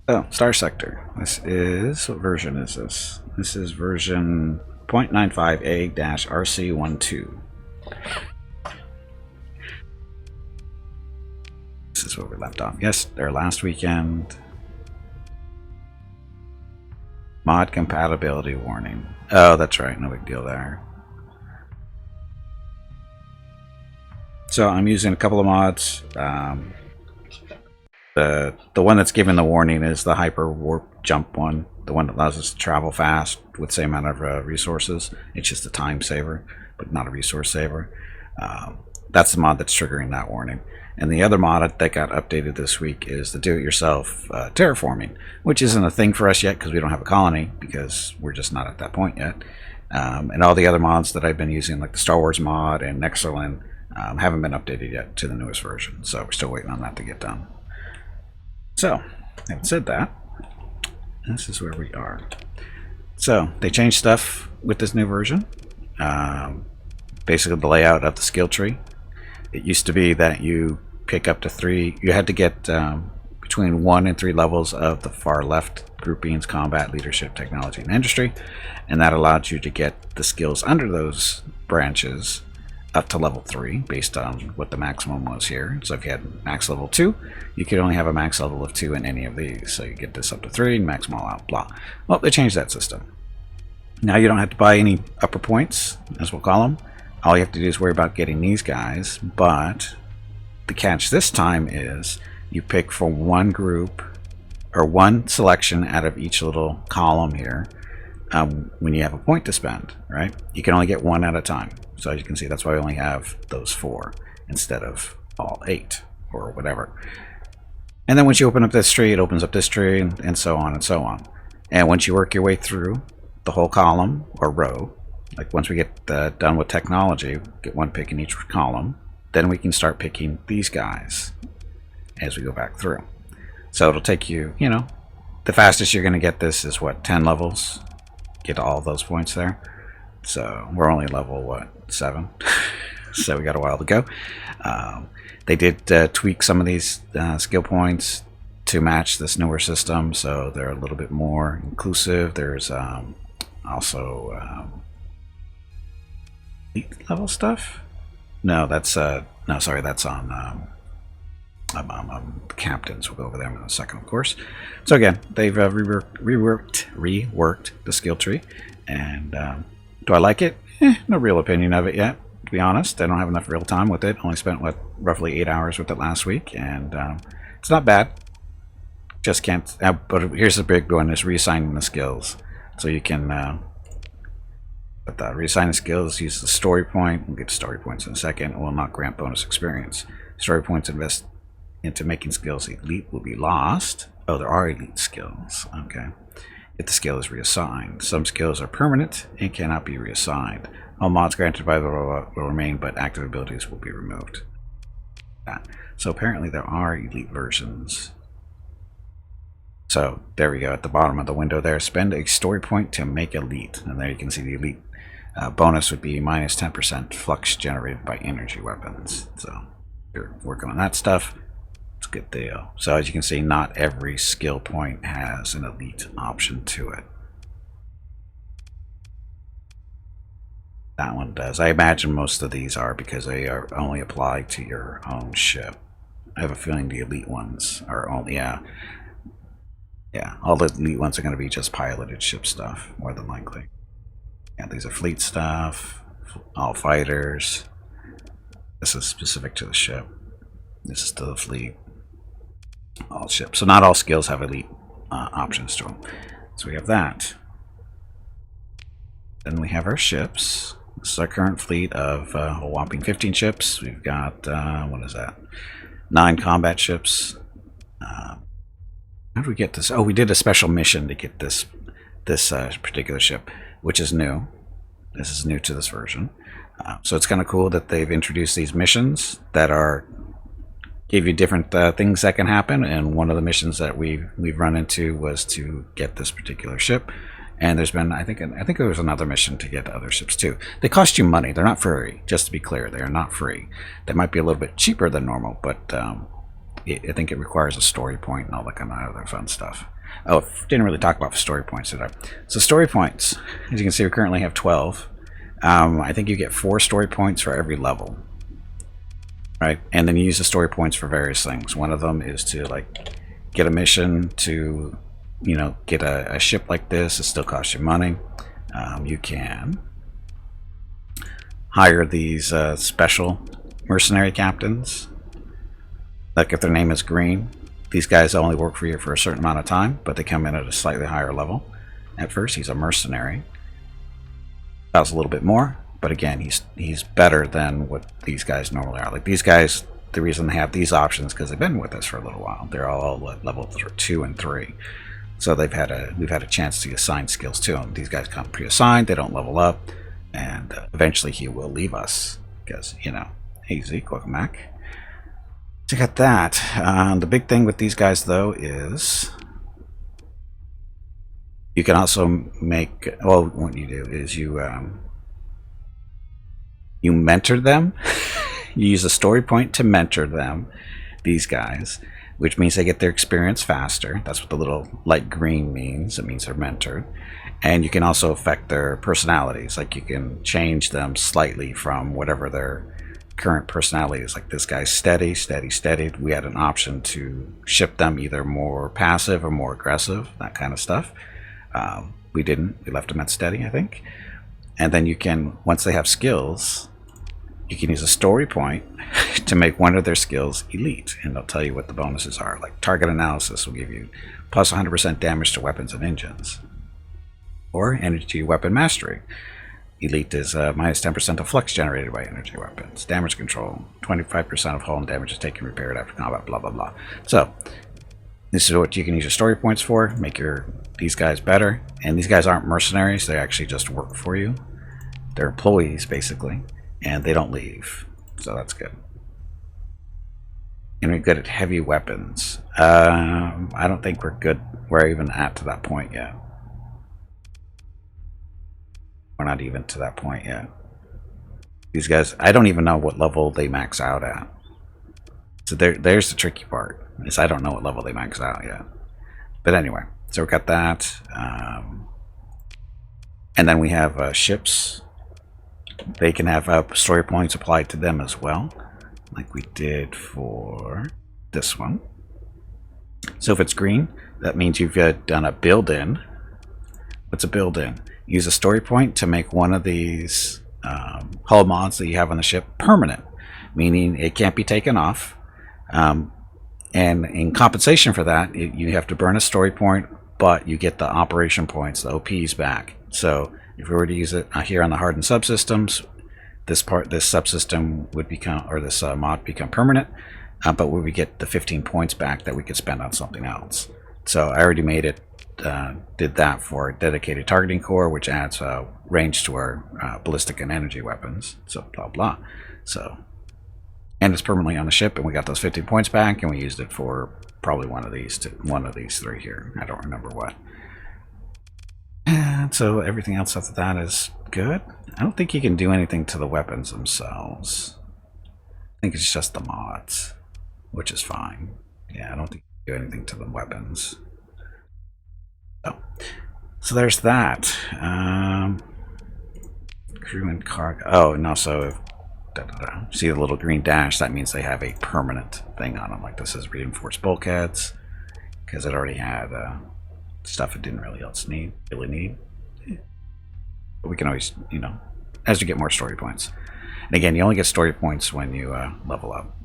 Oh, Starsector. This is, what version is this? This is version 0.95a-RC12. This is where we left off. Yes, or last weekend. Mod compatibility warning. Oh, that's right. No big deal there. So I'm using a couple of mods. The one that's given the warning is the hyper warp jump one, the one that allows us to travel fast with the same amount of resources. It's just a time saver, but not a resource saver. That's the mod that's triggering that warning. And the other mod that got updated this week is the do-it-yourself terraforming, which isn't a thing for us yet because we don't have a colony, because we're just not at that point yet. And all the other mods that I've been using, like the Star Wars mod and Nexerlin, haven't been updated yet to the newest version. So we're still waiting on that to get done. So, having said that, this is where we are. So, they changed stuff with this new version. Basically, the layout of the skill tree. It used to be that you pick up to 3, you had to get between 1 and 3 levels of the far left groupings: combat, leadership, technology, and industry. And that allowed you to get the skills under those branches up to level 3 based on what the maximum was here. So if you had max level 2, you could only have a max level of 2 in any of these. So you get this up to 3 and max them all out, blah. Well, they changed that system. Now you don't have to buy any upper points, as we'll call them. All you have to do is worry about getting these guys, but the catch this time is you pick for one group or one selection out of each little column here. When you have a point to spend, right? You can only get one at a time. So as you can see, that's why we only have those 4 instead of all 8 or whatever. And then once you open up this tree, it opens up this tree, and so on and so on. And once you work your way through the whole column or row, like once we get done with technology, get one pick in each column, then we can start picking these guys as we go back through. So it'll take you, you know, the fastest you're going to get this is what, 10 levels? Get all those points there. So we're only level, what, 7? So we got a while to go. They did tweak some of these skill points to match this newer system, so they're a little bit more inclusive. There's also elite level stuff. No, that's no, sorry, that's on captains. We'll go over them in a second, of course. So again, they've reworked the skill tree, and do I like it? No real opinion of it yet, to be honest. I don't have enough real time with it. Only spent, what, roughly 8 hours with it last week, and it's not bad. Just can't. But here's the big one: is reassigning the skills. So you can reassign the skills. Use the story point. We'll get to story points in a second. It will not grant bonus experience. Story points invest into making skills elite will be lost. Oh, there are elite skills. Okay. If the skill is reassigned. Some skills are permanent and cannot be reassigned. All mods granted by the will remain, but active abilities will be removed. So apparently there are elite versions. So there we go at the bottom of the window there. Spend a story point to make elite. And there you can see the elite bonus would be minus 10% flux generated by energy weapons. So if you're working on that stuff, it's a good deal. So as you can see, not every skill point has an elite option to it. That one does. I imagine most of these are because they are only applied to your own ship. I have a feeling the elite ones are only, yeah, all the elite ones are going to be just piloted ship stuff, more than likely. Yeah, these are fleet stuff, all fighters. This is specific to the ship. This is to the fleet. All ships. So not all skills have elite options to them. So we have that. Then we have our ships. This is our current fleet of a whopping 15 ships. We've got, what is that? 9 combat ships. How did we get this? Oh, we did a special mission to get this particular ship, which is new. This is new to this version. So it's kind of cool that they've introduced these missions that are give you different things that can happen, and one of the missions that we've run into was to get this particular ship. And there's been, I think there was another mission to get other ships too. They cost you money. They're not free. Just to be clear, they are not free. They might be a little bit cheaper than normal, but I think it requires a story point and all that kind of other fun stuff. Oh, didn't really talk about story points, did I? So story points, as you can see, we currently have 12. I think you get 4 story points for every level, right? And then you use the story points for various things. One of them is to like get a mission to, you know, get a ship like this. It still costs you money. You can hire these special mercenary captains. Like if their name is Green, these guys only work for you for a certain amount of time, but they come in at a slightly higher level. At first, he's a mercenary. Costs a little bit more, but again, he's better than what these guys normally are. Like these guys, the reason they have these options because they've been with us for a little while. They're all level 2 and 3, so we've had a chance to assign skills to them. These guys come pre-assigned. They don't level up, and eventually he will leave us because, you know, hey Zeke, welcome back. So got that. The big thing with these guys though is you can also make, well, what you do is you mentor them. You use a story point to mentor them, these guys, which means they get their experience faster. That's what the little light green means. It means they're mentored. And you can also affect their personalities. Like you can change them slightly from whatever their current personality is. Like this guy's steady. We had an option to ship them either more passive or more aggressive, that kind of stuff. We didn't. We left them at steady, I think. And then you can, once they have skills, you can use a story point to make one of their skills elite, and they'll tell you what the bonuses are. Like target analysis will give you plus 100% damage to weapons and engines, or energy weapon mastery. Elite is minus 10% of flux generated by energy weapons. Damage control, 25% of hull and damage is taken repaired after combat, blah blah blah. So this is what you can use your story points for. Make these guys better. And these guys aren't mercenaries. They actually just work for you. They're employees basically, and they don't leave. So that's good. And we're good at heavy weapons. I don't think we're good. We're even to that point yet. We're not even to that point yet. These guys, I don't even know what level they max out at. So there's the tricky part, is I don't know what level they max out yet. But anyway, so we got that. And then we have ships. They can have story points applied to them as well, like we did for this one. So if it's green, that means you've done a build-in. What's a build-in? Use a story point to make one of these hull mods that you have on the ship permanent, meaning it can't be taken off. And in compensation for that, you have to burn a story point, but you get the operation points, the OPs back. So if we were to use it here on the hardened subsystems, this subsystem would become, or this mod become permanent, but we would get the 15 points back that we could spend on something else. So I already made it, did that for dedicated targeting core, which adds range to our ballistic and energy weapons. So blah blah. So, and it's permanently on the ship, and we got those 15 points back, and we used it for probably one of these 3 here. I don't remember what. And so everything else after that is good. I don't think you can do anything to the weapons themselves. I think it's just the mods, which is fine. Yeah, I don't think you can do anything to the weapons. So there's that. Crew and cargo. Oh, and also, if, see the little green dash, that means they have a permanent thing on them. Like this is reinforced bulkheads, because it already had stuff it didn't really need. But we can always, you know, as you get more story points. And again, you only get story points when you level up.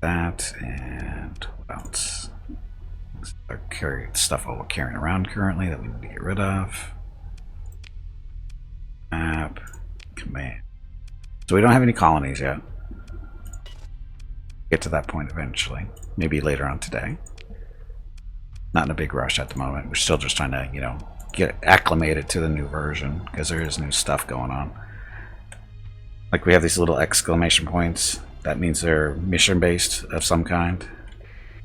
That, and what else? Stuff we're carrying around currently that we need to get rid of. Map, command. So we don't have any colonies yet. Get to that point eventually, maybe later on today. Not in a big rush at the moment. We're still just trying to, you know, get acclimated to the new version, because there is new stuff going on. Like we have these little exclamation points. That means they're mission based of some kind.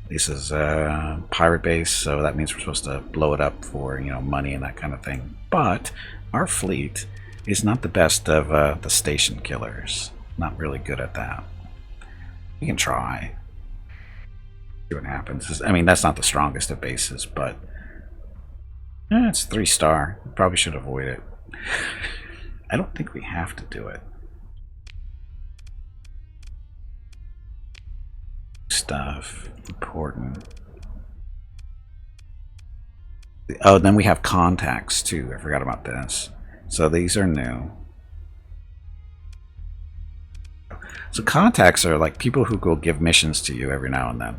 This is a pirate base, so that means we're supposed to blow it up for, you know, money and that kind of thing. But our fleet is not the best of the station killers. Not really good at that. We can try. See what happens. I mean, that's not the strongest of bases, but it's 3-star. Probably should avoid it. I don't think we have to do it. Stuff important. Oh, then we have contacts too. I forgot about this. So these are new. So contacts are like people who go give missions to you every now and then.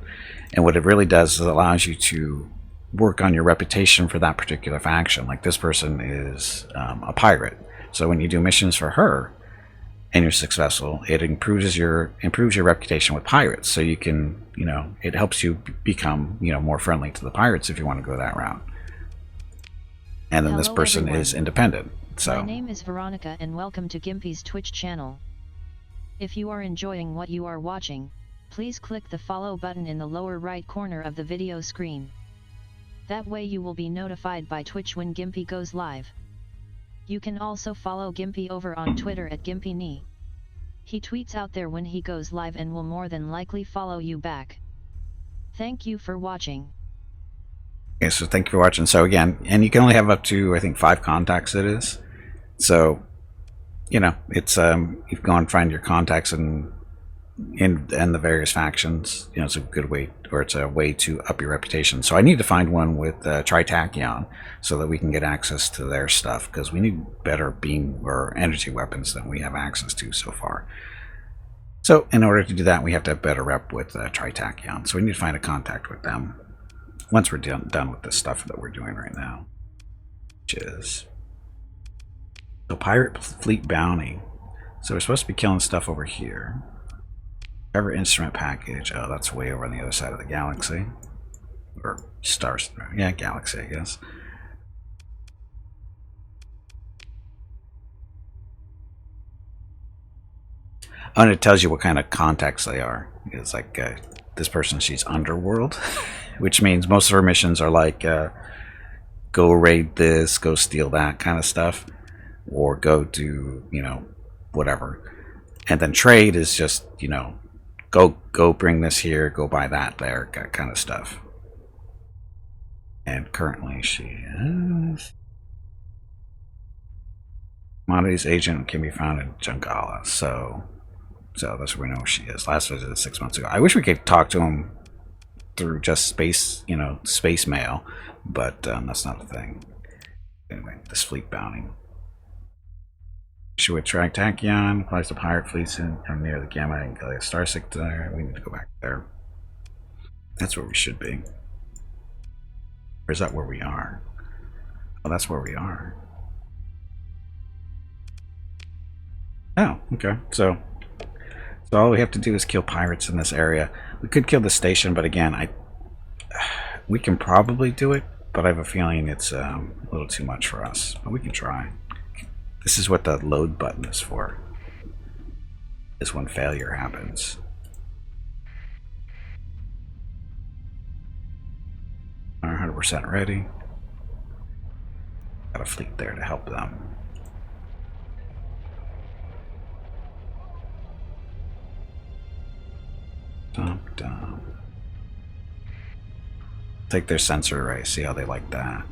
And what it really does is it allows you to work on your reputation for that particular faction. Like this person is a pirate. So when you do missions for her and you're successful, it improves your reputation with pirates. So you can, it helps you become, more friendly to the pirates if you want to go that route. And then this person everyone. Is independent. So my name is Veronica and welcome to Gimpy's Twitch channel. If you are enjoying what you are watching, please click the follow button in the lower right corner of the video screen. That way you will be notified by Twitch when Gimpy goes live. You can also follow Gimpy over on Twitter at GimpyKnee. He tweets out there when he goes live and will more than likely follow you back. Thank you for watching. Okay, so thank you for watching. So again, and you can only have up to, I think, 5 contacts it is. So, it's, you go and find your contacts in the various factions. It's a good way, or it's a way to up your reputation. So I need to find one with Tritachyon so that we can get access to their stuff, because we need better beam or energy weapons than we have access to so far. So in order to do that, we have to have better rep with Tritachyon. So we need to find a contact with them once we're done with this stuff that we're doing right now, which is the Pirate Fleet Bounty. So we're supposed to be killing stuff over here. Cover instrument package. Oh, that's way over on the other side of the galaxy. Or stars. Yeah, galaxy, I guess. Oh, and it tells you what kind of contacts they are. It's like this person, she's underworld, which means most of her missions are like go raid this, go steal that kind of stuff, or go do, whatever. And then trade is just, go bring this here, go buy that there, kind of stuff. And currently she is commodities agent, can be found in Jungala. So that's where we know she is. Last visited 6 months ago. I wish we could talk to him through just space, space mail, but that's not a thing. Anyway, this fleet bounty. Issue with Tritachyon applies to pirate fleets in near the Gamma and Starsector. We need to go back there. That's where we should be. Or is that where we are? Oh, that's where we are. Oh, okay. So all we have to do is kill pirates in this area. We could kill the station, but again, we can probably do it, but I have a feeling it's a little too much for us. But we can try. This is what the load button is for. Is when failure happens. 100% ready. Got a fleet there to help them. Dum. Take their sensor array, see how they like that.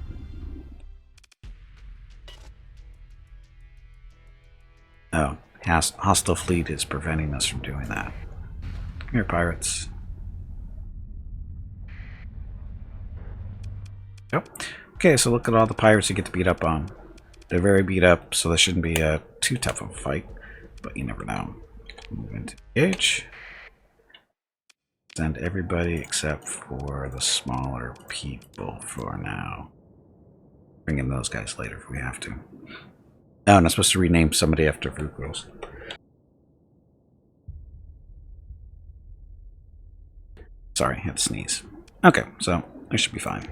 Oh, hostile fleet is preventing us from doing that. Come here, pirates. Yep. Okay, so look at all the pirates you get to beat up on. They're very beat up, so this shouldn't be too tough of a fight, but you never know. Move into engage. Send everybody except for the smaller people for now. Bring in those guys later if we have to. Oh, and I'm supposed to rename somebody after Vukos. Sorry, I had to sneeze. Okay, so I should be fine.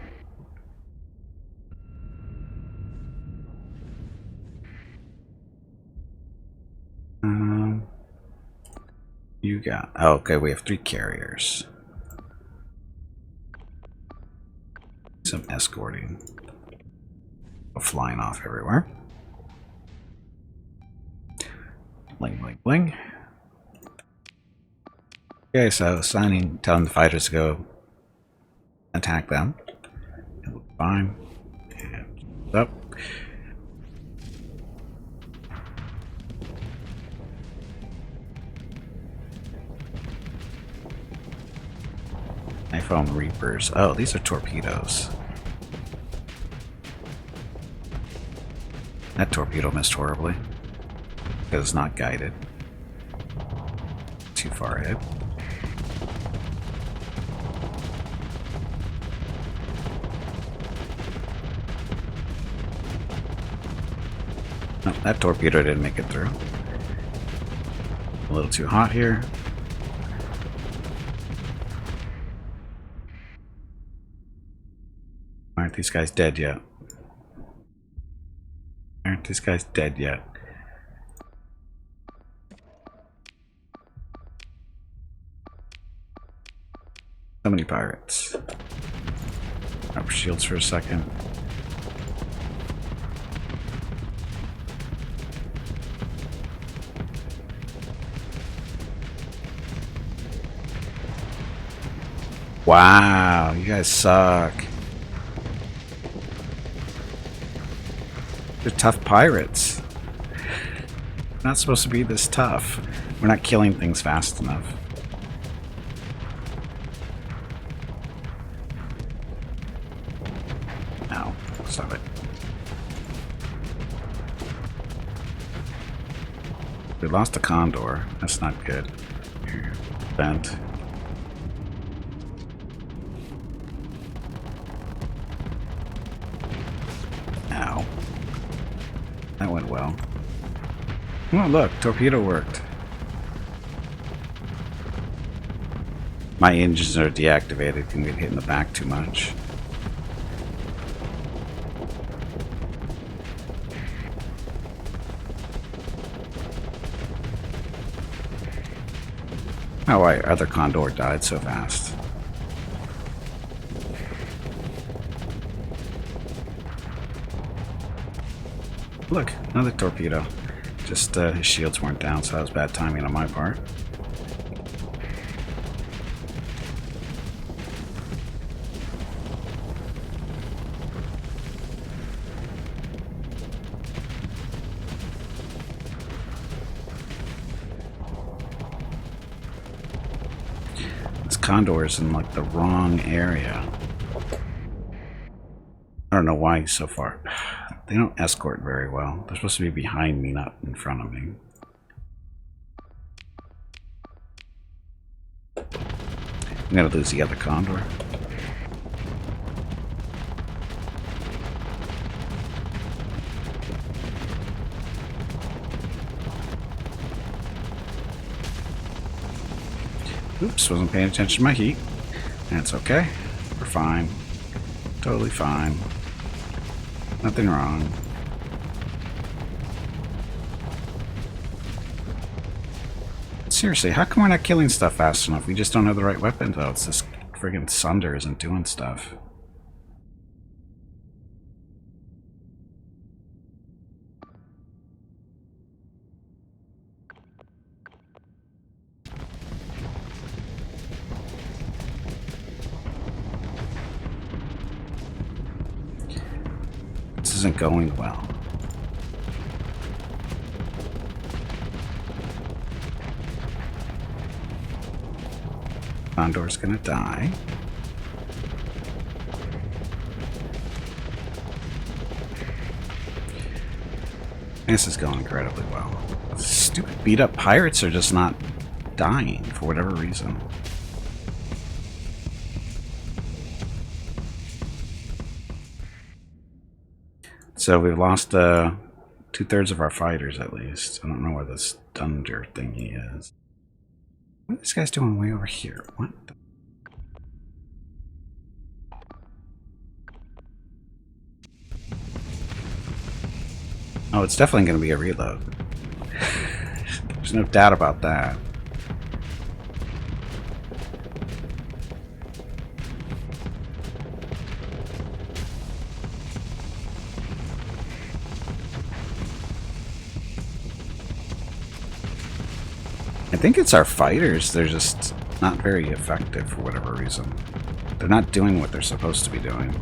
You got... Oh, okay, we have 3 carriers. Some escorting. Flying off everywhere. Bling, bling, bling. Okay, so telling the fighters to go attack them. It'll be fine. And up. iPhone Reapers. Oh, these are torpedoes. That torpedo missed horribly. Because it's not guided. Too far ahead. No, that torpedo didn't make it through. A little too hot here. Aren't these guys dead yet? Aren't these guys dead yet? So many pirates. Up shields for a second. Wow, you guys suck. They're tough pirates. Not supposed to be this tough. We're not killing things fast enough. No, stop it. We lost a condor. That's not good. Here, bent. Ow. That went well. Oh, look, torpedo worked. My engines are deactivated. Can get hit in the back too much. Oh, why other condor died so fast? Look, another torpedo. Just his shields weren't down, so that was bad timing on my part. This condor is in like the wrong area. I don't know why he's so far. They don't escort very well. They're supposed to be behind me, not in front of me. I'm gonna lose the other condor. Oops, wasn't paying attention to my heat. That's okay. We're fine. Totally fine. Nothing wrong. Seriously, how come we're not killing stuff fast enough? We just don't have the right weapons. Oh, it's this friggin' Sunder isn't doing stuff. This isn't going well. Condor's gonna die. This is going incredibly well. Stupid beat up pirates are just not dying for whatever reason. So we've lost 2/3 of our fighters at least. I don't know where this Thunder thingy is. What are these guys doing way over here? What? Oh, it's definitely going to be a reload. There's no doubt about that. I think it's our fighters. They're just not very effective for whatever reason. They're not doing what they're supposed to be doing.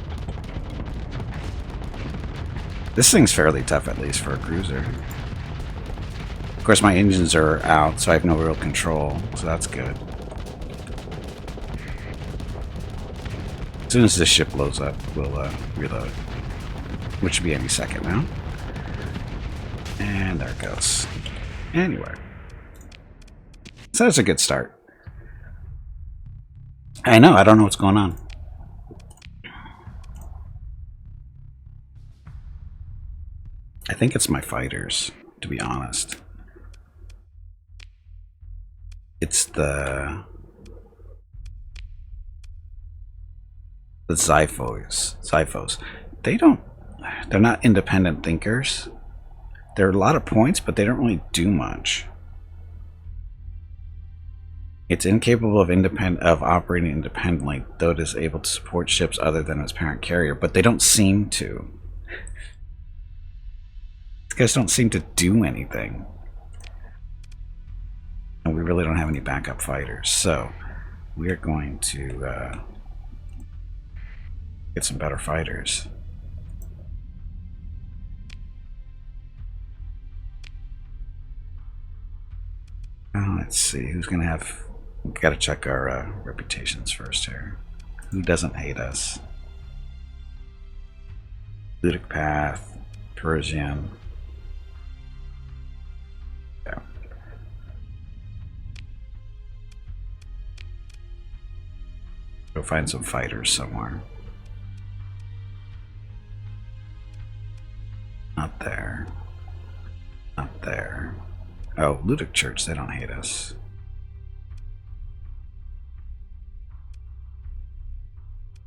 This thing's fairly tough, at least for a cruiser. Of course, my engines are out, so I have no real control, so that's good. As soon as this ship blows up, we'll reload. Which should be any second now. And there it goes. Anyway. So that's a good start. I know, I don't know what's going on. I think it's my fighters, to be honest. It's the Xiphos. They're not independent thinkers. There are a lot of points, but they don't really do much. It's incapable of operating independently, though it is able to support ships other than its parent carrier, but they don't seem to. These guys don't seem to do anything. And we really don't have any backup fighters, so we're going to get some better fighters. Let's see, who's going to have... We've got to check our reputations first here. Who doesn't hate us? Ludic Path, Persian. Yeah. Go find some fighters somewhere. Not there. Not there. Oh, Ludic Church, they don't hate us.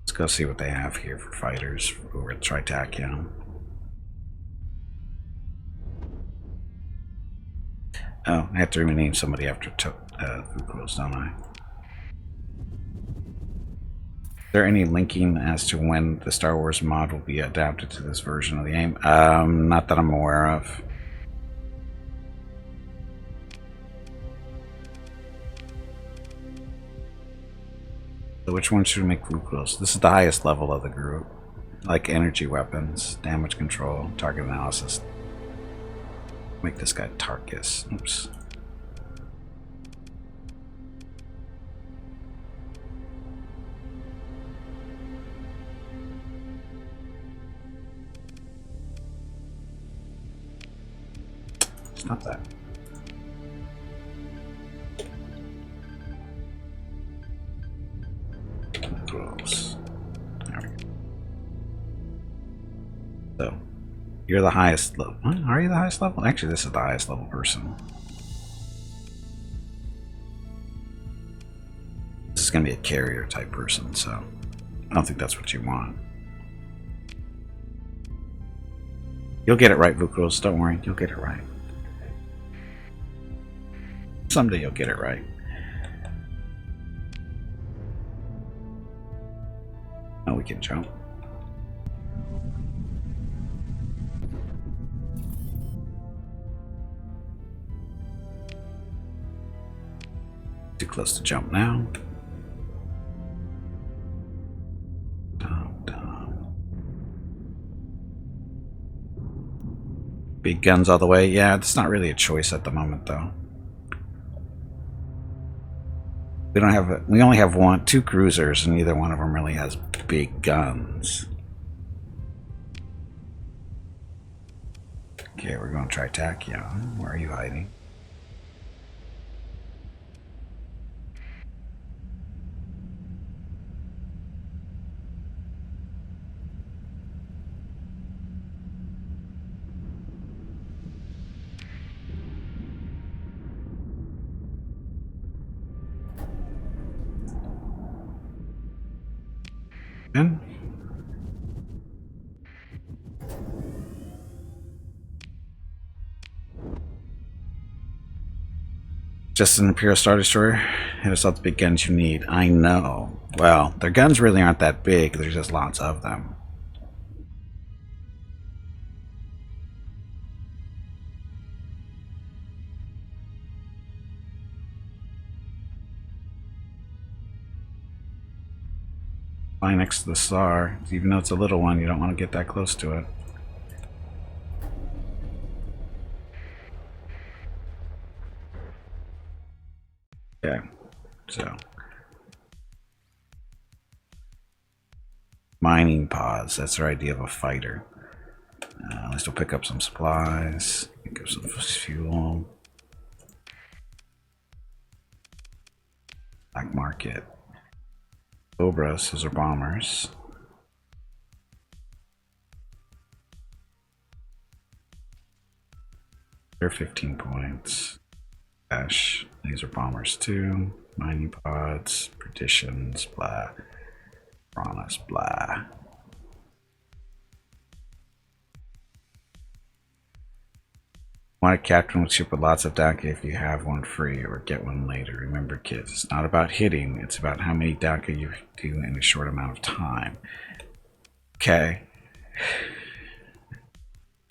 Let's go see what they have here for fighters over at Tritachia. Oh, I have to rename somebody after Vukuos, don't I? Is there any linking as to when the Star Wars mod will be adapted to this version of the game? Not that I'm aware of. So which one should we make Vukuos? This is the highest level of the group. Like energy weapons, damage control, target analysis. Make this guy Tarkus. Oops. It's not that. Gross. There we go. So, you're the highest level. What? Are you the highest level? Actually, this is the highest level person. This is going to be a carrier type person, so I don't think that's what you want. You'll get it right, Vukuos. Don't worry. You'll get it right. Someday you'll get it right. Oh, we can jump. Too close to jump now. Big guns all the way. Yeah, it's not really a choice at the moment, though. We only have two cruisers, and neither one of them really has big guns. Okay, we're going to try Tachyon. Where are you hiding? In? Just an Imperial Star Destroyer. Hit us out the big guns you need. I know. Well, their guns really aren't that big. There's just lots of them. Fly next to the star. Even though it's a little one, you don't want to get that close to it. Okay, so mining pods. That's our idea of a fighter. At least we'll pick up some supplies, pick up some fuel. Black market. Cobras, those are bombers. They're 15 points. Dash, these are bombers too. Mining pods, perditions, blah. Piranhas, blah. Want a captain with ship with lots of Daka if you have one free or get one later. Remember, kids, it's not about hitting, it's about how many Daka you do in a short amount of time. Okay.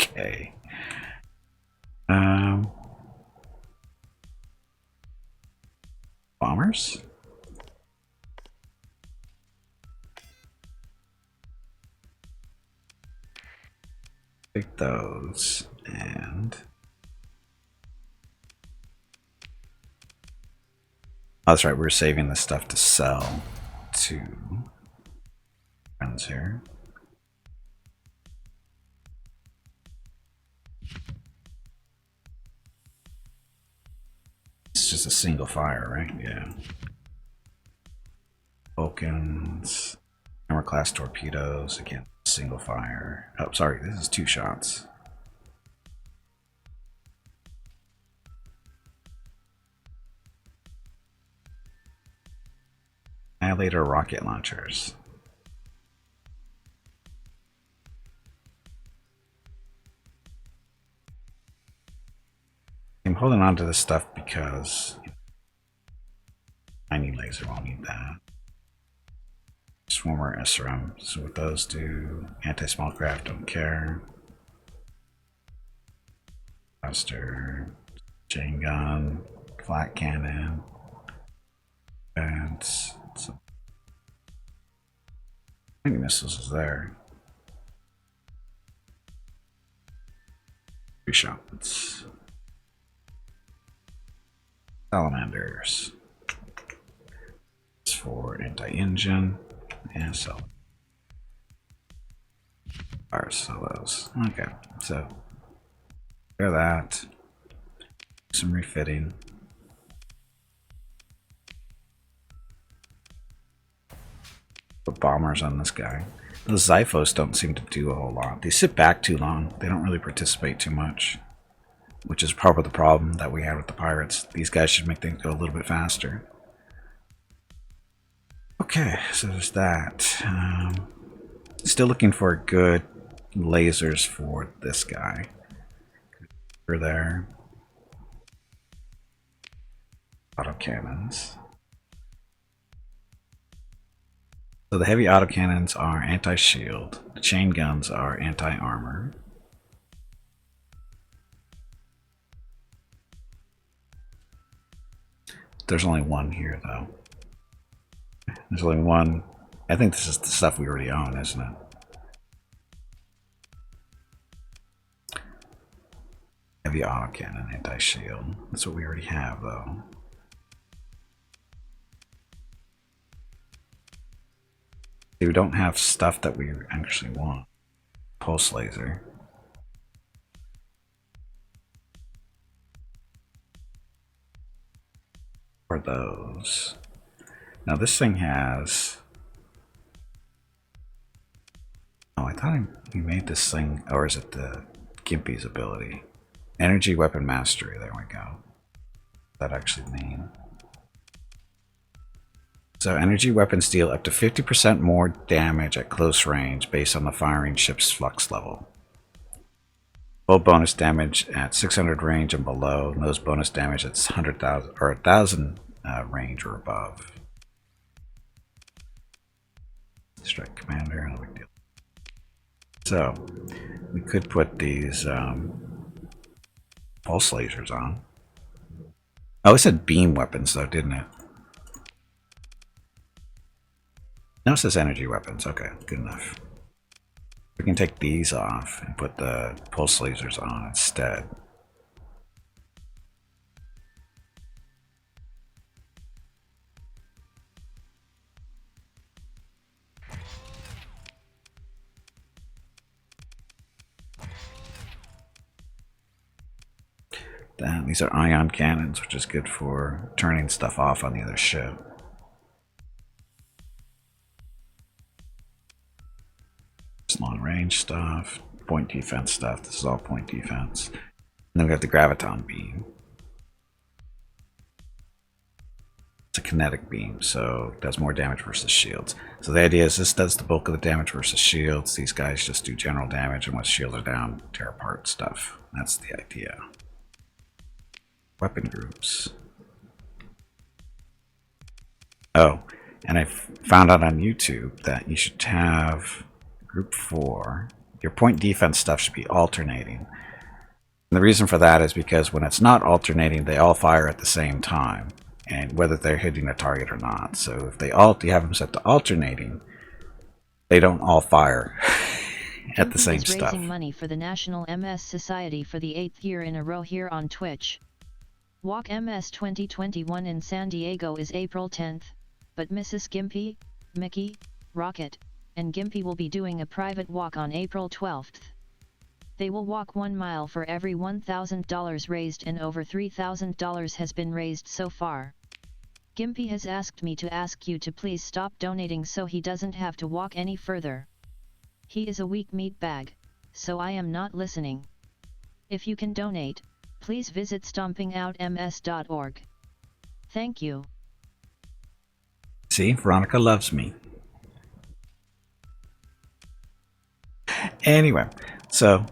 Okay. Bombers? Take those and oh, that's right, we're saving this stuff to sell to friends here. It's just a single fire, right? Yeah. Vulcans, armor class torpedoes, again, single fire. Oh, sorry, this is 2 shots. Annihilator rocket launchers. I'm holding on to this stuff because mining laser won't need that. Swarmer SRM. So what those do? Anti-small craft, don't care. Blaster, chain gun, flat cannon, and some many missiles is there. 3 shots. Salamanders. It's for anti-engine and so fire solos. Okay, so clear that. Some refitting. Put bombers on this guy. The Xiphos don't seem to do a whole lot. They sit back too long. They don't really participate too much, which is probably the problem that we had with the pirates. These guys should make things go a little bit faster. Okay, so there's that. Still looking for good lasers for this guy. Over there. Autocannons. So the heavy autocannons are anti-shield. The chain guns are anti-armor. There's only one here, though. There's only one. I think this is the stuff we already own, isn't it? Heavy autocannon, anti-shield. That's what we already have, though. We don't have stuff that we actually want. Pulse laser. Or those. Now this thing has... Oh, I thought he made this thing... Or is it the Gimpy's ability? Energy Weapon Mastery, there we go. What does that actually mean? So energy weapons deal up to 50% more damage at close range based on the firing ship's flux level. Full bonus damage at 600 range and below. Nose bonus damage at 100,000 or 1,000 range or above. Strike commander, no big deal. So we could put these pulse lasers on. Oh, it said beam weapons though, didn't it? Now it says energy weapons. Okay, good enough. We can take these off and put the pulse lasers on instead. Then these are ion cannons, which is good for turning stuff off on the other ship. Long range stuff, point defense stuff. This is all point defense. And then we got the Graviton Beam. It's a kinetic beam, so it does more damage versus shields. So the idea is this does the bulk of the damage versus shields. These guys just do general damage, and once shields are down, tear apart stuff. That's the idea. Weapon groups. Oh, and I found out on YouTube that you should have Group 4. Your point defense stuff should be alternating. And the reason for that is because when it's not alternating, they all fire at the same time, and whether they're hitting a target or not. So if you have them set to alternating, they don't all fire at the same stuff. Raising money for the National MS Society for the 8th year in a row here on Twitch. Walk MS 2021 in San Diego is April 10th, but Mrs. Gimpy, Mickey, Rocket, and Gimpy will be doing a private walk on April 12th. They will walk 1 mile for every $1,000 raised, and over $3,000 has been raised so far. Gimpy has asked me to ask you to please stop donating so he doesn't have to walk any further. He is a weak meat bag, so I am not listening. If you can donate, please visit stompingoutms.org. Thank you. See, Veronica loves me. Anyway, so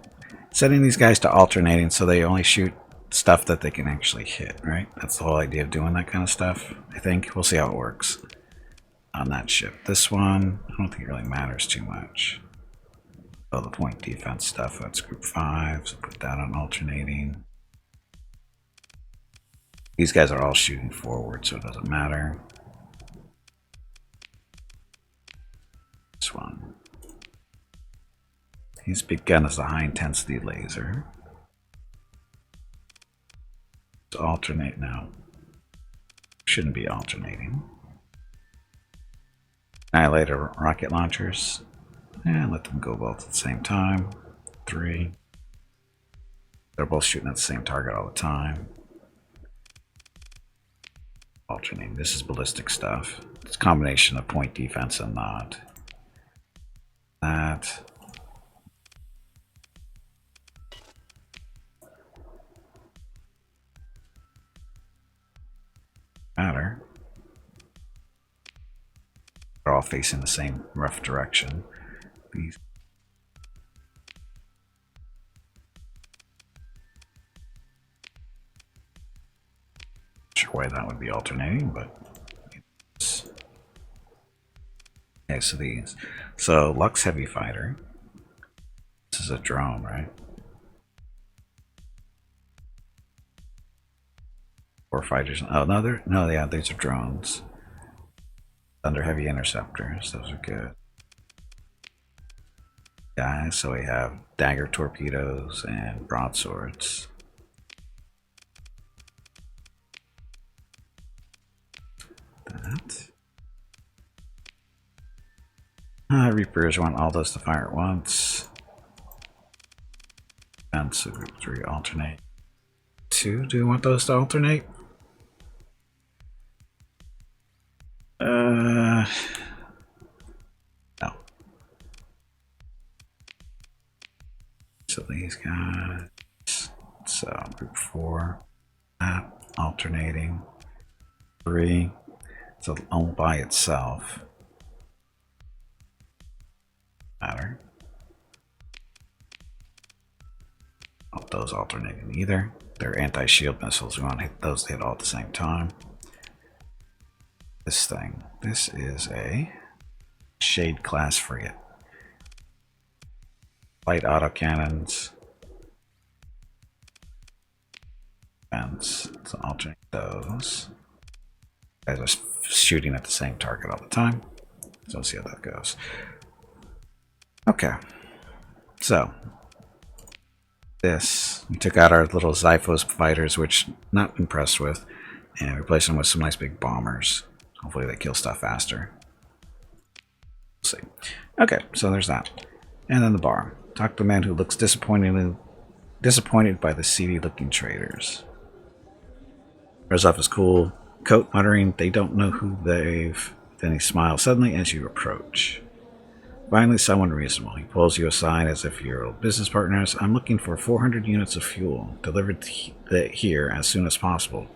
setting these guys to alternating so they only shoot stuff that they can actually hit, right? That's the whole idea of doing that kind of stuff, I think. We'll see how it works on that ship. This one, I don't think it really matters too much. Oh, the point defense stuff, that's group 5, so put that on alternating. These guys are all shooting forward, so it doesn't matter. This one. His big gun is a high intensity laser. To alternate now. Shouldn't be alternating. Annihilator rocket launchers. And let them go both at the same time. 3. They're both shooting at the same target all the time. Alternating. This is ballistic stuff. It's a combination of point defense and not. That. Matter. They're all facing the same rough direction. These. Sure why that would be alternating, but it's... Okay, so these. So Lux Heavy Fighter. This is a drone, right? Or fighters. Oh no, yeah, these are drones. Thunder Heavy Interceptors, those are good. Guys, so we have dagger torpedoes and broadswords. That. Reapers want all those to fire at once. And so group 3 alternate. 2, do you want those to alternate? No. So these guys. So group 4. Alternating. 3. So all by itself. Matter. Not those alternating either. They're anti-shield missiles. We want to hit those to hit all at the same time. This thing. This is a Shade class frigate. Light autocannons. Fence. So alternate those. Guys are shooting at the same target all the time. So we'll see how that goes. Okay. So this, we took out our little Xiphos fighters, which not impressed with, and replaced them with some nice big bombers. Hopefully they kill stuff faster. We'll see. Okay, so there's that. And then the bar. Talk to the man who looks disappointed by the seedy looking traders. Wears off his cool coat, muttering, "They don't know who they've..." Then he smiles suddenly as you approach. Finally, someone reasonable. He pulls you aside as if you're old business partners. "I'm looking for 400 units of fuel, delivered here as soon as possible.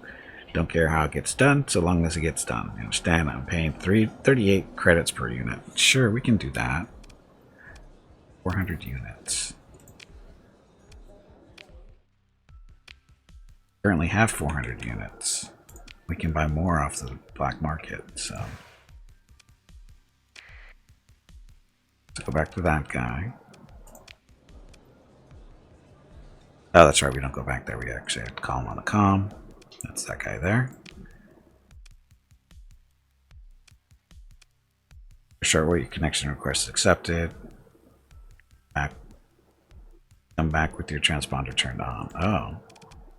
Don't care how it gets done, so long as it gets done. You understand? I'm paying 38 credits per unit." Sure, we can do that. 400 units. Currently have 400 units. We can buy more off the black market, so. Let's go back to that guy. Oh, that's right, we don't go back there. We actually have to call him on the comm. That's that guy there. Shortwave connection request accepted. Come back with your transponder turned on. Oh,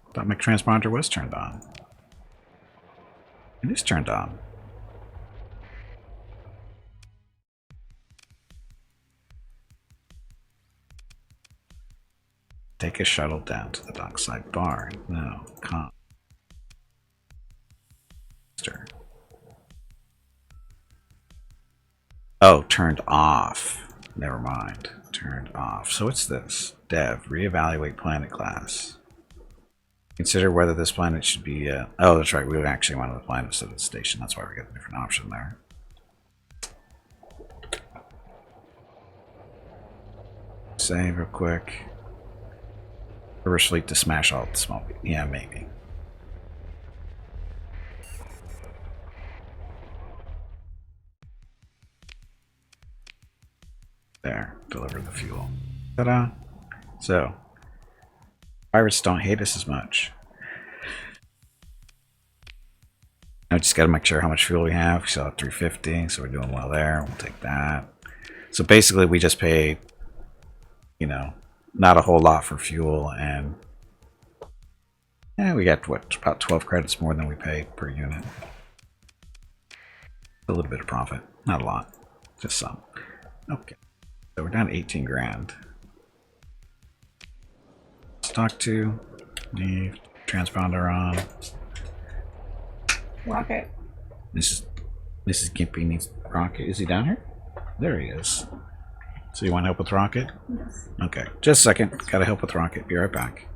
I thought my transponder was turned on. It is turned on. Take a shuttle down to the dockside bar. No, com. Oh, turned off. Never mind. Turned off. So what's this? Dev. Reevaluate planet class. Consider whether this planet should be... oh, that's right. We actually wanted the planet instead of the station. That's why we got a different option there. Save real quick. Reverse fleet to smash all the small... Yeah, maybe. There. Deliver the fuel. Ta-da! So, pirates don't hate us as much. I just gotta make sure how much fuel we have. We still have 350, so we're doing well there. We'll take that. So basically we just pay, you know, not a whole lot for fuel, and we got what, about 12 credits more than we pay per unit. A little bit of profit, not a lot, just some. Okay, so we're down to 18 grand. Let's talk to the transponder on. Rocket. Mrs. Gimpy needs Rocket. Is he down here? There he is. So you want help with Rocket? Yes. Okay, just a second. Gotta help with Rocket. Be right back.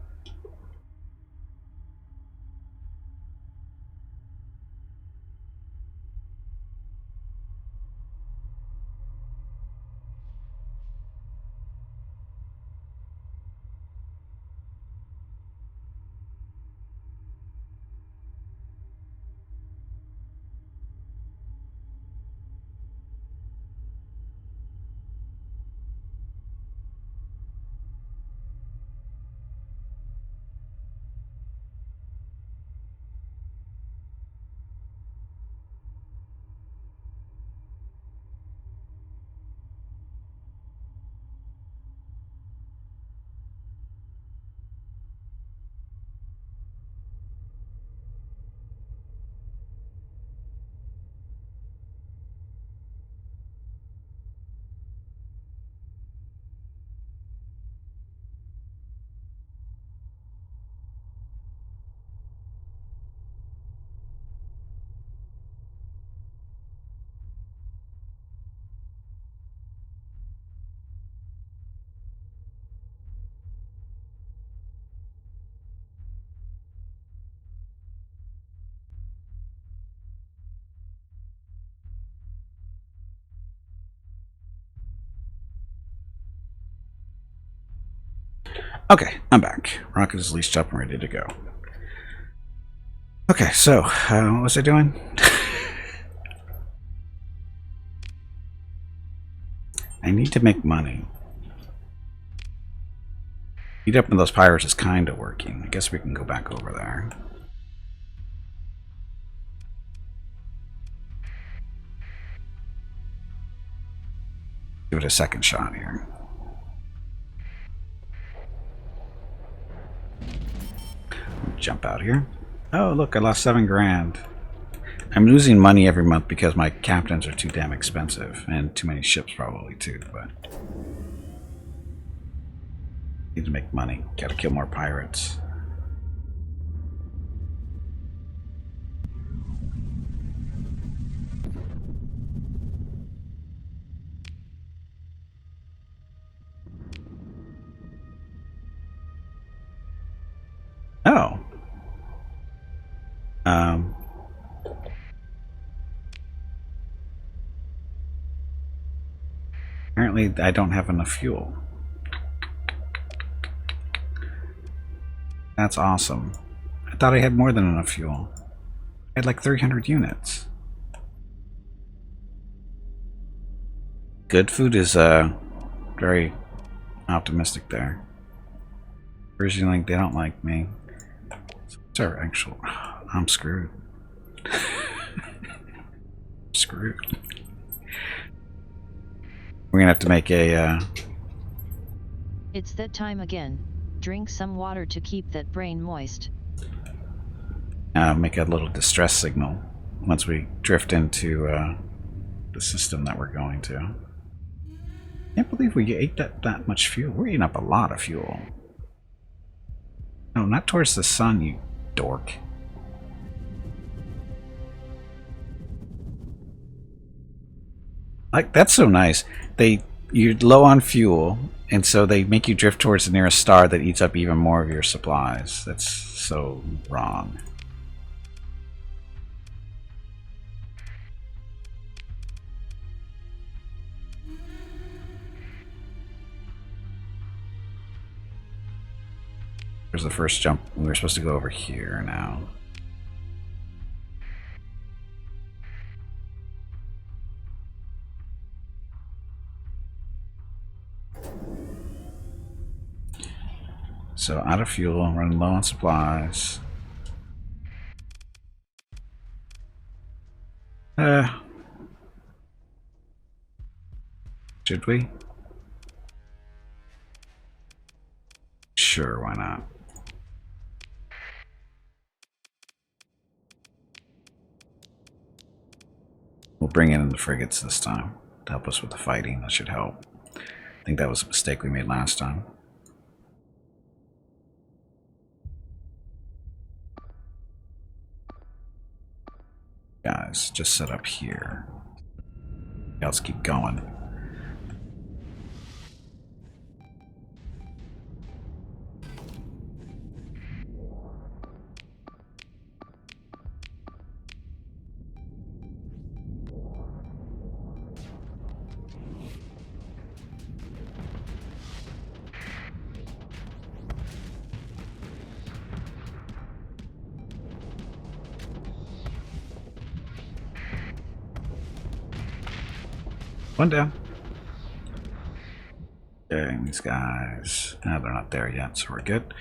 Okay, I'm back. Rocket is leashed up and ready to go. Okay, so, what was I doing? I need to make money. Meet up with those pirates is kind of working. I guess we can go back over there. Give it a second shot here. Jump out here. Oh, look, I lost 7 grand. I'm losing money every month because my captains are too damn expensive, and too many ships probably too, but need to make money. Gotta kill more pirates. Oh. Apparently I don't have enough fuel. That's awesome. I thought I had more than enough fuel. I had like 300 units. Good food is very optimistic there. Originally, they don't like me. What's our actual... I'm screwed. Screwed. We're gonna have to make a... It's that time again. Drink some water to keep that brain moist. Make a little distress signal once we drift into the system that we're going to. Can't believe we ate that much fuel. We're eating up a lot of fuel. No, not towards the sun, you dork. Like, that's so nice. You're low on fuel, and so they make you drift towards the nearest star that eats up even more of your supplies. That's so wrong. There's the first jump. We were supposed to go over here now. So out of fuel, running low on supplies. Should we? Sure, why not? We'll bring in the frigates this time to help us with the fighting. That should help. I think that was a mistake we made last time. Guys, just set up here. Let's keep going. One down. Dang, these guys. No, they're not there yet, so we're good.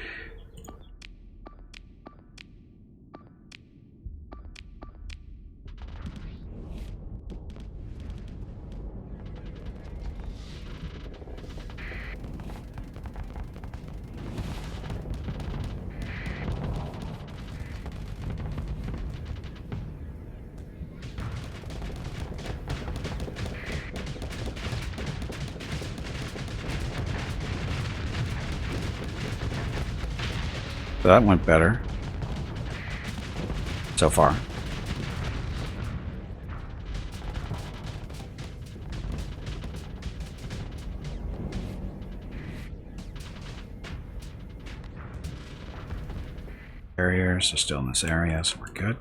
So that went better so far. Barriers are still in this area, so we're good.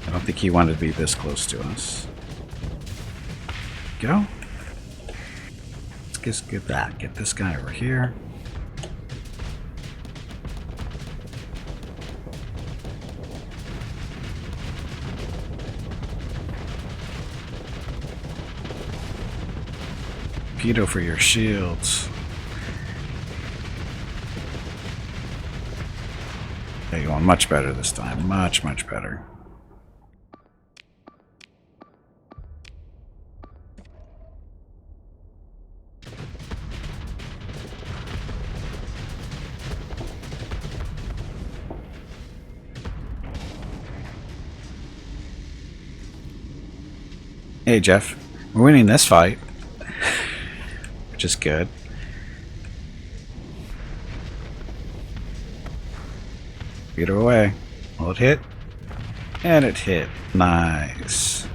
I don't think he wanted to be this close to us. Go. Let's just get that. Get this guy over here. Torpedo for your shields. Yeah, you're going much better this time. Much, much better. Hey, Jeff. We're winning this fight. Which is good. Get her away. Will it hit? And it hit. Nice.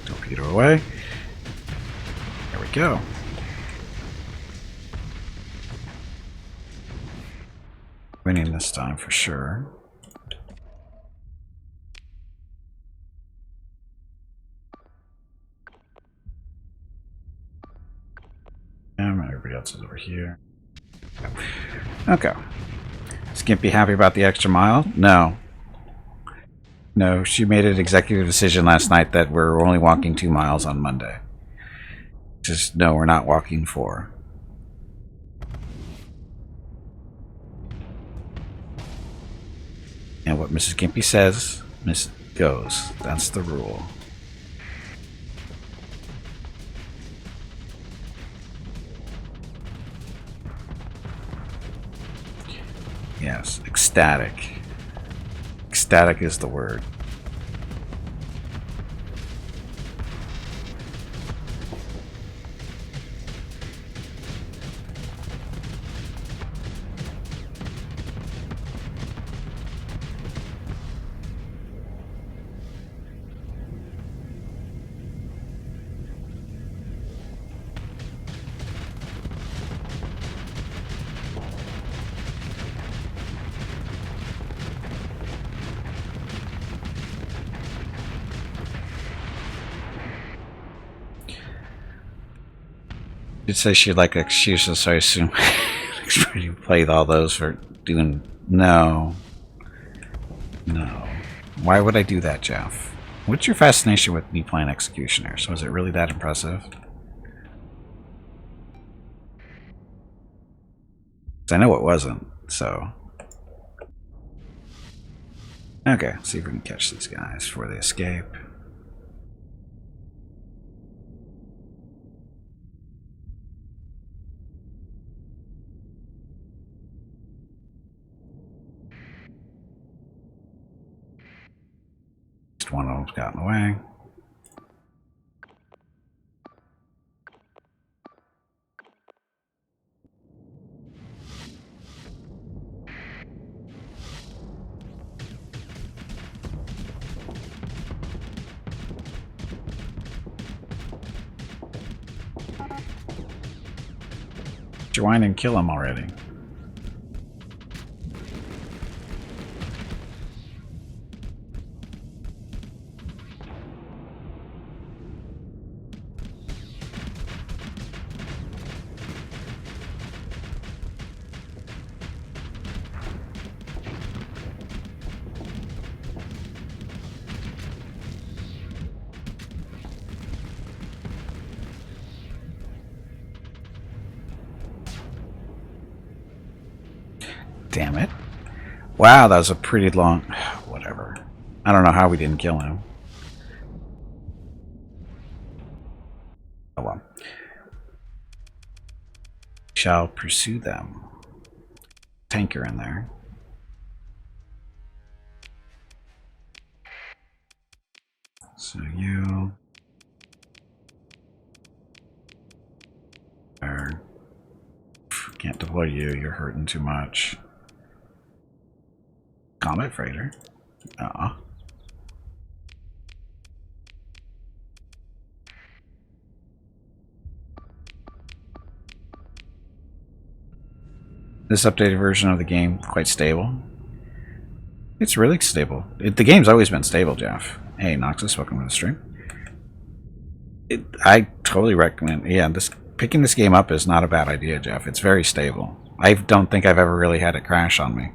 Torpedo away. There we go. Winning this time for sure. Everybody else is over here. Okay. Skimpy happy about the extra mile? No. No, she made an executive decision last night that we're only walking 2 miles on Monday. Just, no, we're not walking 4. And what Mrs. Gimpy says, goes. That's the rule. Yes, ecstatic. Ecstatic is the word. Did say she'd like excuses, so I assume you played all those for doing. No. No. Why would I do that, Jeff? What's your fascination with me playing Executioners? Was it really that impressive? I know it wasn't, so. Okay, see if we can catch these guys before they escape. One of them's gotten away. Join and kill him already. Damn it. Wow, that was a pretty long... Whatever. I don't know how we didn't kill him. Oh well. Shall pursue them. Tanker in there. So you... Can't deploy you, you're hurting too much. Combat freighter. This updated version of the game, quite stable. It's really stable. The game's always been stable, Jeff. Hey, Noxus, welcome to the stream. I totally recommend. Yeah, picking this game up is not a bad idea, Jeff. It's very stable. I don't think I've ever really had it crash on me.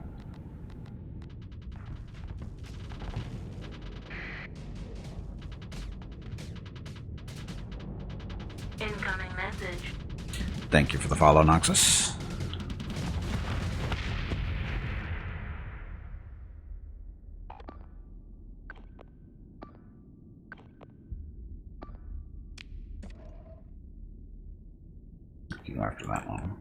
Incoming message. Thank you for the follow, Noxus. Go after that one.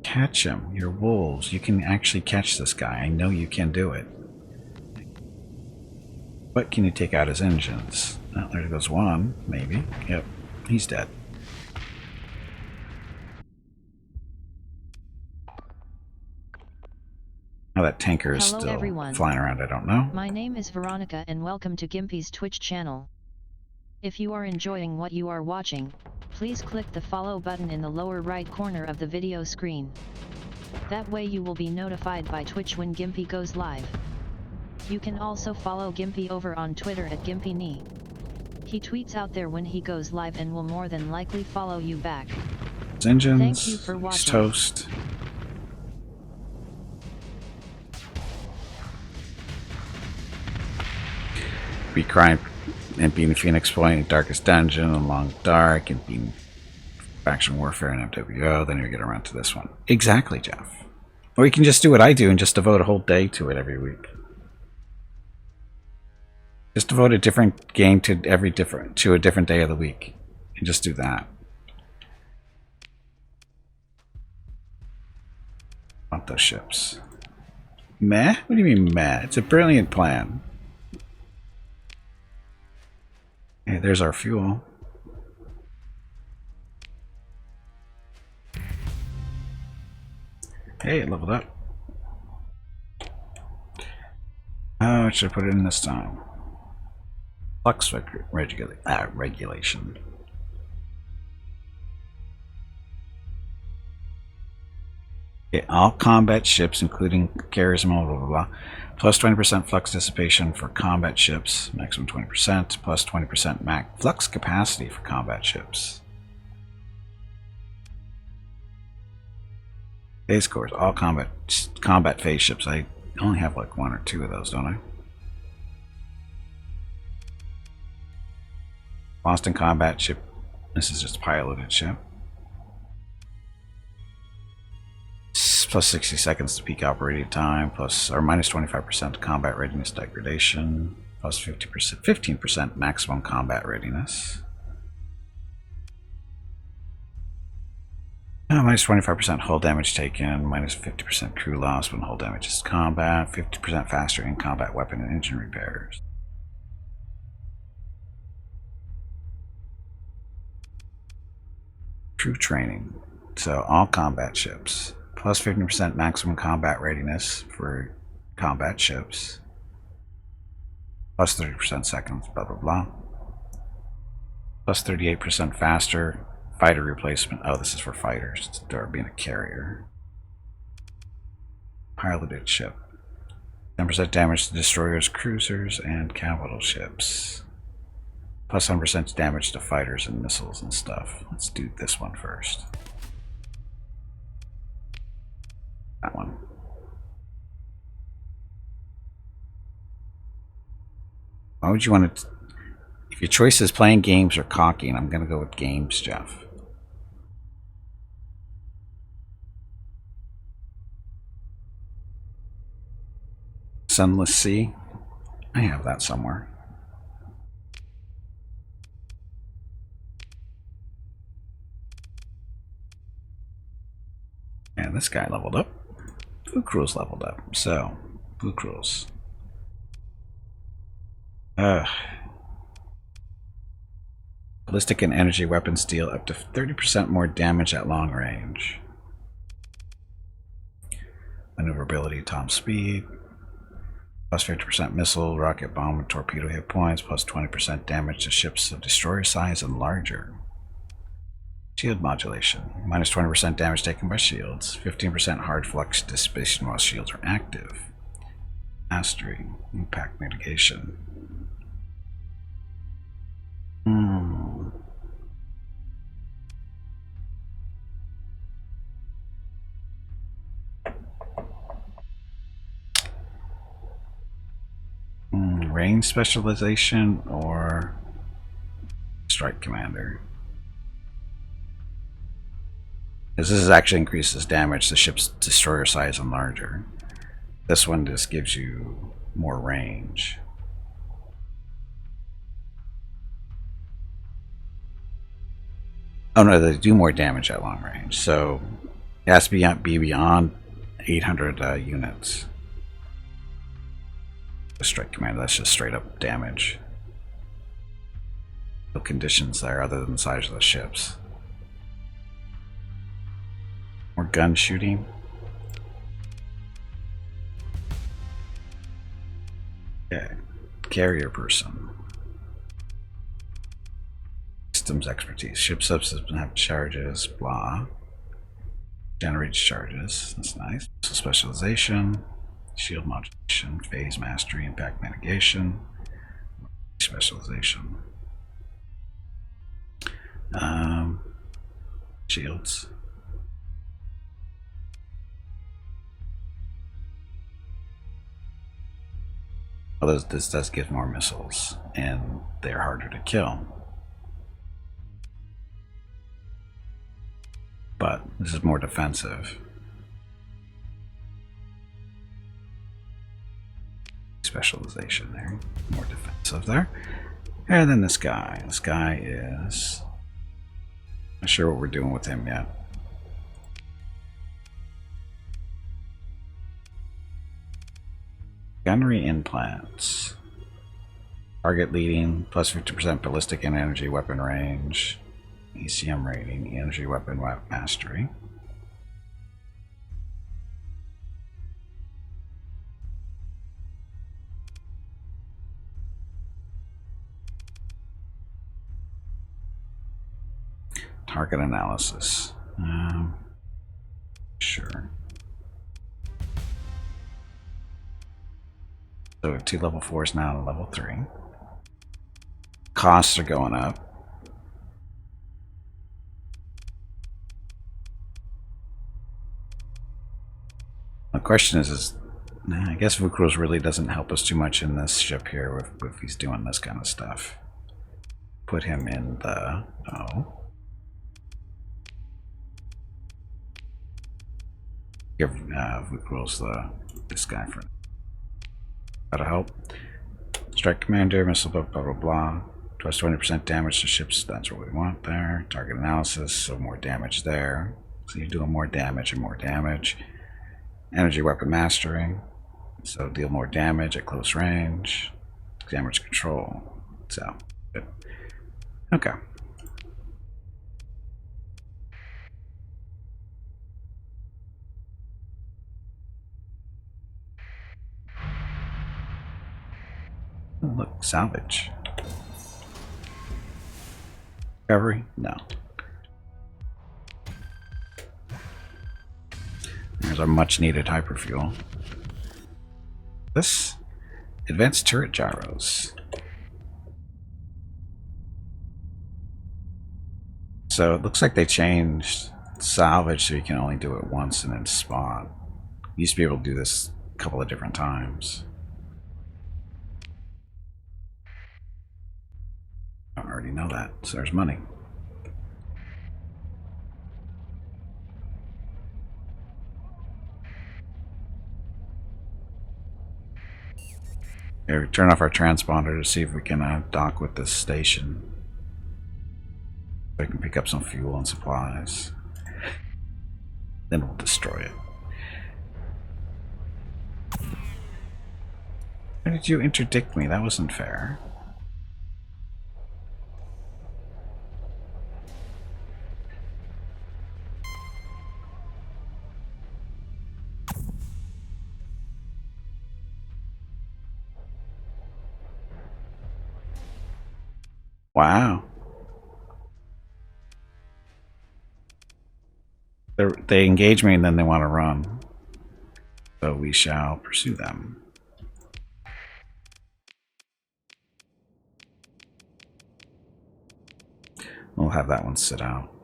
Catch him. You're wolves. You can actually catch this guy. I know you can do it. But can you take out his engines? Oh, there goes one, maybe. Yep, he's dead. How that tanker is Hello still everyone. flying around, I don't know. My name is Veronica and welcome to Gimpy's Twitch channel. If you are enjoying what you are watching, please click the follow button in the lower right corner of the video screen. That way you will be notified by Twitch when Gimpy goes live. You can also follow Gimpy over on Twitter at GimpyKnee. He tweets out there when he goes live and will more than likely follow you back. His engines, Thank you for he's watching. toast. Be crying and being Phoenix Point, Darkest Dungeon, and Long Dark, and being Faction Warfare and MWO, then you're going to run to this one. Exactly, Jeff. Or you can just do what I do and just devote a whole day to it every week. Just devote a different game to a different day of the week. And just do that. Want those ships. Meh? What do you mean meh? It's a brilliant plan. Hey, there's our fuel. Hey, it leveled up. What should I put it in this time? Flux regulation. Okay, all combat ships, including carriers and blah, blah, blah, blah. Plus 20% flux dissipation for combat ships, maximum 20%, plus 20% max flux capacity for combat ships. Phase cores, all combat phase ships. I only have like one or two of those, don't I? Boston combat ship. This is just a piloted ship. Plus 60 seconds to peak operating time, plus or minus 25% combat readiness degradation, plus 15% maximum combat readiness. Minus 25% hull damage taken, minus 50% crew loss when hull damage is combat, 50% faster in combat weapon and engine repairs. Crew training. So all combat ships. Plus 15% maximum combat readiness for combat ships. Plus 30% seconds, blah blah blah. Plus 38% faster fighter replacement. Oh, this is for fighters. Or being a carrier. Piloted ship. 10% damage to destroyers, cruisers, and capital ships. Plus 100% damage to fighters and missiles and stuff. Let's do this one first. That one. Why would you want to... If your choice is playing games or caulking, I'm going to go with games, Jeff. Sunless Sea. I have that somewhere. And this guy leveled up. Blue Crew's leveled up. So, Blue Crew's. Ballistic and energy weapons deal up to 30% more damage at long range. maneuverability, top speed, plus 50% missile, rocket bomb, and torpedo hit points, plus 20% damage to ships of destroyer size and larger. Shield modulation, minus 20% damage taken by shields, 15% hard flux dissipation while shields are active. Mastery, impact mitigation. Range specialization or strike commander. Because this actually increases damage to ship's destroyer size and larger. This one just gives you more range. Oh no, they do more damage at long range, so it has to be beyond 800 units. The strike commander, that's just straight up damage. No conditions there other than the size of the ships. More gun shooting. Okay. Carrier person. Systems expertise. Ship subsystems have charges, blah. Generates charges. That's nice. So specialization. Shield modulation. Phase mastery. Impact mitigation. Specialization. Shields. Although this does give more missiles, and they're harder to kill. But this is more defensive. Specialization there. More defensive there. And then this guy. This guy is... not sure what we're doing with him yet. Gunnery implants. Target leading, plus 50% ballistic and energy weapon range. ECM rating, energy weapon mastery. Target analysis. Sure. So 2 level 4s now to level 3. Costs are going up. The question is I guess Vukros really doesn't help us too much in this ship here if he's doing this kind of stuff. Put him in the... oh. Give Vukros this guy for... that'll help. Strike commander, missile, blah blah blah. Plus 20% damage to ships, that's what we want there. Target analysis, so more damage there. So you're doing more damage and more damage. Energy weapon mastering, so deal more damage at close range. Damage control, so good. Okay. Oh, look, salvage. Recovery? No. There's our much needed hyperfuel. This advanced turret gyros. So it looks like they changed salvage so you can only do it once and then spawn. You used to be able to do this a couple of different times. I already know that, so there's money. Here, we turn off our transponder to see if we can dock with this station. So we can pick up some fuel and supplies. Then we'll destroy it. Why did you interdict me? That wasn't fair. Wow. They engage me and then they want to run. So we shall pursue them. We'll have that one sit out.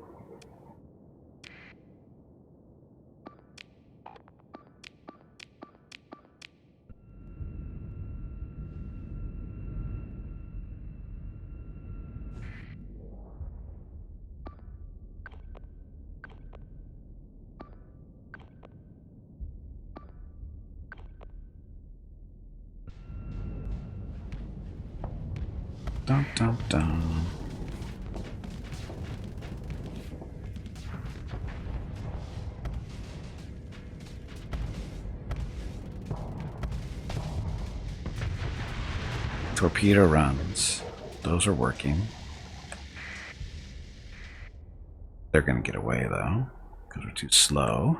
Dun, dun, dun. Torpedo runs. Those are working. They're going to get away though, because we're too slow.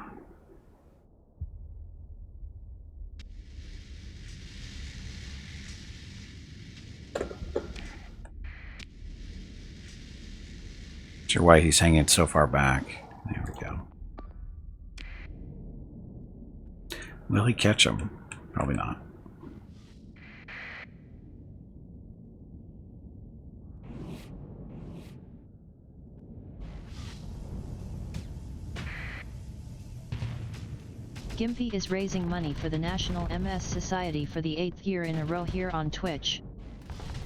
Sure why he's hanging so far back. There we go. Will he catch him? Probably not. Gimpy is raising money for the National MS Society for the 8th year in a row here on Twitch.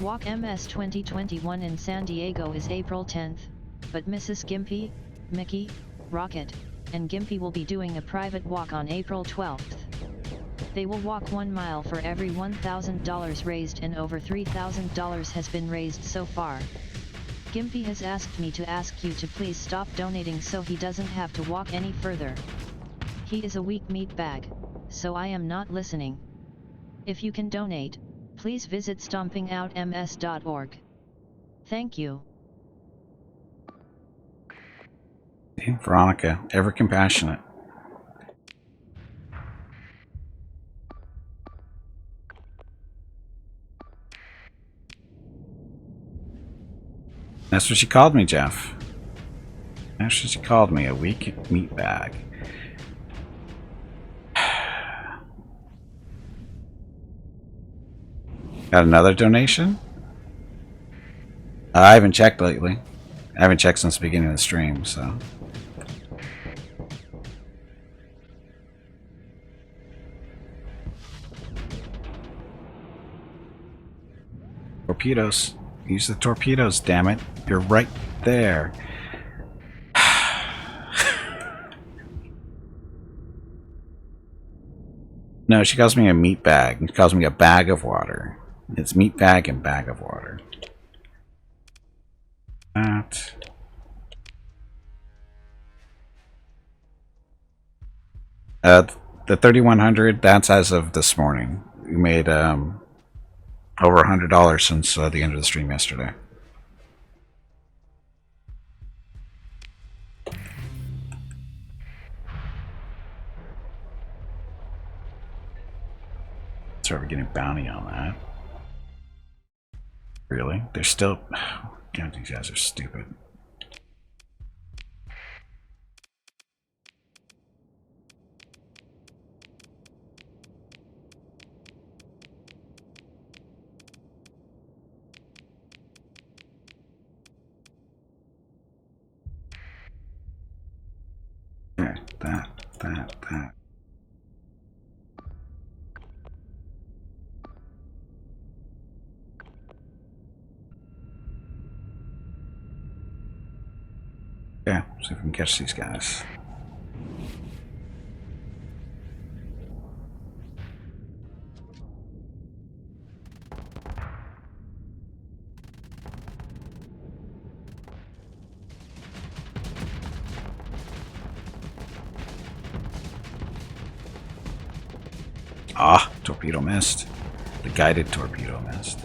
Walk MS 2021 in San Diego is April 10th, but Mrs. Gimpy, Mickey, Rocket, and Gimpy will be doing a private walk on April 12th. They will walk 1 mile for every $1,000 raised, and over $3,000 has been raised so far. Gimpy has asked me to ask you to please stop donating so he doesn't have to walk any further. He is a weak meat bag, so I am not listening. If you can donate, please visit stompingoutms.org. Thank you. Okay, Veronica, ever compassionate. That's what she called me, Jeff. That's what she called me, a weak meat bag. Got another donation? I haven't checked lately. I haven't checked since the beginning of the stream, so. Torpedoes. Use the torpedoes, damn it. You're right there. No, she calls me a meat bag. She calls me a bag of water. It's meat bag and bag of water. That. The 3100, that's as of this morning. We made over $100 since the end of the stream yesterday. So we're getting bounty on that. Really? They're still... God, these guys are stupid. Okay, that. Yeah, see if we can catch these guys. Ah, torpedo missed. The guided torpedo missed.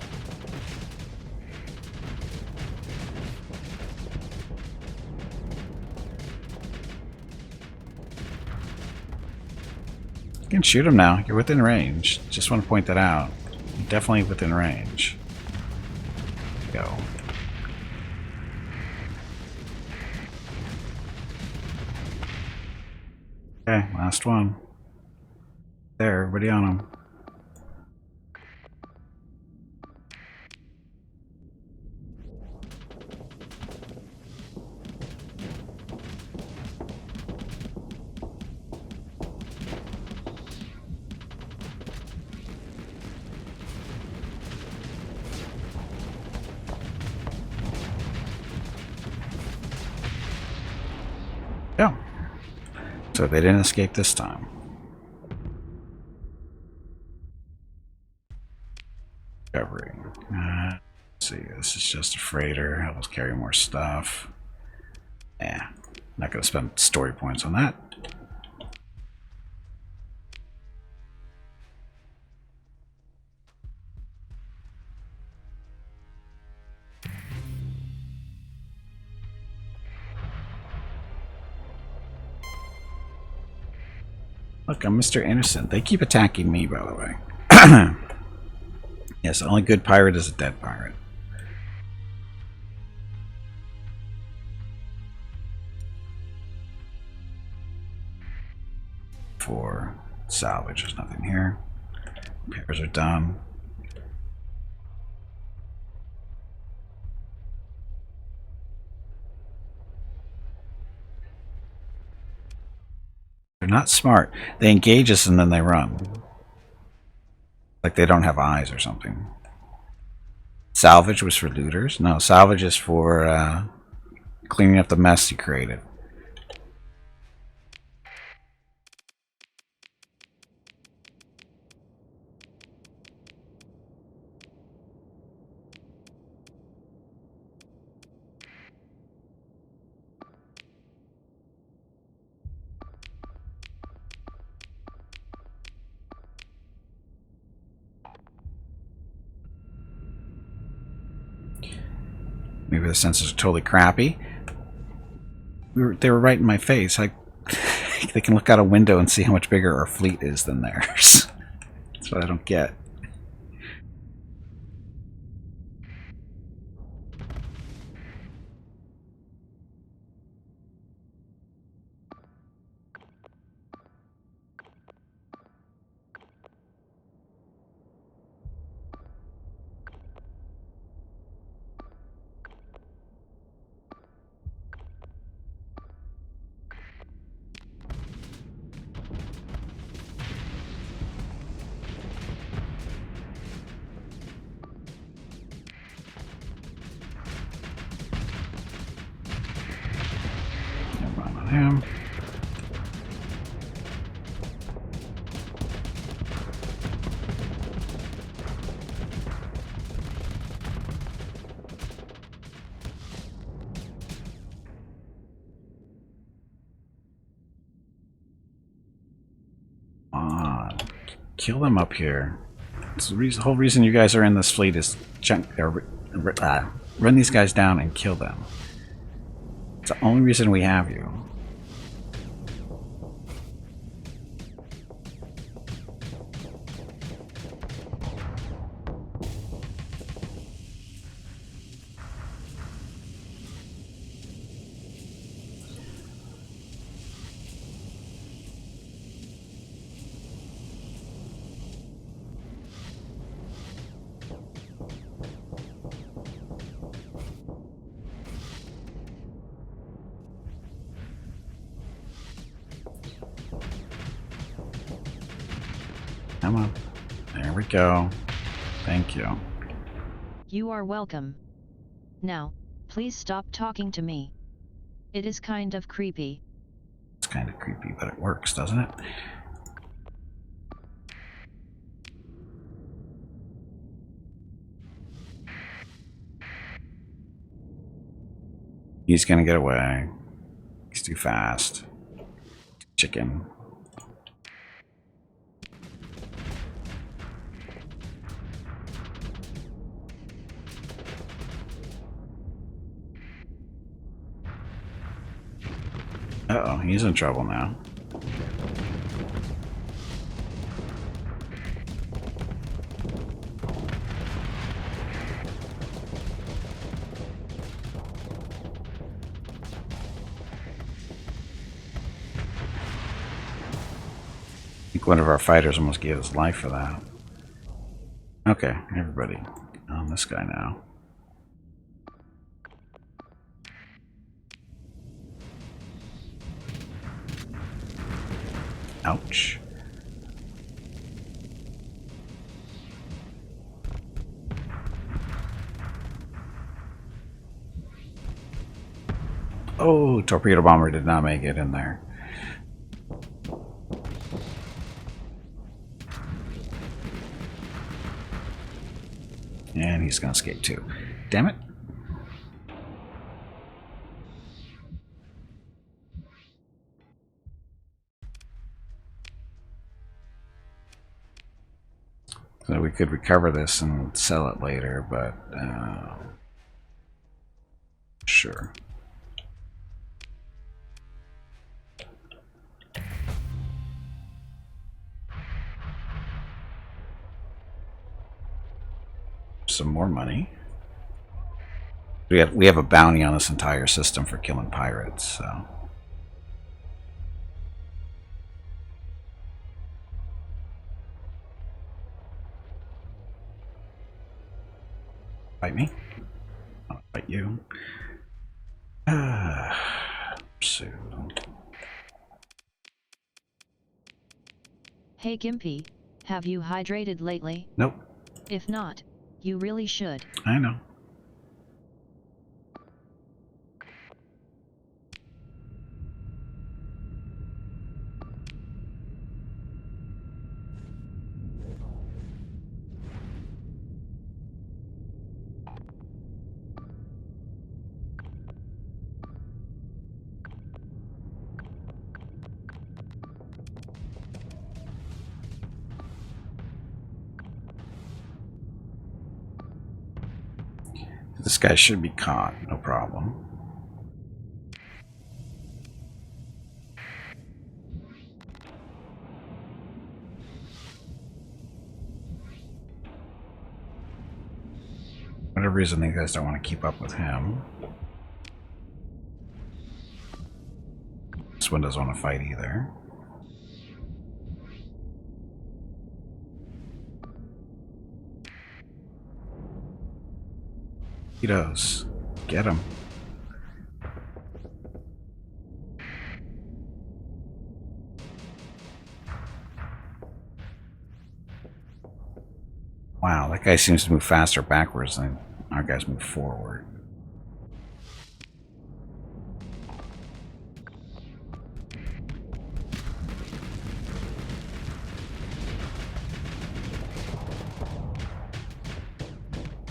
You can shoot him now. You're within range. Just want to point that out. You're definitely within range. Go. Okay, last one. There, everybody on them. Yeah. So they didn't escape this time. Discovery. Let's see, this is just a freighter. Help us carry more stuff. Yeah, not going to spend story points on that. Look, I'm Mr. Innocent. They keep attacking me, by the way. Yes, the only good pirate is a dead pirate. For salvage, there's nothing here. Repairs are done. They're not smart. They engage us and then they run. Like they don't have eyes or something. Salvage was for looters? No, salvage is for cleaning up the mess you created. Maybe the sensors are totally crappy. They were right in my face. They can look out a window and see how much bigger our fleet is than theirs. That's what I don't get. Run on him. Kill them up here. It's the whole reason you guys are in this fleet is run these guys down and kill them. It's the only reason we have you. Come on. There we go. Thank you. You are welcome. Now, please stop talking to me. It is kind of creepy. It's kind of creepy, but it works, doesn't it? He's gonna get away. He's too fast. Chicken. Uh-oh, he's in trouble now. think one of our fighters almost gave his life for that. Okay, everybody on this guy now. Ouch. Oh, torpedo bomber did not make it in there. And he's going to escape too. Damn it. So we could recover this and sell it later, but sure. Some more money. We have a bounty on this entire system for killing pirates, so. Fight me. I'll fight you. So. Hey Gimpy, have you hydrated lately? Nope. If not, you really should. I know. This guy should be caught, no problem. Whatever reason, you guys don't want to keep up with him. This one doesn't want to fight either. He does. Get him. Wow, that guy seems to move faster backwards than our guys move forward.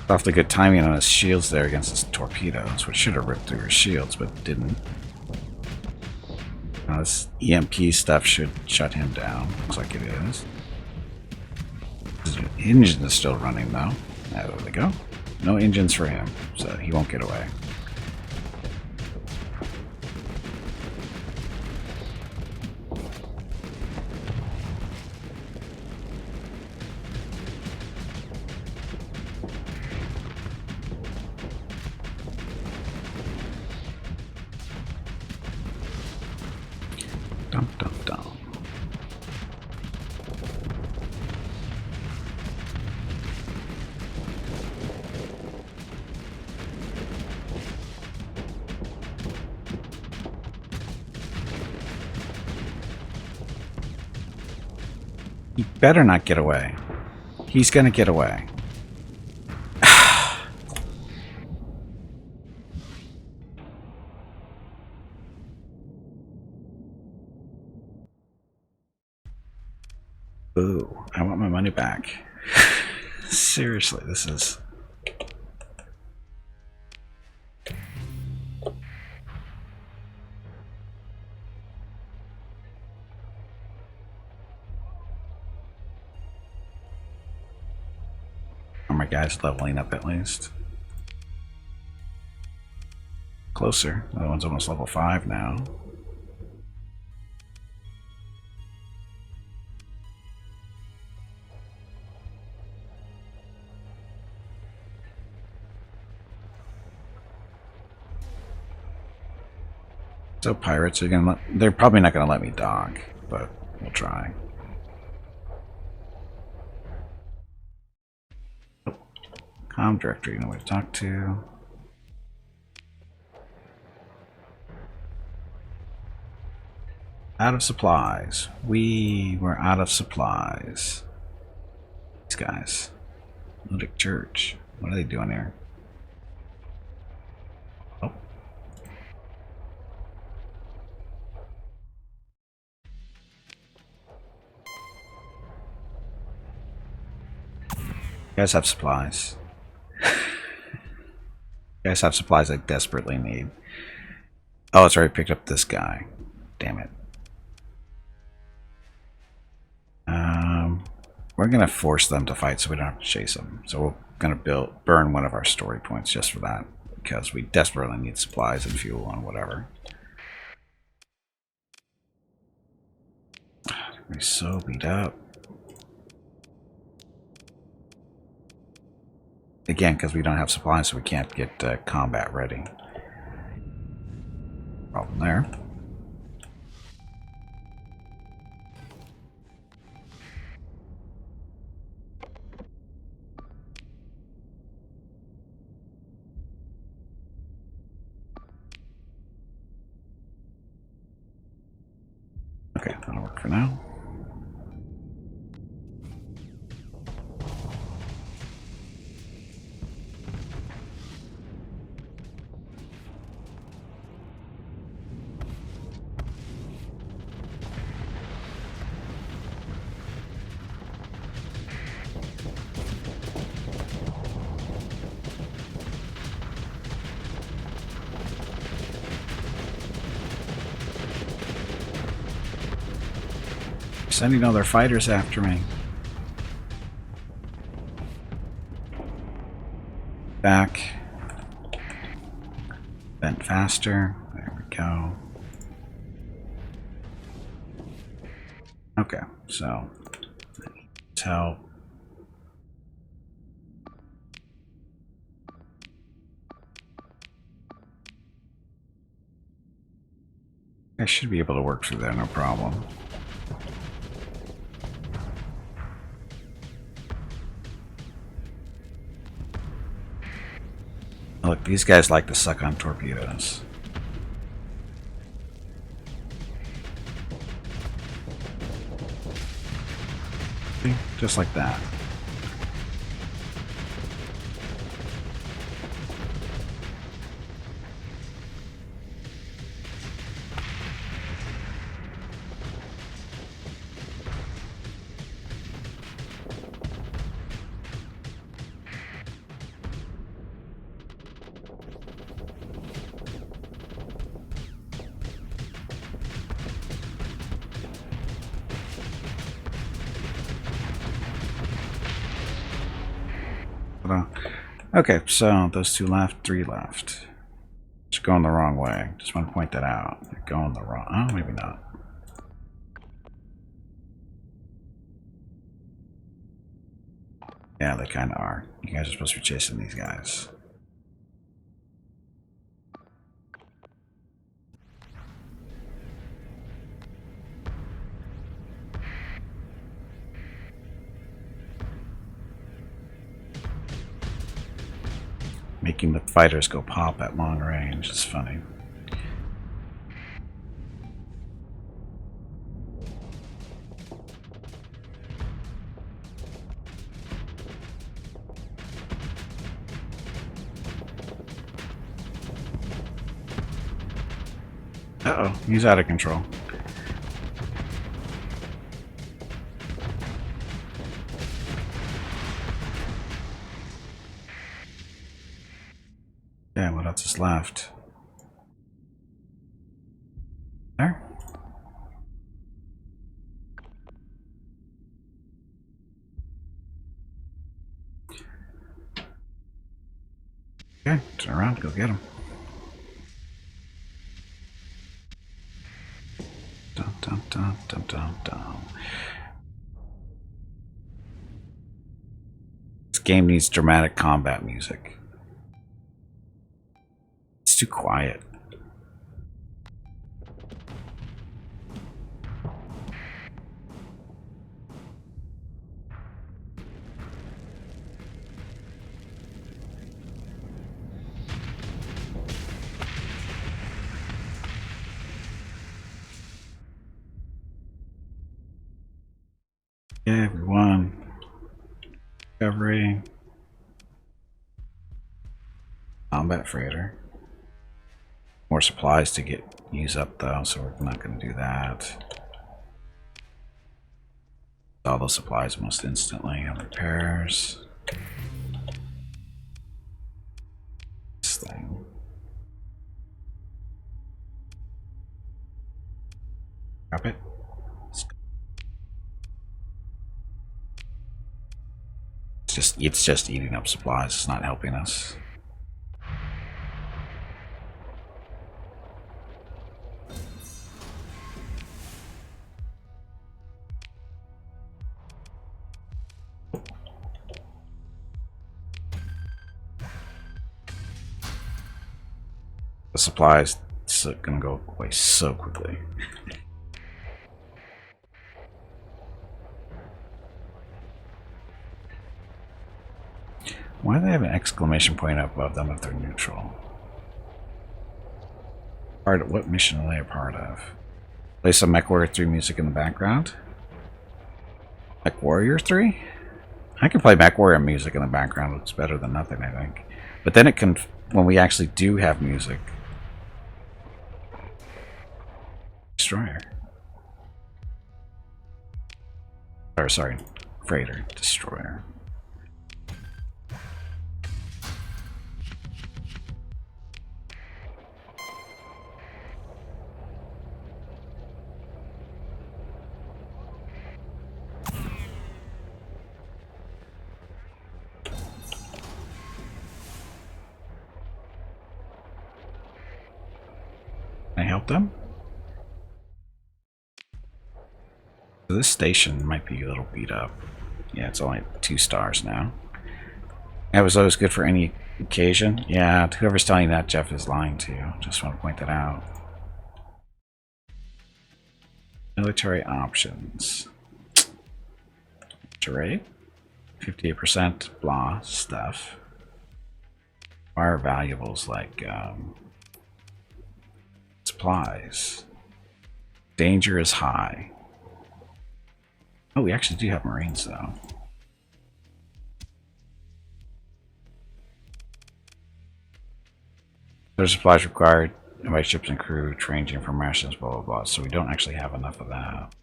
Off the good timing on his shields there against his torpedoes, which should have ripped through his shields, but didn't. Now this EMP stuff should shut him down. Looks like it is. His engine is still running though. There we go. No engines for him, so he won't get away. Dum dum dum. He better not get away. He's gonna get away. Ooh, I want my money back. Seriously, this is... Are my guys leveling up at least? Closer. That one's almost level 5 now. So pirates are gonna they're probably not gonna let me dock, but we'll try. Com directory, no way to talk to. Out of supplies. We were out of supplies. These guys. Ludic Church. What are they doing here? Oh. You guys have supplies. You guys have supplies I desperately need. Oh, it's already picked up this guy. Damn it. We're gonna force them to fight so we don't have to chase them. So we're gonna burn one of our story points just for that, because we desperately need supplies and fuel and whatever. We're so beat up. Again, because we don't have supplies, so we can't get combat ready. Problem there. Okay, that'll work for now. Sending all their fighters after me. Back. Vent faster. There we go. Okay, so tell. I should be able to work through there, no problem. Look, these guys like to suck on torpedoes. See? Just like that. Okay, so those two left, three left. It's going the wrong way. Just want to point that out. They're going the wrong. Oh, maybe not. Yeah, they kind of are. You guys are supposed to be chasing these guys. Making the fighters go pop at long range is funny. Uh-oh, he's out of control. Yeah, what else is left? There? Okay, turn around, go get him. Dun, dun, dun, dun, dun, dun. This game needs dramatic combat music. It's too quiet. Yeah, everyone. Recovery. Combat freighter. More supplies to use up though, so we're not going to do that. All those supplies almost instantly. And repairs. This thing. Grab it. It's just eating up supplies. It's not helping us. The supplies are gonna go away so quickly. Why do they have an exclamation point up above them if they're neutral? What mission are they a part of? Play some Mech Warrior 3 music in the background? Mech Warrior 3? I can play Mech Warrior music in the background. It's better than nothing, I think. But then it can, when we actually do have music. Destroyer. Or sorry, Freighter. Destroyer. Can I help them? So this station might be a little beat up. Yeah, it's only 2 stars now. That was always good for any occasion. Yeah, whoever's telling you that, Jeff, is lying to you. Just want to point that out. Military options. Trade. 58% blah stuff. Our valuables like supplies. Danger is high. Oh, we actually do have Marines though. There's supplies required, invite ships and crew, ranging from rations, blah blah blah. So we don't actually have enough of that.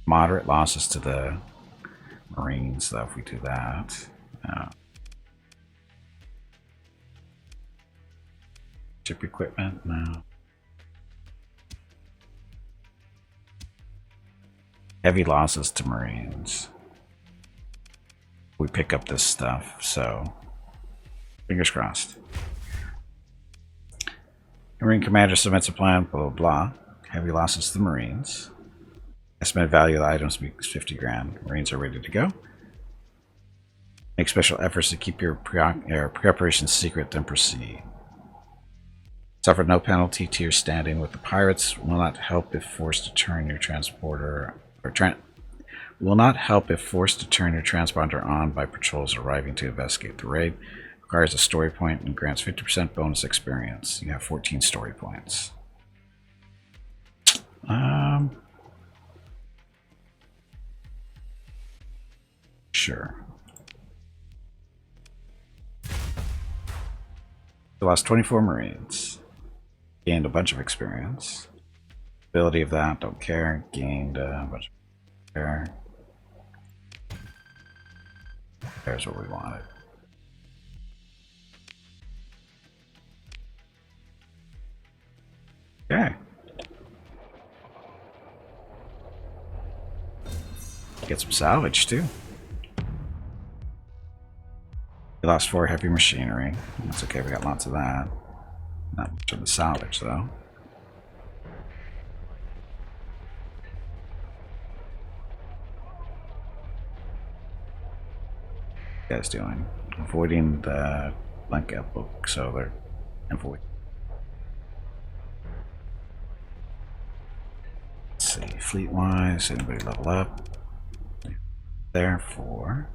Moderate losses to the Marines though if we do that. Ship equipment, no. Heavy losses to Marines. We pick up this stuff, so fingers crossed. Marine commander submits a plan, blah blah blah. Heavy losses to the Marines. Estimated value of the items is 50 grand. Marines are ready to go. Make special efforts to keep your preparations secret, then proceed. Suffer no penalty to your standing with the pirates. Will not help if forced to turn your transporter will not help if forced to turn your transponder on by patrols arriving to investigate the raid. Requires a story point and grants 50% bonus experience. You have 14 story points. Sure. We lost 24 Marines. Gained a bunch of experience. Ability of that, don't care. Gained a bunch of care. There's what we wanted. Okay. Get some salvage too. We lost 4 heavy machinery. That's okay, we got lots of that. Not much of the salvage though. What are you guys doing? Avoiding the blank out book, so they're avoid. Let's see, fleet wise, anybody level up? Therefore,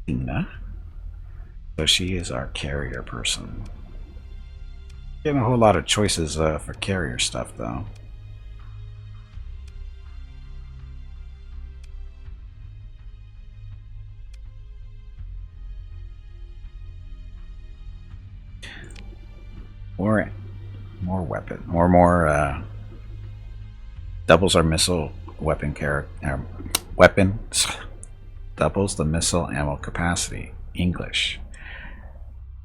Tina. So she is our carrier person. Getting a whole lot of choices for carrier stuff, though. More weapon, more doubles our missile weapon weapons. Doubles the missile ammo capacity. English.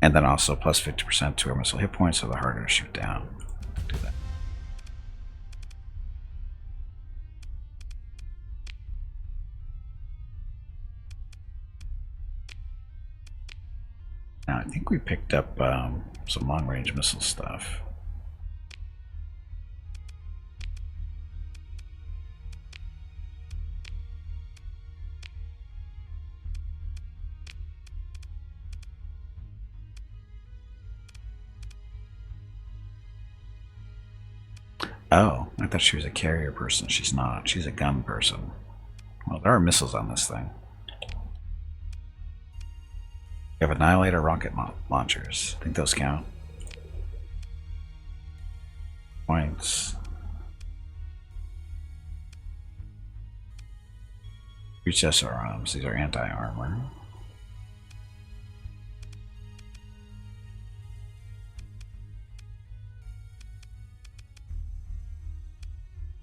And then also plus 50% to our missile hit points, so the harder to shoot down. Do that. Now, I think we picked up some long-range missile stuff. Oh, I thought she was a carrier person. She's not. She's a gun person. Well, there are missiles on this thing. We have Annihilator rocket launchers. I think those count. Points. Reach SRMs. These are anti-armor.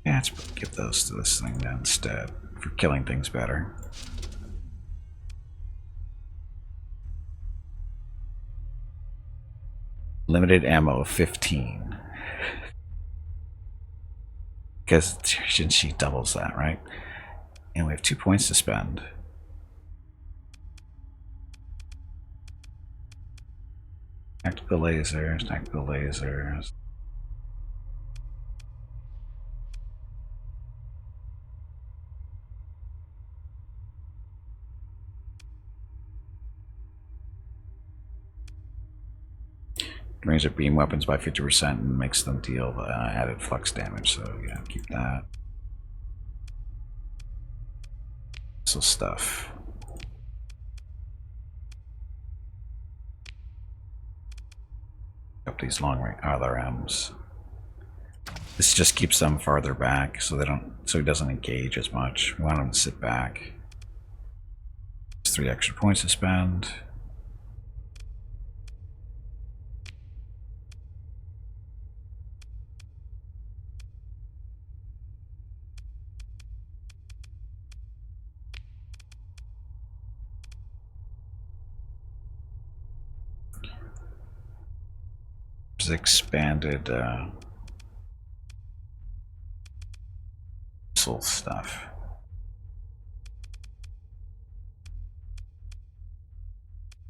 Yeah, let's give those to this thing then instead for killing things better. Limited ammo of 15. Because she doubles that, right? And we have 2 points to spend. Tactical lasers, tactical lasers. Raise beam weapons by 50% and makes them deal added flux damage, so yeah, keep that. So stuff. Up these long range RMs. This just keeps them farther back so they don't, so he doesn't engage as much. We want him to sit back. There's 3 extra points to spend. Expanded missile stuff.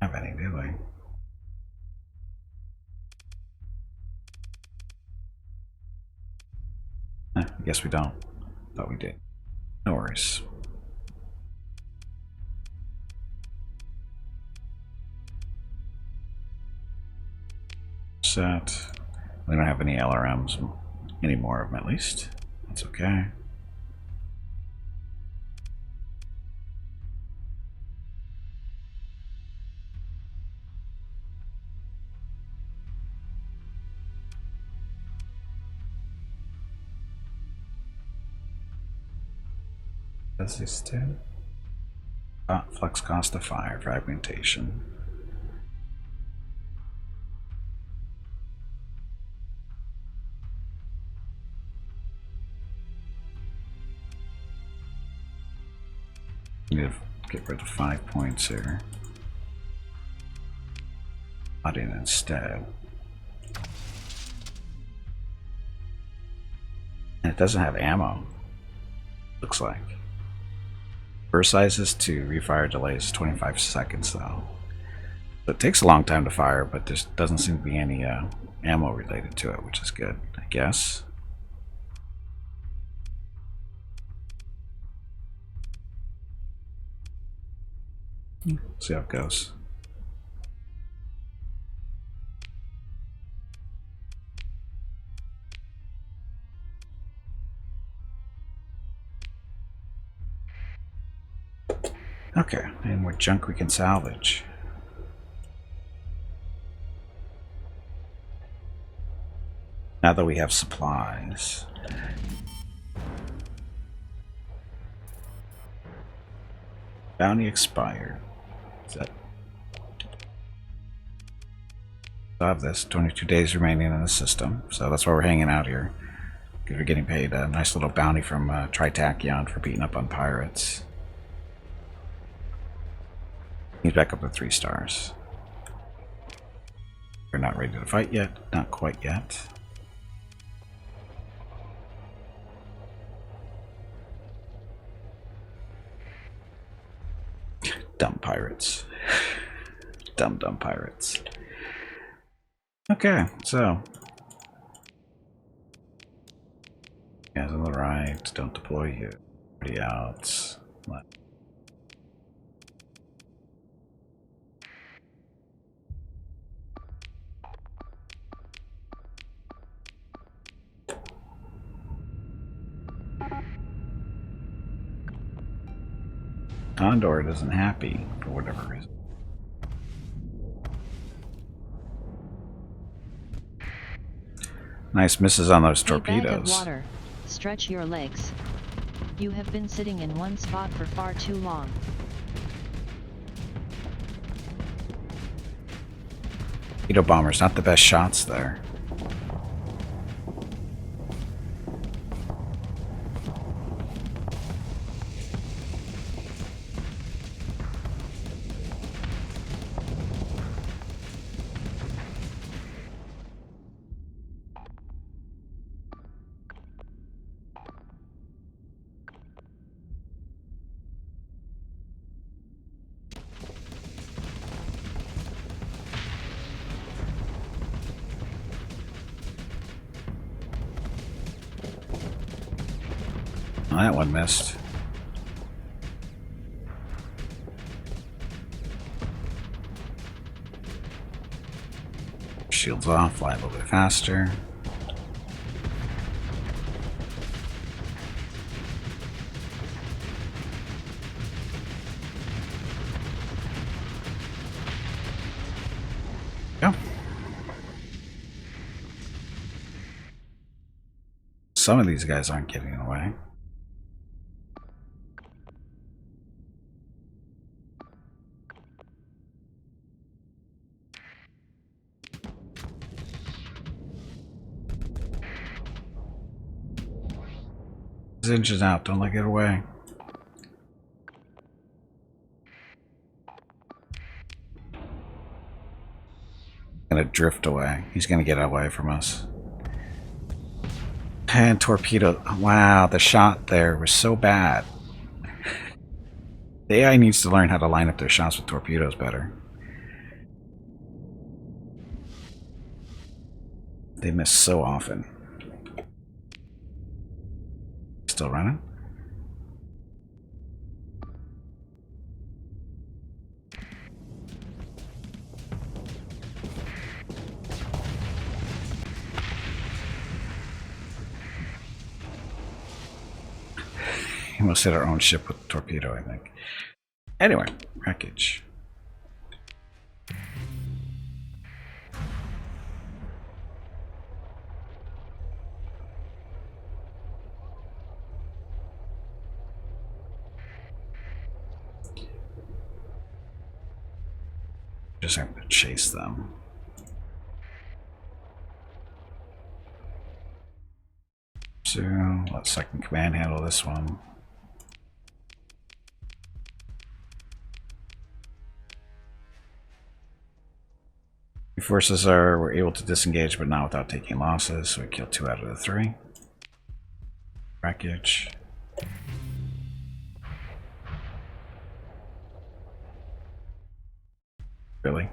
Have any, do we? I guess we don't. Thought we did. No worries. Set. We don't have any LRMs, any more of them at least. That's okay. Does this too? Flux cost of fire, fragmentation. Need to get rid of 5 points here. Not in instead. And it doesn't have ammo. Looks like. Burst sizes to refire delays 25 seconds though. So it takes a long time to fire, but there doesn't seem to be any ammo related to it, which is good, I guess. See how it goes. Okay, and more junk we can salvage. Now that we have supplies. Bounty expired. Is that? I have this 22 days remaining in the system, so that's why we're hanging out here. Because we're getting paid a nice little bounty from Tritachyon for beating up on pirates. He's back up to 3 stars. We're not ready to fight yet. Not quite yet. Dumb pirates. Dumb pirates. Okay, so. Guys on the right, don't deploy you. Everybody else. Condor isn't happy for whatever reason. Nice misses on those torpedoes. Bag of water. Stretch your legs. You have been sitting in one spot for far too long. Torpedo bombers, not the best shots there. Oh, that one missed. Shields off, fly a little bit faster. Go. Some of these guys aren't getting away. Inches out, don't let it get away. Gonna drift away. He's gonna get away from us. And torpedo. Wow, the shot there was so bad. The AI needs to learn how to line up their shots with torpedoes better. They miss so often. Still running? We almost hit our own ship with a torpedo, I think. Anyway, wreckage. Just have to chase them. So let second command handle this one. Forces were able to disengage, but not without taking losses, so we killed 2 out of the 3. Wreckage. Really?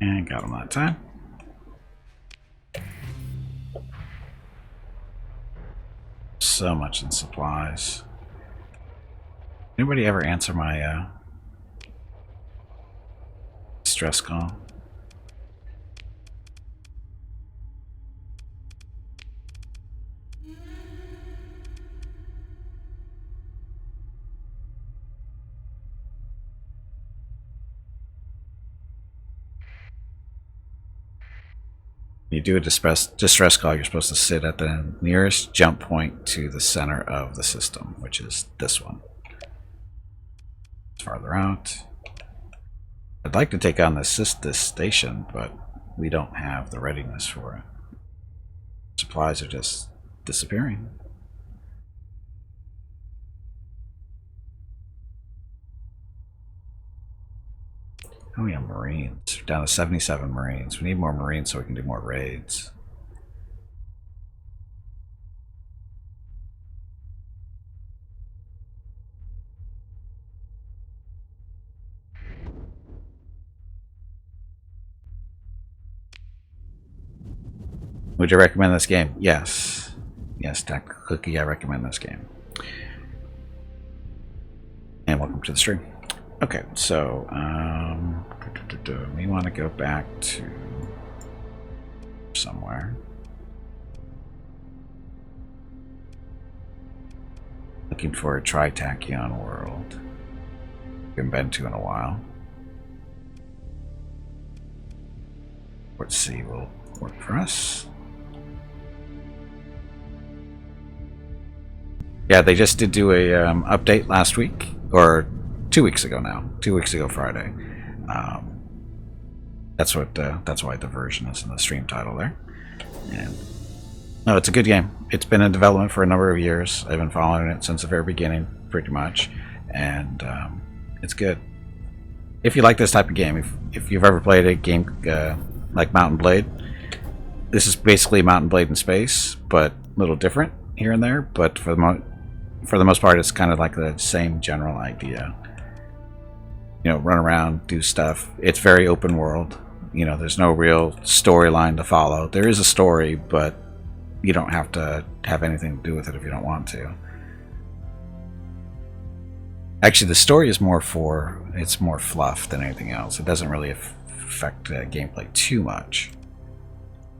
And got him that time. So much in supplies. Anybody ever answer my stress call? You do a distress call, you're supposed to sit at the nearest jump point to the center of the system, which is this one. It's farther out. I'd like to take on this station, but we don't have the readiness for it. Supplies are just disappearing. Oh yeah, Marines. We're down to 77 Marines. We need more Marines so we can do more raids. Would you recommend this game? Yes. Yes, Tactical Cookie, I recommend this game. And welcome to the stream. Okay, so we want to go back to somewhere. Looking for a Tritachyon world. We haven't been to in a while. Port C will work for us. Yeah, they just did do a update last week, or 2 weeks ago now. 2 weeks ago Friday. That's why the version is in the stream title there. And no, it's a good game. It's been in development for a number of years. I've been following it since the very beginning, pretty much, and it's good. If you like this type of game, if you've ever played a game like Mountain Blade, this is basically Mountain Blade in space, but a little different here and there. But for the most part, it's kind of like the same general idea. You know, run around, do stuff. It's very open world. You know, there's no real storyline to follow. There is a story, but you don't have to have anything to do with it if you don't want to. Actually, the story is more fluff than anything else. It doesn't really affect gameplay too much.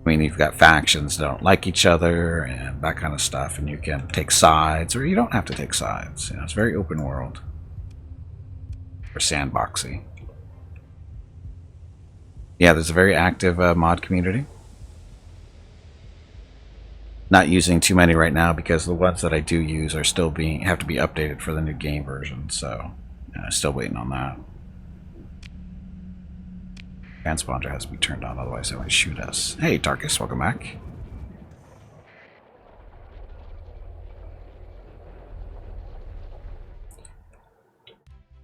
I mean, you've got factions that don't like each other and that kind of stuff, and you can take sides, or you don't have to take sides. You know, it's very open world. Or sandboxy. Yeah, there's a very active mod community. Not using too many right now because the ones that I do use are still have to be updated for the new game version, so still waiting on that. Transponder has to be turned on, otherwise they might shoot us. Hey, Darkus, welcome back.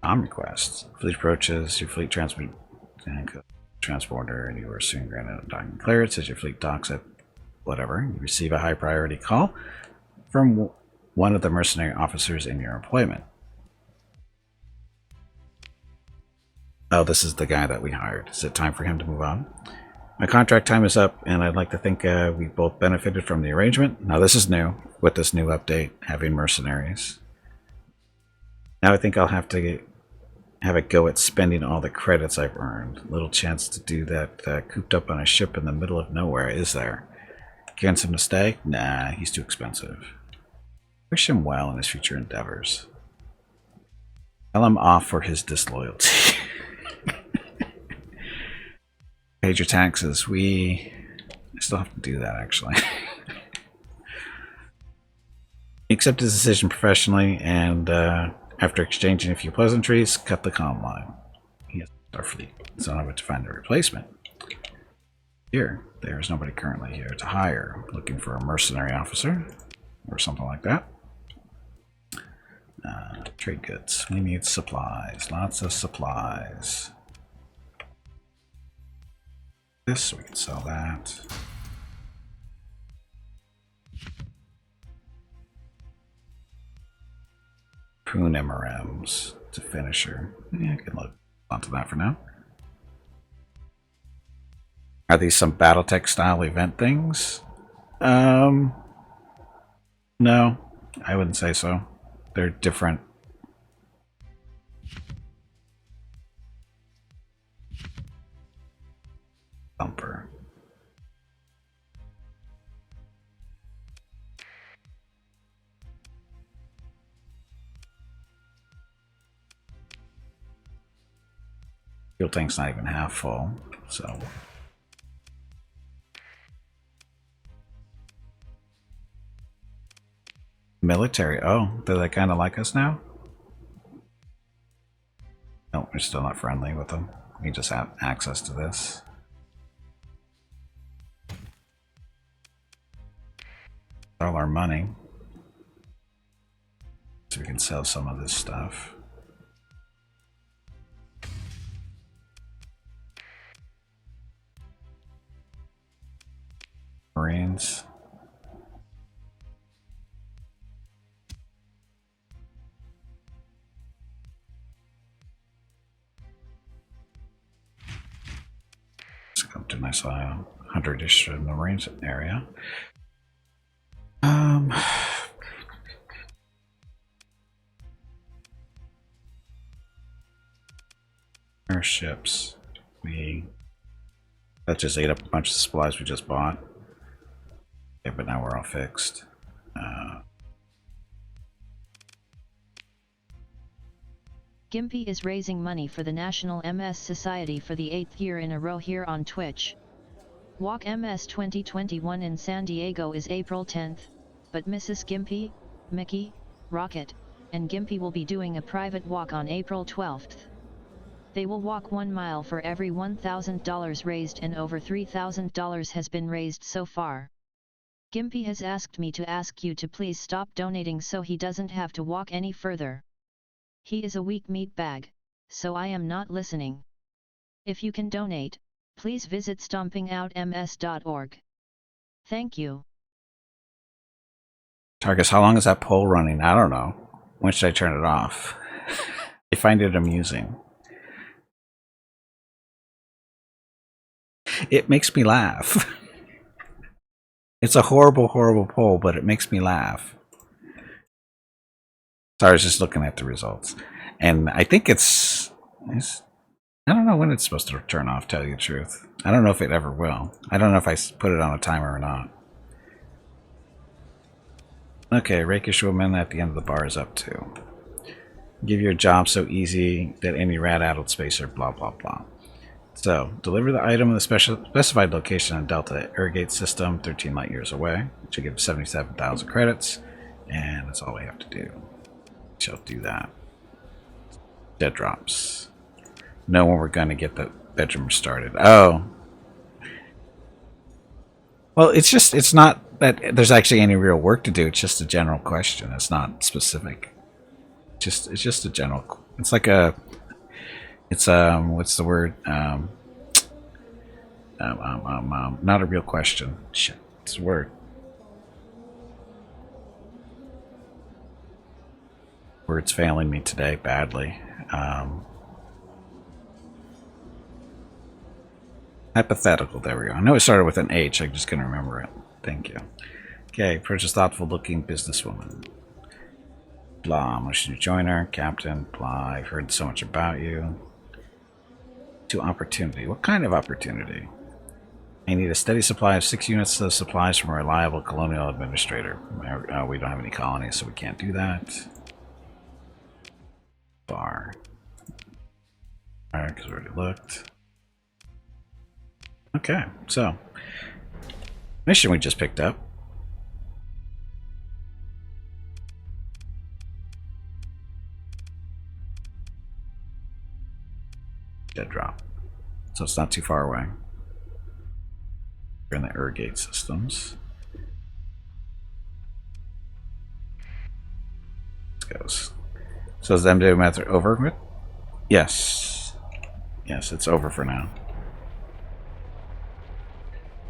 Requests. Fleet approaches your fleet transporter, and you are soon granted a docking clearance as your fleet docks at whatever. You receive a high priority call from one of the mercenary officers in your employment. Oh, this is the guy that we hired. Is it time for him to move on? My contract time is up, and I'd like to think we both benefited from the arrangement. Now, this is new, with this new update, having mercenaries. Now I think I'll have to have a go at spending all the credits I've earned. Little chance to do that cooped up on a ship in the middle of nowhere, is there? Convince him to stay? Nah, he's too expensive. Wish him well in his future endeavors. Tell him off for his disloyalty. Paid your taxes. I still have to do that, actually. Accept his decision professionally, and after exchanging a few pleasantries, cut the comm line. He has our fleet, so I have to find a replacement. Here, there's nobody currently here to hire. Looking for a mercenary officer, or something like that. Trade goods. We need supplies. Lots of supplies. This, we can sell that. Prune MRMs to finisher. Yeah, I can look onto that for now. Are these some Battletech style event things? No, I wouldn't say so. They're different. Thumper. Fuel tank's not even half full, so Military. Oh, do they kind of like us now? No, we're still not friendly with them. We just have access to this. All our money. So we can sell some of this stuff. Marines. Let's come to nice 100-ish in the Marines area. Airships. That just ate up a bunch of supplies we just bought. Okay, but now we're all fixed. Gimpy is raising money for the National MS Society for the 8th year in a row here on Twitch. Walk MS 2021 in San Diego is April 10th, but Mrs. Gimpy, Mickey, Rocket, and Gimpy will be doing a private walk on April 12th. They will walk 1 mile for every $1,000 raised, and over $3,000 has been raised so far. Gimpy has asked me to ask you to please stop donating so he doesn't have to walk any further. He is a weak meat bag, so I am not listening. If you can donate, please visit stompingoutms.org. Thank you. Targus, how long is that poll running? I don't know. When should I turn it off? I find it amusing. It makes me laugh. It's a horrible, horrible poll, but it makes me laugh. So I was just looking at the results. And I think it's I don't know when it's supposed to turn off, tell you the truth. I don't know if it ever will. I don't know if I put it on a timer or not. Okay, rakish woman at the end of the bar is up too. Give your job so easy that any rat-addled spacer, blah, blah, blah. So, deliver the item in the specified location on Delta Irrigate System, 13 light years away, which will give 77,000 credits, and that's all we have to do. Shall do that. Dead drops. Know when we're going to get the bedroom started. Oh. Well, it's not that there's actually any real work to do. It's just a general question. It's not specific. It's just a general. It's like a. It's what's the word? Not a real question. Shit, it's a word. Word's failing me today badly. Hypothetical. There we go. I know it started with an H. I just couldn't remember it. Thank you. Okay, purchase thoughtful-looking businesswoman. Blah. I'm wishing to join her, Captain. Blah. I've heard so much about you. To opportunity. What kind of opportunity? I need a steady supply of 6 units of supplies from a reliable colonial administrator. We don't have any colonies, so we can't do that. Bar. Alright, because we already looked. Okay, so mission we just picked up. Dead drop. So it's not too far away. We're in the irrigate systems. Let's go. So is the MDO method over with? Yes. Yes, it's over for now.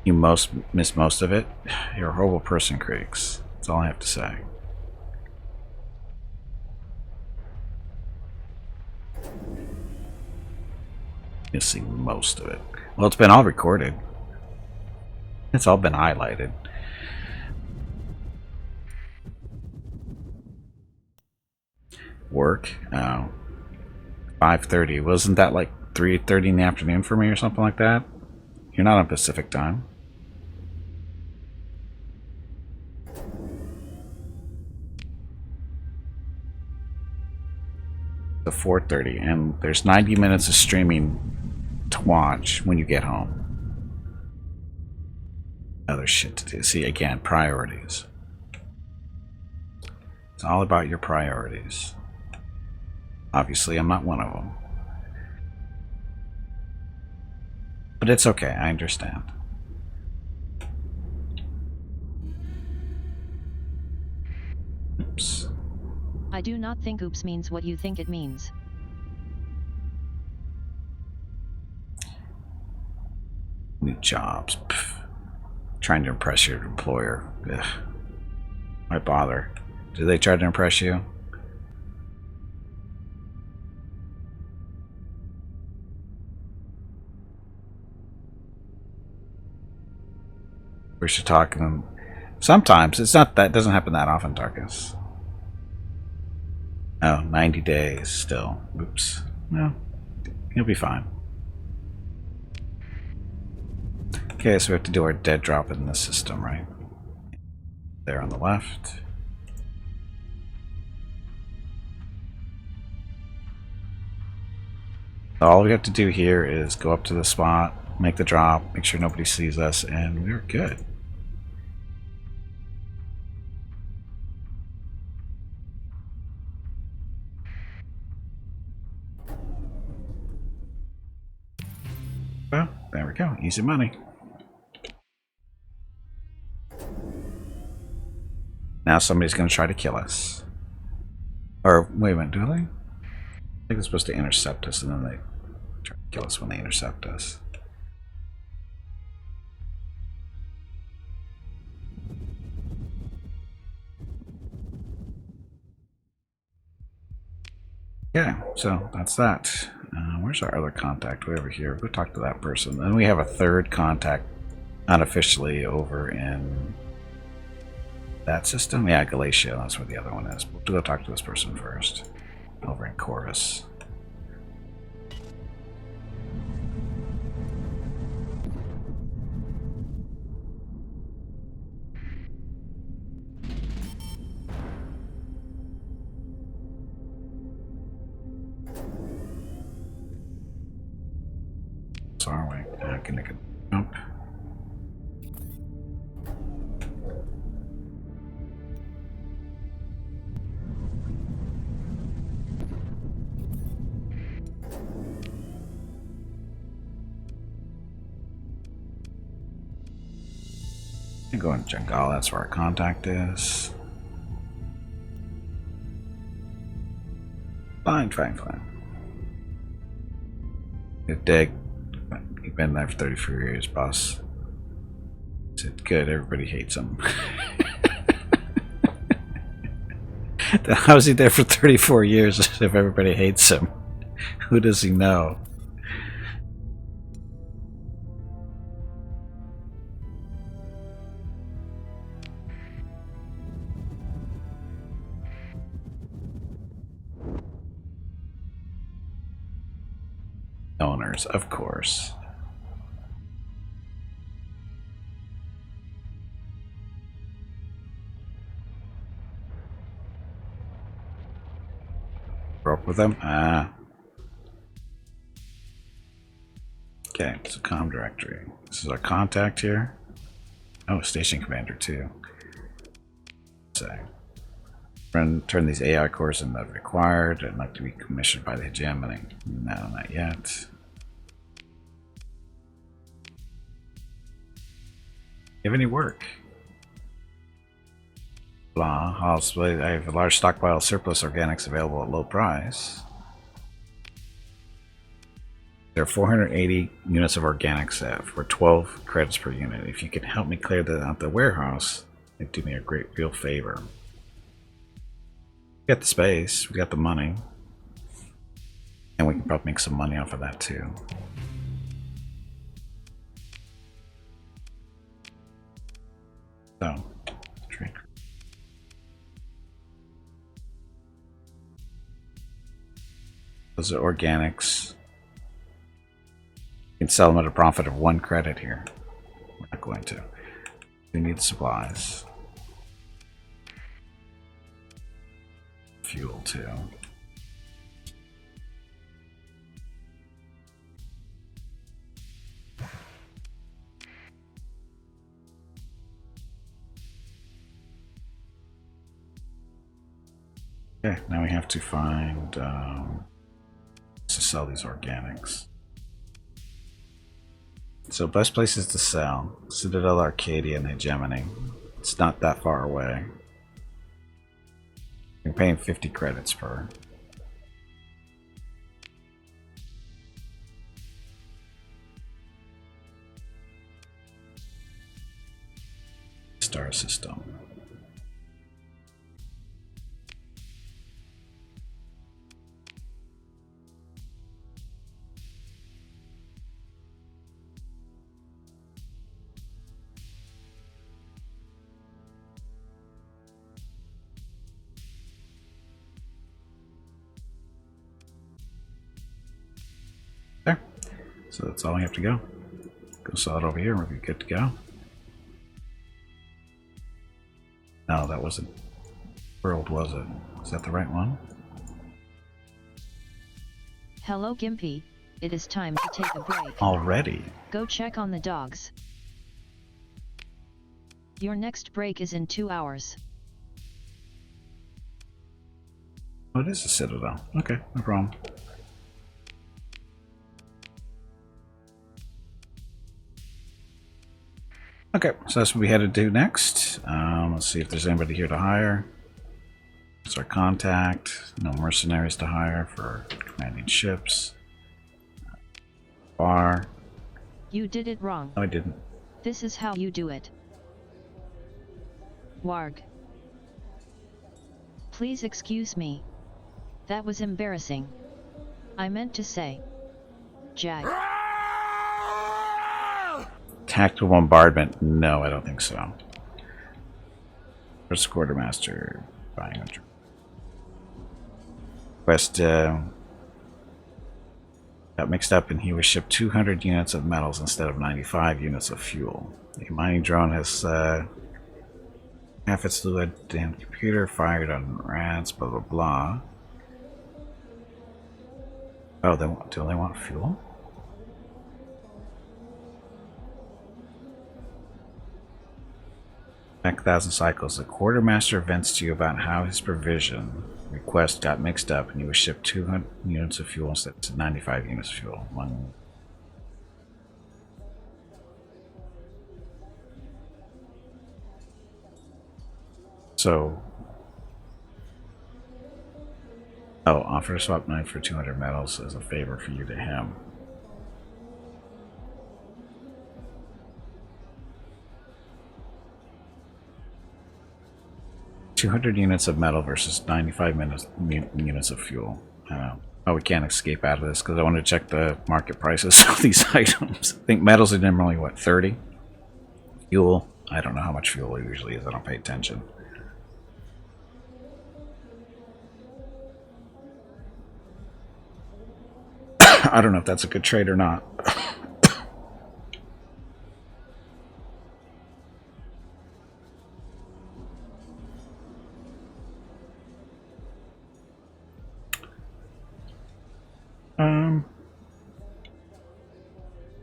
You miss most of it. You're a horrible person, Creeks. That's all I have to say. Missing most of it. Well, it's been all recorded. It's all been highlighted. Work. 5:30. Wasn't that like 3:30 in the afternoon for me or something like that? You're not on Pacific time. The 4:30, and there's 90 minutes of streaming to watch when you get home. Other shit to do. See, again, priorities. It's all about your priorities. Obviously, I'm not one of them. But it's okay, I understand. Oops. I do not think oops means what you think it means. New jobs. Pff. Trying to impress your employer. Ugh. Why bother? Do they try to impress you? We should talk to them. Sometimes. It's not that. It doesn't happen that often, Darkus. Oh, 90 days still. Oops. No. You'll be fine. Okay, so we have to do our dead drop in this system, right? There on the left. All we have to do here is go up to the spot, make the drop, make sure nobody sees us, and we're good. Well, there we go. Easy money. Now somebody's going to try to kill us. Or, wait a minute, do they? I think they're supposed to intercept us, and then they try to kill us when they intercept us. Yeah, so that's that. Where's our other contact? Way over here. Go talk to that person. Then we have a third contact unofficially over in that system. Yeah, Galatia. That's where the other one is. We'll go talk to this person first. Over in Corvus. So are we? I can make a jump. And go in Jungle, that's where our contact is. Fine. Good dig. You've been there for 34 years, boss. Said good, everybody hates him. How is he there for 34 years if everybody hates him? Who does he know? Owners, of course. Broke with them? Ah. Okay, so comm directory. This is our contact here. Oh, station commander too. So, turn these AI cores into required. I'd like to be commissioned by the hegemony. No, not yet. You have any work? Blah. I have a large stockpile of surplus organics available at low price. There are 480 units of organics for 12 credits per unit. If you can help me clear out the warehouse, it'd do me a great real favor. We got the space, we got the money, and we can probably make some money off of that too. So, trade. Those are organics. You can sell them at a profit of 1 credit here. We're not going to. We need supplies. Fuel too. we have to find to sell these organics. So best places to sell: Citadel, Arcadia, and Hegemony. It's not that far away. You're paying 50 credits per. Star system. There. So that's all we have to go. Go sell it over here and we'll be good to go. No, that wasn't World, was it? Is that the right one? Hello Gimpy, it is time to take a break. Already? Go check on the dogs. Your next break is in 2 hours. Oh, it is a Citadel. Okay, no problem. Okay, so that's what we had to do next. Let's see if there's anybody here to hire. It's our contact. No mercenaries to hire for commanding ships. Bar. You did it wrong. No, I didn't. This is how you do it. Warg. Please excuse me. That was embarrassing. I meant to say. Jag. Tactical bombardment? No, I don't think so. First quartermaster buying a quest got mixed up and he was shipped 200 units of metals instead of 95 units of fuel. The mining drone has half its fluid and computer fired on rats, blah blah blah. Oh, do they want fuel? Back 1,000 cycles. The quartermaster vents to you about how his provision request got mixed up and he was shipped 200 units of fuel instead of 95 units of fuel. One. So, offer to swap 9 for 200 metals as a favor for you to him. $200 units of metal versus 95 units of fuel. Oh, we can't escape out of this because I want to check the market prices of these items. I think metals are normally, what, 30? Fuel, I don't know how much fuel it usually is. I don't pay attention. I don't know if that's a good trade or not.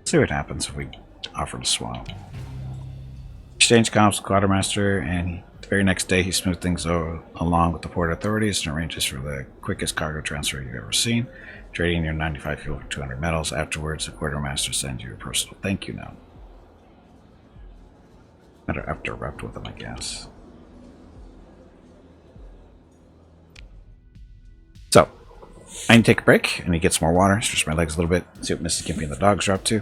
See what happens if we offer to swap. Exchange comps with Quartermaster, and the very next day he smoothed things along with the port authorities and arranges for the quickest cargo transfer you've ever seen, trading your 95 fuel for 200 metals. Afterwards, the Quartermaster sends you a personal thank you note. Better have to erupt with him, I guess. So, I need to take a break. I need to get some more water, stretch my legs a little bit, see what Mrs. Gimpy and the dogs are up to.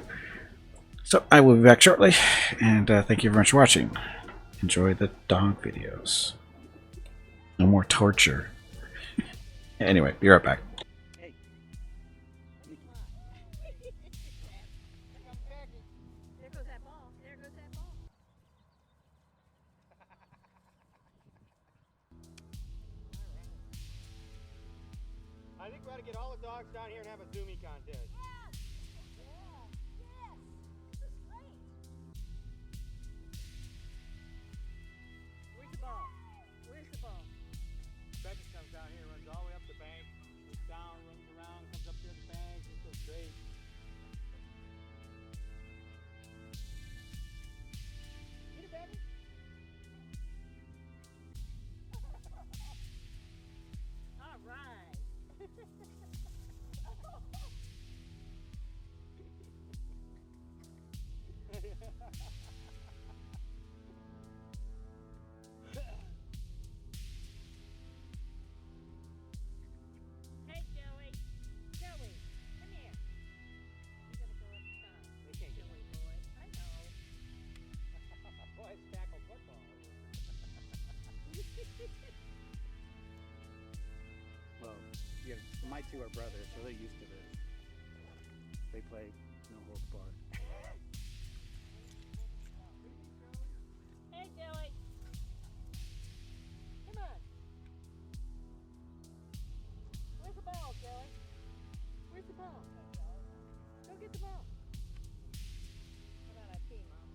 So, I will be back shortly, and thank you very much for watching. Enjoy the dog videos. No more torture. Anyway, be right back. I think we ought to get all the dogs down here and have a zoomie contest. Where's the ball? Where's the ball? Beckett comes down here, runs all the way up the bank, goes down, runs around, comes up to the bank, just goes straight. Get it, Beckett. All right. My two are brothers, so they're used to this. They play no holds barred. Hey, Joey. Come on. Where's the ball, Joey? Where's the ball? Go get the ball. How about I pee, Mom?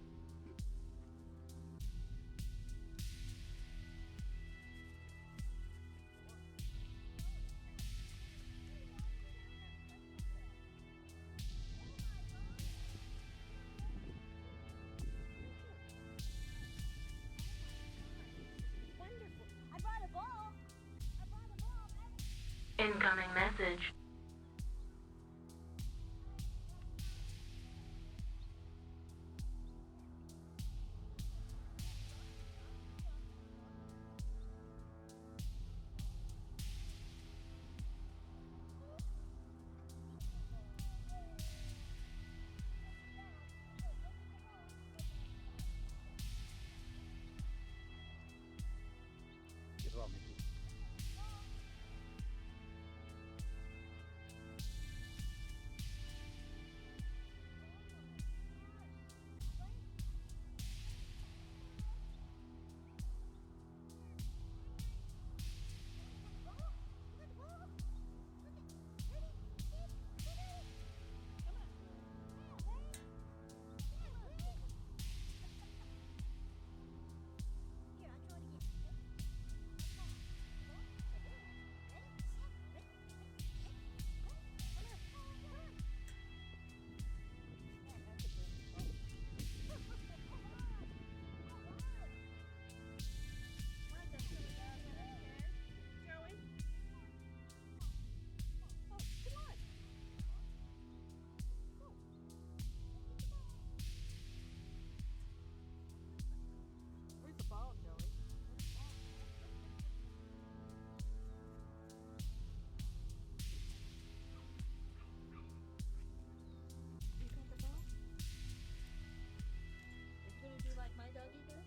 Wonderful. I brought a ball. Incoming message. Get the ball, Mickey. Where's the ball, Joey? You got the ball? Is it gonna do like my doggy does?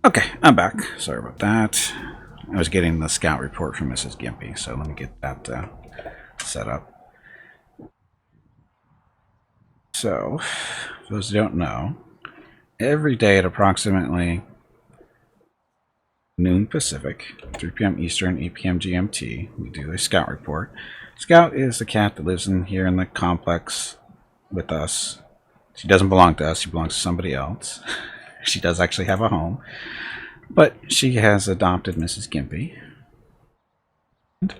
Okay, I'm back. Sorry about that. I was getting the scout report from Mrs. Gimpy, so let me get that set up. So, for those who don't know, every day at approximately noon Pacific, 3 p.m. Eastern, 8 p.m. GMT, we do a scout report. Scout is the cat that lives in here in the complex with us. She doesn't belong to us, she belongs to somebody else. She does actually have a home, but she has adopted Mrs. Gimpy. And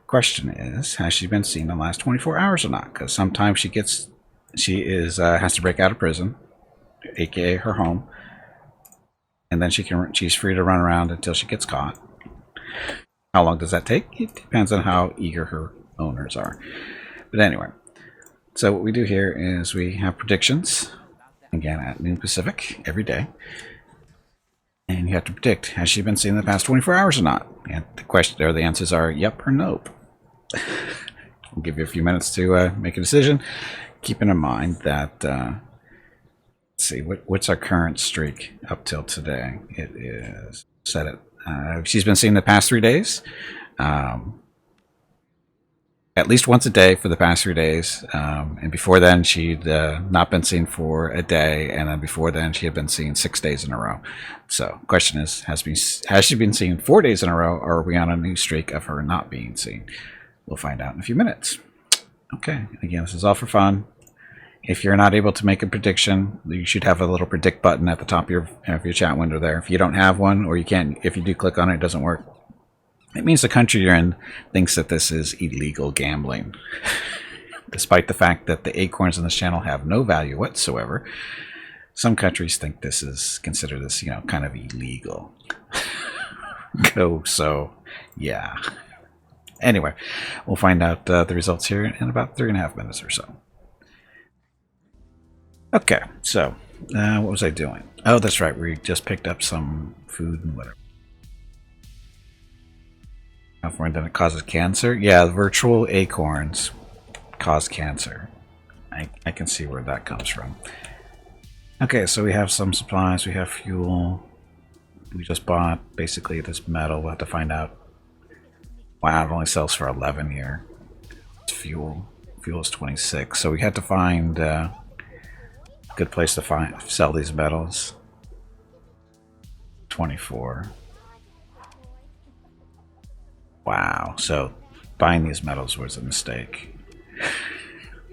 question is, has she been seen in the last 24 hours or not? Because sometimes she has to break out of prison, aka her home, and then she's free to run around until she gets caught. How long does that take? It depends on how eager her owners are. But anyway, so what we do here is we have predictions. Again, at noon Pacific, every day. And you have to predict, has she been seen in the past 24 hours or not? And the answers are yep or nope. We'll give you a few minutes to make a decision. Keeping in mind that, let's see, what's our current streak up till today? It is set at, she's been seen in the past 3 days. At least once a day for the past 3 days, and before then she'd not been seen for a day, and then before then she had been seen 6 days in a row. So question is, has she been seen 4 days in a row, or are we on a new streak of her not being seen? We'll find out in a few minutes. Okay, again, this is all for fun. If you're not able to make a prediction, you should have a little predict button at the top of your chat window there. If you don't have one, or you can't, if you do click on it, it doesn't work. It means the country you're in thinks that this is illegal gambling. Despite the fact that the acorns in this channel have no value whatsoever, some countries think this is, consider this, kind of illegal. So, yeah. Anyway, we'll find out the results here in about 3.5 minutes or so. Okay, so what was I doing? Oh, that's right. We just picked up some food and whatever. And then it causes cancer. Yeah, the virtual acorns cause cancer. I can see where that comes from. Okay, so we have some supplies. We have fuel. We just bought basically this metal. We'll have to find out. Wow, it only sells for 11 here. It's fuel. Fuel is 26. So we had to find a good place to sell these metals. 24. Wow, so buying these metals was a mistake.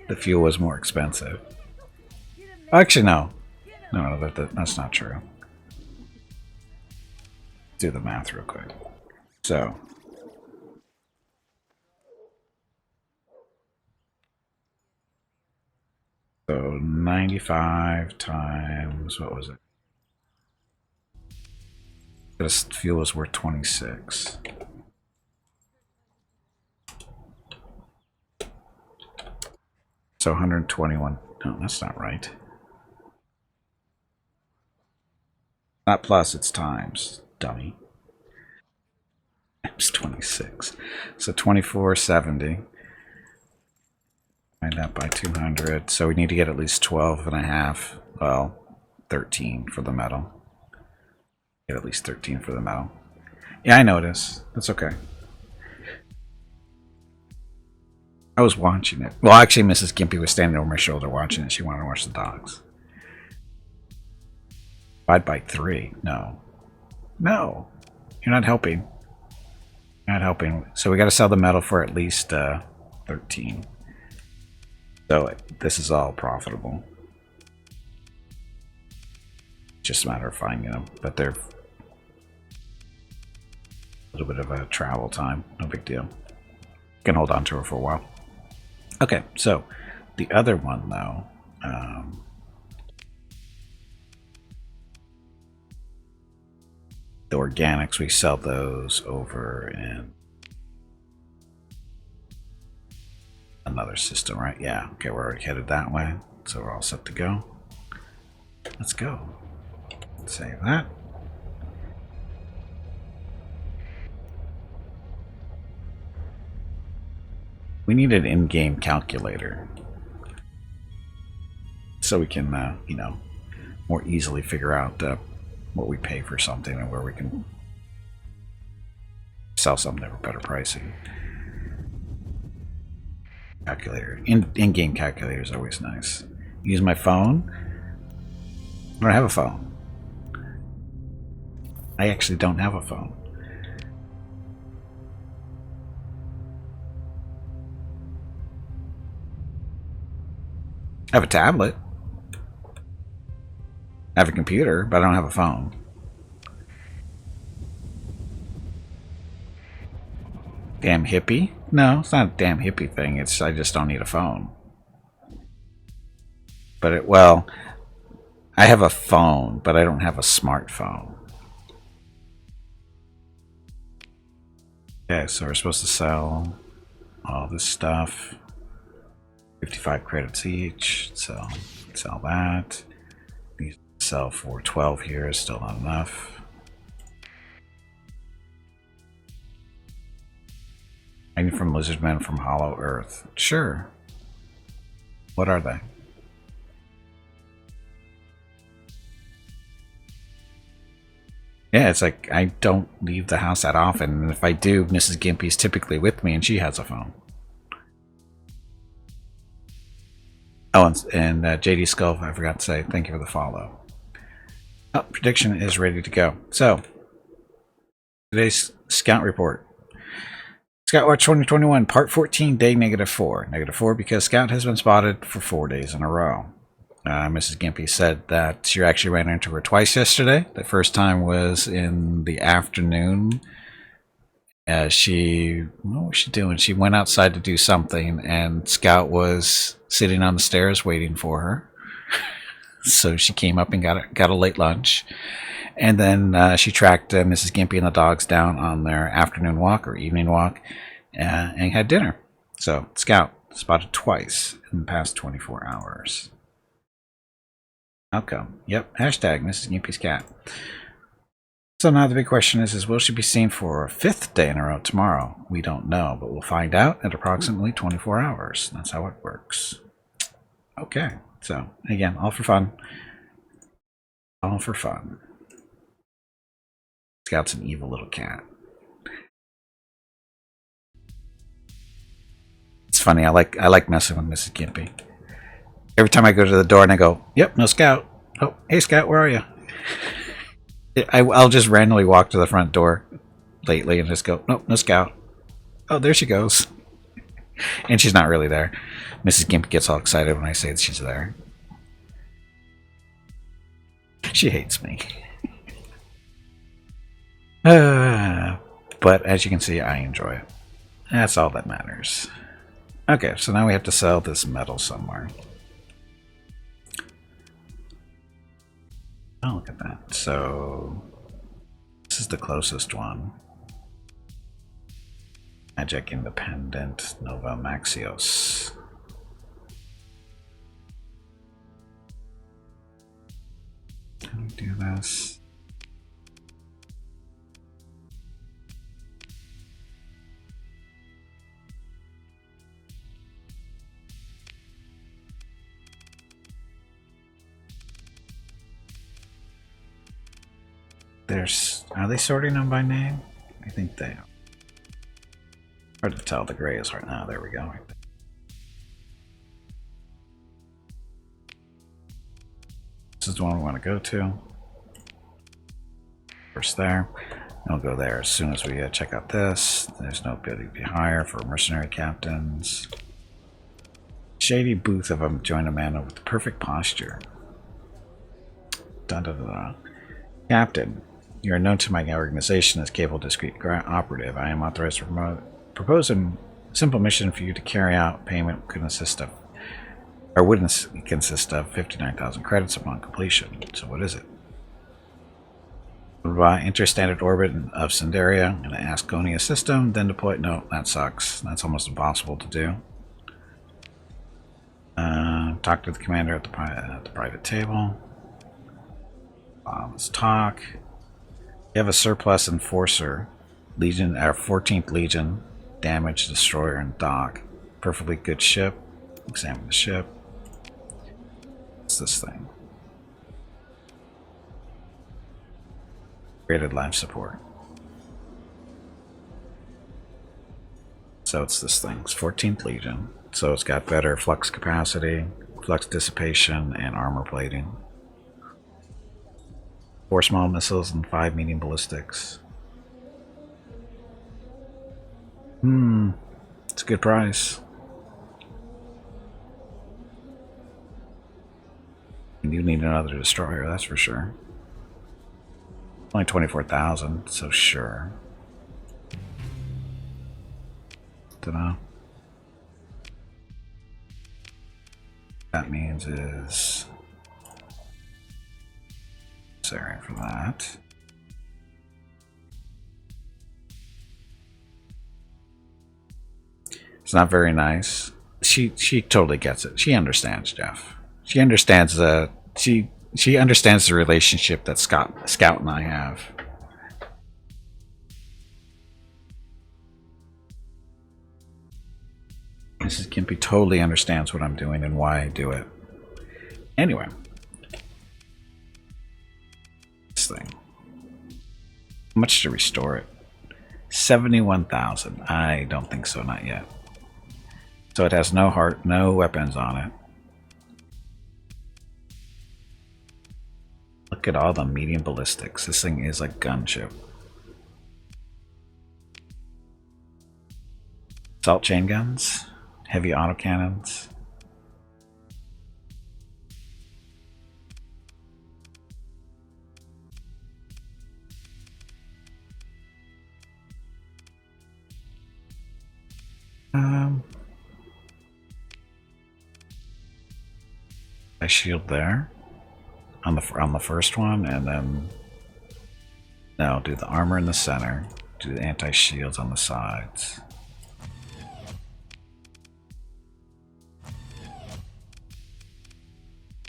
The fuel was more expensive. Actually, no. No, that's not true. Do the math real quick. So 95 times, what was it? This fuel is worth 26. So 121. No, that's not right. Not plus, it's times, dummy. It's 26. So 2470. Divide that by 200. So we need to get at least 12.5. Well, 13 for the metal. Get at least 13 for the metal. Yeah, I notice. That's okay. I was watching it. Well, actually, Mrs. Gimpy was standing over my shoulder watching it. She wanted to watch the dogs. Divide by 3. No. No. You're not helping. You're not helping. So we got to sell the metal for at least 13. So this is all profitable. Just a matter of finding them. But they're a little bit of a travel time. No big deal. Can hold on to her for a while. Okay, so the other one though, the organics, we sell those over in another system, right? Yeah, okay, we're already headed that way, so we're all set to go. Let's go. Save that. We need an in-game calculator so we can, more easily figure out what we pay for something and where we can sell something at better pricing. Calculator. In-game calculator is always nice. Use my phone. I don't have a phone. I actually don't have a phone. I have a tablet. I have a computer, but I don't have a phone. Damn hippie? No, it's not a damn hippie thing. It's I just don't need a phone. But I have a phone, but I don't have a smartphone. Okay, so we're supposed to sell all this stuff. 55 credits each, so sell that. These sell for 12 here, is still not enough. I need from Lizardmen from Hollow Earth. Sure. What are they? Yeah, it's like I don't leave the house that often, and if I do, Mrs. Gimpy's typically with me and she has a phone. Oh, and JD Skull, I forgot to say, thank you for the follow. Oh, prediction is ready to go. So, today's scout report. Scout Watch 2021, Part 14, Day -4. -4 because Scout has been spotted for 4 days in a row. Mrs. Gimpy said that she actually ran into her twice yesterday. The first time was in the afternoon. What was she doing? She went outside to do something, and Scout was sitting on the stairs waiting for her. So she came up and got a late lunch. And then she tracked Mrs. Gimpy and the dogs down on their afternoon walk or evening walk and had dinner. So Scout spotted twice in the past 24 hours. Outcome. Yep. Hashtag Mrs. Gimpy's cat. So now the big question is will she be seen for a 5th day in a row tomorrow? We don't know, but we'll find out at approximately 24 hours. That's how it works. Okay. So, again, all for fun. All for fun. Scout's an evil little cat. It's funny. I like messing with Mrs. Gimpy. Every time I go to the door and I go, yep, no Scout. Oh, hey Scout, where are you? I'll just randomly walk to the front door lately and just go, nope, no Scout. Oh, there she goes. And she's not really there. Mrs. Gimpy gets all excited when I say that she's there. She hates me. But as you can see, I enjoy it. That's all that matters. Okay, so now we have to sell this metal somewhere. Oh, look at that. So, this is the closest one. Magic Independent Nova Maxios. Can we do this? Are they sorting them by name? I think they are. Hard to tell. The gray is right now. There we go. This is the one we want to go to. First there. I'll go there as soon as we check out this. There's no ability to be higher for mercenary captains. Shady booth of a join a man with the perfect posture. Dun, dun, dun, dun. Captain, you are known to my organization as capable, discreet operative. I am authorized to propose a simple mission for you to carry out. Payment could consist of, or would consist of 59,000 credits upon completion. So what is it? Enter standard orbit of Cinderia in an Asconia system, then deploy. No, that sucks. That's almost impossible to do. Talk to the commander at the private table. Let's talk. You have a surplus enforcer, Legion, our 14th Legion, damage destroyer and dock. Perfectly good ship. Examine the ship. What's this thing? Graded life support. So it's this thing. It's 14th Legion. So it's got better flux capacity, flux dissipation, and armor plating. 4 small missiles and 5 medium ballistics. It's a good price. And you need another destroyer, that's for sure. Only 24,000, so sure. Dunno. That means is area for that. It's not very nice. She totally gets it. She understands, Jeff. She understands she understands the relationship that Scout and I have. Mrs. Gimpy totally understands what I'm doing and why I do it. Anyway. Thing. How much to restore it? 71,000. I don't think so, not yet. So it has no heart, no weapons on it. Look at all the medium ballistics. This thing is a gunship. assault chain guns, heavy autocannons. I shield there on the first one, and then no, do the armor in the center, do the anti-shields on the sides.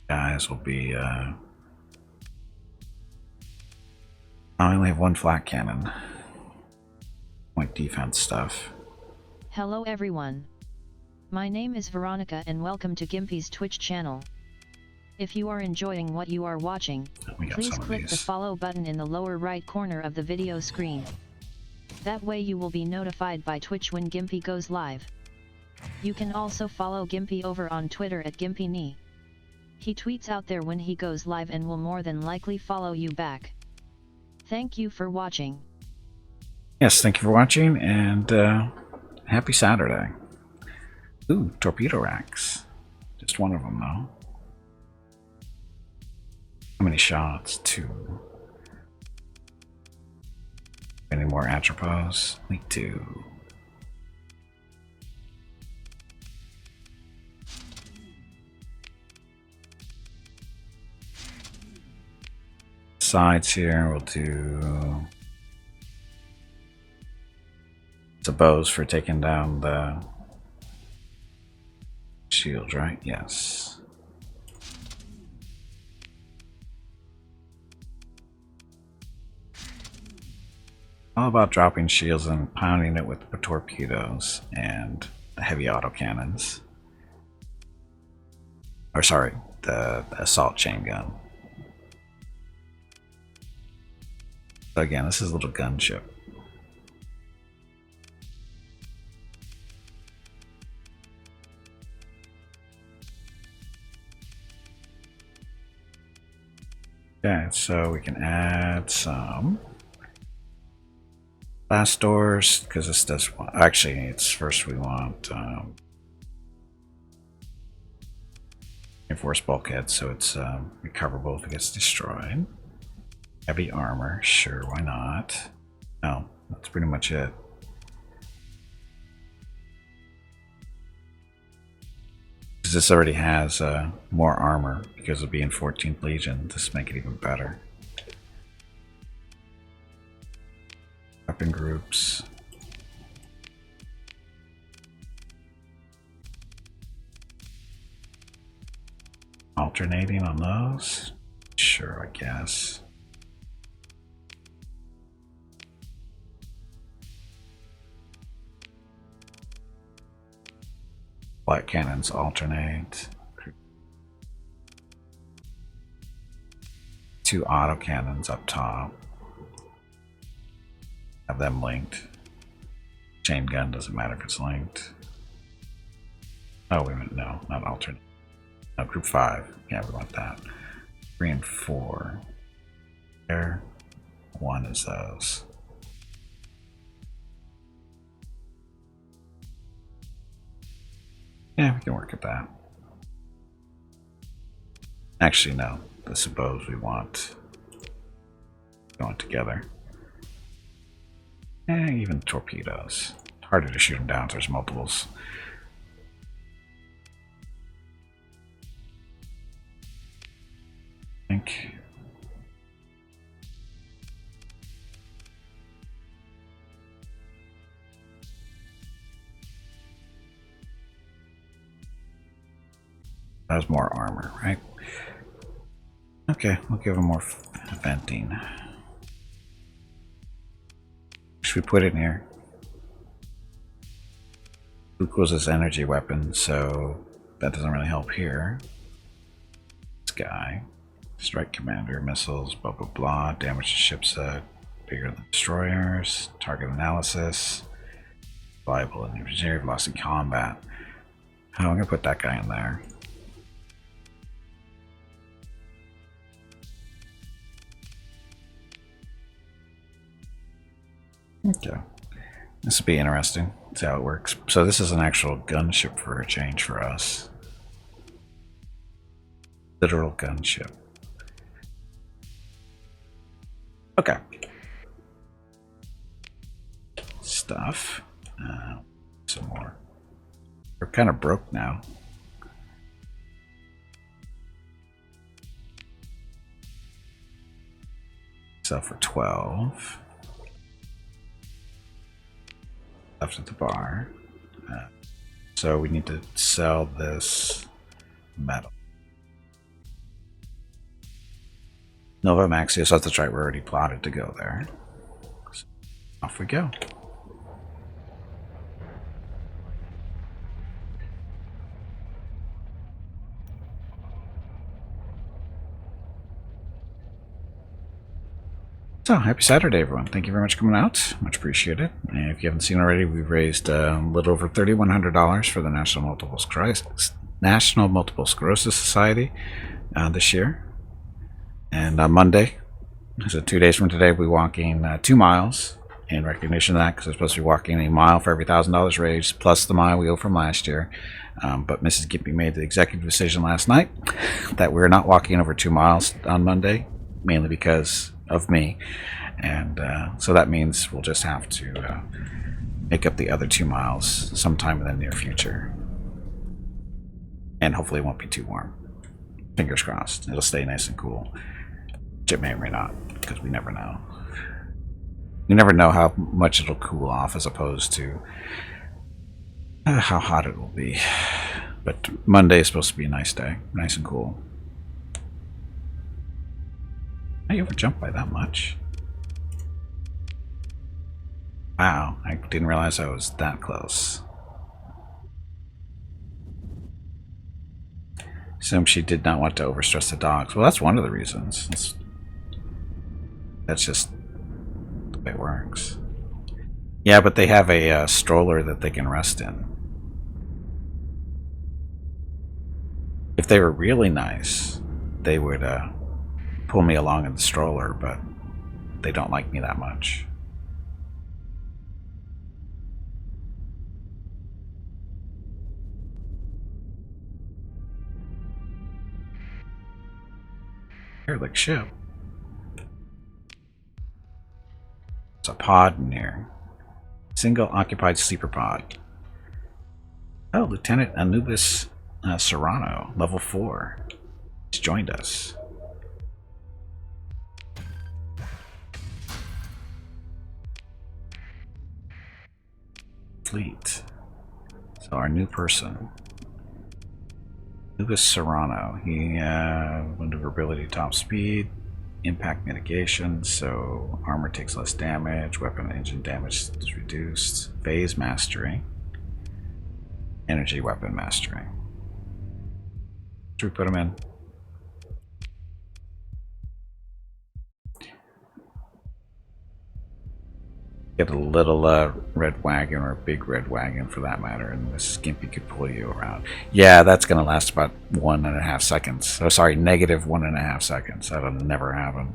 Guys will be I only have one flat cannon. Point defense stuff. Hello everyone. My name is Veronica and welcome to Gimpy's Twitch channel. If you are enjoying what you are watching, please click the follow button in the lower right corner of the video screen. That way you will be notified by Twitch when Gimpy goes live. You can also follow Gimpy over on Twitter at GimpyKnee. He tweets out there when he goes live and will more than likely follow you back. Thank you for watching. Yes, thank you for watching, and happy Saturday. Ooh, torpedo racks. Just one of them though. How many shots? 2. Any more atropos? Me 2. Sides here, we'll do the bows for taking down the shields, right? Yes. All about dropping shields and pounding it with the torpedoes and the heavy autocannons. Or sorry, the assault chain gun. So again, this is a little gunship. Okay, so we can add some glass doors, because this does want, actually it's first we want reinforced bulkhead, so it's recoverable if it gets destroyed. Heavy armor, sure, why not? No, that's pretty much it. Because this already has more armor because of being 14th Legion. This make it even better. Weapon groups. Alternating on those? Sure, I guess. Light cannons alternate. 2 auto cannons up top. Have them linked. Chain gun doesn't matter if it's linked. Oh, wait a minute, no, not alternate. No, group 5. Yeah, we want that. 3 and 4. There. 1 is those. Yeah, we can work at that. Actually, no. The suppose we want going together. Even torpedoes. Harder to shoot them down if there's multiples. I think. That was more armor, right? Okay, we'll give him more venting. Should we put it in here? Equals his energy weapon, so that doesn't really help here. This guy. Strike commander, missiles, blah blah blah. Damage to ships bigger than destroyers. Target analysis. Reliable and reserve, lost in combat. Oh, I'm gonna put that guy in there. Okay. This will be interesting. See how it works. So this is an actual gunship for a change for us. Literal gunship. Okay. Stuff. Some more. We're kind of broke now. Sell for 12. Left at the bar. So we need to sell this metal. Nova Maxia, so that's right, we're already plotted to go there. So off we go. So, happy Saturday, everyone. Thank you very much for coming out. Much appreciated. And if you haven't seen already, we've raised a little over $3,100 for the National Multiple Sclerosis Society this year. And on Monday, so 2 days from today, we'll be walking 2 miles in recognition of that, because we're supposed to be walking a mile for every $1,000 raised, plus the mile we owe from last year. But Mrs. Gimpy made the executive decision last night that we're not walking over 2 miles on Monday, mainly because of me, and so that means we'll just have to make up the other 2 miles sometime in the near future, and hopefully it won't be too warm. Fingers crossed, it'll stay nice and cool. It may or may not, because we never know. You never know how much it'll cool off as opposed to how hot it will be. But Monday is supposed to be a nice day, nice and cool. I over jumped by that much. Wow, I didn't realize I was that close. Assume she did not want to overstress the dogs. Well, that's one of the reasons. That's just the way it works. Yeah, but they have a stroller that they can rest in. If they were really nice, they would pull me along in the stroller, but they don't like me that much. Like ship. It's a pod in here. Single occupied sleeper pod. Oh, Lieutenant Anubis Serrano, level 4. He's joined us. Fleet. So our new person. Anubis Serrano. He maneuverability, top speed, impact mitigation, so armor takes less damage, weapon engine damage is reduced, phase mastery, energy weapon mastery. Should we put him in? Get a little red wagon, or a big red wagon for that matter, and Mrs. Gimpy could pull you around. Yeah, that's going to last about 1.5 seconds. Oh, sorry, negative 1.5 seconds. That'll never happen.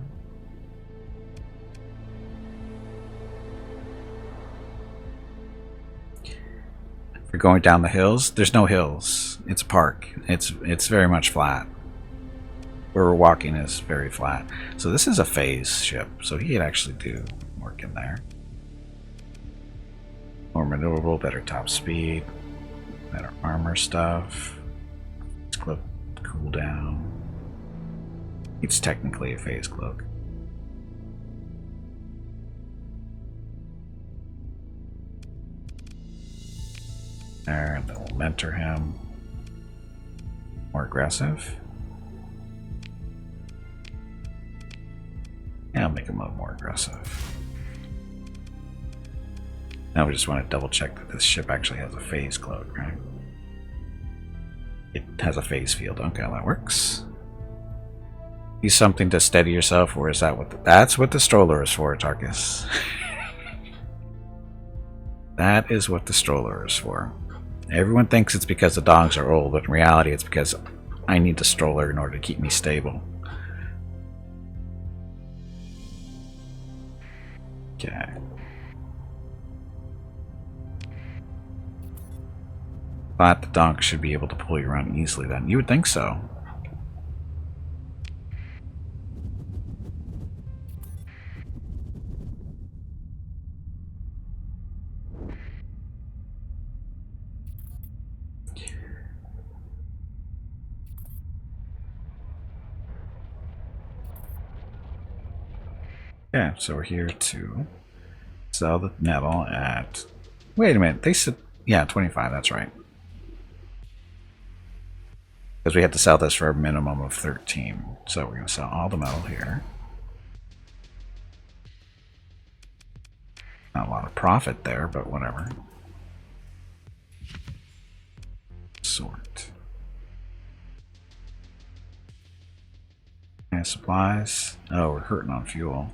If you're going down the hills, there's no hills. It's a park. It's very much flat. Where we're walking is very flat. So this is a phase ship, so he could actually do work in there. More maneuverable, better top speed, better armor stuff, cloak cooldown. It's technically a phase cloak. There, and then we'll mentor him. More aggressive. Yeah, I'll make him a little more aggressive. Now we just want to double check that this ship actually has a phase cloak, right? It has a phase field. Okay, that works. Use something to steady yourself, or is that what that's what the stroller is for, Tarkus? That is what the stroller is for. Everyone thinks it's because the dogs are old, but in reality it's because I need the stroller in order to keep me stable. Okay. But the donk should be able to pull you around easily then. You would think so. Yeah, so we're here to sell the metal at... Wait a minute, they said... Yeah, 25, that's right. Because we had to sell this for a minimum of 13. So we're going to sell all the metal here. Not a lot of profit there, but whatever. Sort. And supplies. Oh, we're hurting on fuel.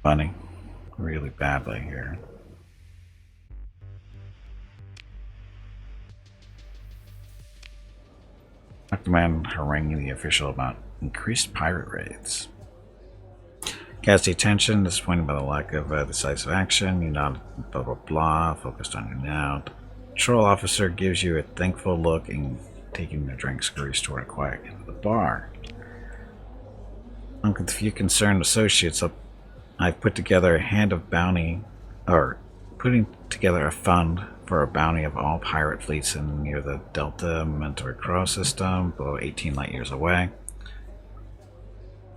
Funny. Really badly here. Recommend haranguing the official about increased pirate raids. Cast attention, disappointed by the lack of decisive action. You're not blah blah blah. Focused on you now. The patrol officer gives you a thankful look and taking the drink scurries toward a quiet end of the bar. With a few concerned associates, I've put together a hand of bounty, or putting together a fund for a bounty of all pirate fleets in near the Delta Mentor Cross system, below 18 light years away.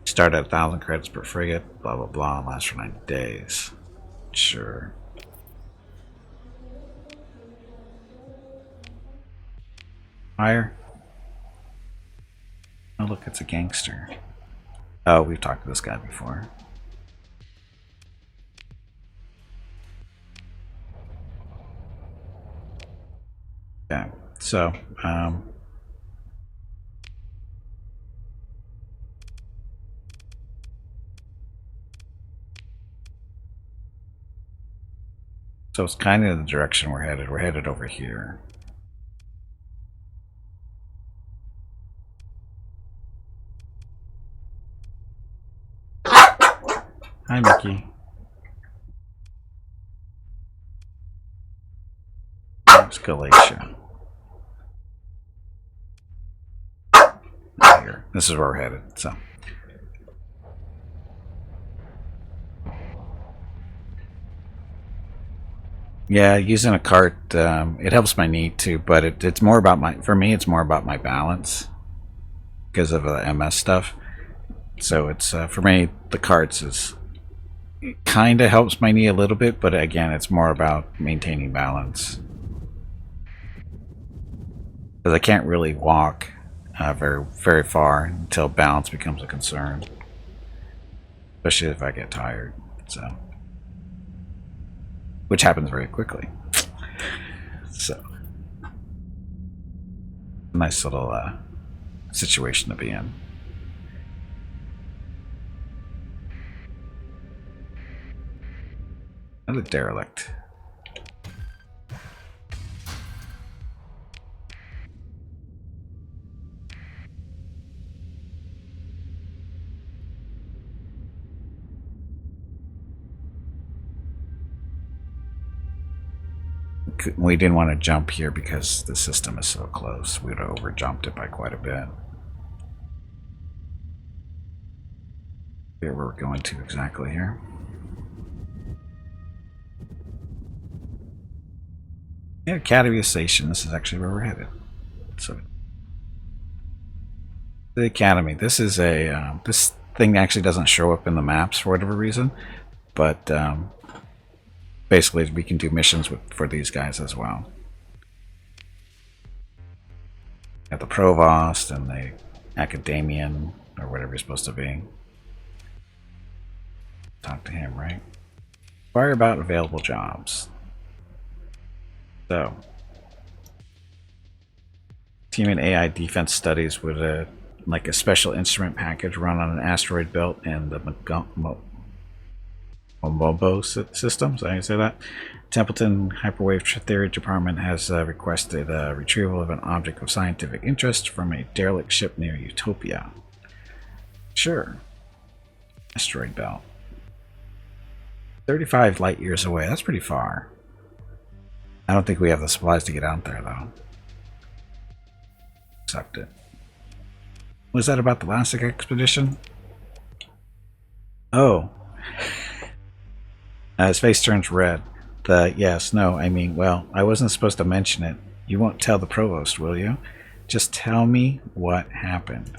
Start at 1,000 credits per frigate, blah blah blah, and last for 90 days. Sure. Fire. Oh look, it's a gangster. Oh, we've talked to this guy before. Yeah, so, so it's kind of the direction we're headed. We're headed over here. Hi, Mickey. There's Galatia. Here. This is where we're headed, so. Yeah, using a cart, it helps my need too, but it's more about for me, it's more about my balance because of the MS stuff. So it's, for me, the carts it kind of helps my knee a little bit, but again, it's more about maintaining balance. Because I can't really walk very far until balance becomes a concern, especially if I get tired. So, which happens very quickly. So, nice little situation to be in. Another derelict. We didn't want to jump here because the system is so close. We'd have over jumped it by quite a bit. Where we're going to exactly here. Yeah, Academy Station. This is actually where we're headed. So, the Academy. This is a this thing actually doesn't show up in the maps for whatever reason, but basically we can do missions for these guys as well. Got the Provost and the Academian, or whatever he's supposed to be. Talk to him, right? Inquire about available jobs. So, team and AI defense studies with like a special instrument package run on an asteroid belt in the Mobo system. So I can say that. Templeton Hyperwave Theory Department has requested retrieval of an object of scientific interest from a derelict ship near Utopia. Sure. Asteroid belt. 35 light years away. That's pretty far. I don't think we have the supplies to get out there, though. Accept it. Was that about the last expedition? Oh. His face turns red. Yes, no, I mean, well, I wasn't supposed to mention it. You won't tell the provost, will you? Just tell me what happened.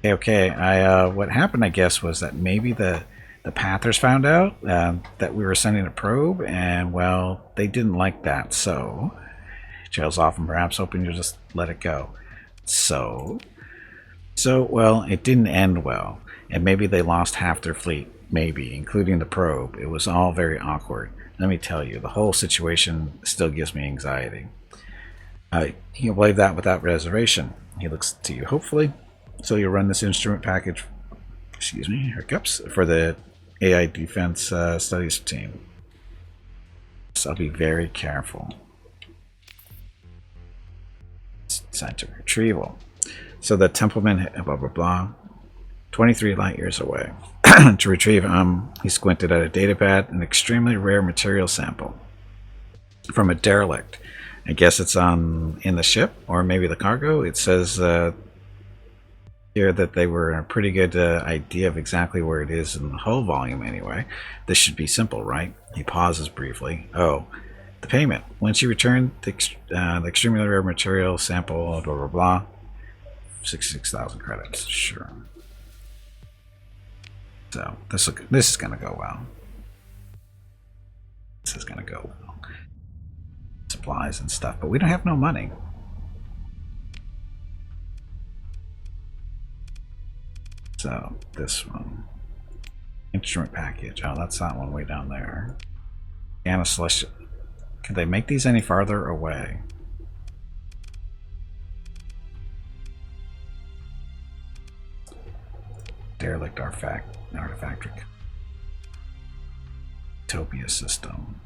Okay, what happened, I guess, was that maybe the Pathers found out that we were sending a probe, and, well, they didn't like that, so... Trails off and perhaps hoping you'll just let it go. So, well, it didn't end well, and maybe they lost half their fleet, maybe, including the probe. It was all very awkward. Let me tell you, the whole situation still gives me anxiety. He'll believe that without reservation. He looks to you hopefully, so you'll run this instrument package, excuse me, hiccups, for the AI Defense Studies team. So I'll be very careful. Scientific retrieval. So the Templeman, blah blah blah, 23 light years away. To retrieve, he squinted at a datapad, an extremely rare material sample from a derelict. I guess it's in the ship, or maybe the cargo. It says here that they were a pretty good idea of exactly where it is in the hull volume anyway. This should be simple, right? He pauses briefly. Oh, the payment. Once you return the extremely rare material sample, blah blah blah, 66,000 credits. Sure. So this is gonna go well. This is gonna go well. Supplies and stuff, but we don't have no money. So this one, instrument package. Oh, that's that one way down there. Anna Celestial. Can they make these any farther away? Derelict artifactory. Utopia system.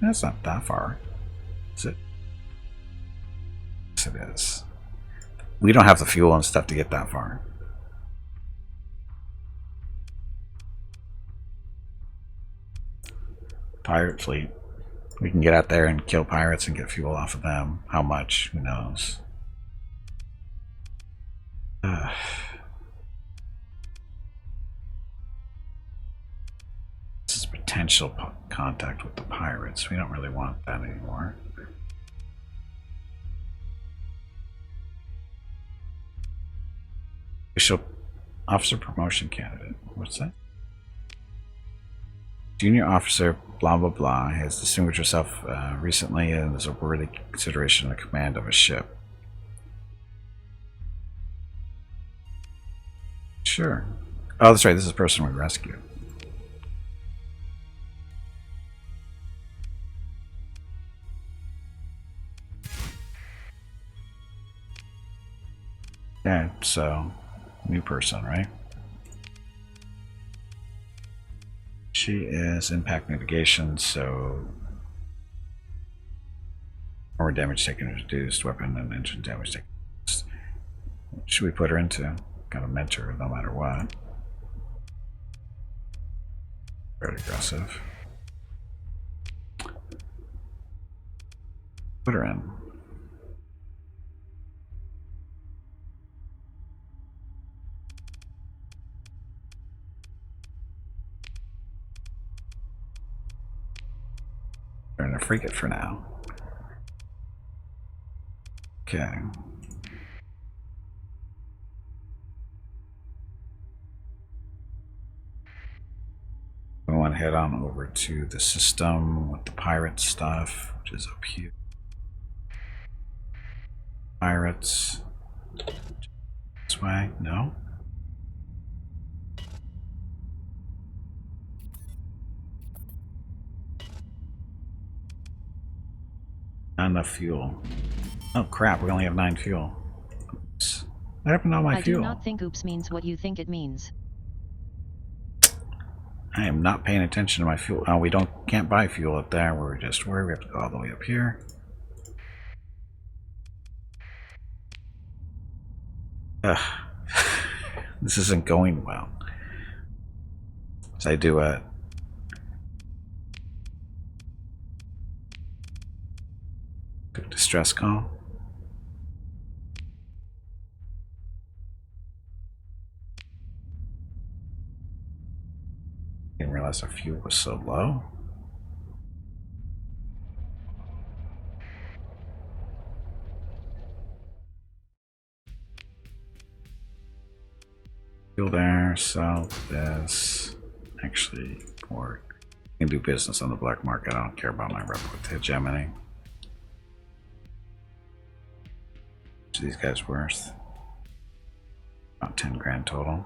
That's not that far, is it? Yes, it is. We don't have the fuel and stuff to get that far. Pirate fleet. We can get out there and kill pirates and get fuel off of them. How much? Who knows? This is potential contact with the pirates. We don't really want that anymore. Official officer promotion candidate. What's that? Junior officer, blah blah blah, has distinguished herself recently and is a worthy consideration in the command of a ship. Sure. Oh, that's right. This is the person we rescued. Yeah, so new person, right? She is impact mitigation, so more damage taken reduced, weapon and engine damage taken reduced. What should we put her into? Got a mentor no matter what. Very aggressive. Put her in. They're in a frigate for now. Okay. We want to head on over to the system with the pirate stuff, which is up here. Pirates. This way? No? Not enough fuel. Oh crap, we only have 9 fuel. Oops. What happened to all my fuel? I do not think oops means what you think it means. I am not paying attention to my fuel. Oh, we can't buy fuel up there. We're just where we have to go all the way up here. Ugh. This isn't going well. So I do a distress call. Didn't realize our fuel was so low. Fuel there, sell this. Actually, or you can do business on the black market. I don't care about my hegemony. What are these guys worth? About 10 grand total.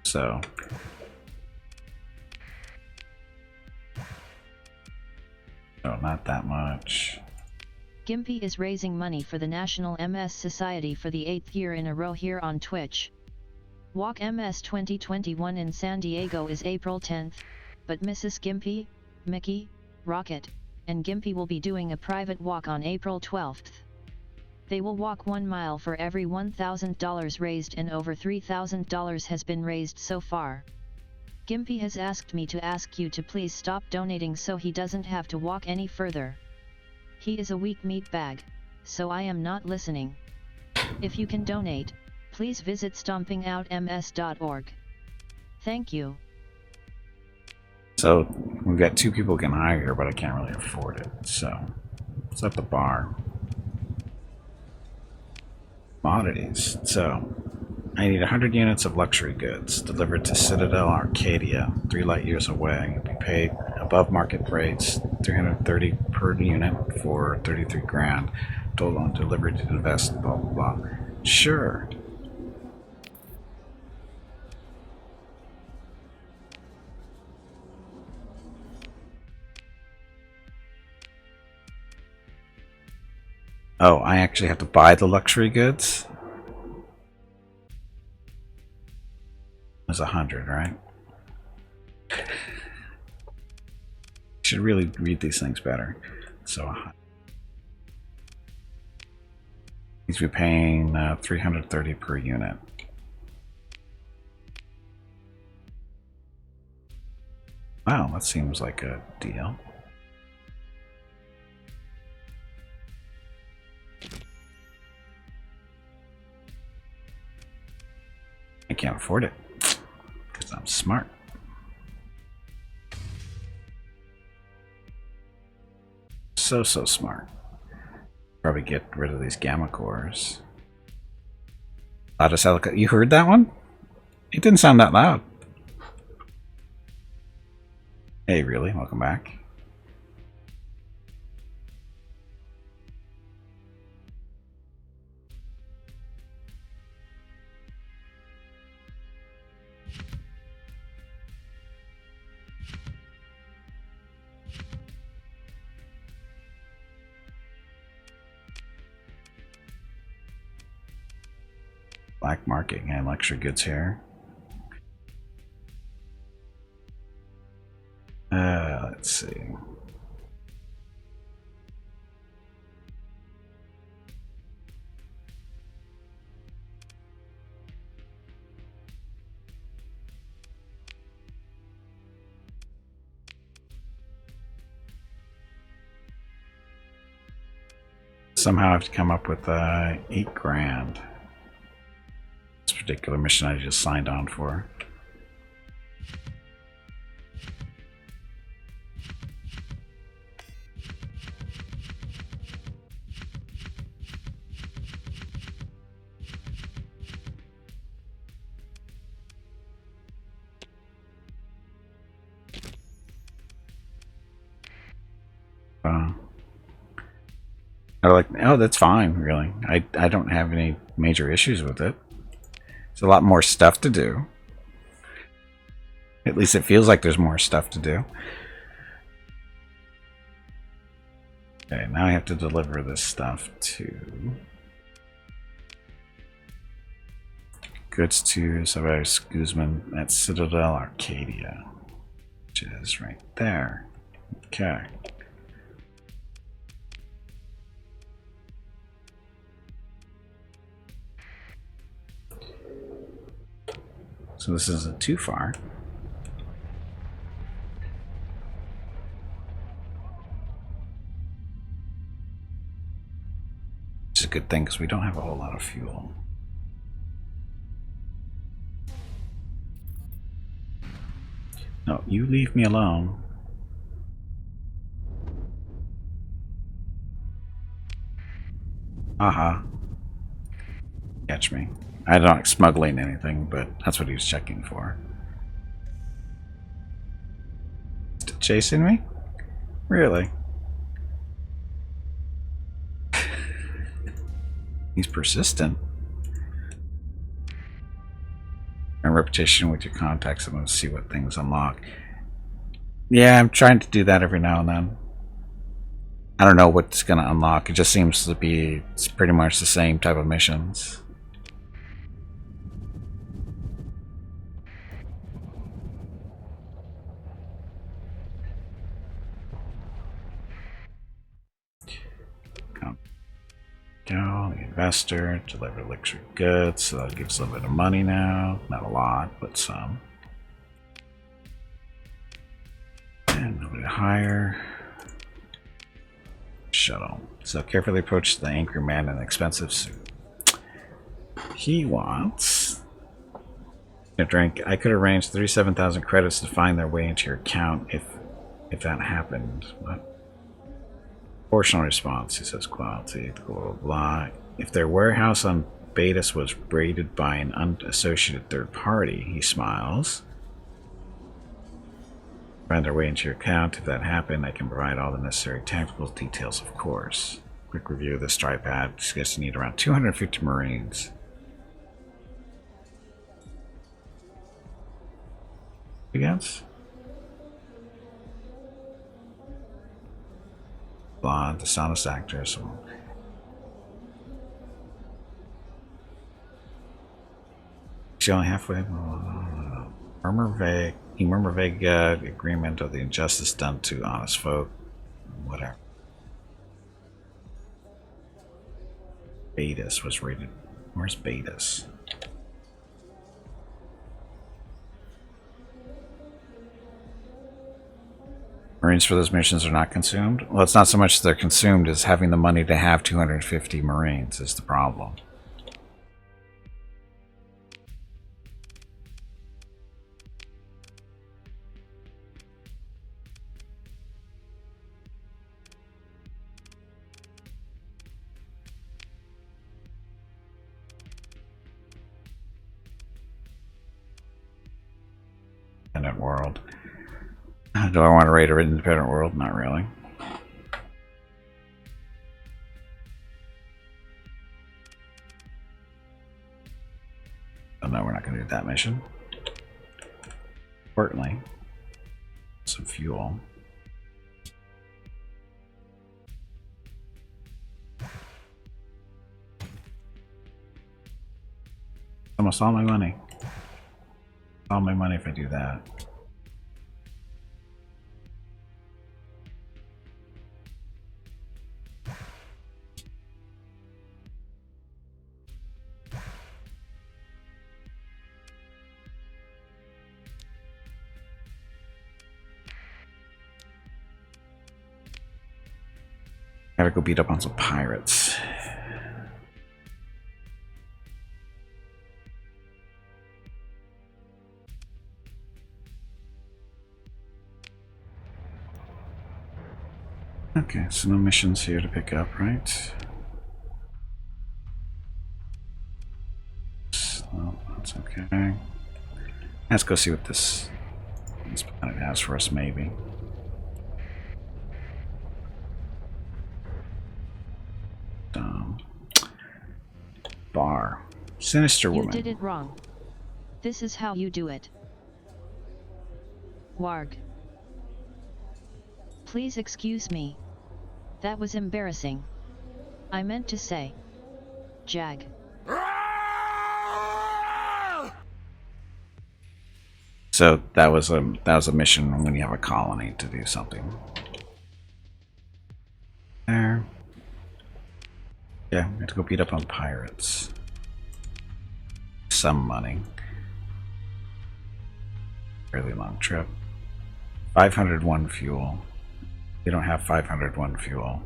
So no, not that much. Gimpy is raising money for the National MS Society for the 8th year in a row here on Twitch. Walk MS 2021 in San Diego is April 10th, but Mrs. Gimpy, Mickey, Rocket, and Gimpy will be doing a private walk on April 12th. They will walk 1 mile for every $1,000 raised, and over $3,000 has been raised so far. Gimpy has asked me to ask you to please stop donating so he doesn't have to walk any further. He is a weak meat bag, so I am not listening. If you can donate, please visit stompingoutms.org. Thank you. So we've got 2 people can hire here, but I can't really afford it. So it's at the bar. Commodities. So I need 100 units of luxury goods delivered to Citadel Arcadia, 3 light years away. Be paid above market rates, 330 per unit for 33 grand. Total on delivered to invest, blah blah blah. Sure. Oh, I actually have to buy the luxury goods? It's 100, right? Should really read these things better. So he's be paying 330 per unit. Wow, that seems like a deal. I can't afford it because I'm smart. So smart. Probably get rid of these gamma cores. You heard that one? It didn't sound that loud. Hey, really? Welcome back. Black market and luxury goods here. Let's see. Somehow I have to come up with 8 grand. This particular mission I just signed on for. They're like, oh, that's fine, really. I don't have any major issues with it. There's a lot more stuff to do. At least it feels like there's more stuff to do. Okay, now I have to deliver this stuff to... Goods to Cyrus Guzman at Citadel Arcadia, which is right there. Okay. So this isn't too far. Which is a good thing because we don't have a whole lot of fuel. No, you leave me alone. Aha. Catch me. I'm not smuggling anything, but that's what he was checking for. Still chasing me? Really? He's persistent. And reputation with your contacts. I'm going to see what things unlock. Yeah, I'm trying to do that every now and then. I don't know what's going to unlock. It just seems to be it's pretty much the same type of missions. Go, the investor, deliver elixir goods, so that gives a little bit of money now. Not a lot, but some. And a little bit higher. Shuttle. So carefully approach the angry man in an expensive suit. He wants a drink. I could arrange 37,000 credits to find their way into your account if that happened. What? Proportional response, he says quality, blah, blah, blah. If their warehouse on Betis was raided by an unassociated third party, he smiles. Find their way into your account. If that happened, I can provide all the necessary technical details, of course. Quick review of this strike pad. Discuss you need around 250 Marines. Against? Blonde, the Starsector. So she's only halfway. Murmur vague agreement of the injustice done to honest folk. Whatever. Betis was rated. Where's Betis? Marines for those missions are not consumed? Well, it's not so much they're consumed as having the money to have 250 Marines is the problem. Independent world. Do I want to raid an independent world? Not really. Oh no, we're not going to do that mission. Importantly, some fuel. Almost all my money. All my money if I do that. Gotta go beat up on some pirates. Okay, so no missions here to pick up, right? So that's okay. Let's go see what this planet has for us, maybe. Bar. Sinister woman. You did it wrong. This is how you do it. Warg. Please excuse me. That was embarrassing. I meant to say Jag. So that was a mission when you have a colony to do something. There. Yeah, we have to go beat up on pirates. Some money. Fairly long trip. 501 fuel. You don't have 501 fuel.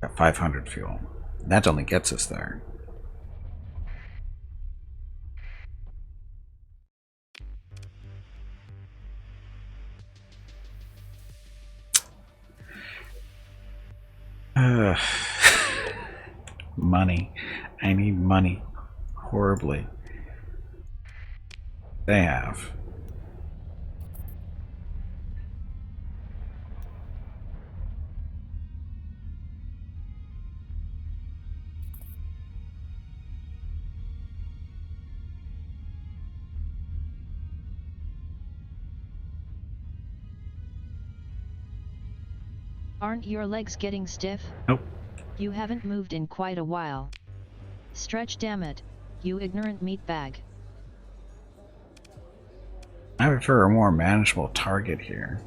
Got 500 fuel. That only gets us there. Money. I need money. Horribly. They have. Aren't your legs getting stiff? Nope. You haven't moved in quite a while. Stretch, damn it, you ignorant meatbag. I prefer a more manageable target here.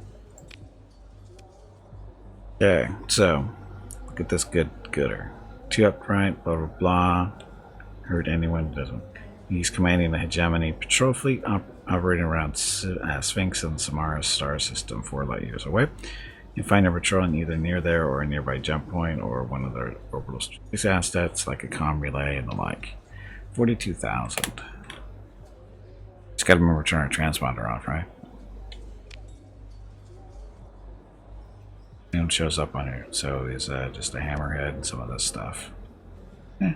Okay, so look at this gooder. 2 upright, blah blah blah. Hurt anyone doesn't. He's commanding the hegemony patrol fleet operating around Sphinx and Samara's star system 4 light years away. You find a patrol either near there or a nearby jump point or one of their orbital space assets like a comm relay and the like. 42,000. Just gotta remember to turn our transponder off, right? No one shows up on here, so is just a hammerhead and some of this stuff. Eh.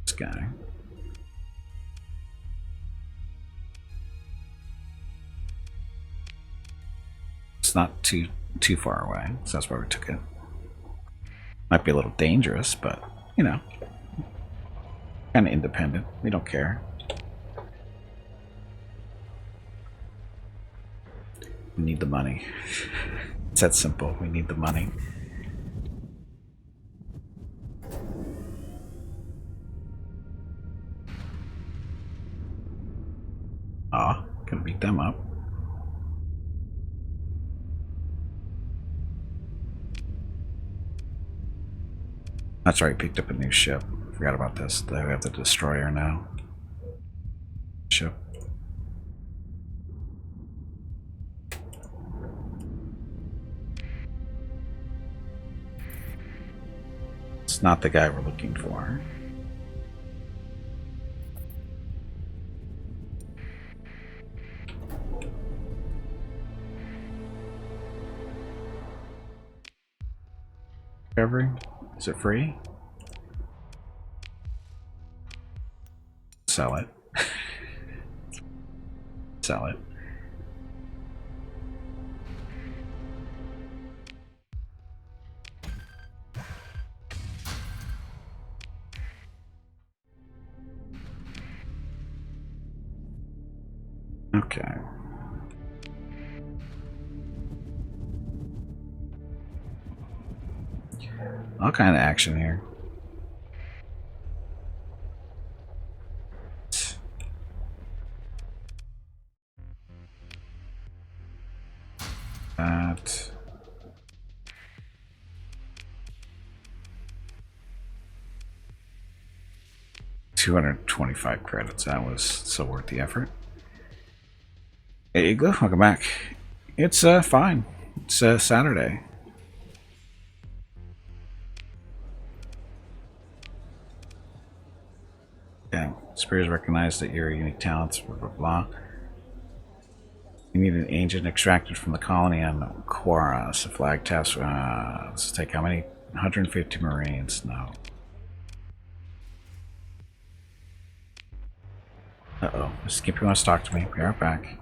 This guy. It's not too far away, so that's why we took it. Might be a little dangerous, but you know, kind of independent. We don't care. We need the money. It's that simple. We need the money. Ah, gonna beat them up. That's right, picked up a new ship. Forgot about this. They have the destroyer now. Ship. It's not the guy we're looking for. Discovery? Is it free? Sell it. Sell it. Okay. All kind of action here. That. $225 credits. That was so worth the effort. There you go. Welcome back. It's fine. It's Saturday. Yeah, Spears recognized that your unique talents, blah blah blah. You need an agent extracted from the colony on Quaras. A flag task. Let's take how many? 150 Marines. No. Uh-oh. Skippy wants to talk to me. Be right back.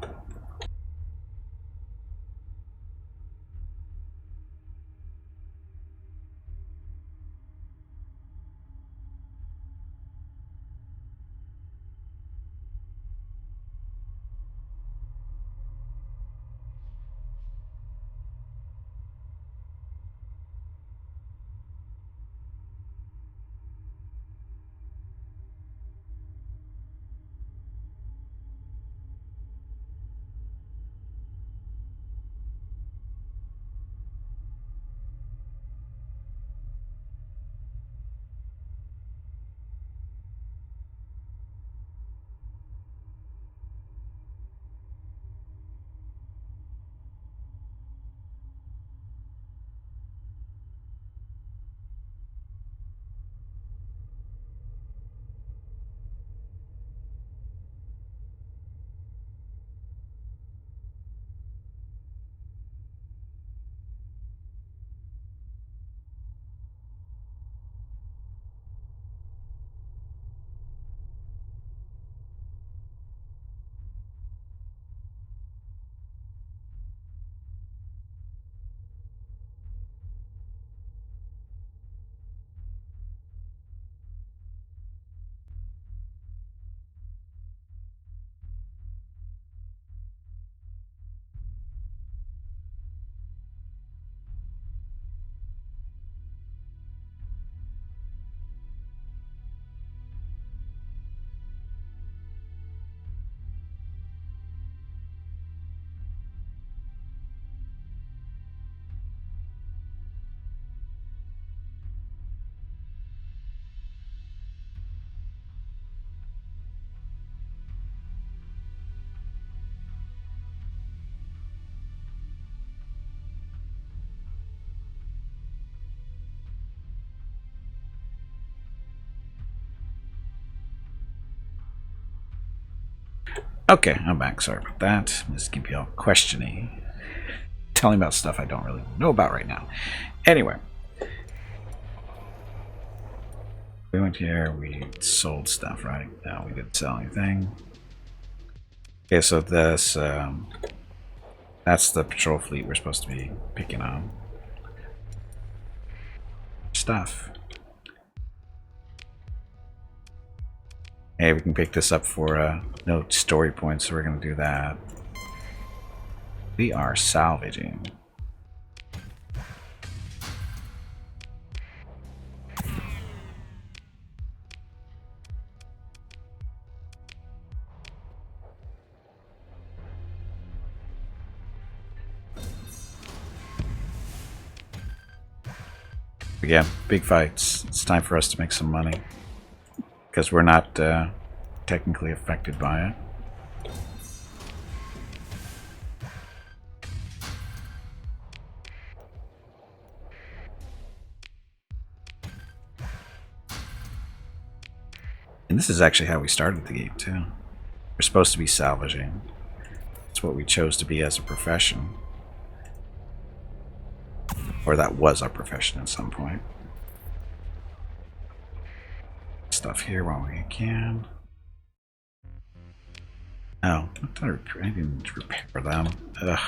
Okay, I'm back. Sorry about that. Just keep you all questioning. Telling about stuff I don't really know about right now. Anyway. We went here, we sold stuff, right? No, we didn't sell anything. Okay, so this, that's the patrol fleet we're supposed to be picking on. Stuff. Hey, we can pick this up for no story points, so we're going to do that. We are salvaging. Again, big fights. It's time for us to make some money. Because we're not technically affected by it. And this is actually how we started the game, too. We're supposed to be salvaging. It's what we chose to be as a profession. Or that was our profession at some point. Stuff here while we can. Oh, I didn't repair them. Ugh,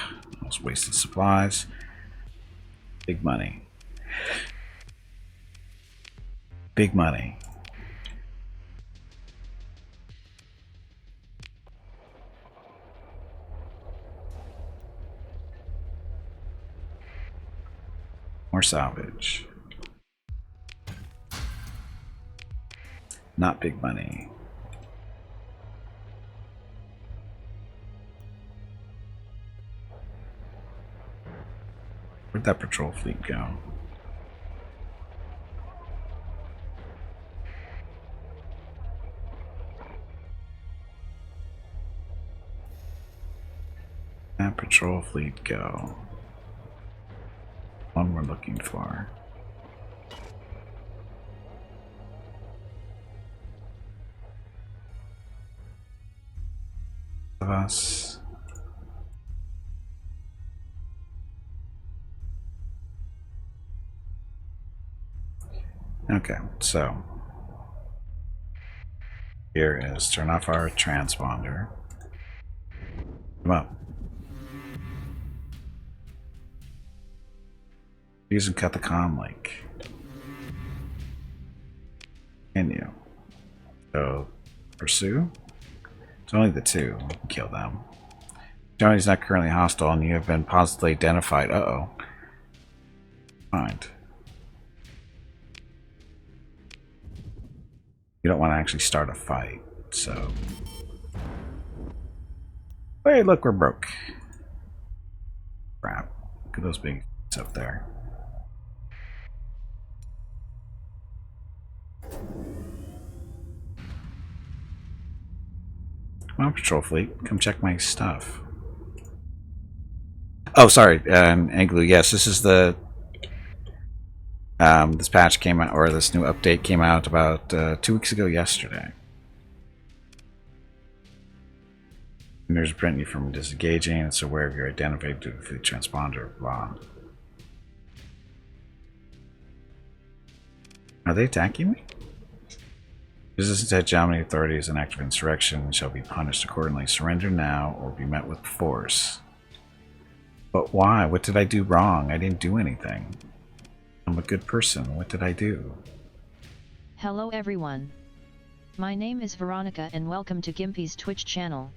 those wasted supplies. Big money. Big money. More salvage. Not big money. Where'd that patrol fleet go? That patrol fleet go? One we're looking for. Of us. Okay, so here is turn off our transponder. Come up. Use and cut the comm link. Can you? So pursue. It's only the two. We can kill them. Johnny's not currently hostile and you have been positively identified. Uh-oh. Find. You don't want to actually start a fight, so. Hey, look, we're broke. Crap. Look at those big up there. Come on, patrol fleet. Come check my stuff. Oh, sorry, Anglu. Yes, this is the. This patch came out, or this new update came out about 2 weeks ago yesterday. And there's preventing you from disengaging. It's aware of your identified to the transponder. Blah. Are they attacking me? Resistance to Germany authorities and active insurrection shall be punished accordingly. Surrender now or be met with force. But why? What did I do wrong? I didn't do anything. I'm a good person. What did I do? Hello everyone. My name is Veronica and welcome to Gimpy's Twitch channel.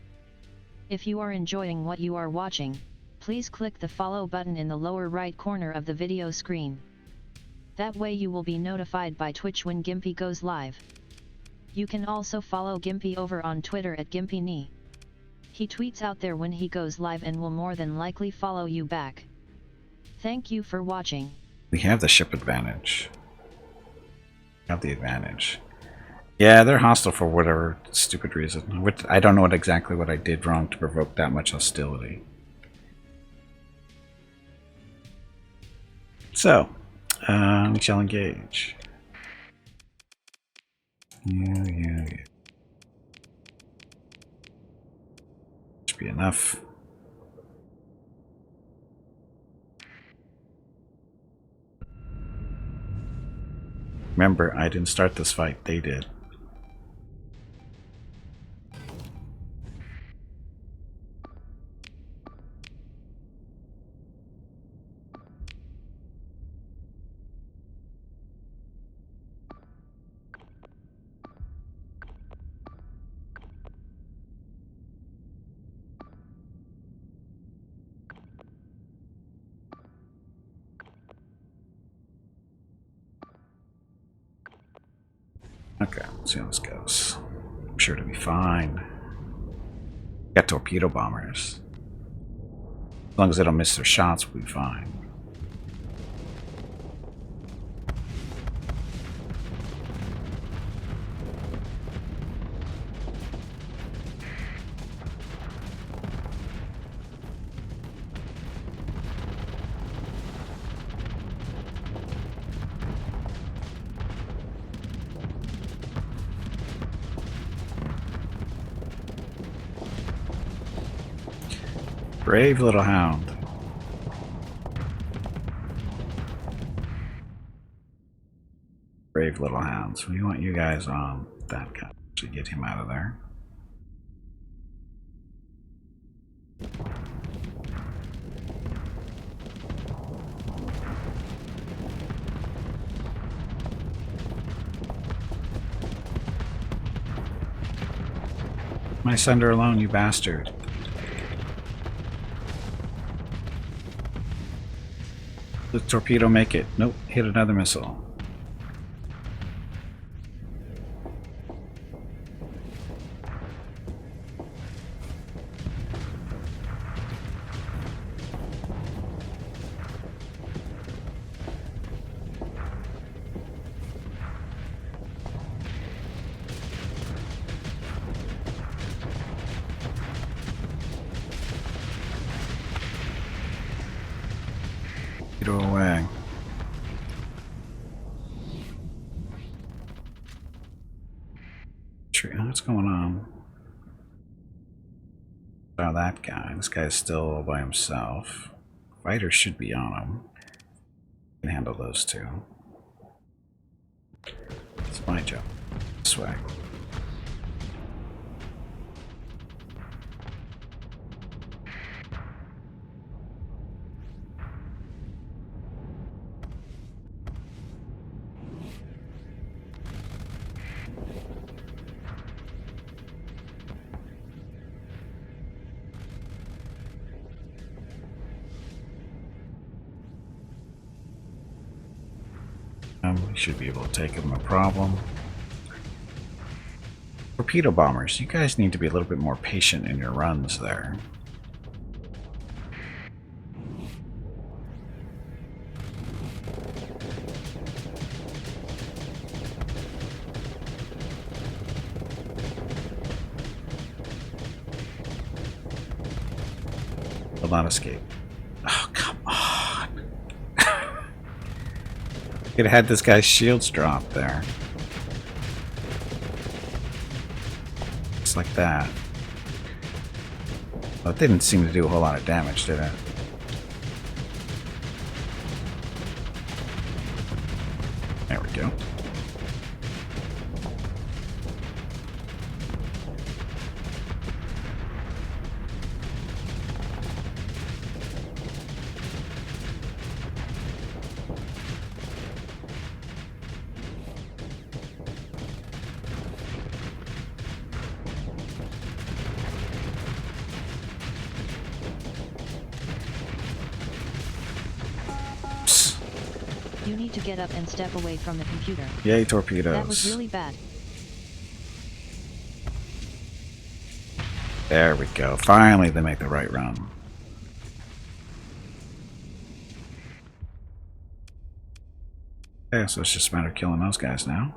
If you are enjoying what you are watching, please click the follow button in the lower right corner of the video screen. That way you will be notified by Twitch when Gimpy goes live. You can also follow Gimpy over on Twitter at GimpyKnee. He tweets out there when he goes live and will more than likely follow you back. Thank you for watching. We have the ship advantage. We have the advantage. Yeah, they're hostile for whatever stupid reason. I don't know exactly what I did wrong to provoke that much hostility. So, we shall engage. You. be enough. Remember, I didn't start this fight, they did. Okay, let's see how this goes. I'm sure to be fine. Got torpedo bombers. As long as they don't miss their shots, we'll be fine. Brave little hound. Brave little hounds. We want you guys on that guy to get him out of there. My sender alone, you bastard. The torpedo make it? Nope, hit another missile. Get away. What's going on? Oh, that guy. This guy's still by himself. Fighters should be on him. Can handle those two. It's my job. This way. We should be able to take them, no problem. Torpedo bombers, you guys need to be a little bit more patient in your runs there. Will not escape. Oh, come on. Could have had this guy's shields drop there. Just like that. Well, it didn't seem to do a whole lot of damage, did it? There we go. You need to get up and step away from the computer. Yay, torpedoes. That was really bad. There we go. Finally, they make the right run. Okay, so it's just a matter of killing those guys now.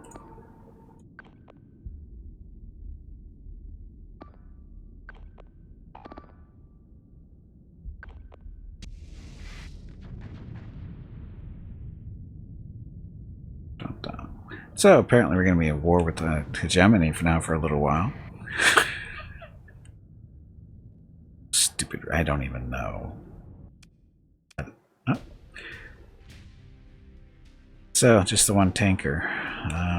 So apparently we're going to be at war with the hegemony for now for a little while. I don't even know. Oh. So, just the one tanker.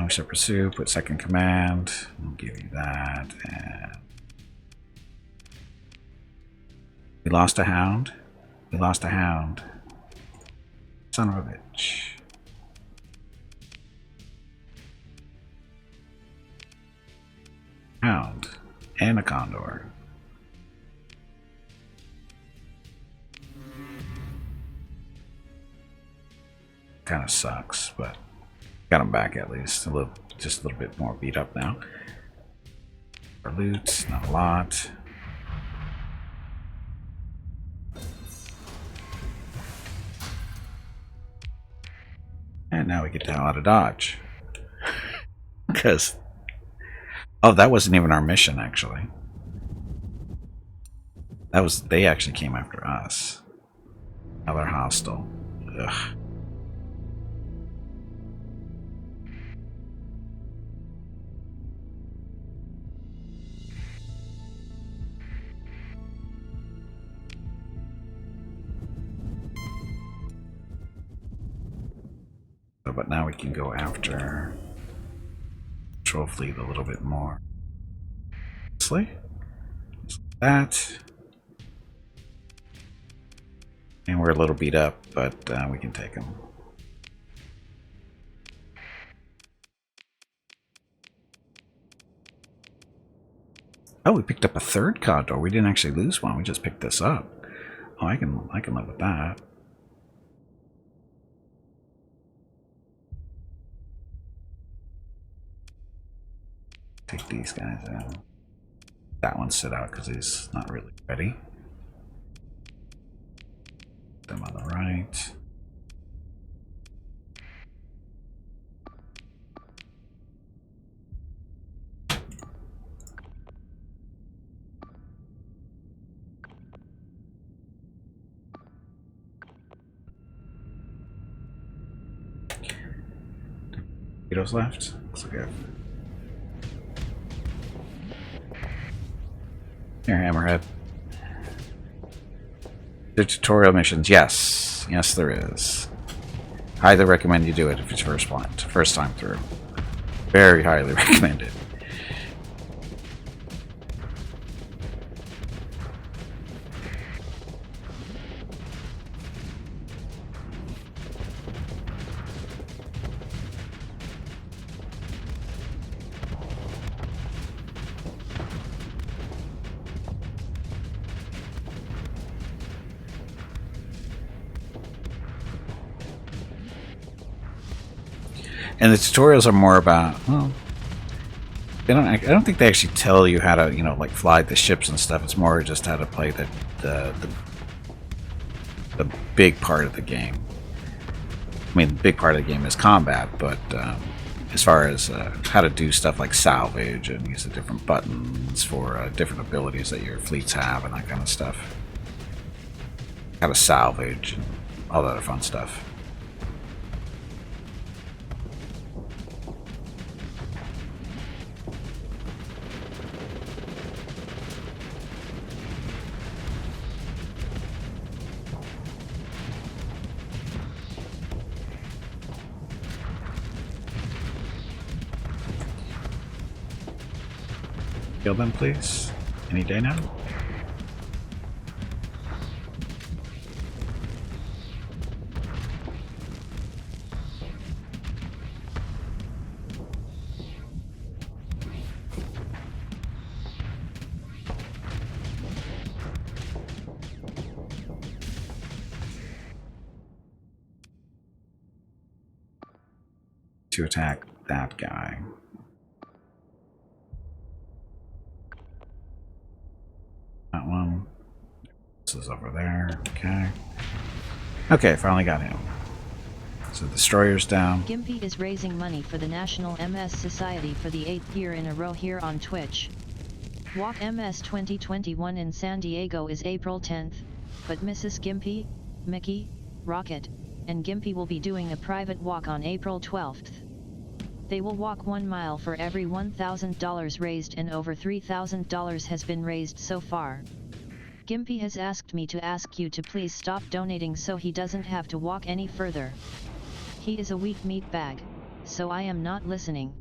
We shall pursue, put second command. We'll give you that. And we lost a hound. We lost a hound. Son of a bitch. Hound. And a condor. Kind of sucks, but got him back at least. Just a little bit more beat up now. Our loot, not a lot. And now we get the hell out of Dodge. Because, oh, that wasn't even our mission, actually. They actually came after us. Now they're hostile. Ugh. But now we can go after Patrol Fleet a little bit more. Honestly, that. And we're a little beat up, but we can take them. Oh, we picked up a third condor. We didn't actually lose one. We just picked this up. Oh, I can live with that. Take these guys out. That one sit out because he's not really ready. Them on the right. Torpedoes left. Looks like I have. Here, Hammerhead. The tutorial missions, yes. Yes, there is. Highly recommend you do it if it's first time through. Very highly recommend it. And the tutorials are more about, well, I don't think they actually tell you how to, like fly the ships and stuff. It's more just how to play the big part of the game. I mean, the big part of the game is combat, but as far as how to do stuff like salvage and use the different buttons for different abilities that your fleets have and that kind of stuff. How to salvage and all that other fun stuff. Kill them, please. Any day now. To attack that guy. That one. This is over there. Okay. Okay, finally got him. So the destroyer's down. Gimpy is raising money for the National MS Society for the 8th year in a row here on Twitch. Walk MS 2021 in San Diego is April 10th, but Mrs. Gimpy, Mickey, Rocket, and Gimpy will be doing a private walk on April 12th. They will walk 1 mile for every $1,000 raised, and over $3,000 has been raised so far. Gimpy has asked me to ask you to please stop donating so he doesn't have to walk any further. He is a weak meat bag, so I am not listening.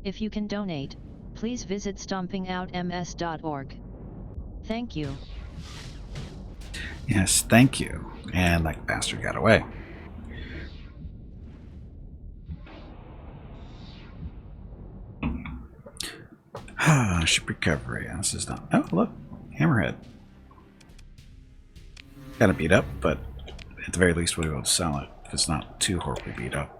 If you can donate, please visit stompingoutms.org. Thank you. Yes, thank you. And that bastard got away. Ship recovery. This is not. Oh, look. Hammerhead. Kind of beat up, but at the very least we'll be able to sell it if it's not too horribly beat up.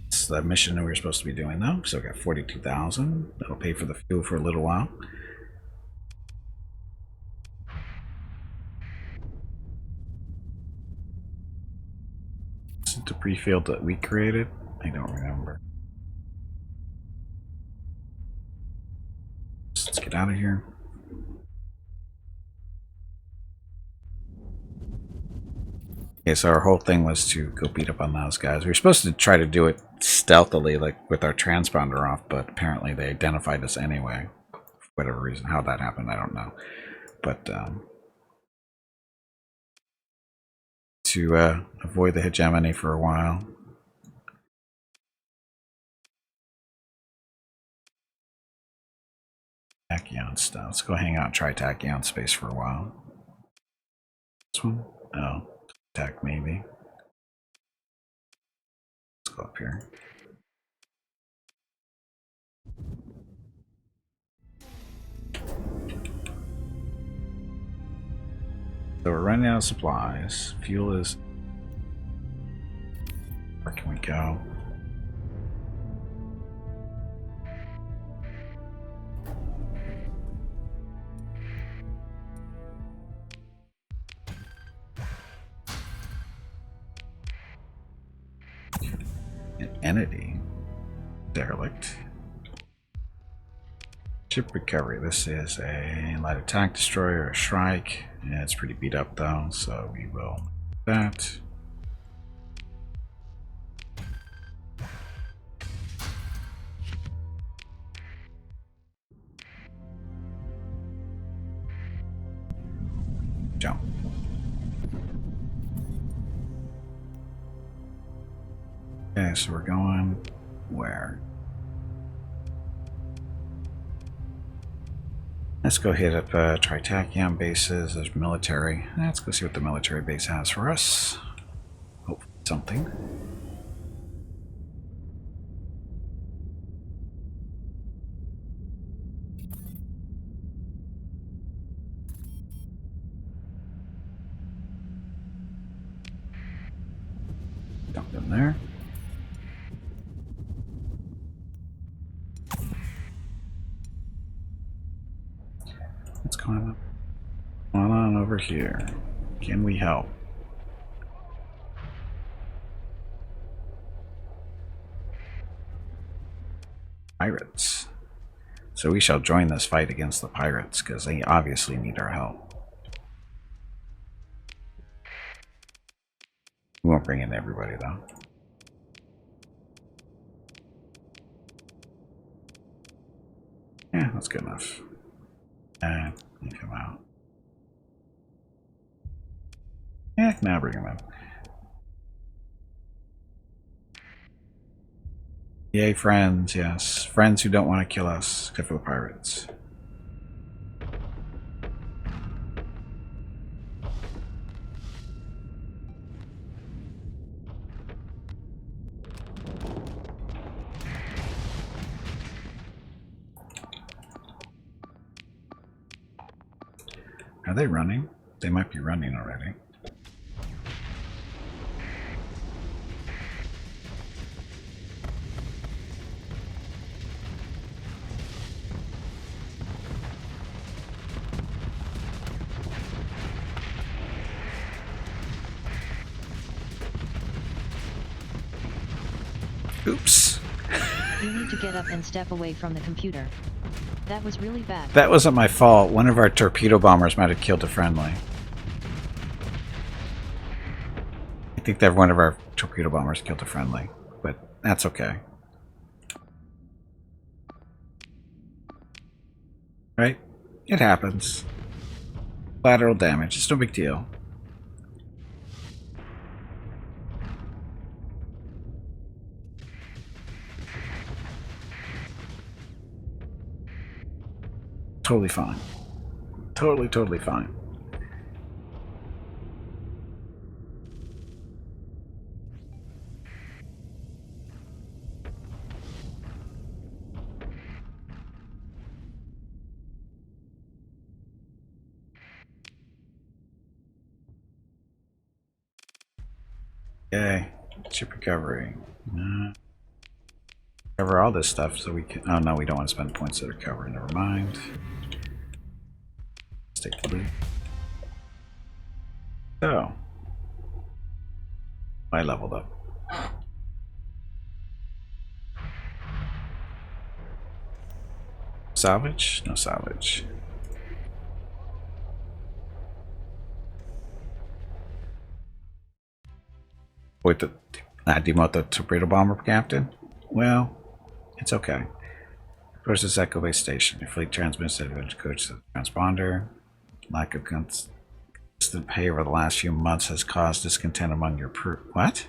It's the mission that we were supposed to be doing though. So we got 42,000. That'll pay for the fuel for a little while. Is it the debris field that we created? I don't remember. Let's get out of here. Okay, so our whole thing was to go beat up on those guys. We were supposed to try to do it stealthily, like with our transponder off, but apparently they identified us anyway. For whatever reason. How that happened, I don't know. But to avoid the hegemony for a while. Tachyon stuff. Let's go hang out and try Tachyon space for a while. This one? Oh. Attack maybe. Let's go up here. So we're running out of supplies. Fuel is... Where can we go? An entity. Derelict. Ship recovery. This is a light attack destroyer, a Shrike. Yeah, it's pretty beat up though, so we will do that. Jump. Okay, so we're going where? Let's go hit up Tritachyon bases. There's military. Let's go see what the military base has for us. Hopefully something. Dump in there. What's going on over here? Can we help? Pirates. So we shall join this fight against the pirates because they obviously need our help. We won't bring in everybody though. Yeah, that's good enough. You come out. Yeah, now bring him in. Yay, friends, yes. Friends who don't want to kill us, except for the pirates. Are they running? They might be running already. Oops. You need to get up and step away from the computer. That was really bad. That wasn't my fault. One of our torpedo bombers might have killed a friendly. I think that one of our torpedo bombers killed a friendly, but that's okay. Right? It happens. Collateral damage. It's no big deal. Totally fine. Totally fine. Okay, chip recovery. Cover all this stuff so we can. Oh no, we don't want to spend points to recover. Never mind. Let's take the loot. So, I leveled up. Salvage? No salvage. Wait, demote the torpedo bomber captain? Well, it's okay. Versus Echo Base Station. Your fleet transmits advantage codes to the transponder. Lack of consistent pay over the last few months has caused discontent among your What?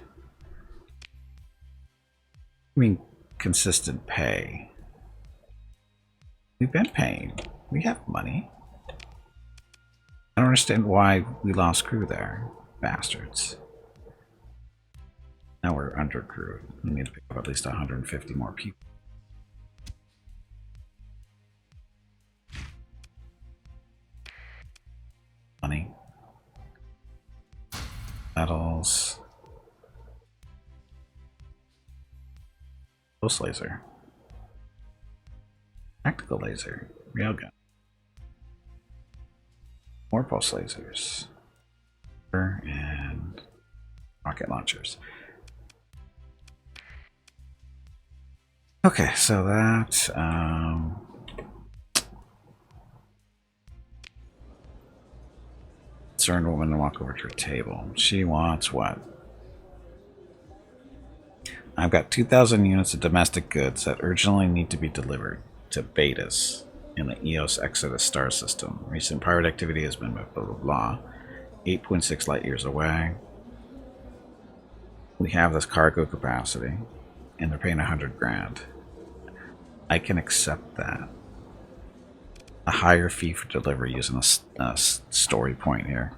I mean, consistent pay. We've been paying. We have money. I don't understand why we lost crew there. Bastards. Now we're under crewed. We need to pick up at least 150 more people. Money. Metals. Pulse laser. Tactical laser. Railgun. More pulse lasers. And rocket launchers. Okay, so that concerned woman to walk over to her table. She wants what? I've got 2,000 units of domestic goods that urgently need to be delivered to Betas in the EOS Exodus star system. Recent pirate activity has been blah blah blah. 8.6 light years away. We have this cargo capacity, and they're paying 100 grand. I can accept that. A higher fee for delivery using a story point here.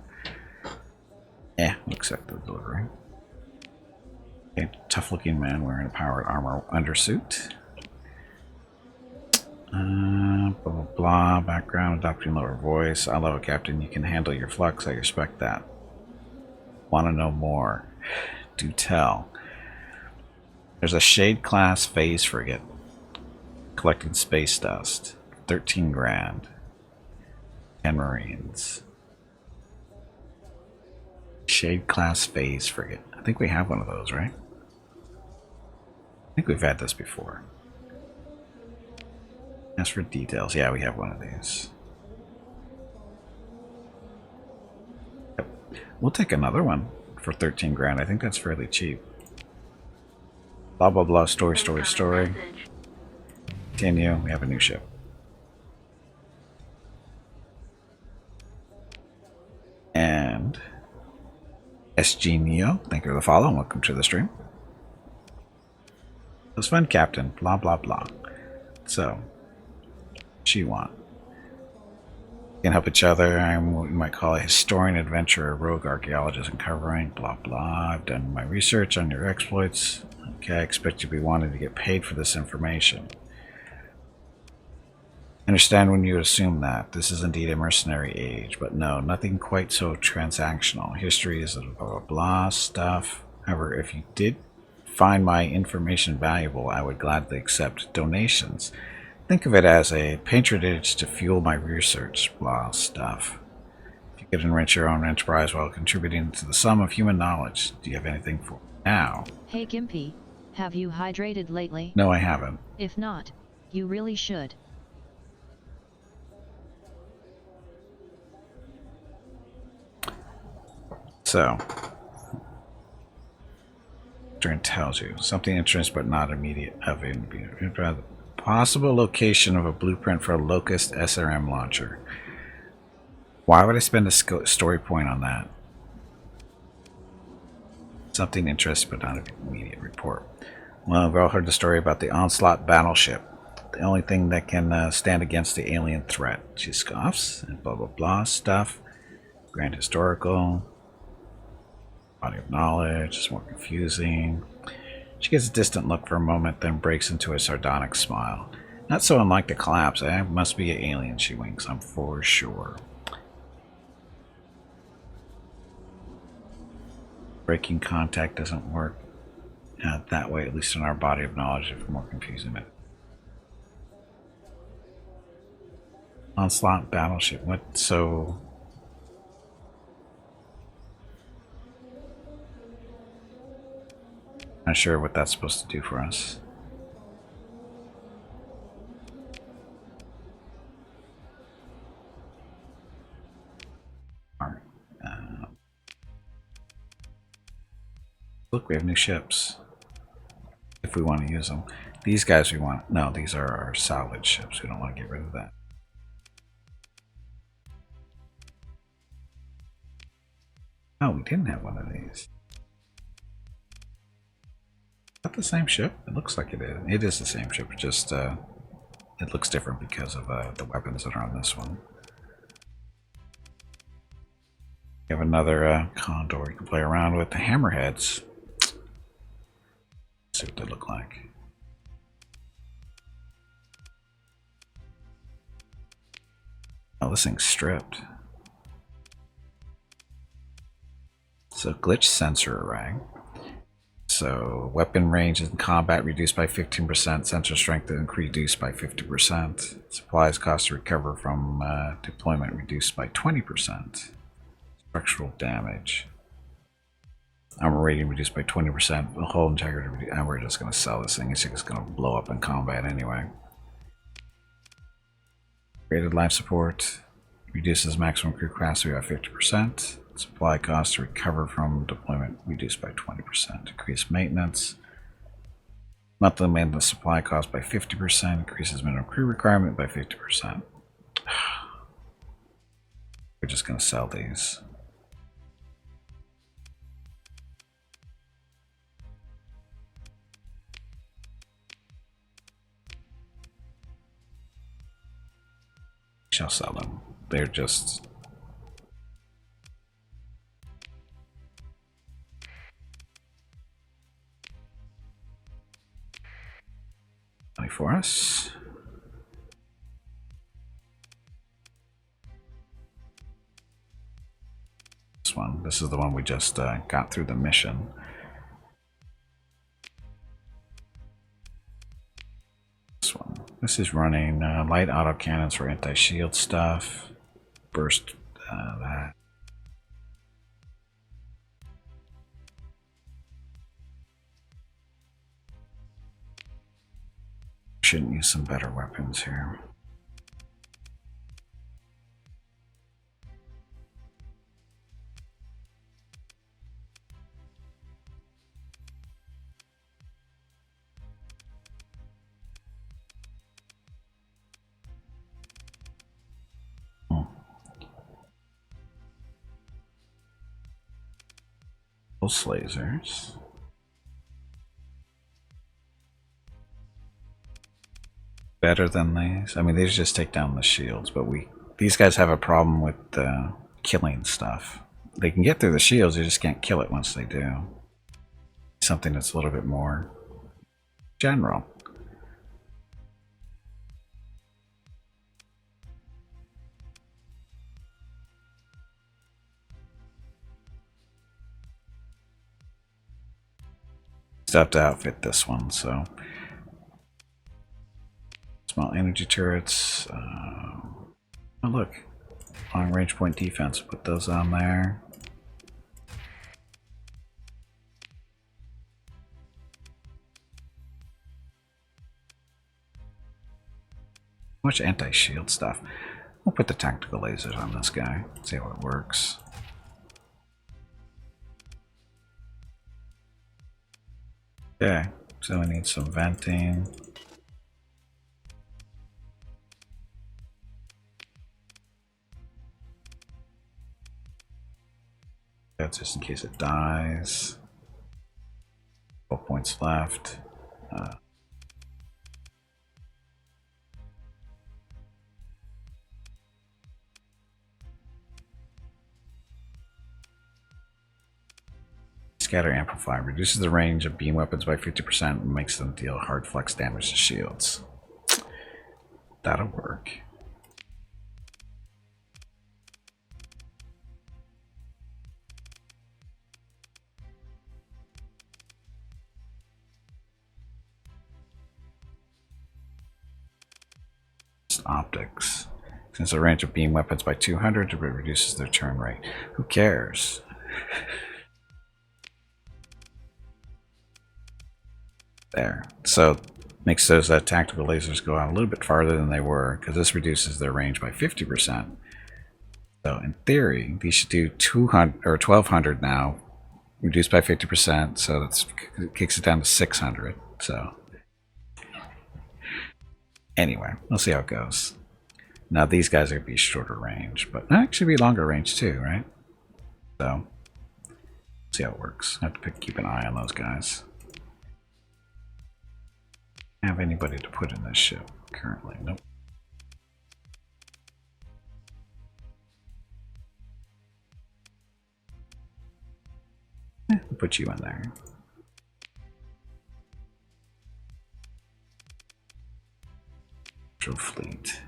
We'll accept the delivery. Okay, tough looking man wearing a powered armor undersuit. Blah blah blah. Background, adopting lower voice. I love it, Captain. You can handle your flux. I respect that. Want to know more? Do tell. There's a Shade class phase frigate collecting space dust. 13 grand. 10 Marines. Shade class phase frigate. I think we have one of those, right? I think we've had this before. As for details, yeah, we have one of these. Yep. We'll take another one for 13 grand. I think that's fairly cheap. Blah blah blah. Story. Continue. We have a new ship. And SG Neo, thank you for the follow and welcome to the stream. It was fun, Captain. Blah blah blah. So, she want. Can help each other. I'm what you might call a historian, adventurer, rogue archaeologist, and covering blah blah. I've done my research on your exploits. Okay, I expect you to be wanting to get paid for this information. I understand when you assume that. This is indeed a mercenary age, but no, nothing quite so transactional. History is blah blah blah stuff. However, if you did find my information valuable, I would gladly accept donations. Think of it as a patronage to fuel my research, blah stuff. If you could enrich your own enterprise while contributing to the sum of human knowledge, do you have anything for now? Hey Gimpy, have you hydrated lately? No, I haven't. If not, you really should. So, Turn tells you something interesting but not immediate of immediate Possible location of a blueprint for a Locust SRM launcher. Why would I spend a story point on that? Something interesting, but not an immediate report. Well, we've all heard the story about the Onslaught battleship. The only thing that can stand against the alien threat. She scoffs and blah blah blah stuff. Grand historical. Body of knowledge. It's more confusing. She gets a distant look for a moment, then breaks into a sardonic smile. Not so unlike the collapse. Must be an alien, she winks. I'm for sure. Breaking contact doesn't work that way, at least in our body of knowledge, if more confusing it. Onslaught battleship. What? So. Not sure what that's supposed to do for us. Look, we have new ships. If we want to use them. These guys we want. No, these are our salvage ships. We don't want to get rid of that. Oh, we didn't have one of these. Is that the same ship? It looks like it is. It is the same ship. Just it looks different because of the weapons that are on this one. We have another condor you can play around with. The hammerheads. Let's see what they look like. Oh, this thing's stripped. So glitch sensor array. So weapon range in combat reduced by 15%. Sensor strength reduced by 50%. Supplies cost to recover from deployment reduced by 20%. Structural damage. Armor rating reduced by 20%. Hull integrity. We're just going to sell this thing. It's just going to blow up in combat anyway. Rated life support. Reduces maximum crew capacity by 50%. Supply costs to recover from deployment reduced by 20%. Increased maintenance. Monthly maintenance supply cost by 50%. Increases minimum crew requirement by 50%. We're just going to sell these. Shall sell them. They're just money for us. This one. This is the one we just got through the mission. This one. This is running light autocannons for anti-shield stuff. Burst that. Shouldn't use some better weapons here. Pulse lasers. Better than these. I mean, these just take down the shields, but these guys have a problem with killing stuff. They can get through the shields, they just can't kill it once they do. Something that's a little bit more general. Still have to outfit this one, so. Small energy turrets. Oh, look. Long range point defense. Put those on there. Much anti-shield stuff. We'll put the tactical lasers on this guy. See how it works. Okay, so we need some venting. That's just in case it dies. 12 points left. Scatter Amplify reduces the range of beam weapons by 50% and makes them deal hard flex damage to shields. That'll work. Optics. Since the range of beam weapons by 200, it reduces their turn rate. Who cares? There. So makes those tactical lasers go out a little bit farther than they were, because this reduces their range by 50%. So in theory, these should do 200 or 1200 now, reduced by 50%. So that kicks it down to 600. So anyway, we'll see how it goes. Now these guys are going to be shorter range, but actually be longer range too, right? So see how it works. I have to keep an eye on those guys. Have anybody to put in this ship currently? Nope. We'll put you in there. Fleet.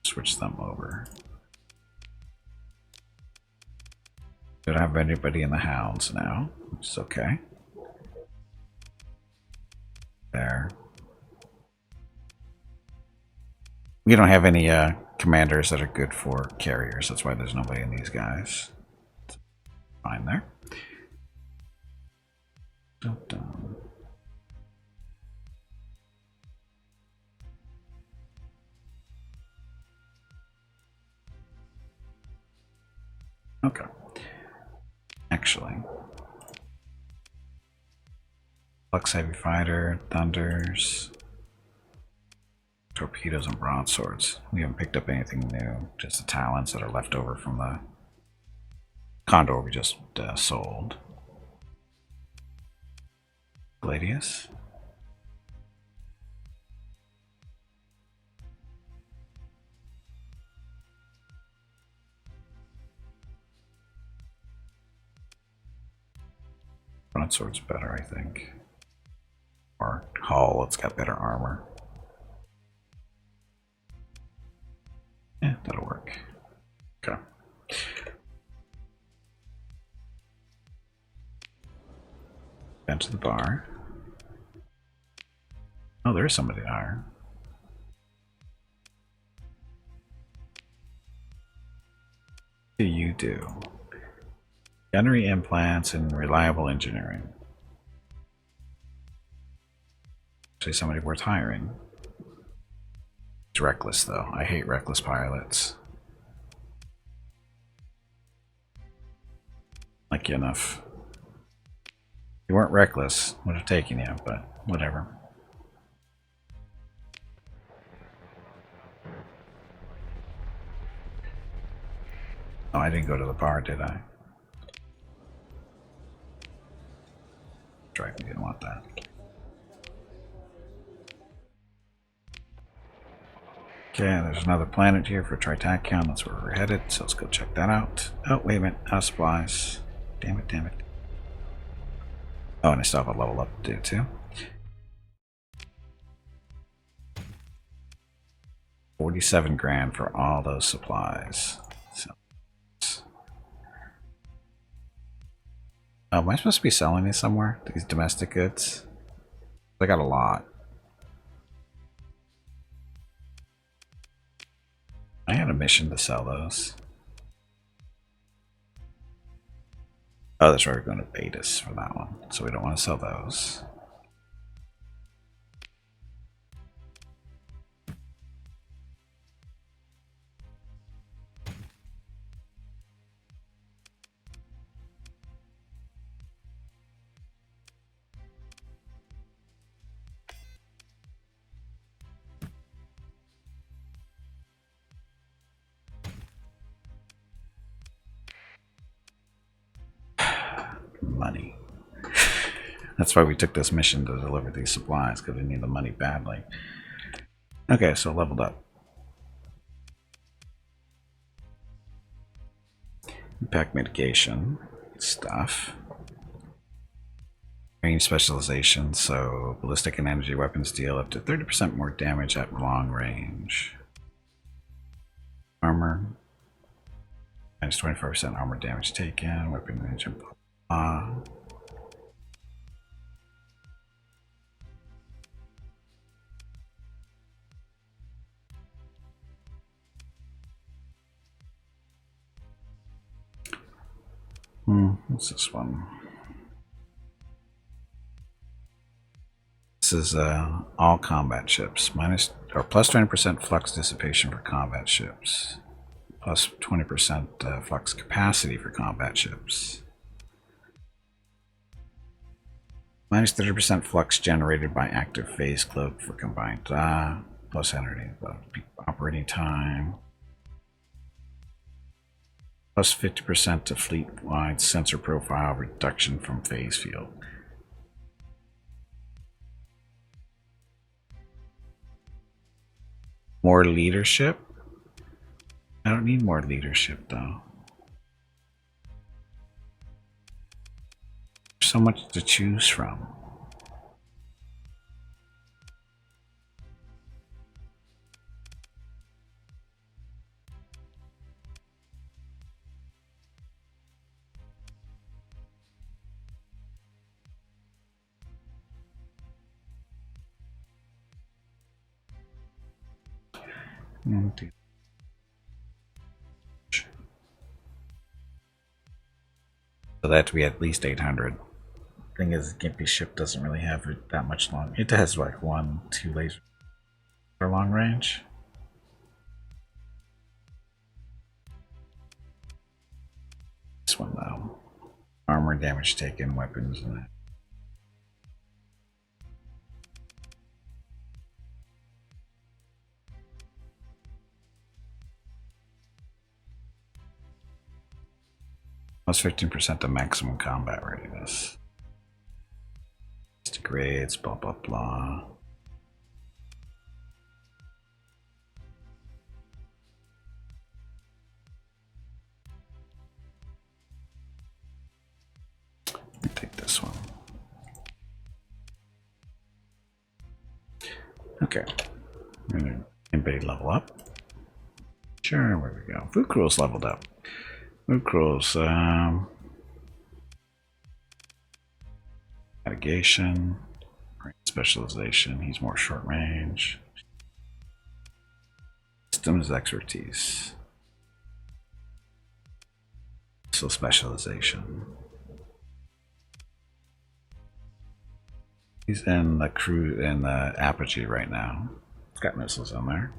Switch them over. Don't have anybody in the hounds now, which is okay. There. We don't have any commanders that are good for carriers. That's why there's nobody in these guys. Fine there. Dun, dun. Okay. Actually, Flux Heavy Fighter, Thunders, Torpedoes, and Broadswords. We haven't picked up anything new, just the talents that are left over from the Condor we just sold. Gladius. Broadsword's better, I think. Or Hull, it's got better armor. Yeah, that'll work. Okay. Down to the bar. Oh, there is somebody to hire. What do you do? Gunnery implants and reliable engineering. Actually, somebody worth hiring. It's reckless, though. I hate reckless pilots. Like you enough. If you weren't reckless, would have taken you, but whatever. Oh, I didn't go to the bar, did I? Right, we didn't want that. Okay, there's another planet here for Tritachon. That's where we're headed, so let's go check that out. Oh, wait a minute. Out of supplies. Damn it, damn it. Oh, and I still have a level up to do, too. 47 grand for all those supplies. So, oh, am I supposed to be selling these somewhere? These domestic goods? I got a lot. I had a mission to sell those. Oh, that's right, we're going to Betis for that one. So we don't want to sell those. money. That's why we took this mission to deliver these supplies, because we need the money badly. Okay, so leveled up. Impact mitigation stuff. Range specialization, so ballistic and energy weapons deal up to 30% more damage at long range. Armor. Minus 25% armor damage taken. Weapon range and blah, blah. What's this one? This is all combat ships. Minus or plus 20% flux dissipation for combat ships. Plus 20% flux capacity for combat ships. Minus 30% flux generated by active phase cloak for combined. Plus energy. Operating time. Plus 50% to fleet-wide sensor profile reduction from phase field. More leadership? I don't need more leadership though. There's so much to choose from. So that to be at least 800. Thing is, Gimpy's ship doesn't really have that much long. It has like 1, 2 lasers for long range. This one though, armor damage taken, weapons, and that. Plus 15% to maximum combat readiness. Grades, blah blah blah. Take this one. Okay. Anybody level up? Sure, where we go. Food Cruel's leveled up. Food Cruel's mitigation, specialization, he's more short range. Systems expertise. So specialization. He's in the crew in the apogee right now. He's got missiles in there.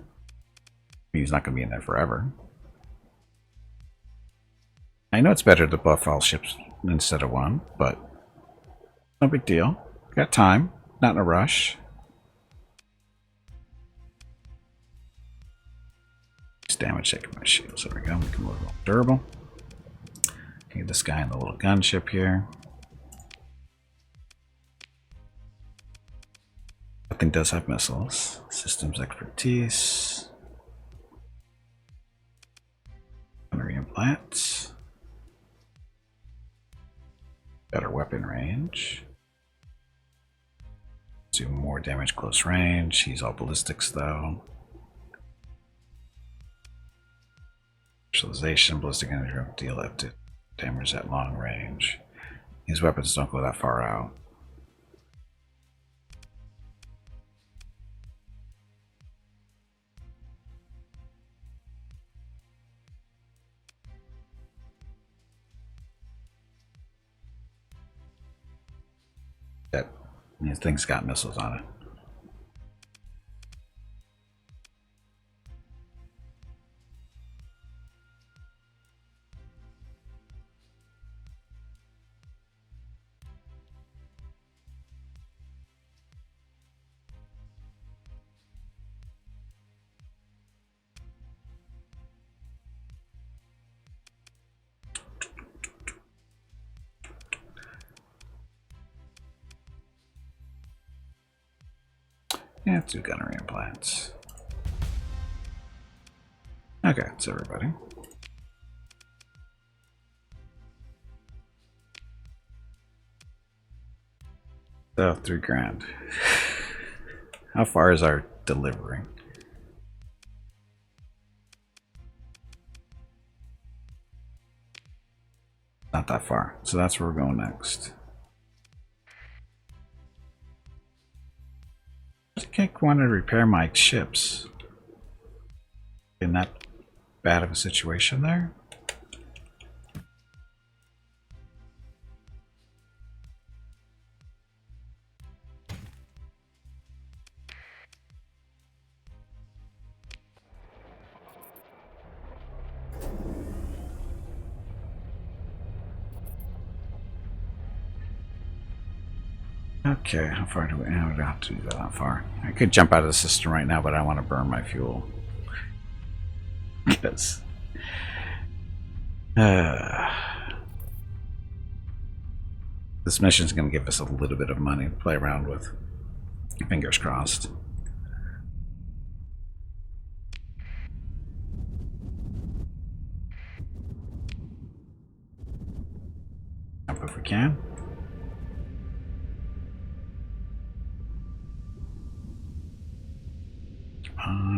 He's not going to be in there forever. I know it's better to buff all ships instead of one, but no big deal. Got time. Not in a rush. Just damage taken by shields. There we go. We can move it durable. Get this guy in the little gunship here. That thing does have missiles. Systems expertise. Gunnery implants. Better weapon range. Do more damage close range. He's all ballistics though. Specialization, ballistic energy deal up to damage at long range. These weapons don't go that far out. These things got missiles on it. Yeah, let's do gunnery and plants. Okay, that's everybody. So, 3 grand. How far is our delivery? Not that far. So that's where we're going next. I think I want to repair my ships. In that bad of a situation there? Okay, how far do we have to go that far? I could jump out of the system right now, but I want to burn my fuel. Because this mission is going to give us a little bit of money to play around with. Fingers crossed. Jump if we can.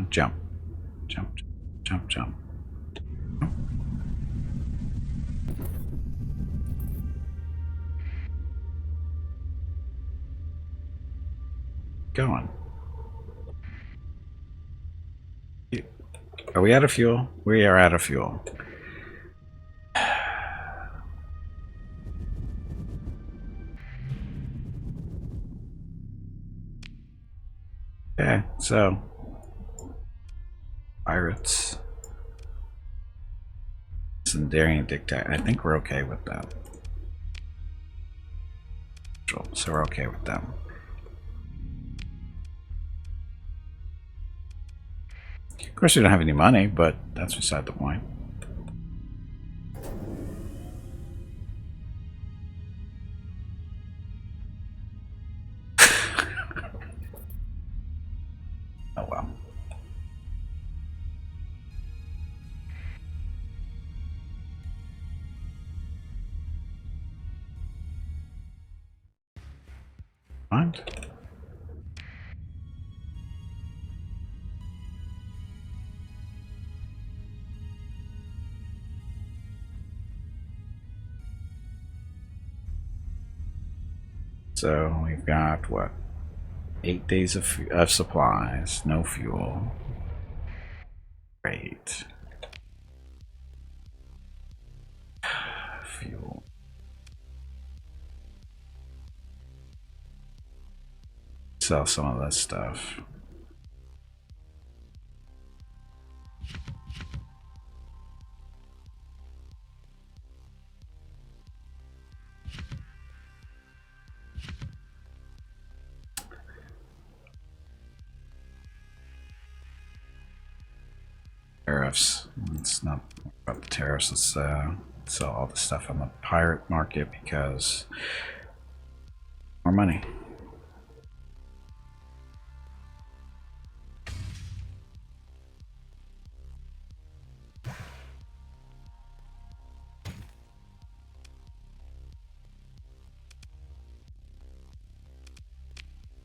Jump. Jump. Jump. Jump. Going. Are we out of fuel? We are out of fuel. Okay, so pirates. Sundarian dictator. I think we're okay with that. So we're okay with them. Of course, we don't have any money, but that's beside the point. Oh well. Mind. So we've got what? 8 days of supplies, no fuel. Great. Fuel. Sell some of this stuff. Tariffs. It's not about the tariffs. Let's sell all the stuff on the pirate market because more money.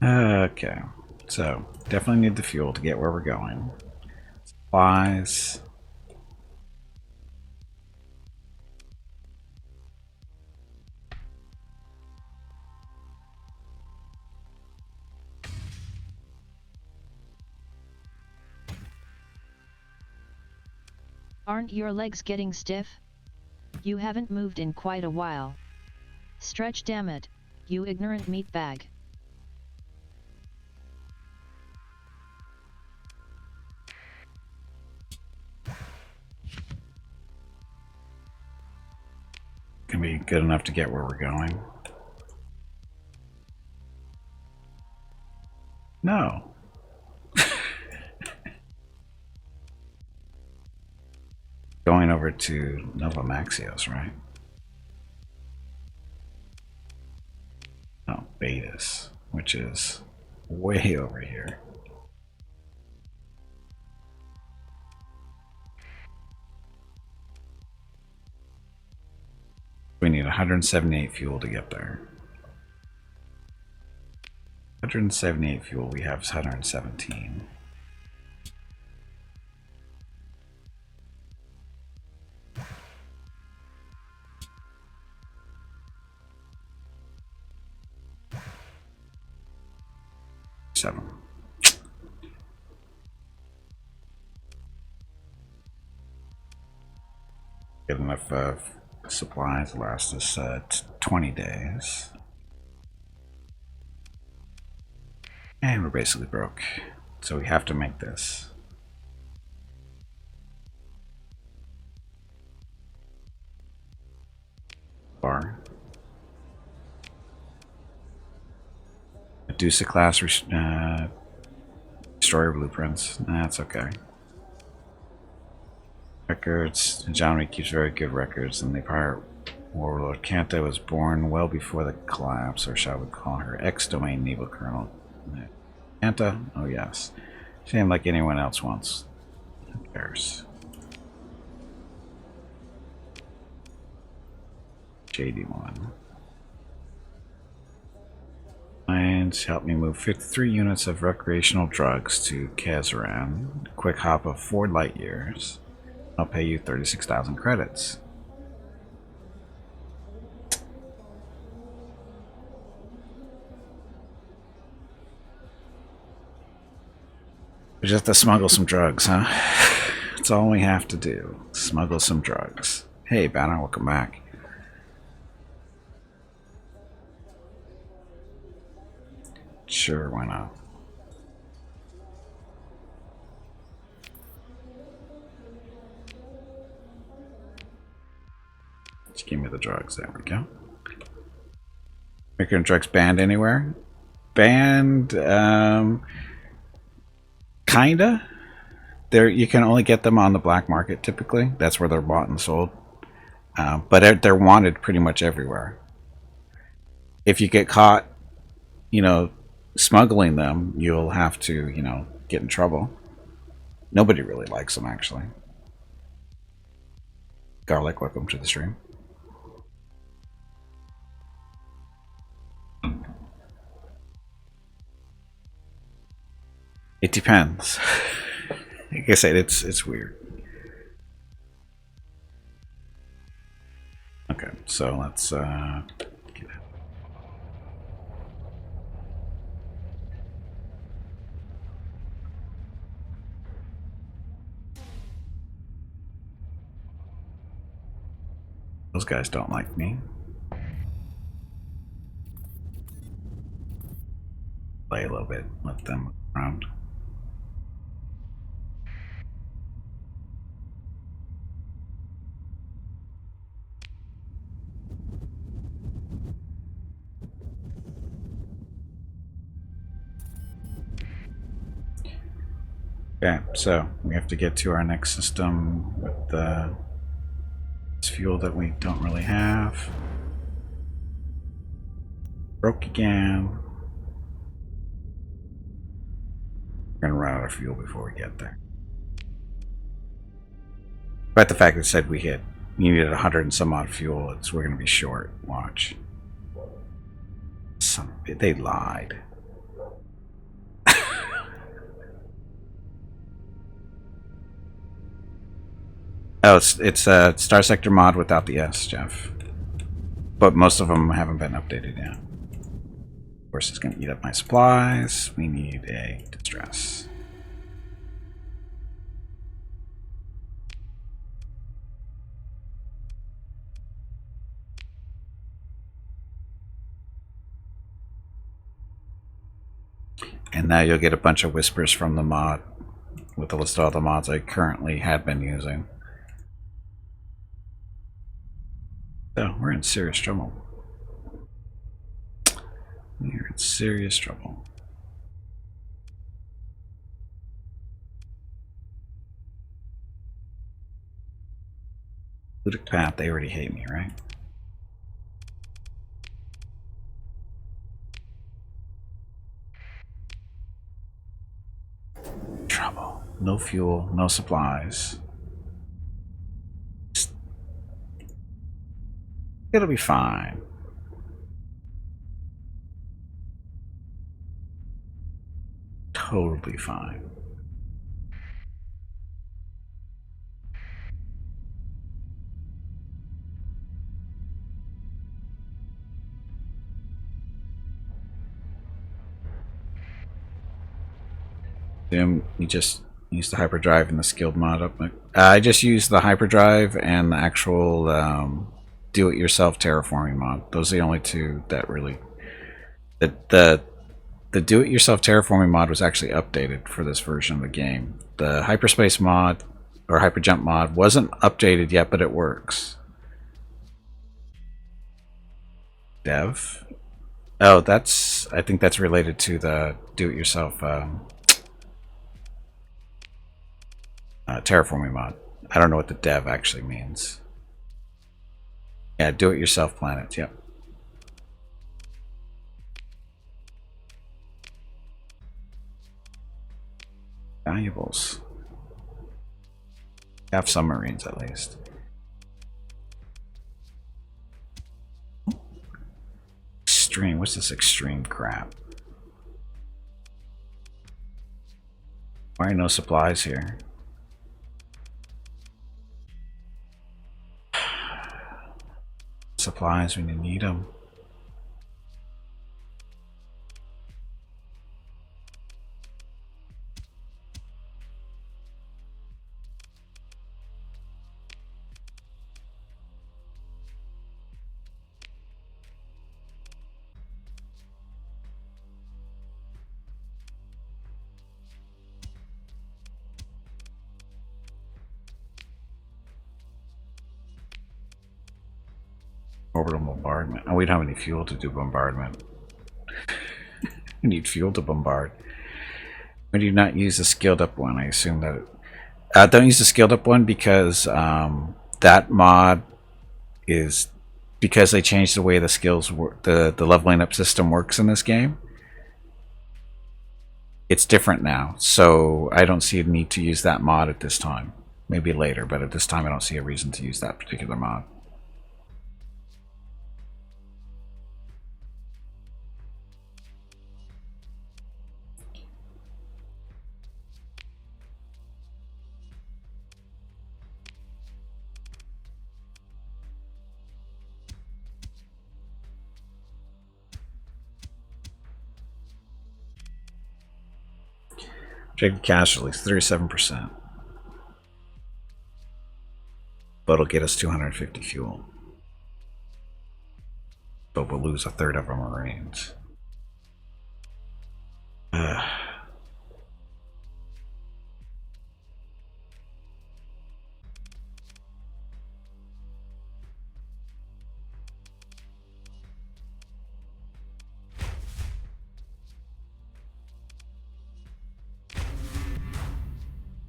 Okay, so definitely need the fuel to get where we're going. Supplies. Aren't your legs getting stiff? You haven't moved in quite a while. Stretch, damn it, you ignorant meatbag. Can be good enough to get where we're going. No. Going over to Nova Maxios, right? No, Betas, which is way over here. We need 178 fuel to get there. 178 fuel, we have 117. Seven. Get enough supplies to last us 20 days. And we're basically broke. So we have to make this. Bar. Medusa class destroyer blueprints. That's okay. Records. John keeps very good records, and the pirate warlord Kanta was born well before the collapse, or shall we call her ex-domain naval colonel. Kanta? Oh yes. Same like anyone else wants. Who cares? JD1. And help me move 53 units of recreational drugs to Kazaran. Quick hop of 4 light years. I'll pay you 36,000 credits. We just have to smuggle some drugs, huh? That's all we have to do. Smuggle some drugs. Hey, Banner, welcome back. Sure, why not? Just give me the drugs. There we go. Making drugs banned anywhere? Banned, kinda. There, you can only get them on the black market typically. That's where they're bought and sold. But they're wanted pretty much everywhere. If you get caught, you know, smuggling them, you'll have to, you know, get in trouble. Nobody really likes them, actually. Garlic, welcome to the stream. It depends. Like I said, it's weird. Okay, so let's get it. Those guys don't like me. Play a little bit, let them around. Okay, so we have to get to our next system with the fuel that we don't really have. Broke again. We're gonna run out of fuel before we get there. But the fact that it said we needed 100 and some odd fuel, we're gonna be short. Watch. They lied. Oh, it's a Starsector mod without the S, Jeff. But most of them haven't been updated yet. Of course, it's going to eat up my supplies. We need a distress. And now you'll get a bunch of whispers from the mod with a list of all the mods I currently had been using. So we're in serious trouble. We're in serious trouble. Ludic Path, they already hate me, right? Trouble. No fuel, no supplies. It'll be fine. Totally fine. You just use the hyperdrive and the skilled mod up. I just use the hyperdrive and the actual do-it-yourself terraforming mod. Those are the only two that really. The do-it-yourself terraforming mod was actually updated for this version of the game. The hyperspace mod or hyperjump mod wasn't updated yet, but it works. Dev. Oh, I think that's related to the do-it-yourself terraforming mod. I don't know what the dev actually means. Yeah, do-it-yourself planets. Yep. Valuables. Have submarines at least. Extreme. What's this extreme crap? Why are no supplies here? Supplies when you need them. Orbital bombardment. Oh, we don't have any fuel to do bombardment. We need fuel to bombard. We do not use the skilled up one. I assume that don't use the skilled up one because that mod is because they changed the way the skills work, the leveling up system works in this game. It's different now, so I don't see a need to use that mod at this time. Maybe later, but at this time I don't see a reason to use that particular mod. Projected casualties, 37%. But it'll get us 250 fuel. But we'll lose a third of our Marines.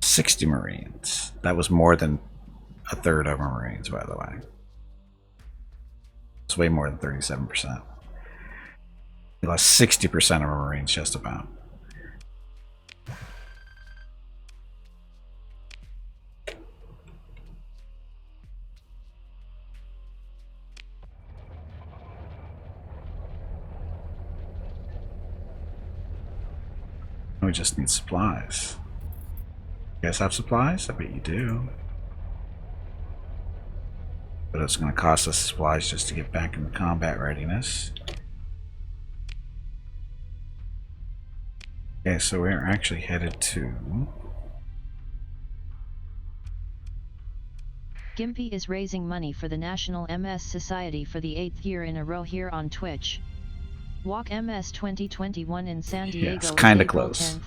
60 Marines. That was more than a third of our Marines, by the way. It's way more than 37%. We lost 60% of our Marines, just about. We just need supplies. You guys have supplies? I bet you do. But it's going to cost us supplies just to get back into combat readiness. Okay, so we're actually headed to... Gimpy is raising money for the National MS Society for the 8th year in a row here on Twitch. Walk MS 2021 in San Diego. Yeah, it's kind of April close. 10th,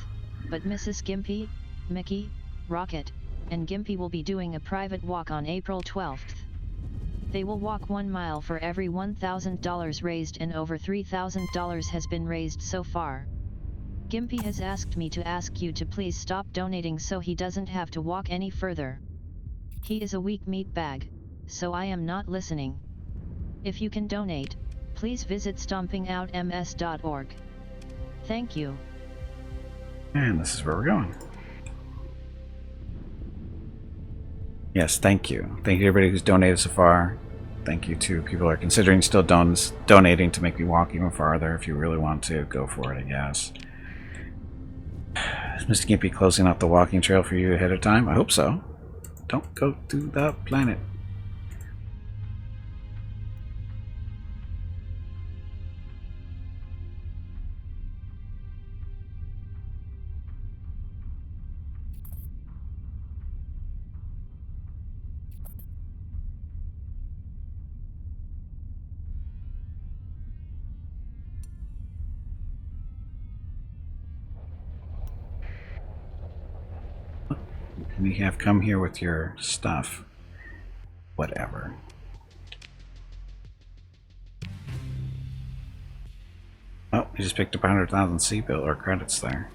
but Mrs. Gimpy, Mickey, Rocket, and Gimpy will be doing a private walk on April 12th. They will walk 1 mile for every $1,000 raised, and over $3,000 has been raised so far. Gimpy has asked me to ask you to please stop donating so he doesn't have to walk any further. He is a weak meat bag, so I am not listening. If you can donate, please visit stompingoutms.org. Thank you. And this is where we're going. Yes, thank you. Thank you to everybody who's donated so far. Thank you to people who are considering still donating to make me walk even farther. If you really want to, go for it, I guess. Is Mr. Gimpy closing out the walking trail for you ahead of time? I hope so. Don't go to the planet. We have come here with your stuff. Whatever. Oh, we just picked up 100,000 C bill or credits there.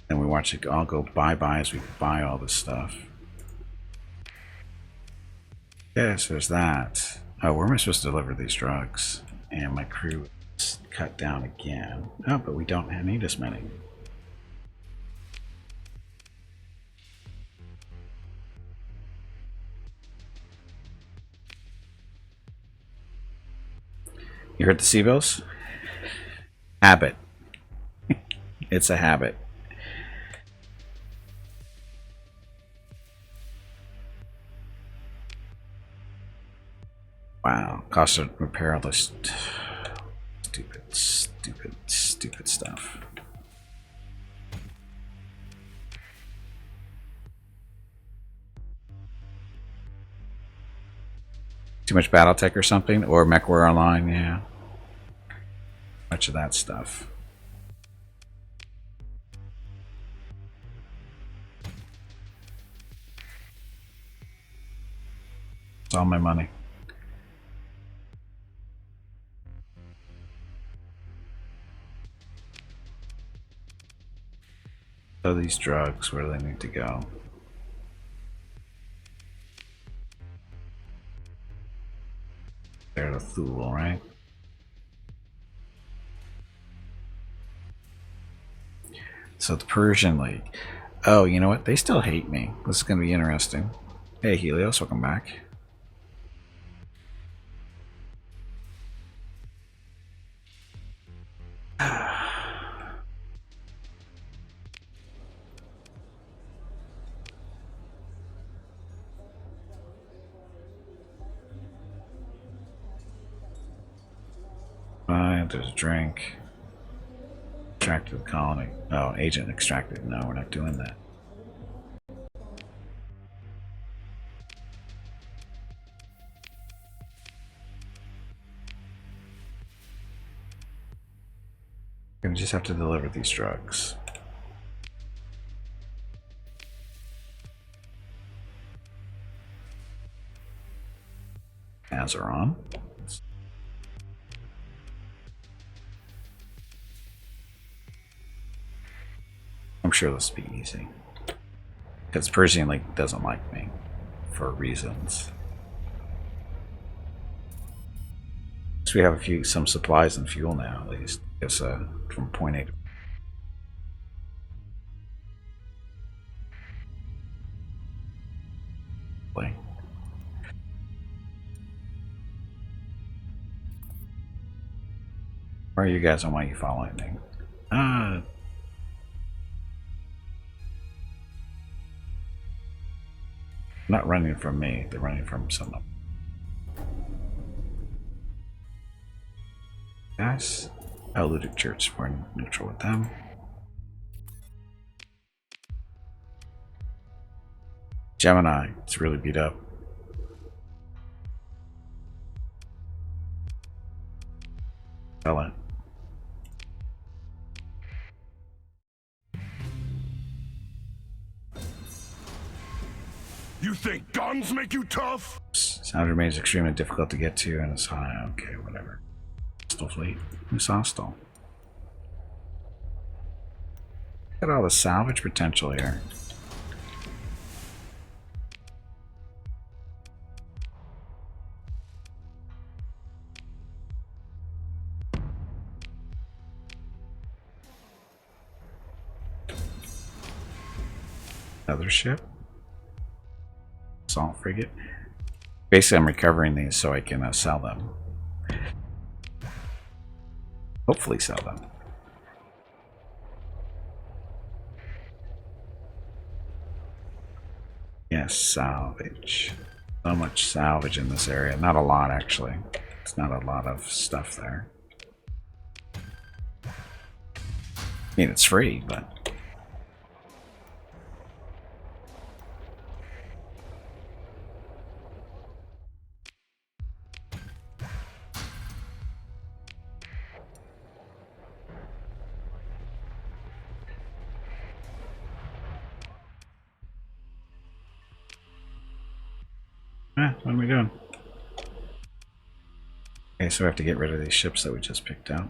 Then we watch it all go bye-bye as we buy all this stuff. Yes, there's that. Oh, where am I supposed to deliver these drugs? And my crew is cut down again. Oh, but we don't need as many. You heard the C-bills? Habit. It's a habit. Wow. Cost of repair all this stupid stuff. Too much BattleTech or something? Or MechWare Online, yeah. Much of that stuff. It's all my money. So these drugs, where do they need to go? They're the Thule, right? So the Persian League. Oh, you know what? They still hate me. This is going to be interesting. Hey, Helios, welcome back. There's a drink. Extracted the colony. Oh, agent extracted. No, we're not doing that. We're gonna just have to deliver these drugs. Azeron. I'm sure this will be easy. Because Persian League doesn't like me. For reasons. So we have some supplies and fuel now, at least. It's from point A to play. Where are you guys and why are you following me? Not running from me, they're running from someone. Guys, Ludic Church, we're neutral with them. Gemini, it's really beat up. Sell it. You think guns make you tough? Sound remains extremely difficult to get to and it's high. Okay, whatever. Hostile fleet. Who's hostile? Look at all the salvage potential here. Another ship. Assault frigate. Basically, I'm recovering these so I can sell them. Hopefully sell them. Yes, salvage. So much salvage in this area. Not a lot, actually. It's not a lot of stuff there. I mean, it's free, but... what are we doing? Okay, so we have to get rid of these ships that we just picked out.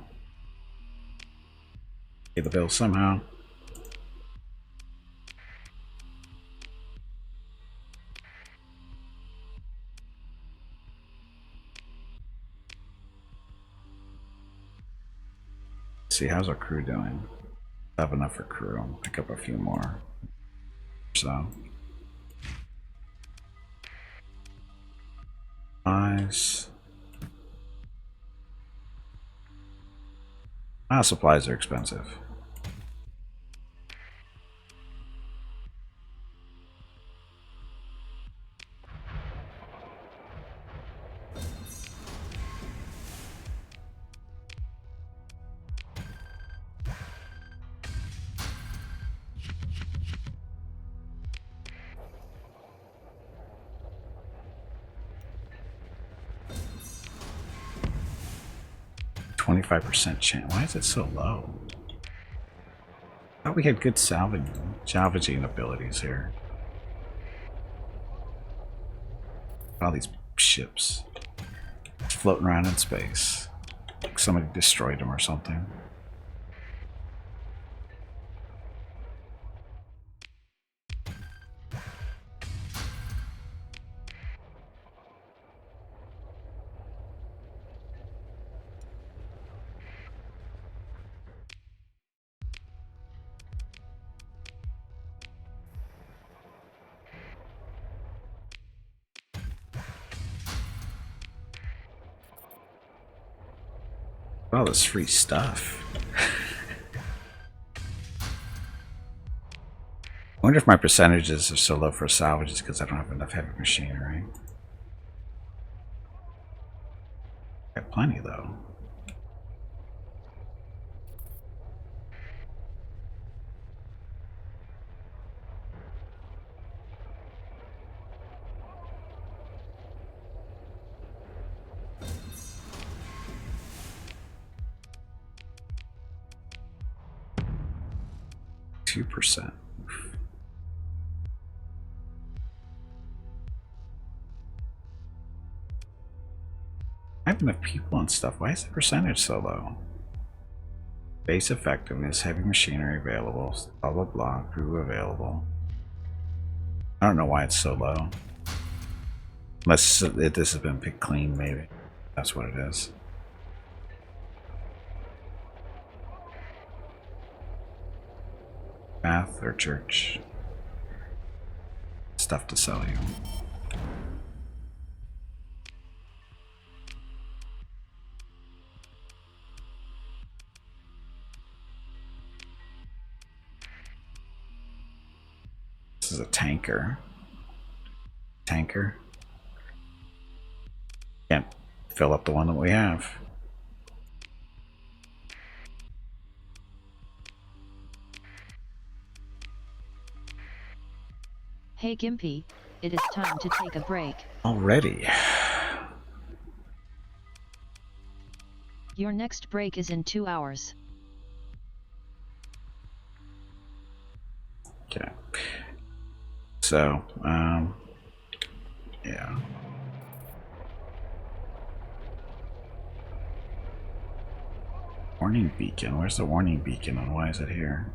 Pay the bill somehow. Let's see, how's our crew doing? Have enough for crew. I'll pick up a few more. So. Supplies. Supplies are expensive. %. Chance. Why is it so low? I thought we had good salvaging abilities here. All these ships floating around in space. Like somebody destroyed them or something. All this free stuff. I wonder if my percentages are so low for salvages because I don't have enough heavy machinery. Got plenty though. %. I have enough people and stuff. Why is the percentage so low? Base effectiveness, heavy machinery available, blah blah blah, crew available. I don't know why it's so low. Unless this has been picked clean, maybe. That's what it is. Path or church. Stuff to sell you. This is a tanker. Tanker. Can't fill up the one that we have. Hey Gimpy, it is time to take a break. Already. Your next break is in 2 hours. Okay. So, yeah. Warning beacon. Where's the warning beacon and why is it here?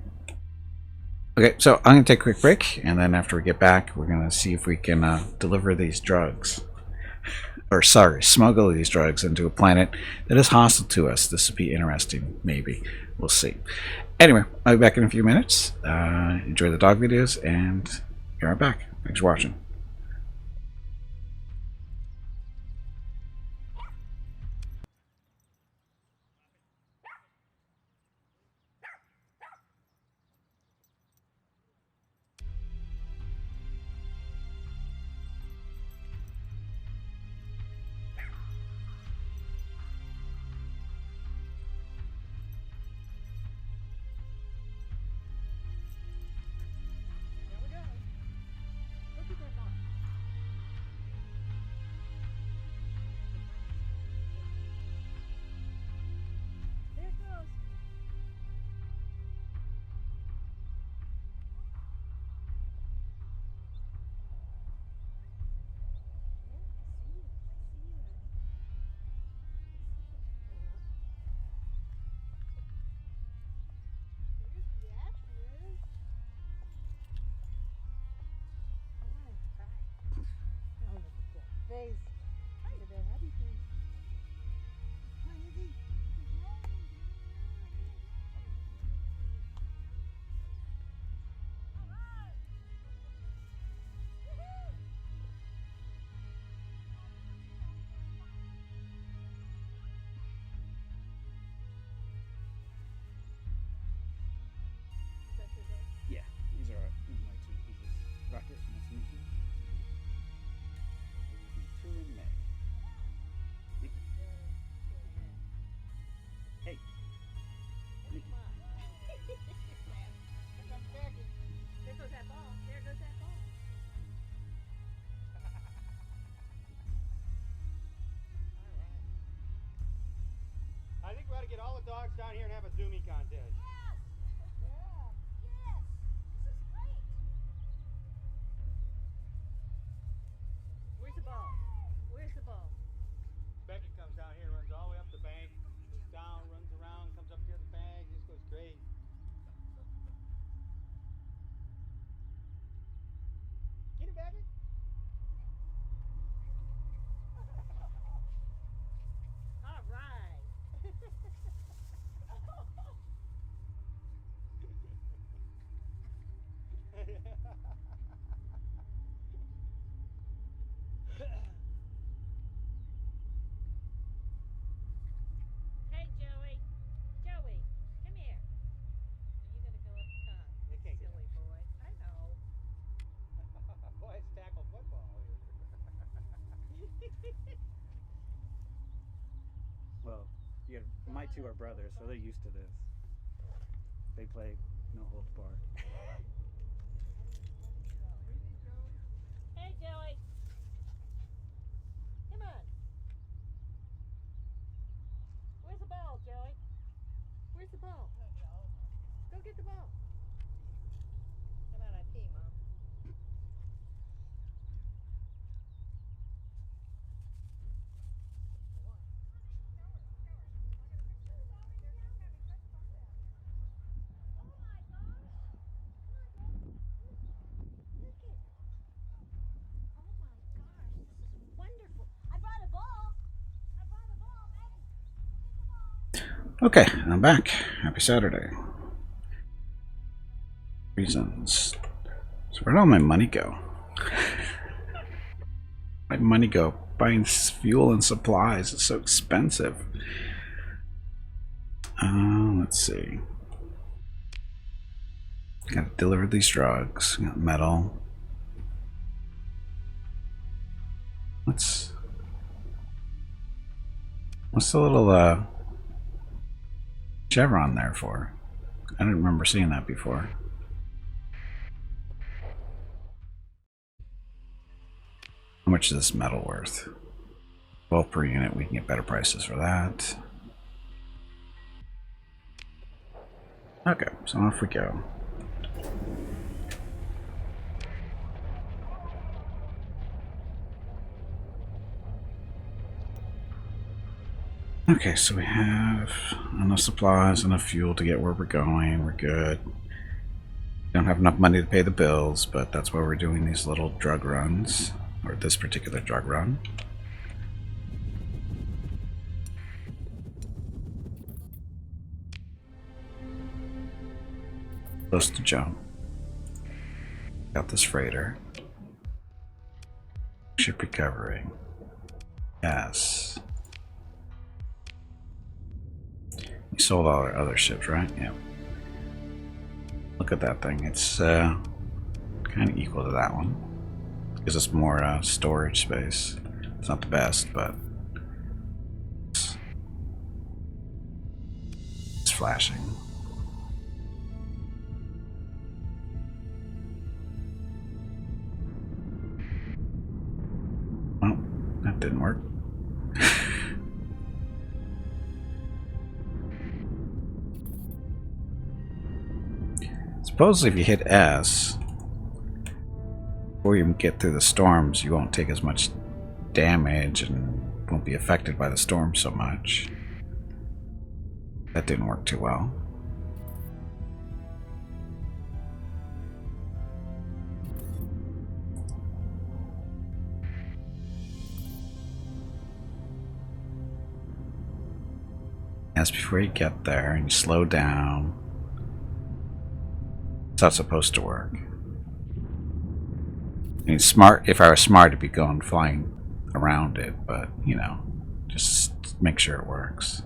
Okay, so I'm going to take a quick break, and then after we get back, we're going to see if we can deliver these drugs. Or, sorry, smuggle these drugs into a planet that is hostile to us. This would be interesting, maybe. We'll see. Anyway, I'll be back in a few minutes. Enjoy the dog videos, and Be right back. Thanks for watching. There we go. Look at that mark. There it goes. Yeah, I see it. Here's where the action is. All right. Oh, look at that face. Look at that happy face. Hi, Izzy. Is that your dog? Yeah, these are my two pieces. Rocket, nice to meet you. There will be two in May. Hey. There comes Becky. There goes that ball. There goes that ball. I think we ought to get all the dogs down here and have a zooming contest. Where's the ball? Where's the ball? Beckett comes down here, runs all the way up the bank, goes down, runs around, comes up the other bank, just goes crazy. Get it, Beckett. All right. Hey, Joey. Joey, come here. You gotta go up top. They can't get Silly boy. I know. Boy, it's tackle football here. Well, my two are brothers, so they're used to this. They play no holds barred. Hey, Joey. Come on. Where's the ball, Joey? Where's the ball? Go get the ball. Come on, I pee, Mom. Okay, I'm back. Happy Saturday. Reasons. So where'd all my money go? My money go buying fuel and supplies. It's so expensive. Let's see. Gotta deliver these drugs. Got metal. What's the little chevron there for? I didn't remember seeing that before. How much is this metal worth? 12 per unit. We can get better prices for that. Okay, so off we go. Okay, so we have enough supplies, enough fuel to get where we're going. We're good. Don't have enough money to pay the bills, but that's why we're doing these little drug runs, or this particular drug run. Close to jump. Got this freighter. Ship recovering. Yes. We sold all our other ships, right? Yeah. Look at that thing. It's kind of equal to that one. Gives us more storage space. It's not the best, but it's flashing. Oh, that didn't work. Suppose if you hit S, before you get through the storms, you won't take as much damage and won't be affected by the storm so much. That didn't work too well. As before you get there and you slow down. It's not supposed to work. I mean, smart. If I was smart, it'd be going flying around it, but you know, just make sure it works.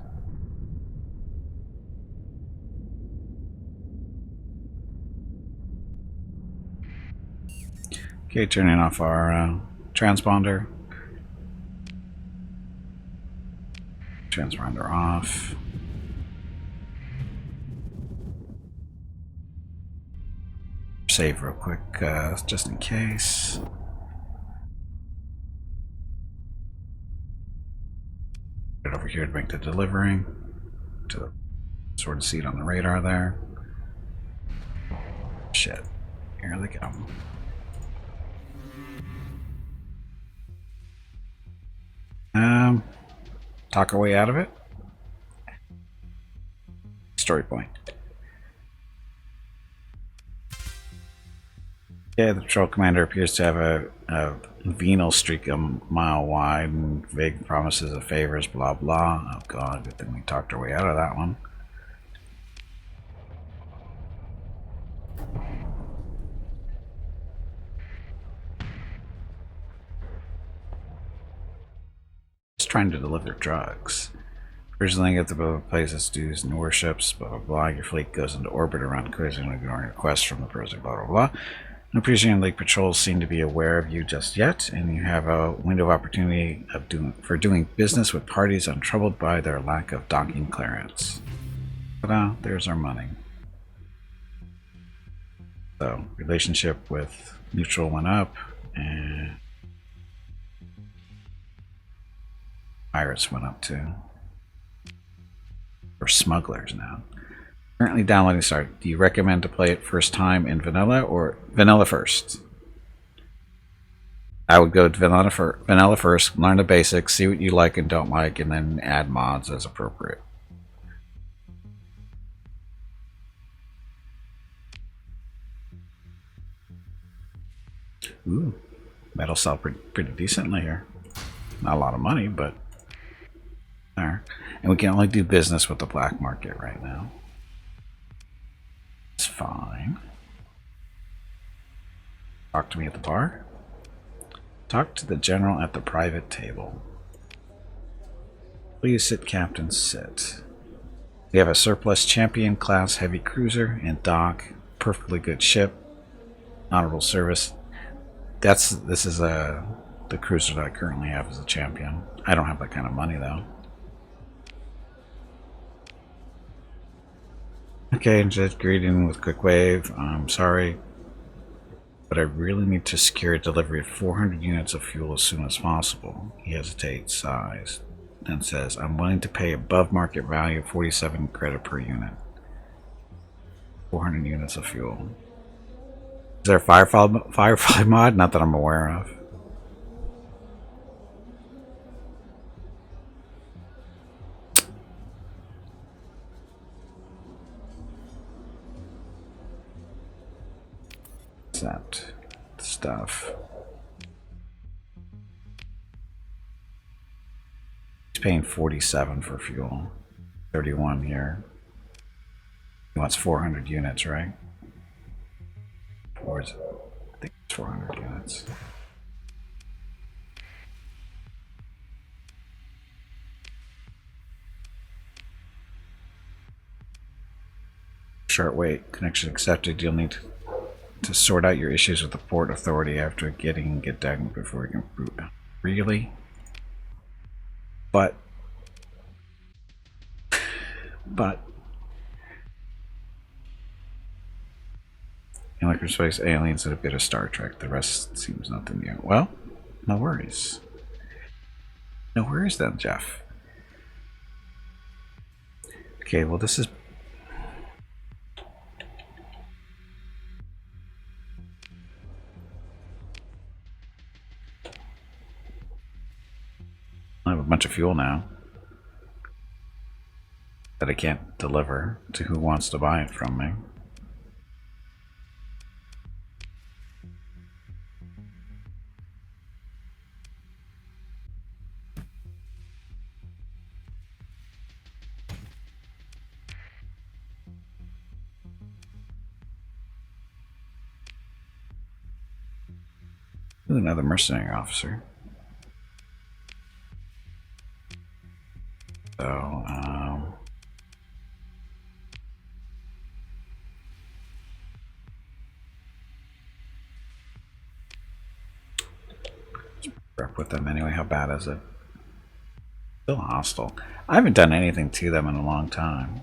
Okay, turning off our transponder. Transponder off. Save real quick, just in case. Get over here to make the delivery to the sort of seat on the radar there. Shit, here they come. Talk our way out of it. Story point. Yeah, the patrol commander appears to have a venal streak a mile wide and vague promises of favors, blah blah. Oh god, good thing we talked our way out of that one. Just trying to deliver drugs. Originally at the places, dues and warships, blah blah blah. Your fleet goes into orbit around cruising, ignoring requests from the person, blah blah blah. No Parisian Lake patrols seem to be aware of you just yet, and you have a window of opportunity for doing business with parties untroubled by their lack of docking clearance. Ta-da, there's our money. So, relationship with neutral went up, and pirates went up too. We're smugglers now. Currently downloading start. Do you recommend to play it first time in vanilla or vanilla first? I would go vanilla first, learn the basics, see what you like and don't like, and then add mods as appropriate. Ooh, that'll sell pretty decently here. Not a lot of money, but there. And we can only do business with the black market right now. It's fine. Talk to me at the bar. Talk to the general at the private table. Please sit, Captain, sit. We have a surplus champion class heavy cruiser and dock. Perfectly good ship. Honorable service. This is the cruiser that I currently have as a champion. I don't have that kind of money though. Okay, just greeting with quick wave. I'm sorry, but I really need to secure a delivery of 400 units of fuel as soon as possible. He hesitates, sighs, and says, I'm willing to pay above market value, 47 credit per unit. 400 units of fuel. Is there a Firefly mod? Not that I'm aware of. Accept stuff. He's paying 47 for fuel. 31 here. He wants 400 units, right? Or is it? I 400 units. Short wait. Connection accepted. You'll need to sort out your issues with the port authority after get done before you can boot. Really? But Electro Space Aliens and a bit of Star Trek. The rest seems nothing new. Well, no worries. No worries then, Jeff. Okay, well this is... I have a bunch of fuel now that I can't deliver to who wants to buy it from me. Ooh, another mercenary officer. So, rep with them anyway. How bad is it? Still hostile. I haven't done anything to them in a long time.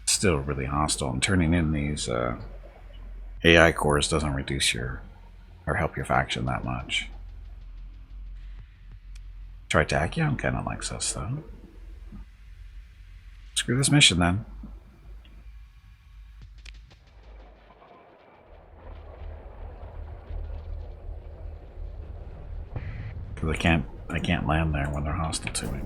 Still really hostile. And turning in these AI cores doesn't reduce your or help your faction that much. Tritachyon kind of likes us though. Screw this mission then. Because I can't land there when they're hostile to me.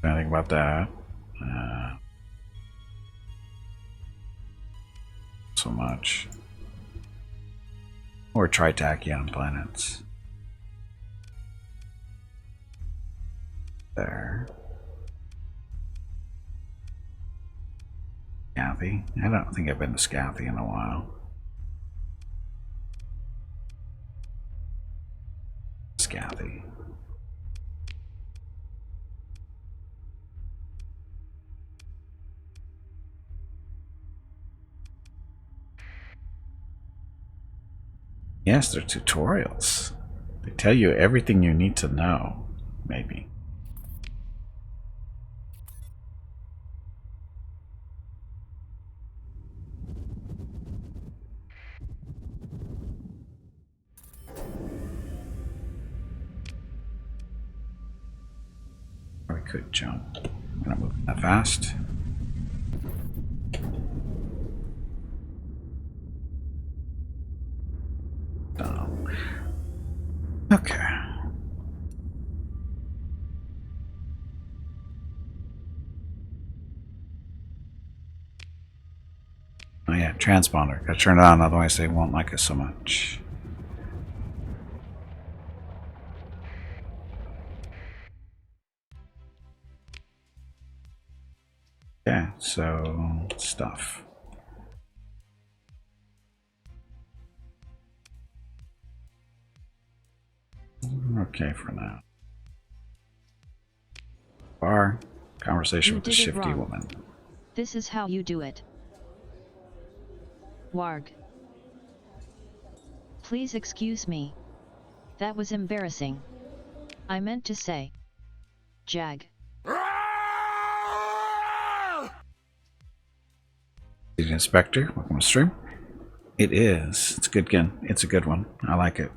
Anything about that? So much. Or Tritachyon planets. There. Scathy? I don't think I've been to Scathy in a while. Scathy. Yes, they're tutorials. They tell you everything you need to know, maybe. Or we could jump. I'm not moving that fast. Okay. Oh yeah, transponder. Gotta turn it on, otherwise they won't like us so much. Yeah, so stuff. Okay for now. Bar. Conversation with the shifty woman. This is how you do it. Warg. Please excuse me. That was embarrassing. I meant to say. Jag. The Inspector, welcome to stream. It is. It's a good gun. It's a good one. I like it.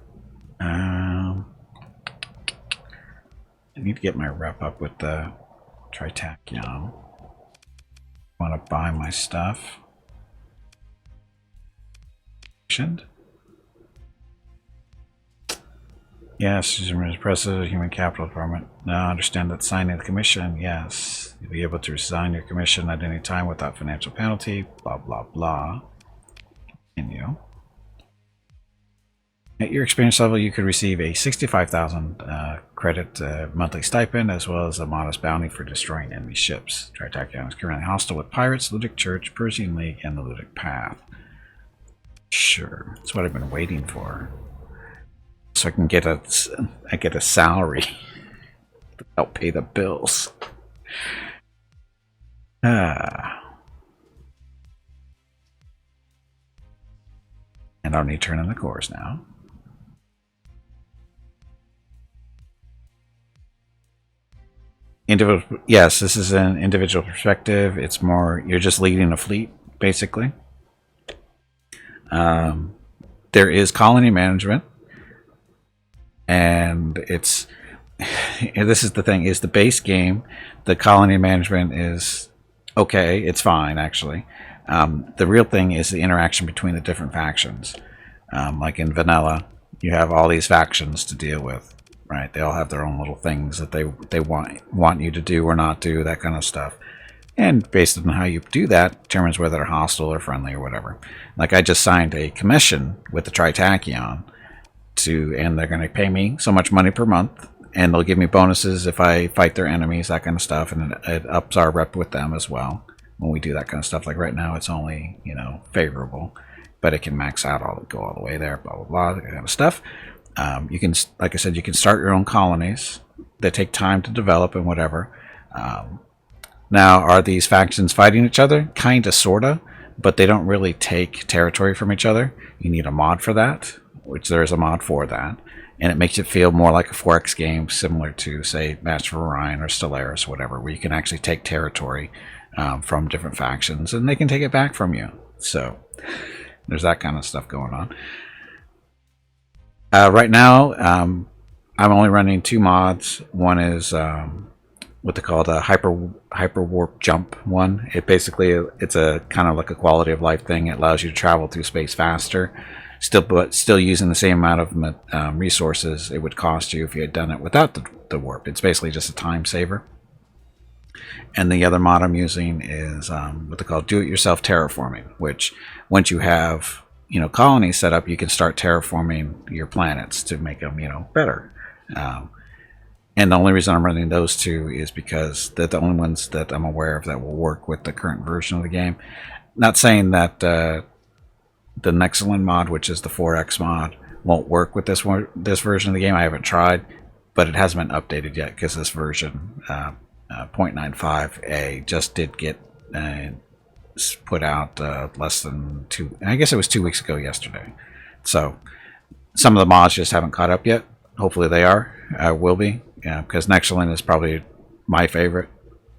I need to get my rep up with the Tritachyon. Want to buy my stuff? Yes, she's president of the Human Capital Department. Now understand that signing the commission, yes. You'll be able to resign your commission at any time without financial penalty, blah, blah, blah. Continue. At your experience level, you could receive a 65,000 credit monthly stipend, as well as a modest bounty for destroying enemy ships. Tritachyon is currently hostile with pirates, Ludic Church, Persian League, and the Ludic Path. Sure, that's what I've been waiting for. So I can get a salary. I'll pay the bills. And I'll need to turn in the cores now. Individual, yes, this is an individual perspective. It's more, you're just leading a fleet, basically. There is colony management. And it's, this is the thing, is the base game, the colony management is okay, it's fine actually. The real thing is the interaction between the different factions. Like in vanilla, you have all these factions to deal with, right? They all have their own little things that they want you to do or not do, that kind of stuff. And based on how you do that, determines whether they're hostile or friendly or whatever. Like I just signed a commission with the Tritachyon, and they're going to pay me so much money per month, and they'll give me bonuses if I fight their enemies, that kind of stuff, and it ups our rep with them as well when we do that kind of stuff. Like right now, it's only, you know, favorable, but it can max out, go all the way there, blah blah blah, that kind of stuff. You can, like I said, you can start your own colonies. They take time to develop and whatever. Now, are these factions fighting each other? Kinda, sorta, but they don't really take territory from each other. You need a mod for that, which there is a mod for that, and it makes it feel more like a 4X game, similar to, say, Match for Orion or Stellaris or whatever, where you can actually take territory from different factions, and they can take it back from you. So there's that kind of stuff going on. Right now, I'm only running 2 mods. One is what they call the hyper warp jump one. It basically, it's a kind of like a quality of life thing. It allows you to travel through space faster. Still using the same amount of resources it would cost you if you had done it without the warp. It's basically just a time saver. And the other mod I'm using is what they call do-it-yourself terraforming, which once you have, you know, colonies set up, you can start terraforming your planets to make them, you know, better. And the only reason I'm running those 2 is because they're the only ones that I'm aware of that will work with the current version of the game. Not saying that the Nexalin mod, which is the 4X mod, won't work with this version of the game. I haven't tried, but it hasn't been updated yet because this version 0.95a just did get put out less than 2. I guess it was 2 weeks ago yesterday. So some of the mods just haven't caught up yet. Hopefully they will be, because Nexalin is probably my favorite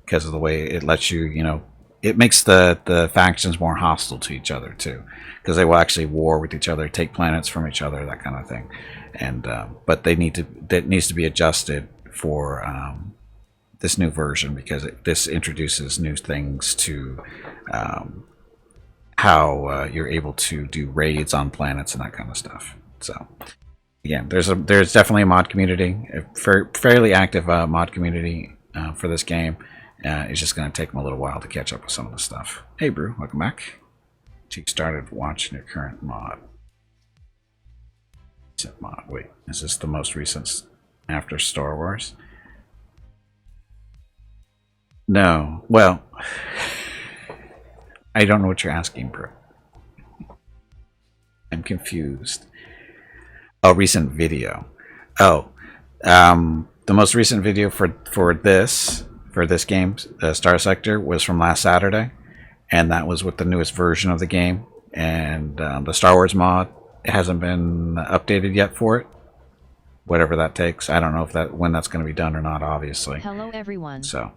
because of the way it lets you, you know, it makes the factions more hostile to each other too, because they will actually war with each other, take planets from each other, that kind of thing. And but that needs to be adjusted for this new version, because this introduces new things to how you're able to do raids on planets and that kind of stuff. So again, there's definitely a mod community, a fairly active mod community for this game. It's just going to take them a little while to catch up with some of the stuff. Hey, Brew, welcome back. You started watching your current mod. Recent mod. Wait, is this the most recent after Star Wars? No. Well, I don't know what you're asking, Brew. I'm confused. Oh, recent video. Oh, the most recent video for this game, Starsector, was from last Saturday, and that was with the newest version of the game. And the Star Wars mod, it hasn't been updated yet for it. Whatever that takes, I don't know if when that's going to be done or not. Obviously. Hello everyone. So.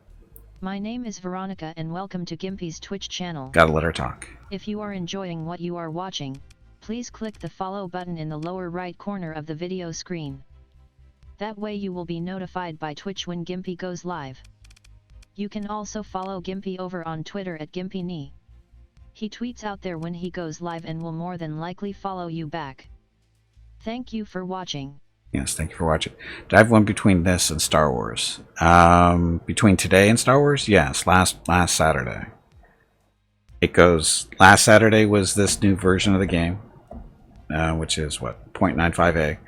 My name is Veronica and welcome to Gimpy's Twitch channel. Gotta let her talk. If you are enjoying what you are watching, please click the follow button in the lower right corner of the video screen. That way you will be notified by Twitch when Gimpy goes live. You can also follow Gimpy over on Twitter at GimpyKnee. He tweets out there when he goes live and will more than likely follow you back. Thank you for watching. Yes, thank you for watching. Do I have one between this and Star Wars? Between today and Star Wars? Yes, last Saturday. It goes, last Saturday was this new version of the game, which is what, 0.95a.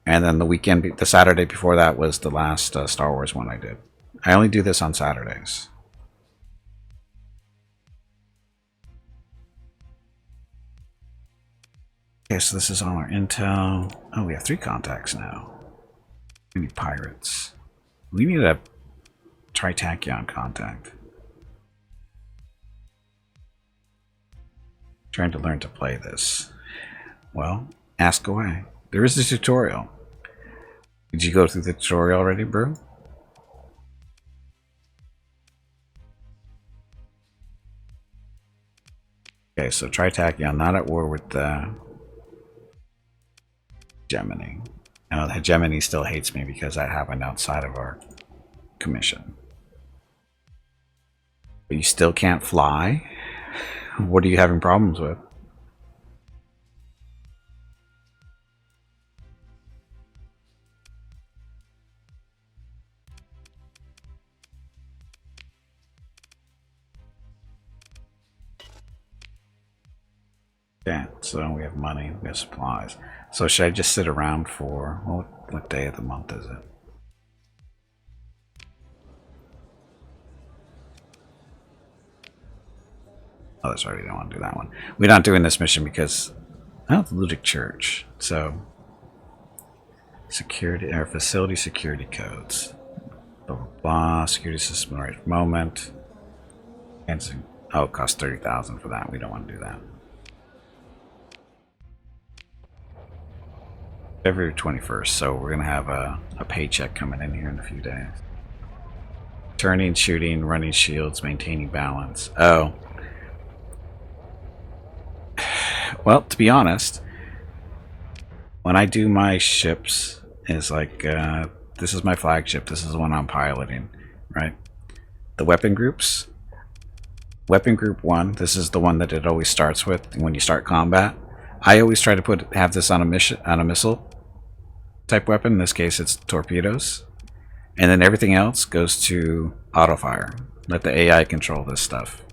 And then the Saturday before that was the last Star Wars one I did. I only do this on Saturdays. Okay, so this is on our intel. Oh, we have 3 contacts now. We need pirates. We need a Tritachyon contact. Trying to learn to play this. Well, ask away. There is a tutorial. Did you go through the tutorial already, bro? Okay, so Tritachyon, not at war with Gemini. Now, Gemini still hates me because that happened outside of our commission. But you still can't fly? What are you having problems with? Yeah, so we have money, we have supplies. So should I just sit around for, well, what day of the month is it? Oh, that's right, we don't want to do that one. We're not doing this mission because, oh, the Ludic Church. So, security, or facility security codes. Blah, blah, blah, security system right at the moment. And, oh, it costs 30,000 for that, we don't want to do that. February 21st, so we're going to have a paycheck coming in here in a few days. Turning, shooting, running shields, maintaining balance. Oh. Well, to be honest, when I do my ships, it's like, this is my flagship, this is the one I'm piloting, right? The weapon groups. Weapon group 1, this is the one that it always starts with when you start combat. I always try to have this on a missile type weapon. In this case, it's torpedoes, and then everything else goes to auto fire. Let the AI control this stuff.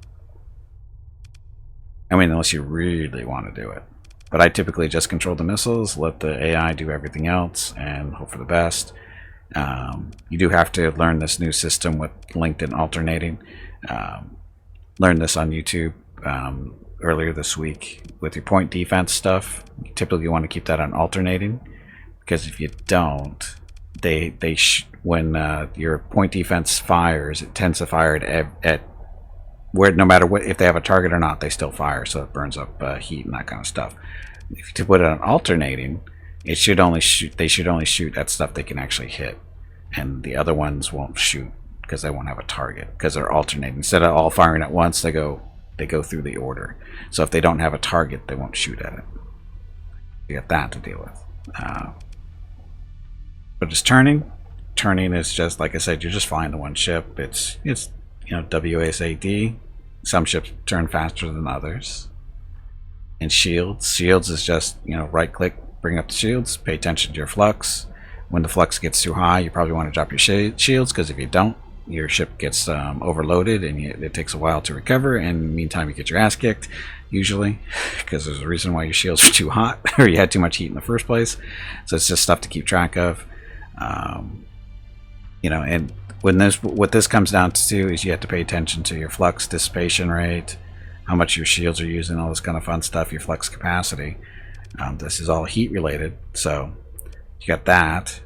I mean, unless you really want to do it. But I typically just control the missiles, let the AI do everything else, and hope for the best. You do have to learn this new system with linked and alternating. Learned this on YouTube earlier this week with your point defense stuff. You typically want to keep that on alternating, because if you don't, when your point defense fires, it tends to fire at where, no matter what, if they have a target or not, they still fire, so it burns up heat and that kind of stuff. If you put it on alternating, it should only shoot. They should only shoot at stuff they can actually hit, and the other ones won't shoot because they won't have a target, because they're alternating. Instead of all firing at once, they go through the order. So if they don't have a target, they won't shoot at it. You got that to deal with. But just turning is just, like I said, you're just flying the one ship. It's you know, WASD. Some ships turn faster than others. And shields is just, you know, right click, bring up the shields, pay attention to your flux. When the flux gets too high, you probably want to drop your shields, because if you don't, your ship gets overloaded and it takes a while to recover, and in the meantime you get your ass kicked, usually, because there's a reason why your shields are too hot or you had too much heat in the first place. So it's just stuff to keep track of. You know, and what this comes down to is you have to pay attention to your flux dissipation rate, how much your shields are using, all this kind of fun stuff, your flux capacity. This is all heat related, so you got that.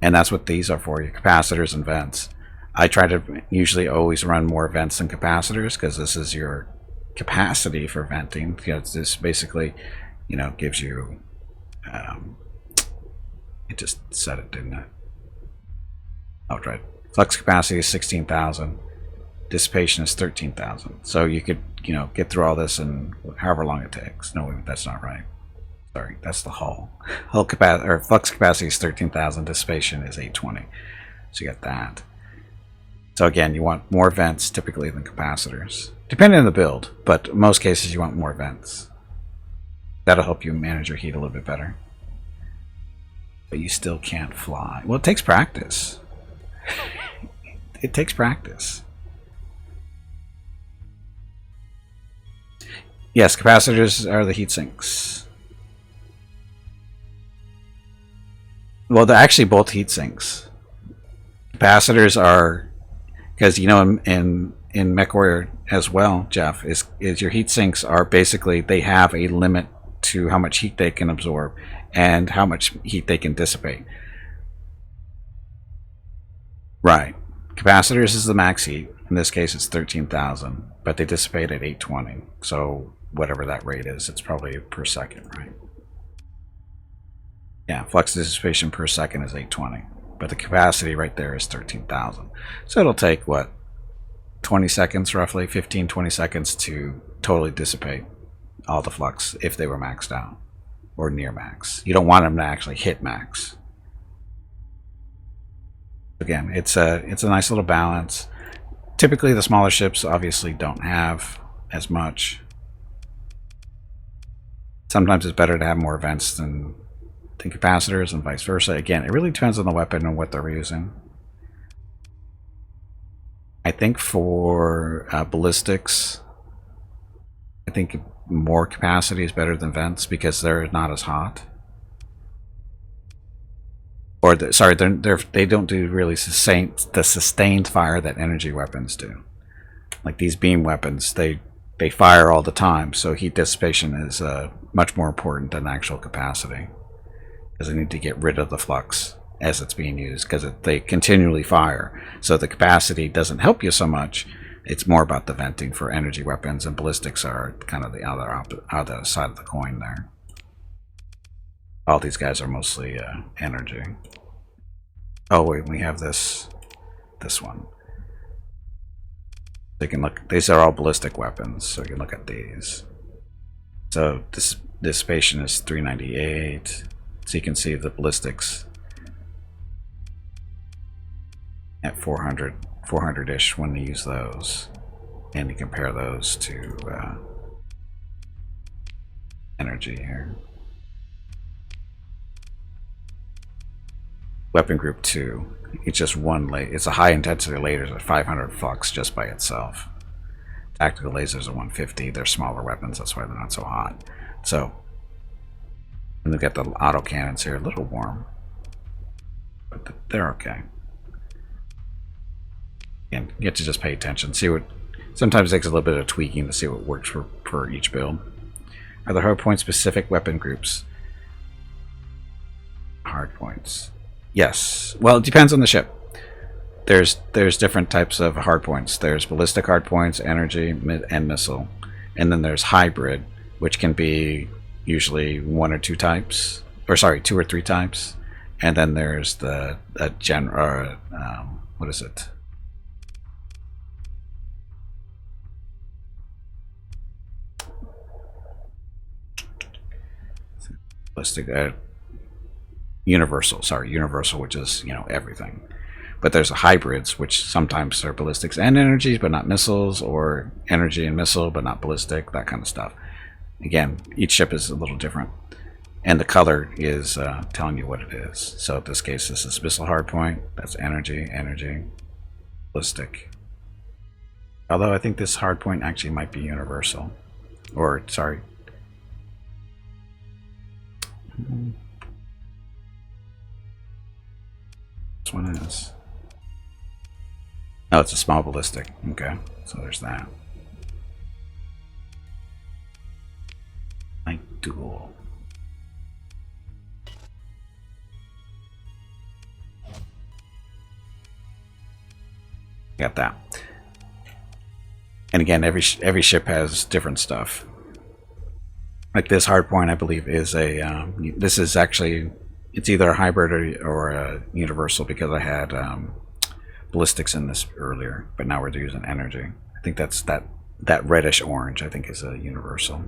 And that's what these are for, your capacitors and vents. I try to usually always run more vents than capacitors, because this is your capacity for venting. You know, this basically, you know, gives you, it just said it, didn't it? Oh, right. Flux capacity is 16,000. Dissipation is 13,000. So you could, you know, get through all this in however long it takes. No, that's not right. Sorry, that's the hull. Hull capacity, or flux capacity is 13,000. Dissipation is 820. So you got that. So again, you want more vents typically than capacitors, depending on the build. But in most cases, you want more vents. That'll help you manage your heat a little bit better. but you still can't fly. Well, it takes practice. It takes practice. Yes, capacitors are the heat sinks. Well, they're actually both heat sinks. Capacitors are, because you know in MechWarrior as well, Jeff, is your heat sinks are basically, they have a limit to how much heat they can absorb and how much heat they can dissipate. Right. Capacitors is the max heat. In this case, it's 13,000, but they dissipate at 820. So whatever that rate is, it's probably per second, right? Yeah, flux dissipation per second is 820, but the capacity right there is 13,000. So it'll take, what, 20 seconds roughly, 15, 20 seconds to totally dissipate all the flux if they were maxed out or near max. You don't want them to actually hit max. Again, it's a nice little balance. Typically the smaller ships obviously don't have as much. Sometimes it's better to have more vents than capacitors and vice versa. Again, it really depends on the weapon and what they're using. I think for ballistics, I think more capacity is better than vents because they're not as hot. Or sorry, they don't do really the sustained fire that energy weapons do. Like these beam weapons, they fire all the time, so heat dissipation is much more important than actual capacity, because they need to get rid of the flux as it's being used, because they continually fire. So the capacity doesn't help you so much. It's more about the venting for energy weapons, and ballistics are kind of the other side of the coin there. All these guys are mostly energy. Oh wait, we have this one. They can look. These are all ballistic weapons, so you can look at these. So this dissipation is 398. So you can see the ballistics at 400-ish when they use those, and you compare those to energy here. Weapon group 2, it's just one laser. It's a high intensity lasers at 500 flux just by itself. Tactical lasers are 150. They're smaller weapons, that's why they're not so hot. So, and they've got the auto cannons here, a little warm, but they're okay. And you have to just pay attention, see what. Sometimes it takes a little bit of tweaking to see what works for each build. Are there hardpoint specific weapon groups? Hardpoints. Yes. Well, it depends on the ship. There's different types of hardpoints. There's ballistic hardpoints, energy, and missile. And then there's hybrid, which can be usually 1 or 2 types. Or sorry, 2 or 3 types. And then there's the what is it? Ballistic universal, which is, you know, everything. But there's hybrids, which sometimes are ballistics and energies but not missiles, or energy and missile but not ballistic, that kind of stuff. Again, each ship is a little different, and the color is telling you what it is. So in this case, this is missile hardpoint, that's energy, ballistic. Although I think this hardpoint actually might be universal, or sorry, this one is. Oh, it's a small ballistic. Okay, so there's that. Light dual. Got that. And again, every ship has different stuff. Like this hardpoint, I believe, is a. This is actually, it's either a hybrid or a universal, because I had ballistics in this earlier, but now we're using energy. I think that's that reddish orange, I think, is a universal.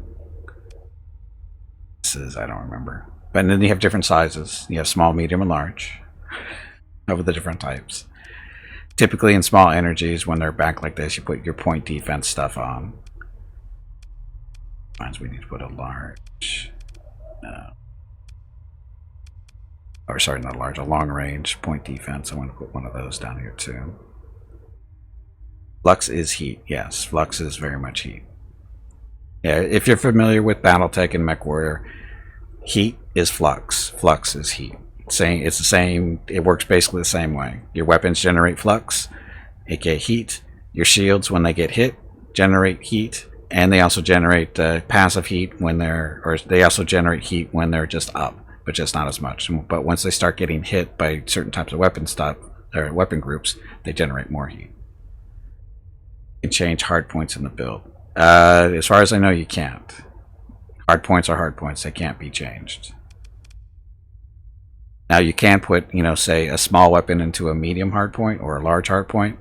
This is, I don't remember. But then you have different sizes. You have small, medium, and large of the different types. Typically in small energies, when they're back like this, you put your point defense stuff on. Means we need to put a large. or sorry, not large, a long range point defense. I want to put one of those down here too. Flux is heat. Yes, flux is very much heat. Yeah, if you're familiar with BattleTech and MechWarrior, heat is flux. Flux is heat. It's the same. It works basically the same way. Your weapons generate flux, aka heat. Your shields, when they get hit, generate heat, and they also generate passive heat when they also generate heat when they're just up, but just not as much. But once they start getting hit by certain types of weapon groups, they generate more heat. You can change hard points in the build. As far as I know, you can't. Hard points are hard points. They can't be changed. Now you can put, say a small weapon into a medium hard point or a large hard point,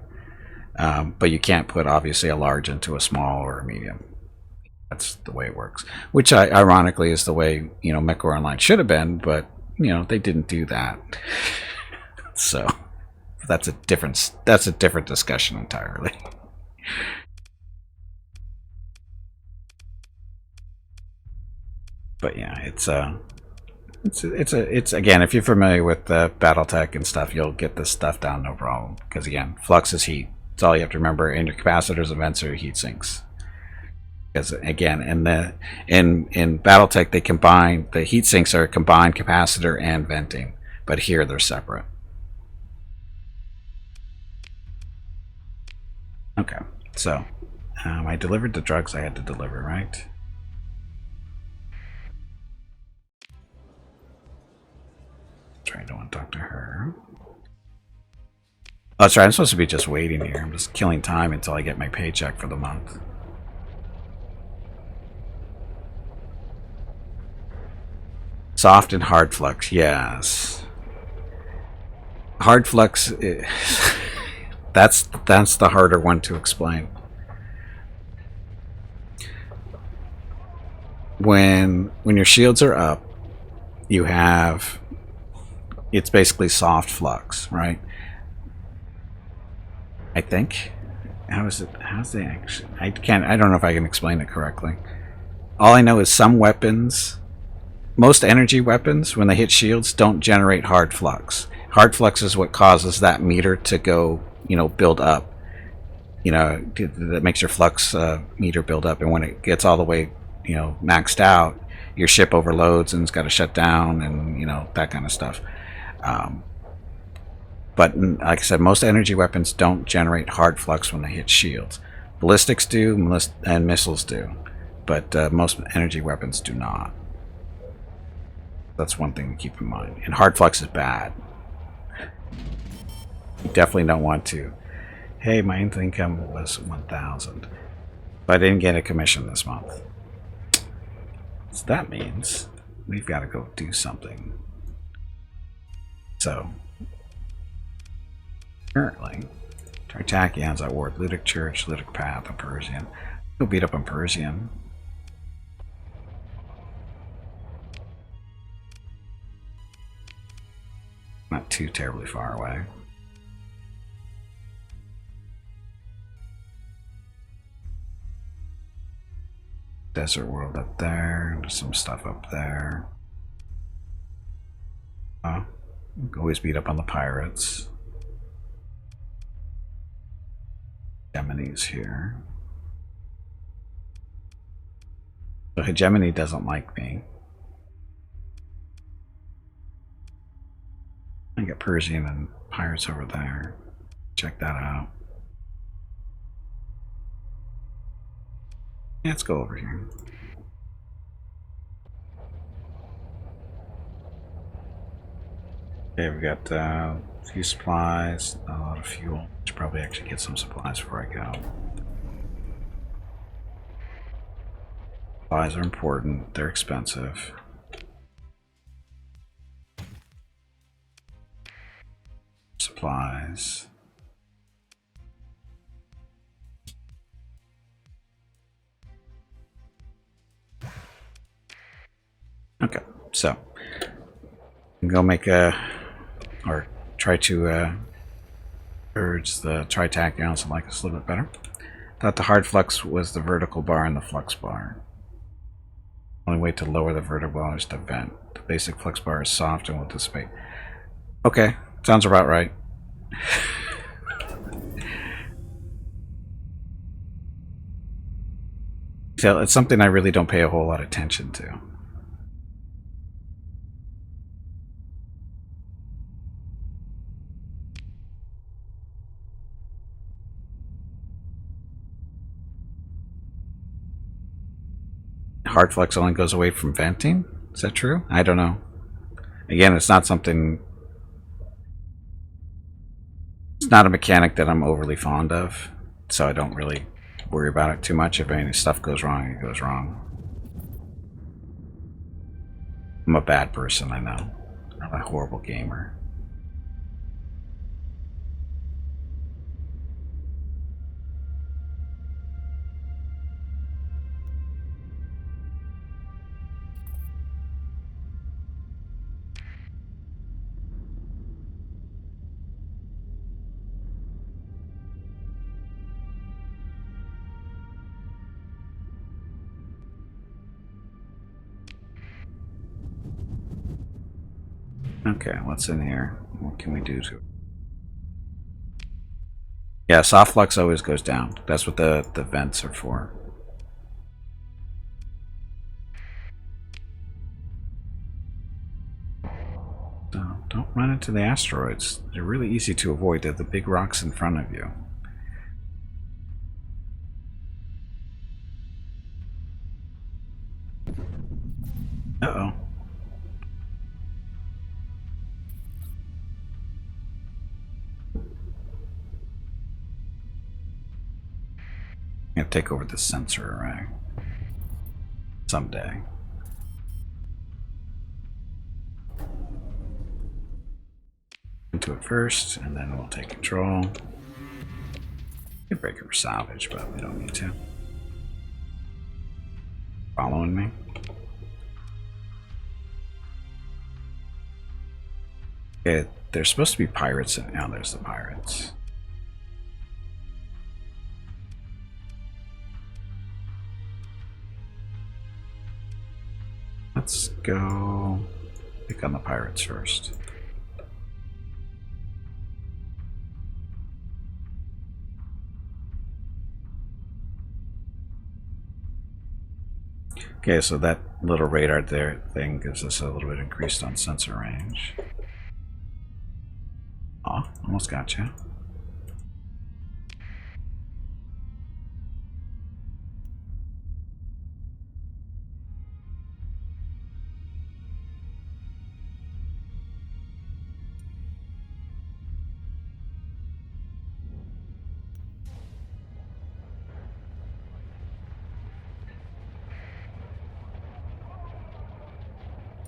but you can't put obviously a large into a small or a medium. That's the way it works. Which ironically is the way MechWarrior Online should have been, but they didn't do that. So that's a different discussion entirely. But yeah, it's again, if you're familiar with BattleTech and stuff, you'll get this stuff down no problem. Because again, flux is heat. That's all you have to remember. And your capacitors and vents are heat sinks. Because again, in BattleTech, they combine the heat sinks are combined capacitor and venting, but here they're separate. Okay, so I delivered the drugs I had to deliver, right? Trying to talk to her. Oh, sorry, I'm supposed to be just waiting here. I'm just killing time until I get my paycheck for the month. Soft and hard flux, yes. Hard flux, that's the harder one to explain. When your shields are up, you have, it's basically soft flux, right? I think. How's the action? I don't know if I can explain it correctly. All I know is some weapons, most energy weapons, when they hit shields, don't generate hard flux. Hard flux is what causes that meter to go, build up. That makes your flux meter build up, and when it gets all the way, maxed out, your ship overloads and it's got to shut down, and that kind of stuff. But like I said, most energy weapons don't generate hard flux when they hit shields. Ballistics do, and missiles do, but most energy weapons do not. That's one thing to keep in mind. And hard flux is bad. You definitely don't want to. Hey, my income was 1,000, but I didn't get a commission this month. So that means we've got to go do something. So currently, Tartakian's at war with Ludic Church, Ludic Path, and Persian. Go beat up on Persian. Not too terribly far away. Desert World up there. There's some stuff up there. Always beat up on the pirates. Hegemony's here. So Hegemony doesn't like me. I got Persian and pirates over there. Check that out. Yeah, let's go over here. Okay, we got a few supplies, a lot of fuel. Should probably actually get some supplies before I go. Supplies are important. They're expensive. Supplies. Okay, so go make a, or try to urge the Tritachyons to like us a little bit better. Thought the hard flux was the vertical bar and the flux bar. Only way to lower the vertical bar is to vent. The basic flux bar is soft and will dissipate. Okay, sounds about right. So it's something I really don't pay a whole lot of attention to. Hard flux only goes away from venting? Is that true? I don't know. Again, it's not something... It's not a mechanic that I'm overly fond of, so I don't really worry about it too much. If any stuff goes wrong, it goes wrong. I'm a bad person, I know. I'm a horrible gamer. Okay, what's in here? What can we do to it? Yeah, soft flux always goes down. That's what the vents are for. So don't run into the asteroids. They're really easy to avoid. They're the big rocks in front of you. Uh-oh. I'm gonna take over the sensor array someday. Into it first, and then we'll take control. We can break it for salvage, but we don't need to. Following me? Okay, there's supposed to be pirates in. Now there's the pirates. Let's go pick on the pirates first. Okay, so that little radar there thing gives us a little bit increased on sensor range. Aw, almost got you.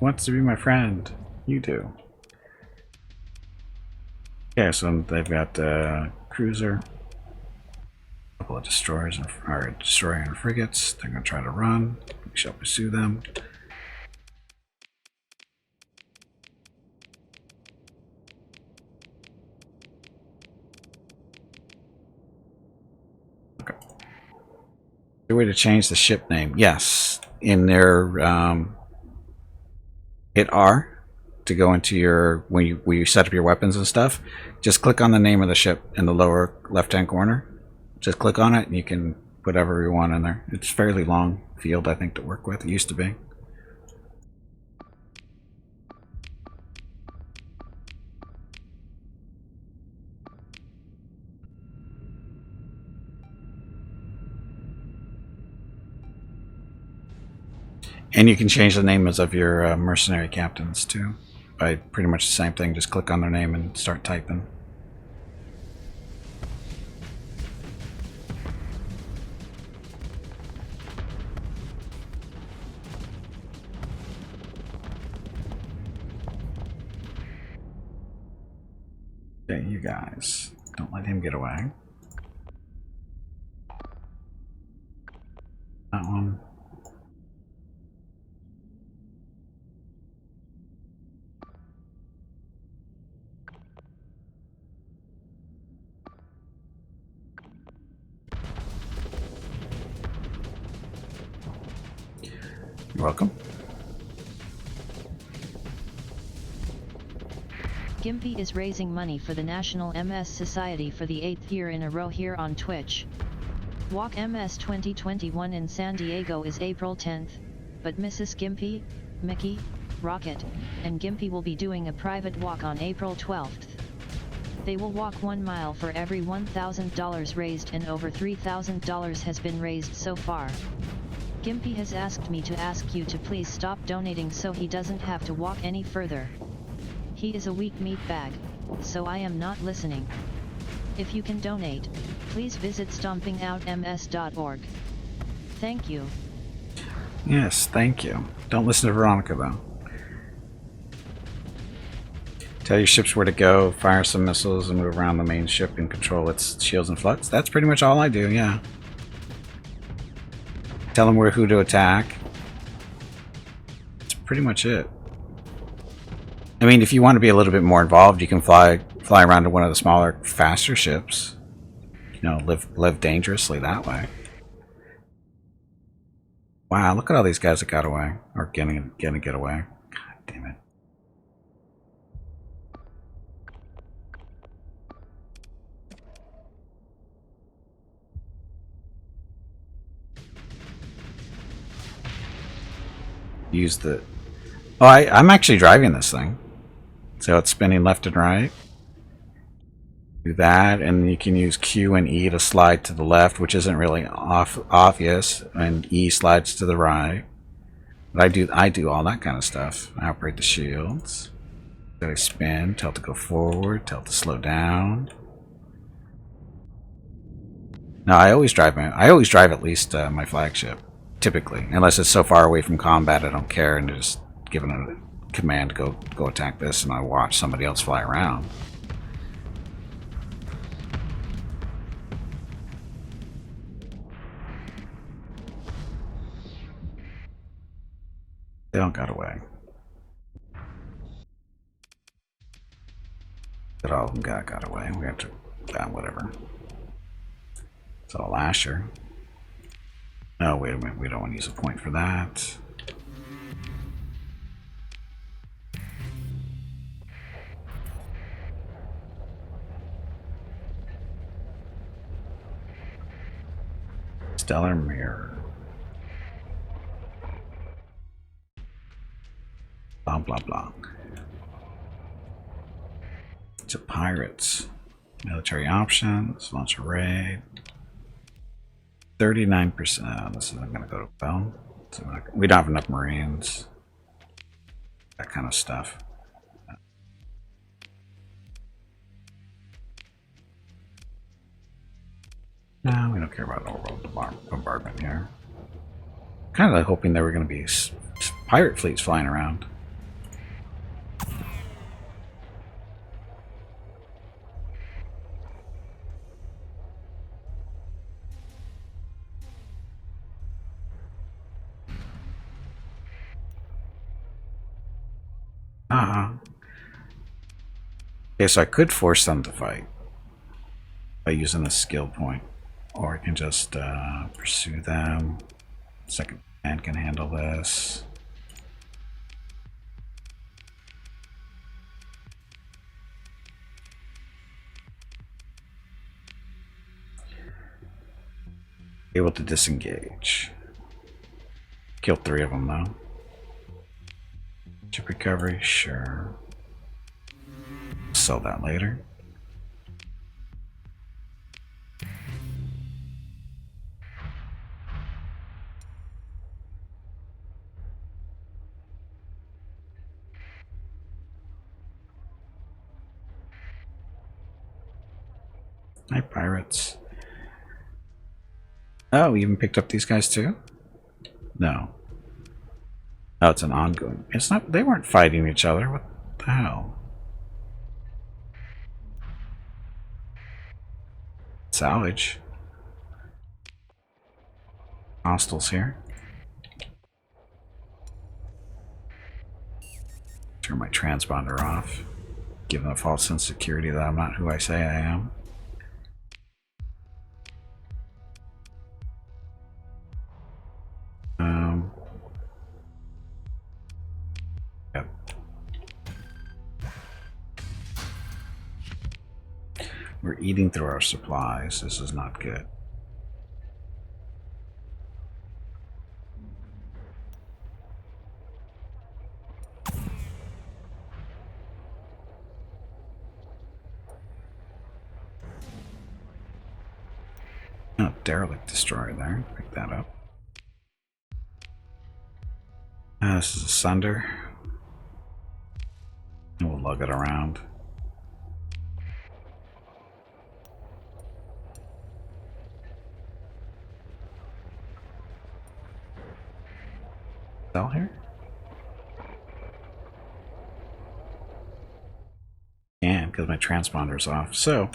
Wants to be my friend. You do. Yeah, so they've got a cruiser, a couple of destroyers and destroyer and frigates. They're going to try to run. We shall pursue them. Okay. Is there a way to change the ship name? Yes. In their hit R to go into your when you set up your weapons and stuff. Just click on the name of the ship in the lower left-hand corner. Just click on it and you can put whatever you want in there. It's a fairly long field, I think, to work with. It used to be. And you can change the names of your mercenary captains too, by pretty much the same thing. Just click on their name and start typing. Okay, you guys, don't let him get away. That one. You're welcome. Gimpy is raising money for the National MS Society for the 8th year in a row here on Twitch. Walk MS 2021 in San Diego is April 10th, but Mrs. Gimpy, Mickey, Rocket, and Gimpy will be doing a private walk on April 12th. They will walk 1 mile for every $1,000 raised, and over $3,000 has been raised so far. Gimpy has asked me to ask you to please stop donating so he doesn't have to walk any further. He is a weak meat bag, so I am not listening. If you can donate, please visit stompingoutms.org. Thank you. Yes, thank you. Don't listen to Veronica, though. Tell your ships where to go, fire some missiles, and move around the main ship and control its shields and flux. That's pretty much all I do, yeah. Tell them who to attack. That's pretty much it. I mean, if you want to be a little bit more involved, you can fly around to one of the smaller, faster ships. You know, live dangerously that way. Wow, look at all these guys that got away, or gonna get away. God damn it. Use the... Oh, I'm actually driving this thing. So it's spinning left and right. Do that, and you can use Q and E to slide to the left, which isn't really obvious, and E slides to the right. But I do all that kind of stuff. I operate the shields. Let it spin, tell it to go forward, tell it to slow down. No, I always drive at least my flagship, typically, unless it's so far away from combat I don't care, and just giving a command to go attack this, and I watch somebody else fly around. They all got away. But all of them got away. We have to whatever. So a lasher. Oh, wait a minute, we don't want to use a point for that. Stellar mirror. Blah blah blah. To pirates. Military options. Launch a raid. 39%. This isn't going to go to well. So we don't have enough Marines. That kind of stuff. No, we don't care about overall bombardment here. Kind of hoping there were going to be pirate fleets flying around. Okay, so I could force them to fight by using a skill point, or I can just pursue them. Second command can handle this. Able to disengage. Kill 3 of them though. Chip recovery, sure. Sell that later. Hi, pirates. Oh, we even picked up these guys too? No. Oh, it's an ongoing. It's not. They weren't fighting each other. What the hell? Salvage. Hostiles here. Turn my transponder off. Give them a false sense of security that I'm not who I say I am. Yep. We're eating through our supplies. This is not good. Oh, derelict destroyer there. Pick that up. This is a sunder. And we'll lug it around. Sell here? Can, because my transponder's off. So,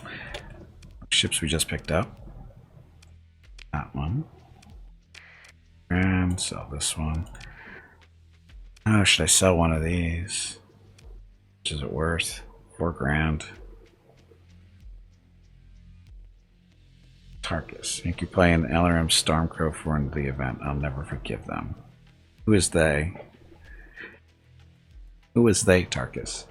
ships we just picked up. That one. And sell this one. Oh, should I sell one of these? Which is it worth? 4 grand. Tarkus. You can play an LRM Stormcrow for the event. I'll never forgive them. Who is they? Who is they, Tarkus?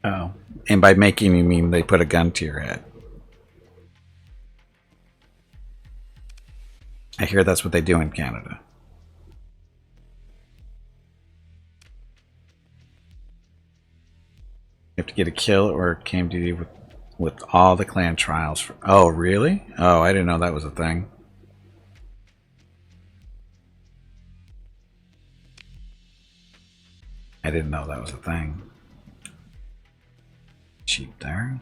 Oh. And by making you mean they put a gun to your head. I hear that's what they do in Canada. You have to get a kill or came to you with all the clan trials. Oh, really? Oh, I didn't know that was a thing. I didn't know that was a thing. Cheap there.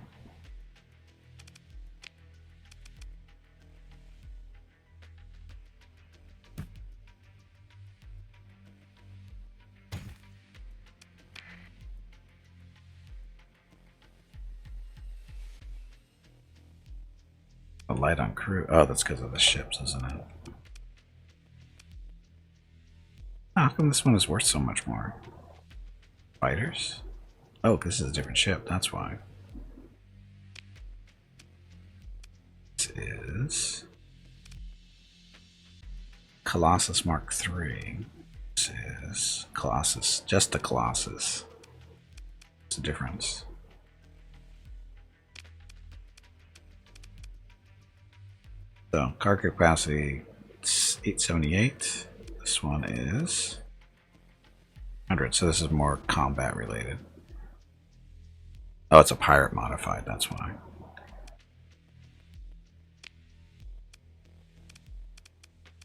A light on crew. Oh, that's because of the ships, isn't it? Oh, how come this one is worth so much more? Fighters? Oh, this is a different ship. That's why. This is Colossus Mark III. This is Colossus. Just the Colossus. What's the difference? So, cargo capacity 878. This one is 100. So this is more combat related. Oh, it's a pirate modified. That's why.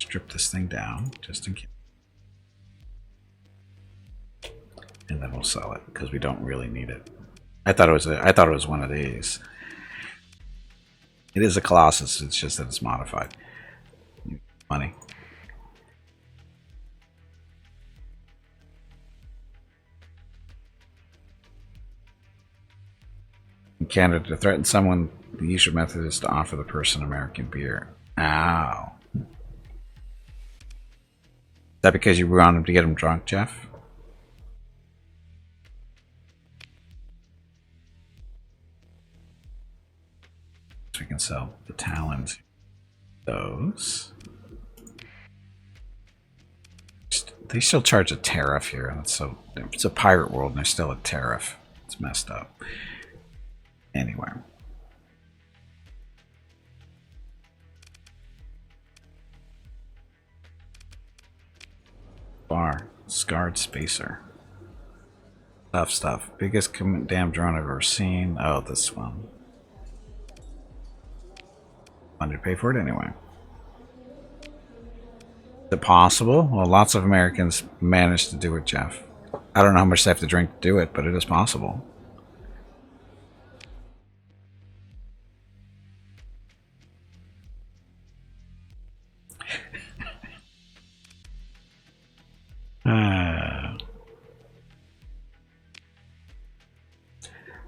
Strip this thing down just in case, and then we'll sell it because we don't really need it. I thought it was one of these. It is a Colossus, it's just that it's modified. Money. In Canada, to threaten someone, the usual method is to offer the person American beer. Ow. Is that because you want him to get him drunk, Jeff? We can sell the talons. Those. They still charge a tariff here. That's so. It's a pirate world, and there's still a tariff. It's messed up. Anyway. Bar. Scarred Spacer. Tough stuff. Biggest damn drone I've ever seen. Oh, this one. Wanted to pay for it anyway. Is it possible? Well, lots of Americans manage to do it, Jeff. I don't know how much they have to drink to do it, but it is possible.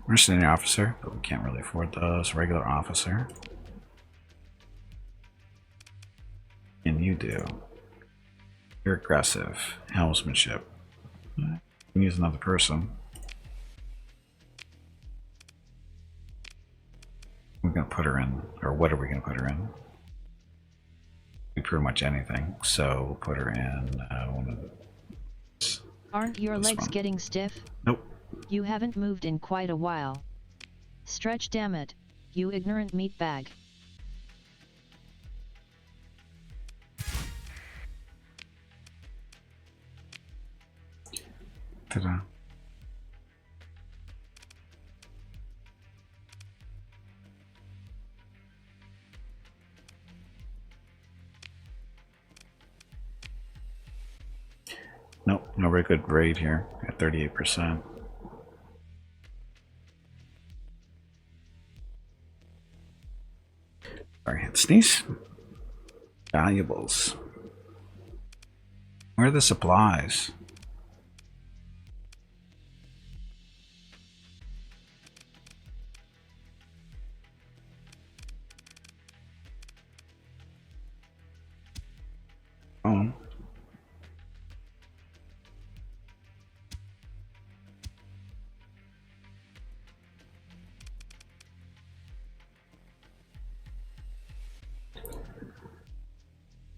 Mercenary officer, but we can't really afford those. Regular officer. And you do. You're aggressive. Helmsmanship. You can use another person. We're going to put her in. Or what are we going to put her in? Pretty much anything. So we'll put her in one of the. Aren't your This legs one. getting stiff? Nope. You haven't moved in quite a while. Stretch, damn it, you ignorant meatbag. Ta-da. Nope, no very good grade here at 38%. Sorry, hit sneeze. Valuables. Where are the supplies? Oh.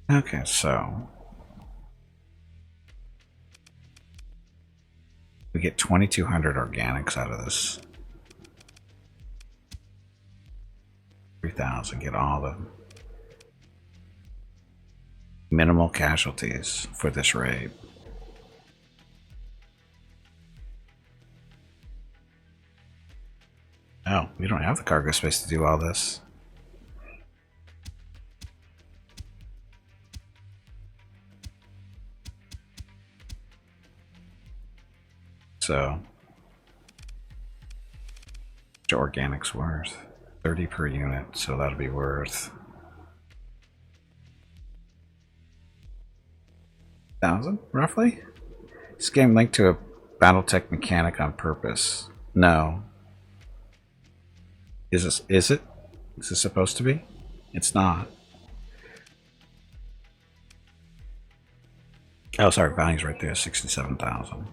Okay, so we get 2,200 organics out of this. 3,000, get all the minimal casualties for this raid. Oh, we don't have the cargo space to do all this. So, what's organics worth? 30 per unit, so that'll be worth 1,000, roughly? This game linked to a Battletech mechanic on purpose. No. Is it? Is this supposed to be? It's not. Oh, sorry, value's right there, 67,000.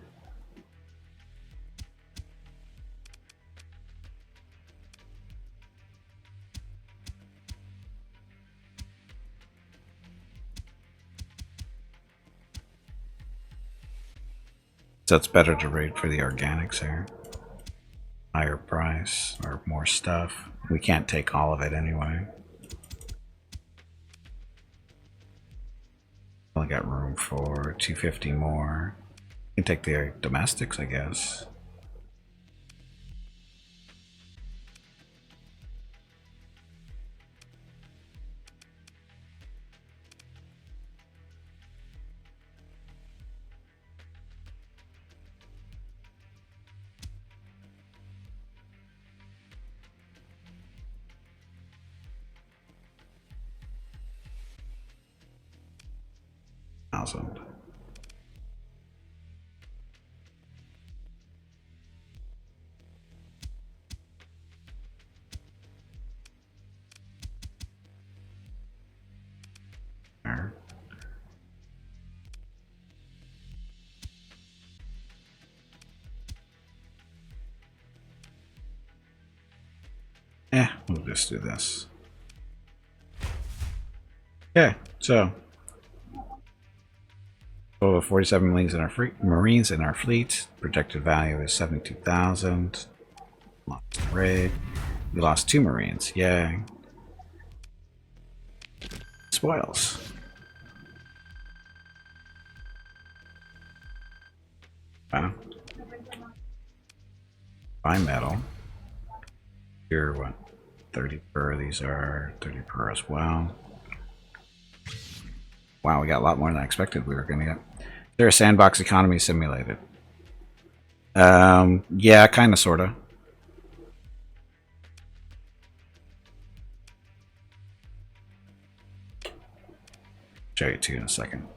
So it's better to raid for the organics here. Higher price or more stuff. We can't take all of it anyway. Only got room for 250 more. You can take the domestics, I guess. Thousand. There. We'll just do this. Okay, so total of 47 Marines in our fleet. Projected value is 72,000. Lost the raid. We lost 2 Marines. Yay. Spoils. Wow. Buy metal. Here, what? 30 per. These are 30 per as well. Wow, we got a lot more than I expected we were going to get. Is there a sandbox economy simulated? Yeah, kind of, sort of. Show you two in a second.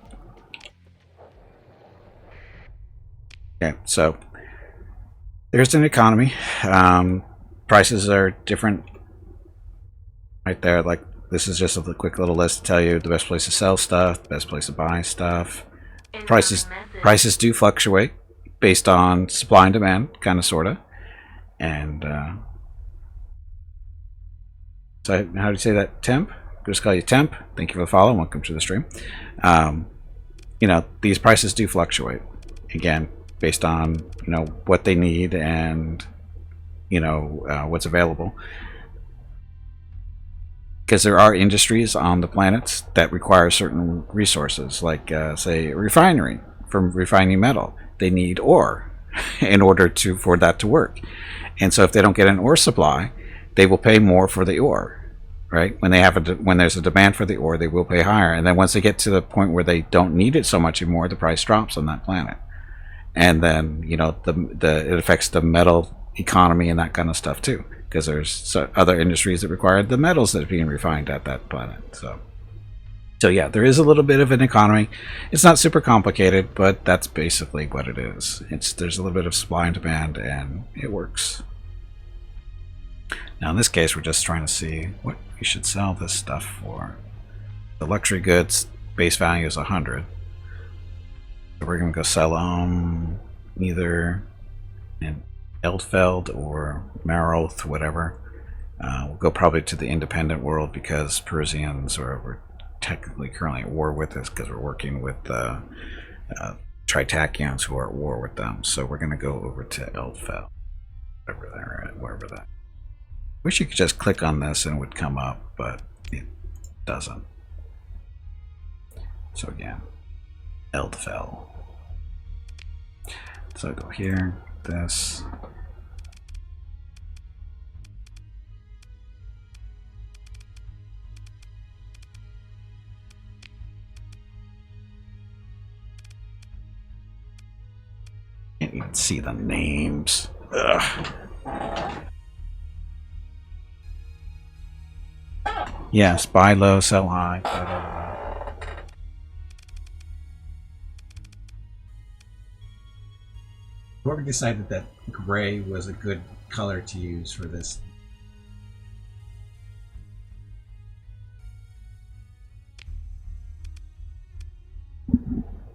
Okay, so there's an economy. Prices are different right there. Like, this is just a quick little list to tell you the best place to sell stuff, the best place to buy stuff. Prices do fluctuate based on supply and demand, kind of, sort of. And so how do you say that? Temp? Just call you Temp. Thank you for the follow. Welcome to the stream. You know, these prices do fluctuate. Again, based on what they need and what's available. Because there are industries on the planets that require certain resources, like say a refinery from refining metal. They need ore in order for that to work. And so if they don't get an ore supply, they will pay more for the ore. Right? When there's a demand for the ore, they will pay higher. And then once they get to the point where they don't need it so much anymore, the price drops on that planet. And then it affects the metal economy and that kind of stuff too, because there's other industries that require the metals that are being refined at that planet. So yeah, there is a little bit of an economy. It's not super complicated, but that's basically what it is. There's a little bit of supply and demand, and it works. Now in this case, we're just trying to see what we should sell this stuff for. The luxury goods base value is 100. So we're going to go sell them either in Eldfeld or Maroth, whatever. We'll go probably to the independent world because Parisians we're technically currently at war with us because we're working with Tritakians who are at war with them. So we're going to go over to Eldfeld, wherever they're at, wherever that. Wish you could just click on this and it would come up, but it doesn't. So again, Eldfell. So go here, this. Can't even see the names. Ugh. Yes, buy low, sell high. Blah, blah, blah. Whoever decided that gray was a good color to use for this.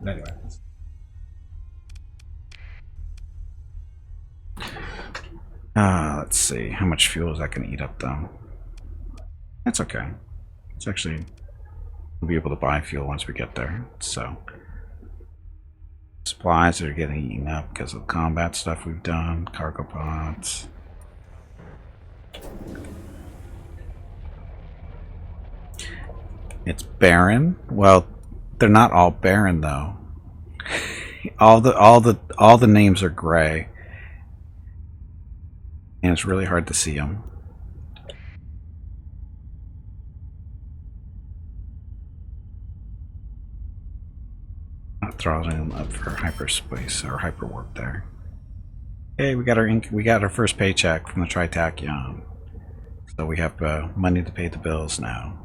But anyway. Let's see. How much fuel is that going to eat up, though? That's okay. It's actually, we'll be able to buy fuel once we get there. So, supplies are getting eaten up because of the combat stuff we've done. Cargo pods. It's barren. Well, they're not all barren though. all the names are gray, and it's really hard to see them. Not throttling them up for hyperspace or hyperwarp there. Hey, we got our first paycheck from the Tritakion, so we have money to pay the bills now.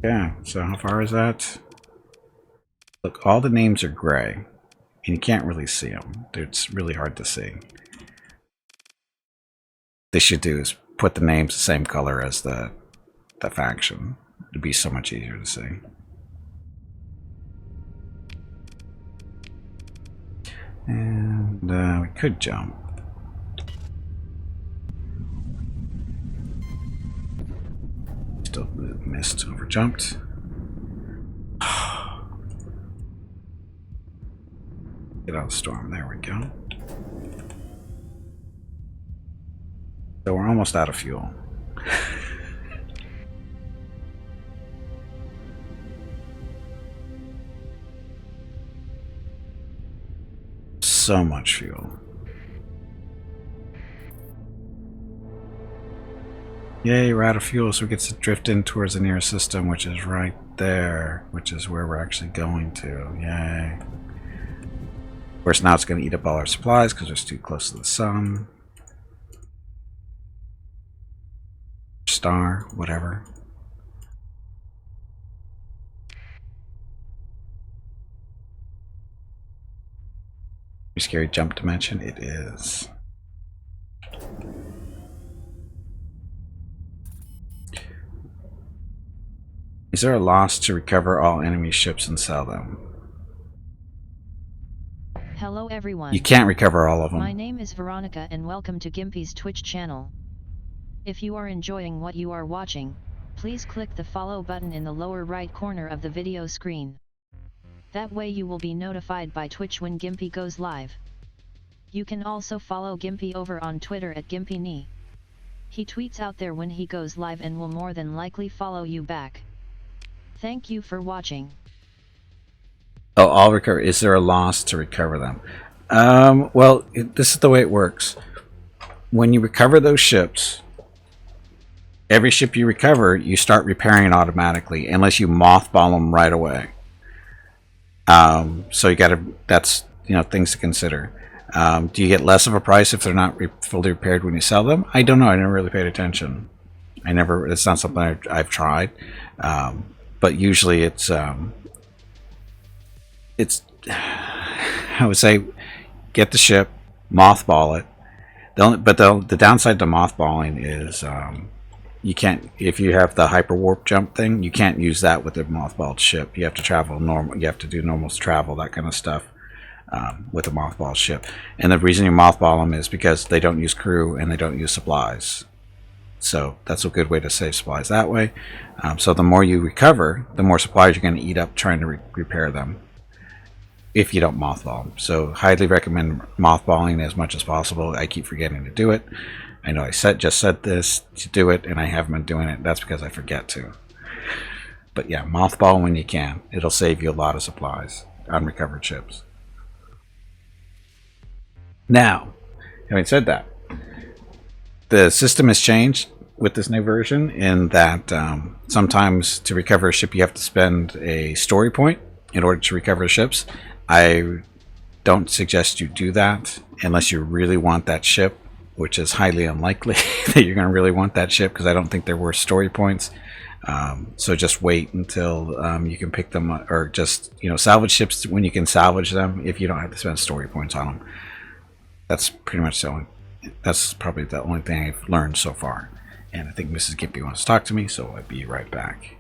Yeah, so how far is that? Look, all the names are gray, and you can't really see them. It's really hard to see. What they should do is put the names the same color as the faction. It'd be so much easier to see. And we could jump. Still missed, over jumped. Get out of the storm. There we go. So we're almost out of fuel. So much fuel. Yay, we're out of fuel, so we get to drift in towards the nearest system, which is right there, which is where we're actually going to. Yay. Of course, now it's going to eat up all our supplies because it's too close to the sun. Star, whatever. Scary jump dimension? It is. Is there a loss to recover all enemy ships and sell them? Hello everyone. You can't recover all of them. My name is Veronica and welcome to Gimpy's Twitch channel. If you are enjoying what you are watching, please click the follow button in the lower right corner of the video screen. That way you will be notified by Twitch when Gimpy goes live. You can also follow Gimpy over on Twitter at GimpyKnee. He tweets out there when he goes live and will more than likely follow you back. Thank you for watching. Oh, I'll recover. Is there a loss to recover them? Well, this is the way it works. When you recover those ships, every ship you recover, you start repairing automatically, unless you mothball them right away. So you got to. That's things to consider. Do you get less of a price if they're not fully repaired when you sell them? I don't know. I never really paid attention. It's not something I've tried. But usually it's I would say get the ship, mothball it. The downside to mothballing is you can't, if you have the hyperwarp jump thing, you can't use that with a mothballed ship. You have to travel normal. You have to do normal travel, that kind of stuff, with a mothballed ship. And the reason you mothball them is because they don't use crew and they don't use supplies. So that's a good way to save supplies that way. So the more you recover, the more supplies you're going to eat up trying to repair them, if you don't mothball them. So highly recommend mothballing as much as possible. I keep forgetting to do it. I know I just said this to do it, and I haven't been doing it. That's because I forget to. But yeah, mothball when you can. It'll save you a lot of supplies on recovered ships. Now, having said that, the system has changed with this new version in that sometimes to recover a ship you have to spend a story point in order to recover ships. I don't suggest you do that unless you really want that ship, which is highly unlikely that you're going to really want that ship, because I don't think they're worth story points. So just wait until you can pick them, or just salvage ships when you can salvage them if you don't have to spend story points on them. That's pretty much that's probably the only thing I've learned so far. And I think Mrs. Gimpy wants to talk to me, so I'll be right back.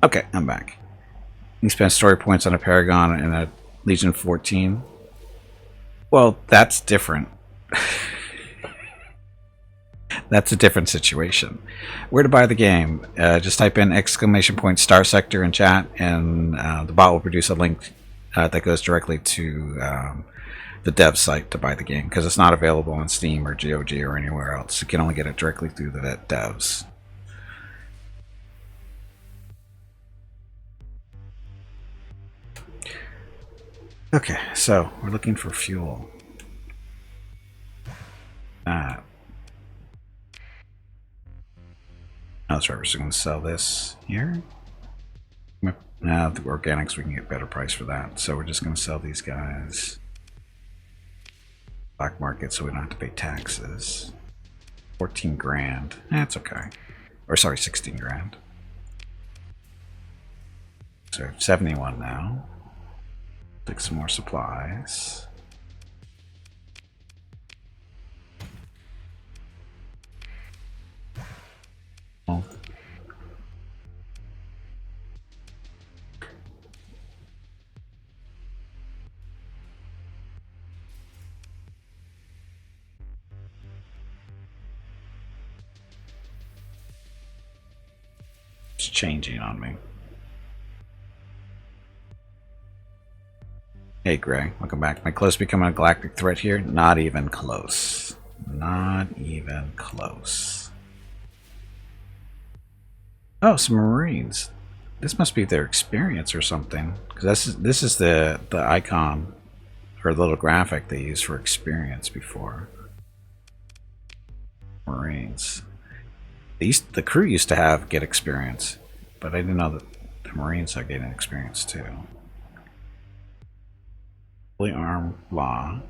Okay, I'm back. You spend story points on a Paragon and a Legion 14. Well, that's different. That's a different situation. Where to buy the game? Just type in !Starsector in chat, and the bot will produce a link that goes directly to the dev site to buy the game, because it's not available on Steam or GOG or anywhere else. You can only get it directly through the devs. Okay, so we're looking for fuel. That's right, we're just going to sell this here. Now the organics, we can get a better price for that. So we're just going to sell these guys. Black market, so we don't have to pay taxes. 14 grand. That's okay. Or sorry, 16 grand. So we have 71 now. Take some more supplies. Oh. changing on me. Hey Gray, welcome back. Am I close to becoming a galactic threat here? Not even close. Not even close. Oh, some Marines. This must be their experience or something. Because this is the icon or the little graphic they used for experience before. Marines. The crew used to get experience, but I didn't know that the Marines are getting experience too. Fully armed law.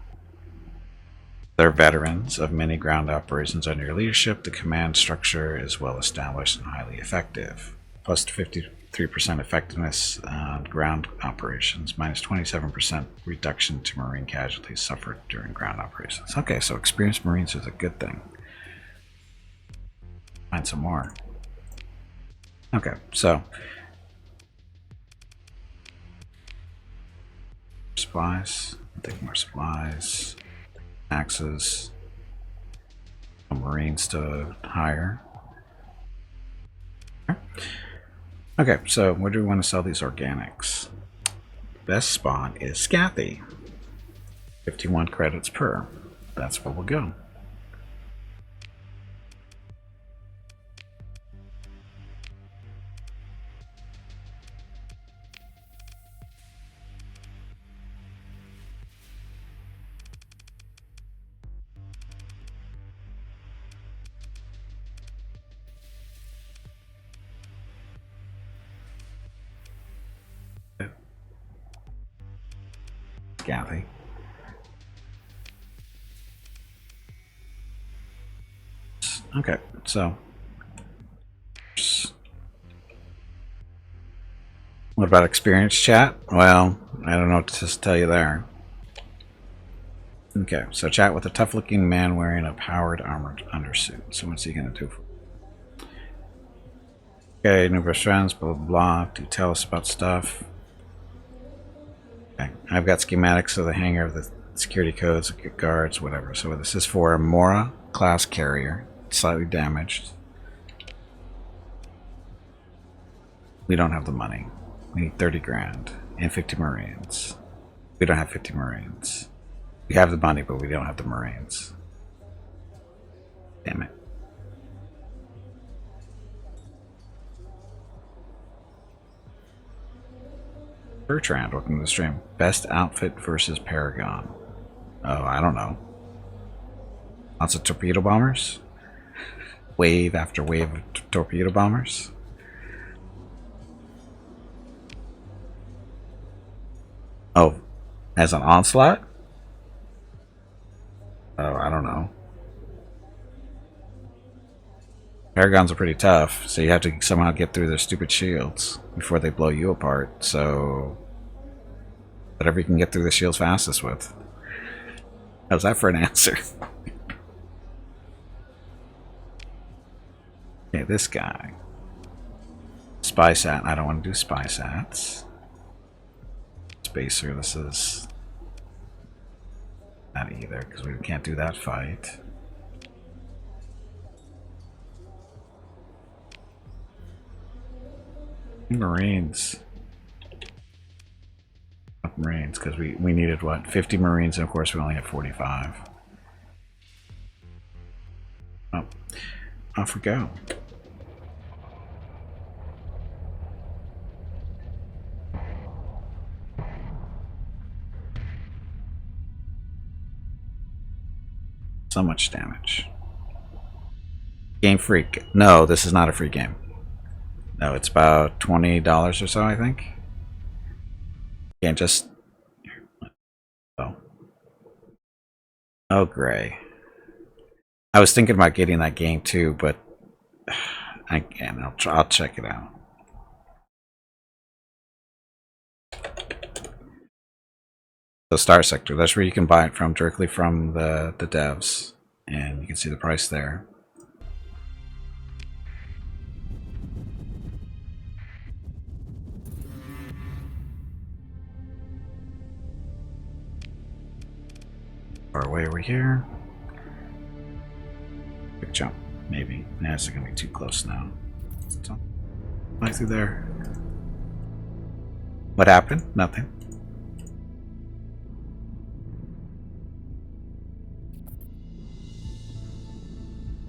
They're veterans of many ground operations under your leadership. The command structure is well established and highly effective. Plus 53% effectiveness on ground operations, minus 27% reduction to Marine casualties suffered during ground operations. Okay, so experienced Marines is a good thing. Find some more. Okay, so supplies. Take more supplies. Taxes. Some Marines to hire. Okay, so where do we want to sell these organics? Best spot is Scathy. 51 credits per. That's where we'll go. Scathy. Okay, so what about experience, chat? Well, I don't know what to tell you there. Okay, so chat with a tough-looking man wearing a powered armored undersuit. So what's he gonna do? Okay, new best friends, blah blah blah. Do tell us about stuff. Okay, I've got schematics of the hangar of the security codes, guards, whatever. So this is for a Mora class carrier, slightly damaged. We don't have the money. We need 30 grand and 50 Marines. We don't have 50 Marines. We have the money, but we don't have the Marines. Damn it. Bertrand, welcome to the stream. Best outfit versus Paragon. Oh, I don't know. Lots of torpedo bombers? Wave after wave of torpedo bombers? Oh, as an onslaught? Oh, I don't know. Paragons are pretty tough, so you have to somehow get through their stupid shields before they blow you apart, so whatever you can get through the shields fastest with. How's that for an answer? Okay, this guy. Spy sat. I don't want to do spy sats. Spacer, this is not either, because we can't do that fight. Marines. Marines, because we needed what? 50 Marines, and of course we only have 45. Oh, off we go. So much damage. Game Freak. No, this is not a free game. No, it's about $20 or so, I think. Can't just... Oh. Oh, Gray. I was thinking about getting that game too, but I can't. I'll check it out. So Starsector, that's where you can buy it from, directly from the devs, and you can see the price there. Far away over here. Quick jump, maybe. Nah, it's gonna be too close now. So, Fly through there. What happened? Nothing.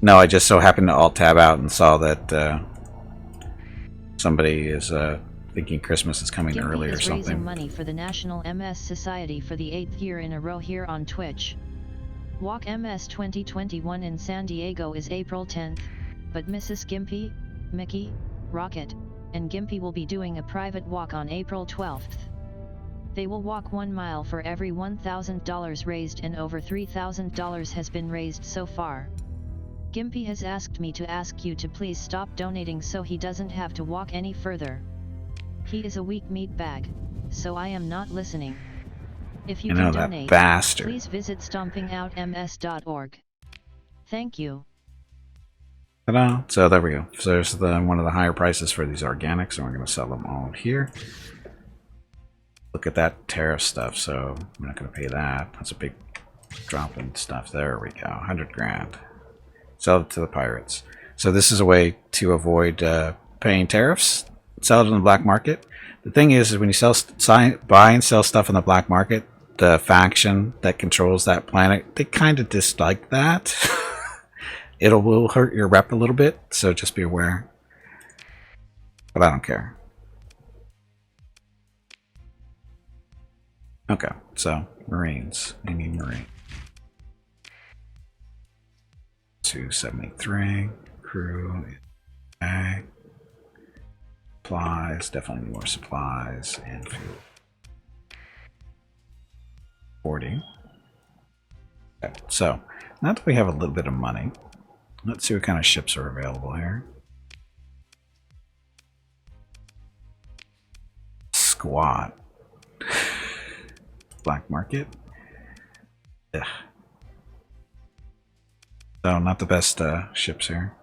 No, I just so happened to alt tab out and saw that somebody is thinking Christmas is coming Gimpy early or is raising something. money for the National MS Society for the 8th year in a row here on Twitch. Walk MS 2021 in San Diego is April 10th, but Mrs. Gimpy, Mickey, Rocket, and Gimpy will be doing a private walk on April 12th. They will walk 1 mile for every $1,000 raised, and over $3,000 has been raised so far. Gimpy has asked me to ask you to please stop donating so he doesn't have to walk any further. He is a weak meat bag, so I am not listening. If you I know, can that donate, bastard. please visit stompingoutms.org. Thank you. Ta-da. So there we go. So there's one of the higher prices for these organics, and we're going to sell them all here. Look at that tariff stuff. So I'm not going to pay that. That's a big drop in stuff. There we go. 100 grand. Sell it to the pirates. So this is a way to avoid paying tariffs. Sell it in the black market. The thing is when you buy and sell stuff in the black market, the faction that controls that planet, they kind of dislike that. It will hurt your rep a little bit, so just be aware. But I don't care. Okay, so Marines. I need Marine. 273 crew. Okay. Supplies, definitely need more supplies and fuel. 40. Okay, so now that we have a little bit of money, let's see what kind of ships are available here. Squat. Black market. Ugh. So not the best ships here.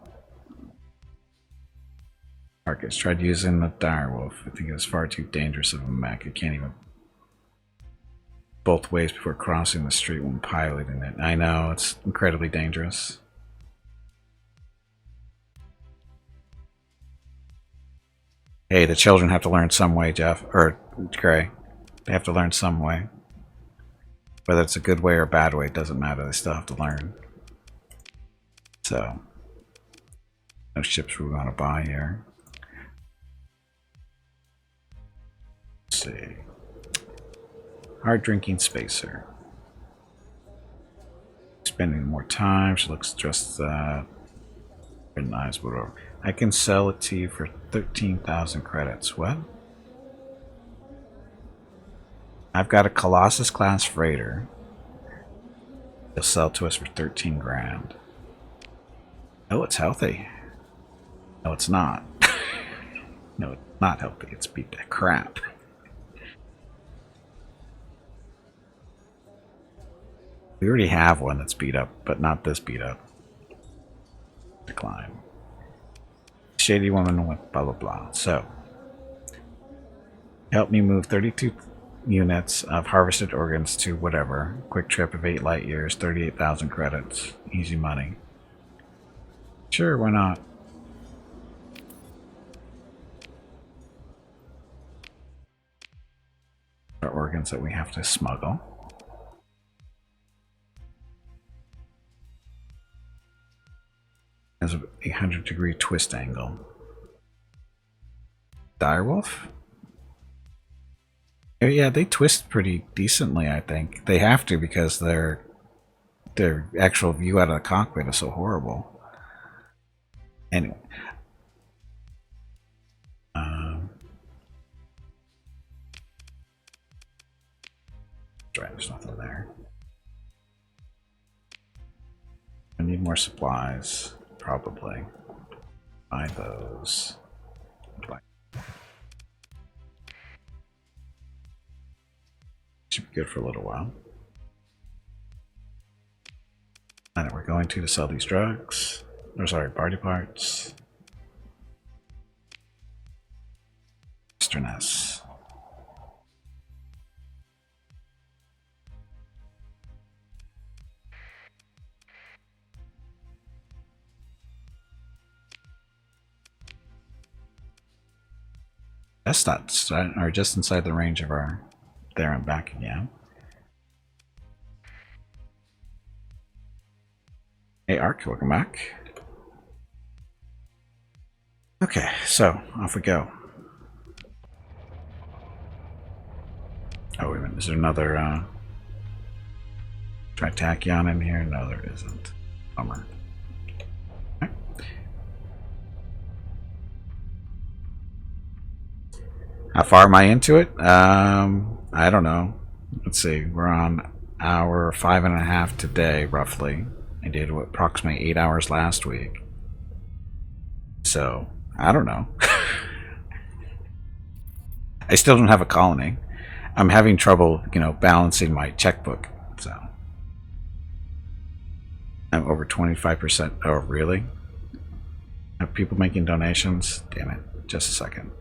Marcus tried using the direwolf. I think it was far too dangerous of a mech. It can't even both ways before crossing the street when piloting it. I know, it's incredibly dangerous. Hey, the children have to learn some way, Jeff. Or Gray. They have to learn some way. Whether it's a good way or a bad way, it doesn't matter. They still have to learn. So, no ships we want to buy here. Let's see. Hard drinking spacer. Spending more time. She looks just nice, whatever. I can sell it to you for 13,000 credits. What? I've got a Colossus class freighter. They'll sell to us for 13 grand. Oh, it's healthy. No, it's not. No, it's not healthy. It's beat to crap. We already have one that's beat up, but not this beat up. Decline. Shady woman with blah blah blah. So, help me move 32 units of harvested organs to whatever. Quick trip of 8 light years, 38,000 credits. Easy money. Sure, why not? Our organs that we have to smuggle. Has a 100-degree twist angle. Direwolf? Yeah, they twist pretty decently, I think. They have to because their actual view out of the cockpit is so horrible. Anyway. Right, there's nothing there. I need more supplies, probably. Buy those. Should be good for a little while. And we're going to sell these drugs. Or sorry, party parts. Westerness. Just that, or just inside the range of our there and back again. Hey Ark, welcome back. Okay, so off we go. Oh wait a minute, is there another Tritachyon in here? No, there isn't. Bummer. Okay. How far am I into it? I don't know. Let's see. We're on hour 5.5 today, roughly. I did approximately 8 hours last week. So, I don't know. I still don't have a colony. I'm having trouble, balancing my checkbook. So, I'm over 25%. Oh, really? Have people making donations? Damn it. Just a second.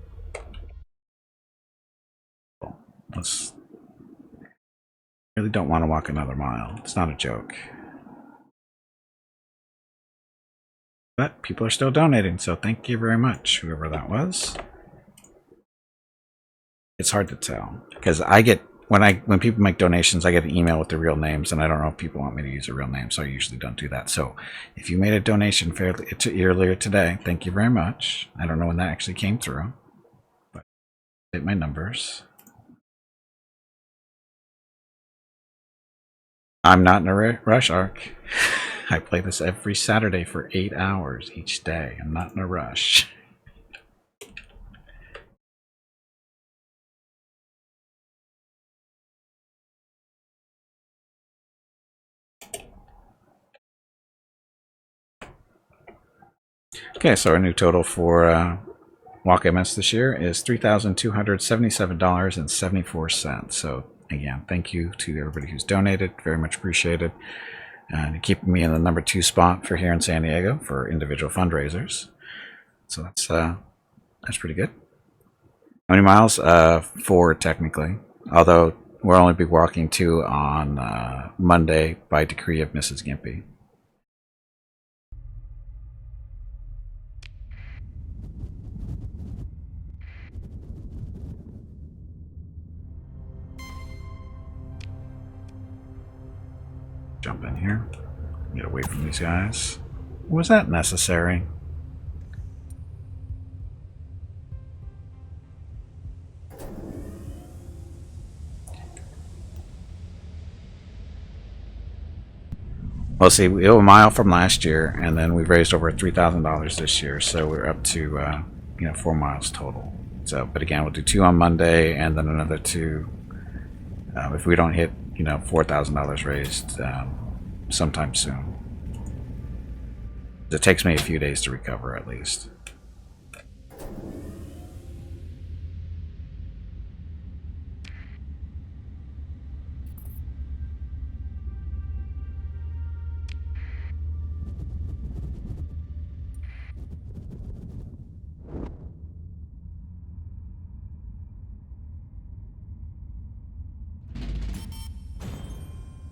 Let's. Really don't want to walk another mile. It's not a joke. But people are still donating, so thank you very much, whoever that was. It's hard to tell because I get when people make donations, I get an email with the real names, and I don't know if people want me to use a real name, so I usually don't do that. So if you made a donation earlier today, thank you very much. I don't know when that actually came through, but I hit my numbers. I'm not in a rush, Ark. I play this every Saturday for 8 hours each day. I'm not in a rush. Okay, so our new total for Walk MS this year is $3,277.74. So again, thank you to everybody who's donated. Very much appreciated. And keeping me in the number 2 spot for here in San Diego for individual fundraisers. So that's pretty good. How many miles? 4 technically. Although we'll only be walking 2 on Monday by decree of Mrs. Gimpy. Jump in here. Get away from these guys. Was that necessary? Well, see, we owe a mile from last year, and then we raised over $3,000 this year, so we're up to 4 miles total. So, but again, we'll do 2 on Monday, and then another 2 if we don't hit $4,000 raised sometime soon. It takes me a few days to recover, at least.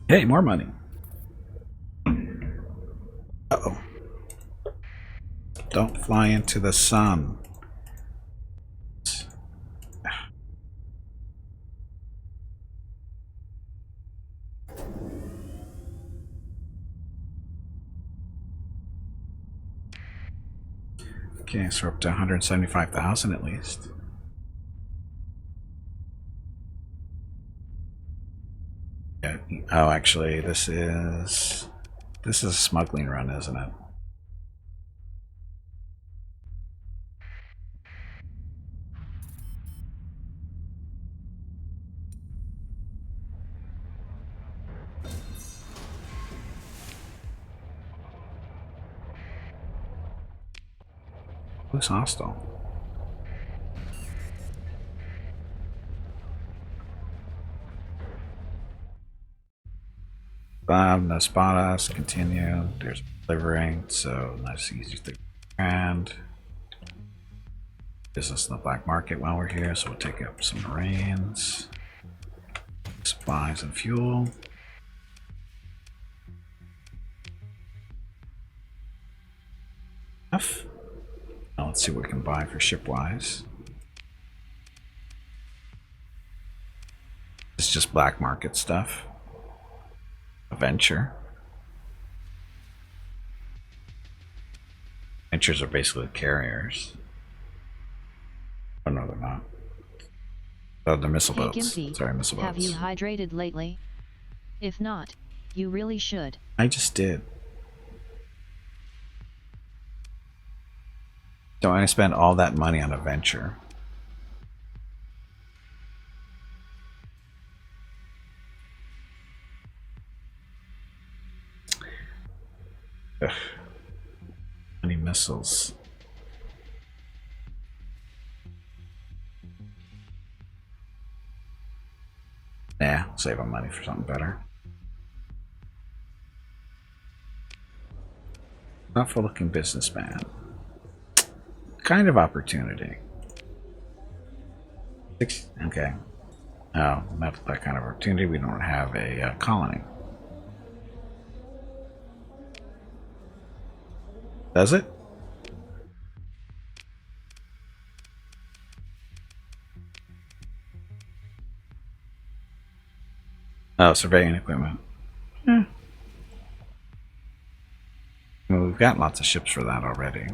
Hey, more money. Uh-oh. Don't fly into the sun. Okay, so we're up to 175,000 at least. Yeah. Oh, actually, this is a smuggling run, isn't it? Who's hostile? Bob, no spot us, continue. There's delivering, so nice, easy to grand. Business in the black market while we're here, so we'll take up some Marines, supplies, and fuel. Enough. Now let's see what we can buy for shipwise. It's just black market stuff. A venture. Ventures are basically carriers. Oh no, they're not. Oh, they're missile Hey boats. Gimpy, Sorry, missile have boats. you hydrated lately? If not, you really should. I just did. Don't want to spend all that money on a venture. Ugh. Many missiles. Nah, save on money for something better. Thoughtful looking businessman. Kind of opportunity. Okay. Oh, not that kind of opportunity. We don't have a colony. Does it? Oh, surveying equipment. Well, we've got lots of ships for that already.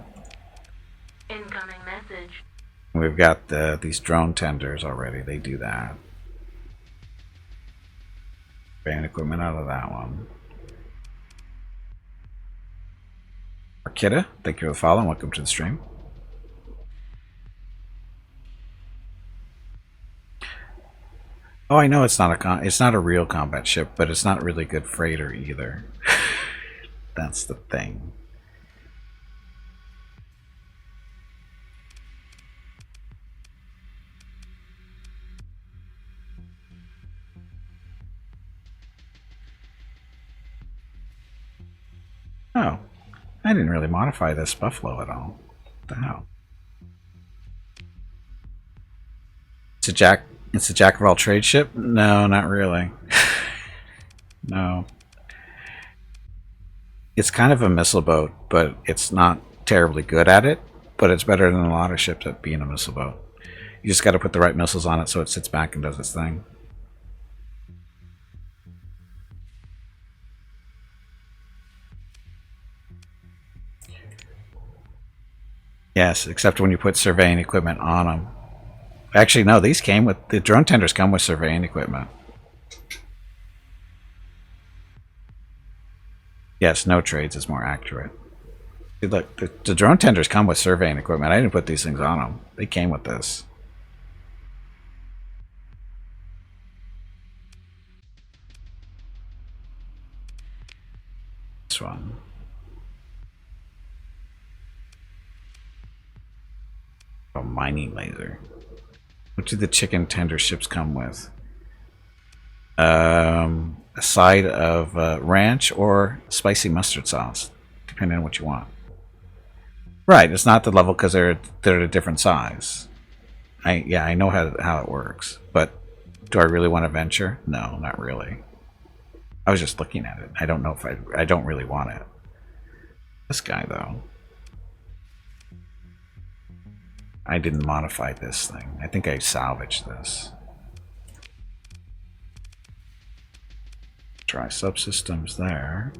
Incoming message. We've got these drone tenders already. They do that. Surveying equipment out of that one. Arkita, thank you for the follow and welcome to the stream. Oh, I know it's not a real combat ship, but it's not really good freighter either. That's the thing. Oh, I didn't really modify this Buffalo at all. What the hell? It's a jack of all trades ship? No, not really. No. It's kind of a missile boat, but it's not terribly good at it. But it's better than a lot of ships at being a missile boat. You just got to put the right missiles on it so it sits back and does its thing. Yes, except when you put surveying equipment on them. Actually, no, these came with... The drone tenders come with surveying equipment. Yes, no trades is more accurate. See, look, the drone tenders come with surveying equipment. I didn't put these things on them. They came with this. This one. A mining laser. What do the chicken tender ships come with? A side of ranch or spicy mustard sauce, depending on what you want. Right, it's not the level because they're at a different size. I know how it works, but do I really want to venture? No, not really. I was just looking at it. I don't know if I don't really want it. This guy though. I didn't modify this thing. I think I salvaged this. Try subsystems there.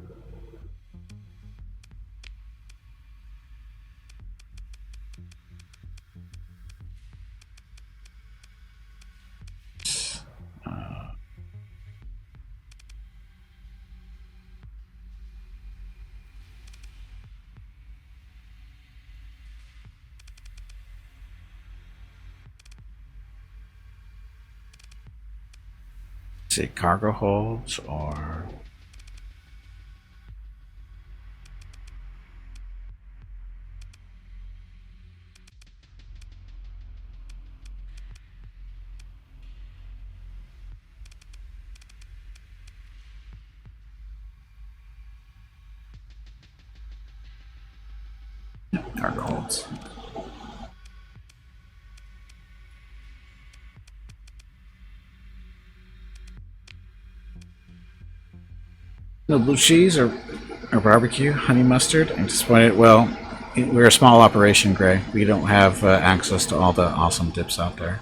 See, cargo holds or cargo holds. No blue cheese or barbecue, honey mustard. I'm disappointed. Well, we're a small operation, Gray. We don't have access to all the awesome dips out there.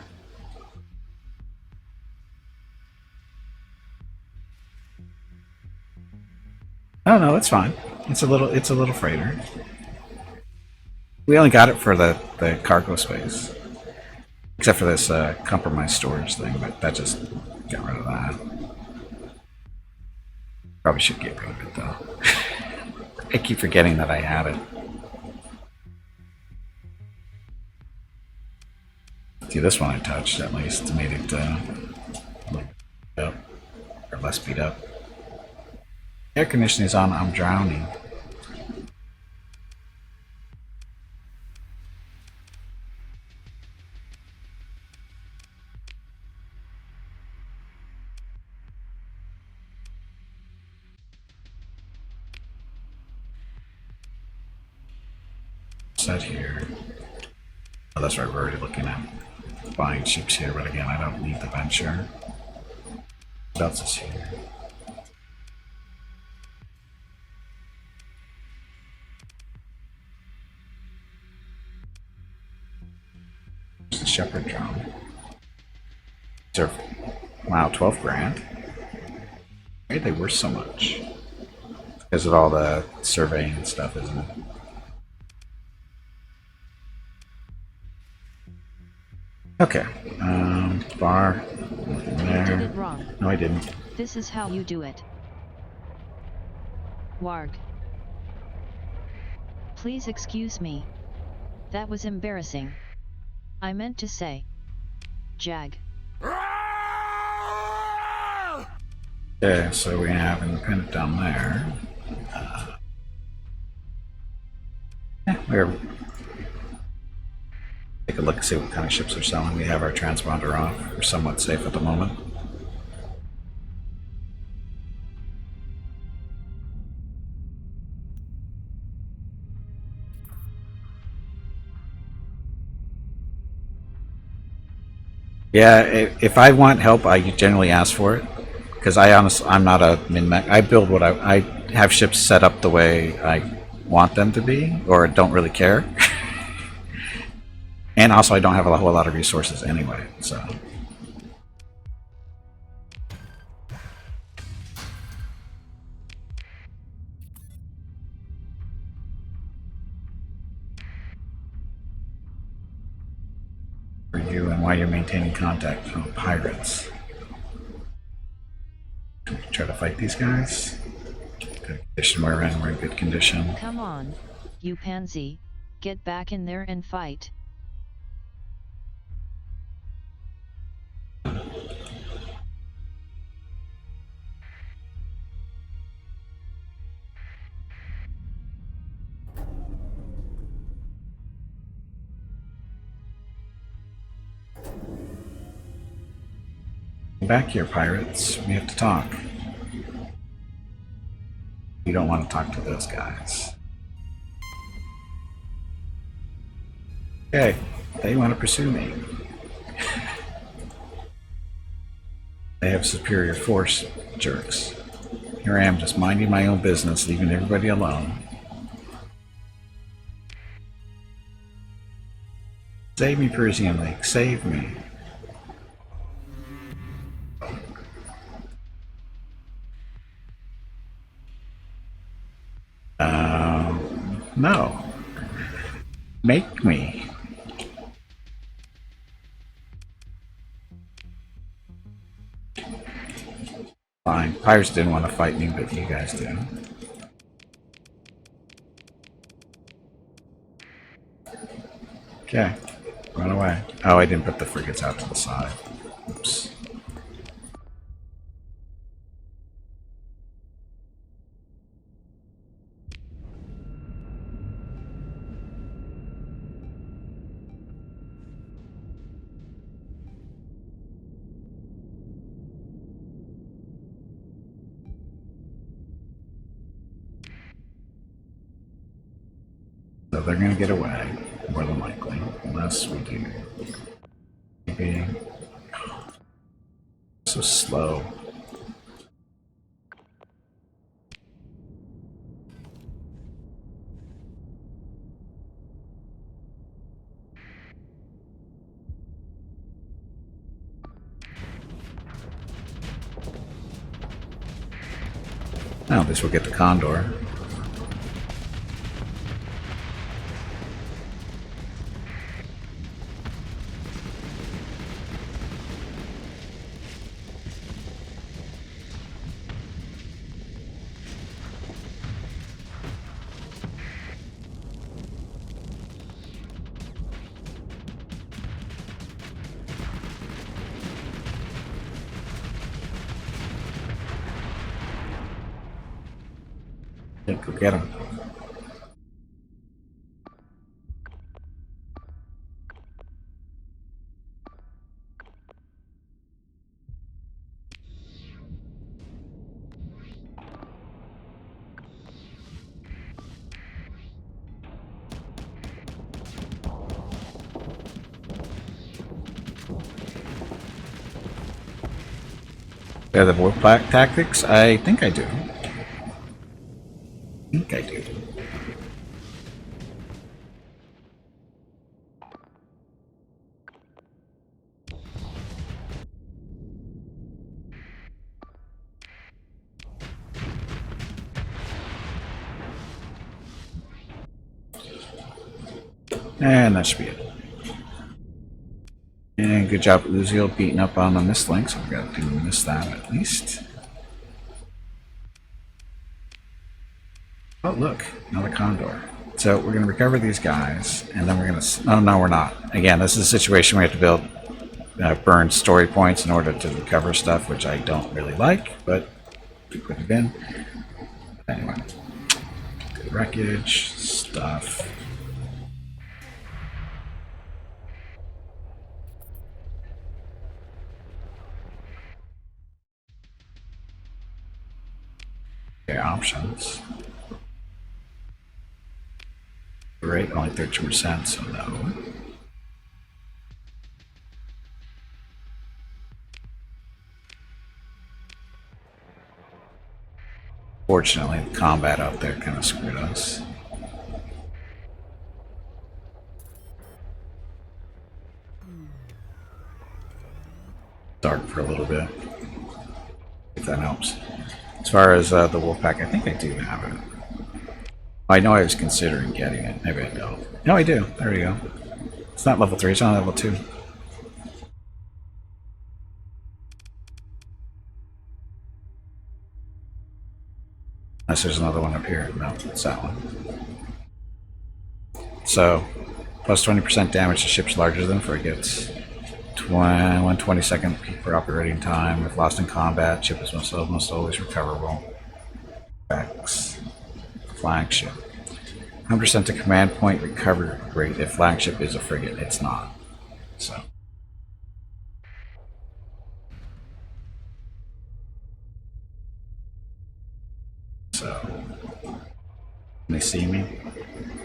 Oh no, it's fine. It's a little freighter. We only got it for the cargo space. Except for this compromised storage thing, but that just got rid of that. Probably should get rid of it though. I keep forgetting that I had it. See, this one I touched at least made it look up or less beat up. Air conditioning is on. I'm drowning. Set here. Oh, that's right. We're already looking at buying ships here, but again, I don't need the venture. What else is here? There's the Shepherd drone. Wow, 12 grand. Why are they worth so much? Because of all the surveying and stuff, isn't it? Okay. Bar. You did it wrong. No, I didn't. This is how you do it. Warg. Please excuse me. That was embarrassing. I meant to say. Jag. Okay, so we have independent down there. We're take a look and see what kind of ships are selling. We have our transponder off. We're somewhat safe at the moment. Yeah, if I want help, I generally ask for it. Because I'm not a min-max. I build what I have ships set up the way I want them to be, or don't really care. And also, I don't have a whole lot of resources anyway, so. For you and why you're maintaining contact from pirates. Try to fight these guys. Good condition we're in. We're in good condition. Come on, you pansy. Get back in there and fight. Back here, pirates. We have to talk. You don't want to talk to those guys. Okay, they want to pursue me. They have superior force, jerks. Here I am, just minding my own business, leaving everybody alone. Save me, Parisian Lake. Save me. No. Make me. Fine. Pirates didn't want to fight me, but you guys do. Okay. Run away. Oh, I didn't put the frigates out to the side. Oops. So they're going to get away, more than likely, unless we do. Maybe. So slow. Now this will get the Condor. Yeah, go get him. Yeah, the Wolfpack tactics? I think I do. And that should be it. And good job, Uziel, beating up on the missed link, so we've got to miss that at least. Oh, look, another Condor. So we're going to recover these guys, and then we're going to... No, we're not. Again, this is a situation where we have to build, burn story points in order to recover stuff, which I don't really like, but we put it in. Anyway, good wreckage, stuff. Okay, options. Rate only 13%, so no. Fortunately, the combat out there kind of screwed us. Dark for a little bit, if that helps. As far as the Wolfpack, I think I do have it. I know I was considering getting it. Maybe I don't. No, I do. There we go. It's not level 3, it's on level 2. Unless there's another one up here. No, it's that one. So, plus 20% damage to ships larger than frigates. 1/22 peak per operating time. If lost in combat, ship is almost always recoverable. X. Flagship. 100% to command point recovery rate if flagship is a frigate. It's not. So, can they see me?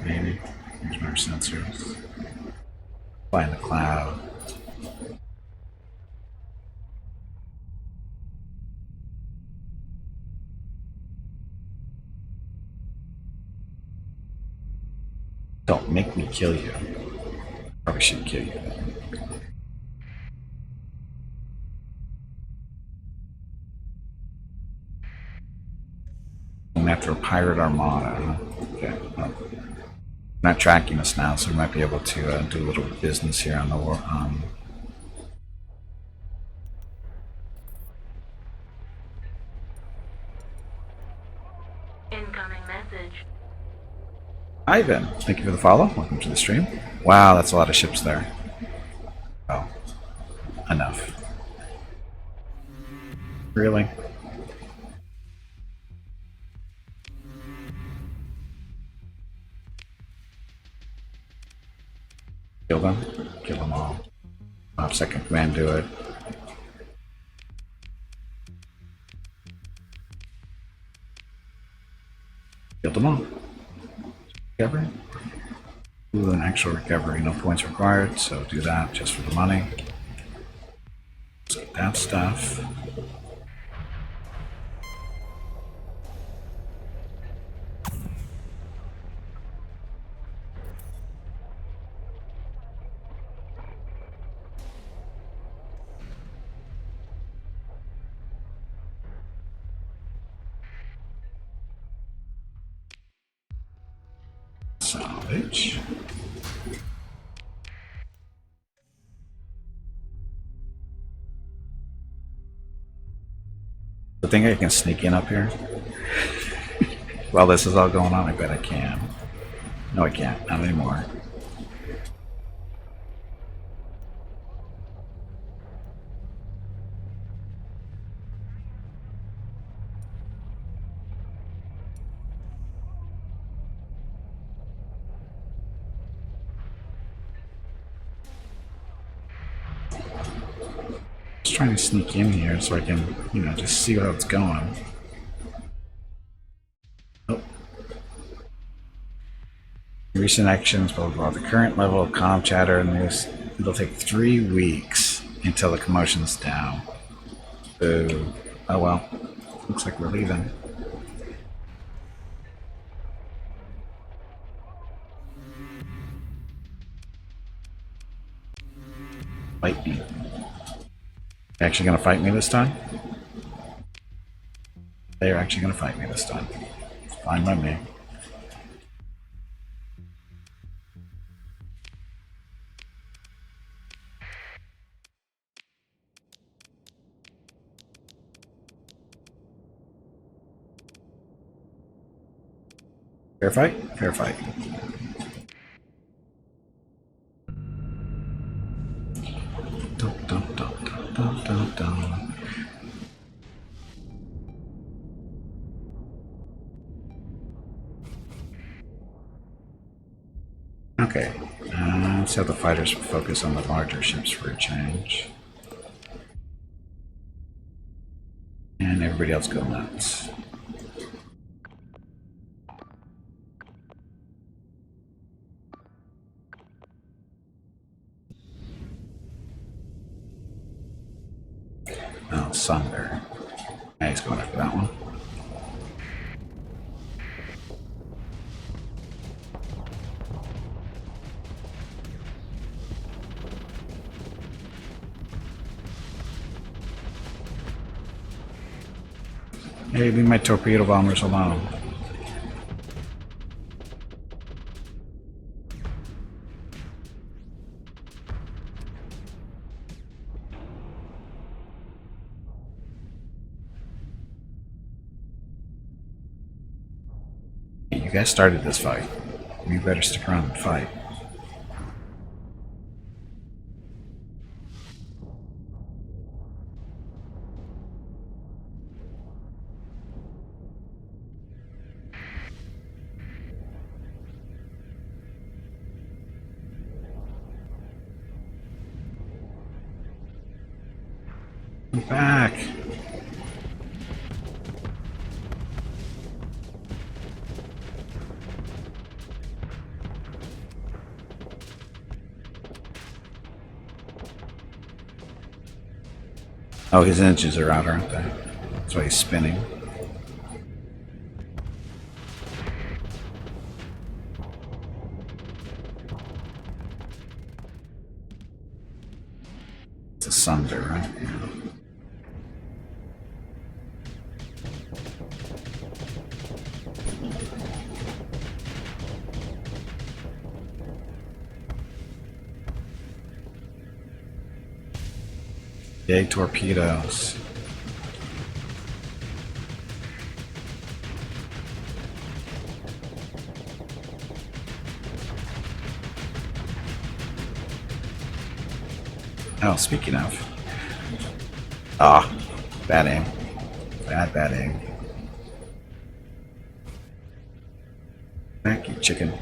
Maybe. Here's my sensors. Fly in the cloud. Don't make me kill you. Probably shouldn't kill you. I'm gonna have to pirate armada. Okay. Well, not tracking us now, so we might be able to do a little business here on the war. Incoming message. Ivan, thank you for the follow. Welcome to the stream. Wow, that's a lot of ships there. Oh, enough. Really? Kill them? Kill them all. I'll have second command do it. Kill them all. Recovery? Ooh, an actual recovery. No points required, so do that just for the money. Let's get that stuff. Bitch. I think I can sneak in up here. While this is all going on, I bet I can. No, I can't. Not anymore. Just trying to sneak in here so I can, you know, just see how it's going. Oh. Recent actions, blah, blah, blah. The current level of comm chatter in this, it'll take 3 weeks until the commotion's down. Boo. Oh well. Looks like we're leaving. Fight me. Actually gonna fight me this time? They're actually gonna fight me this time. It's fine by me. Fair fight? Fair fight. Dun, dun, dun, dun, dun, dun, dun. Okay, let's have the fighters focus on the larger ships for a change. And everybody else go nuts. Oh, Sunder. Yeah, he's going after that one. Hey, leave my torpedo bombers alone. You guys started this fight. You better stick around and fight. Come back. Oh, his engines are out, aren't they? That's why he's spinning. It's a Sunder, right? Yeah. Yay, torpedoes. Oh, speaking of. Ah, bad aim. Bad aim. Back, you chicken.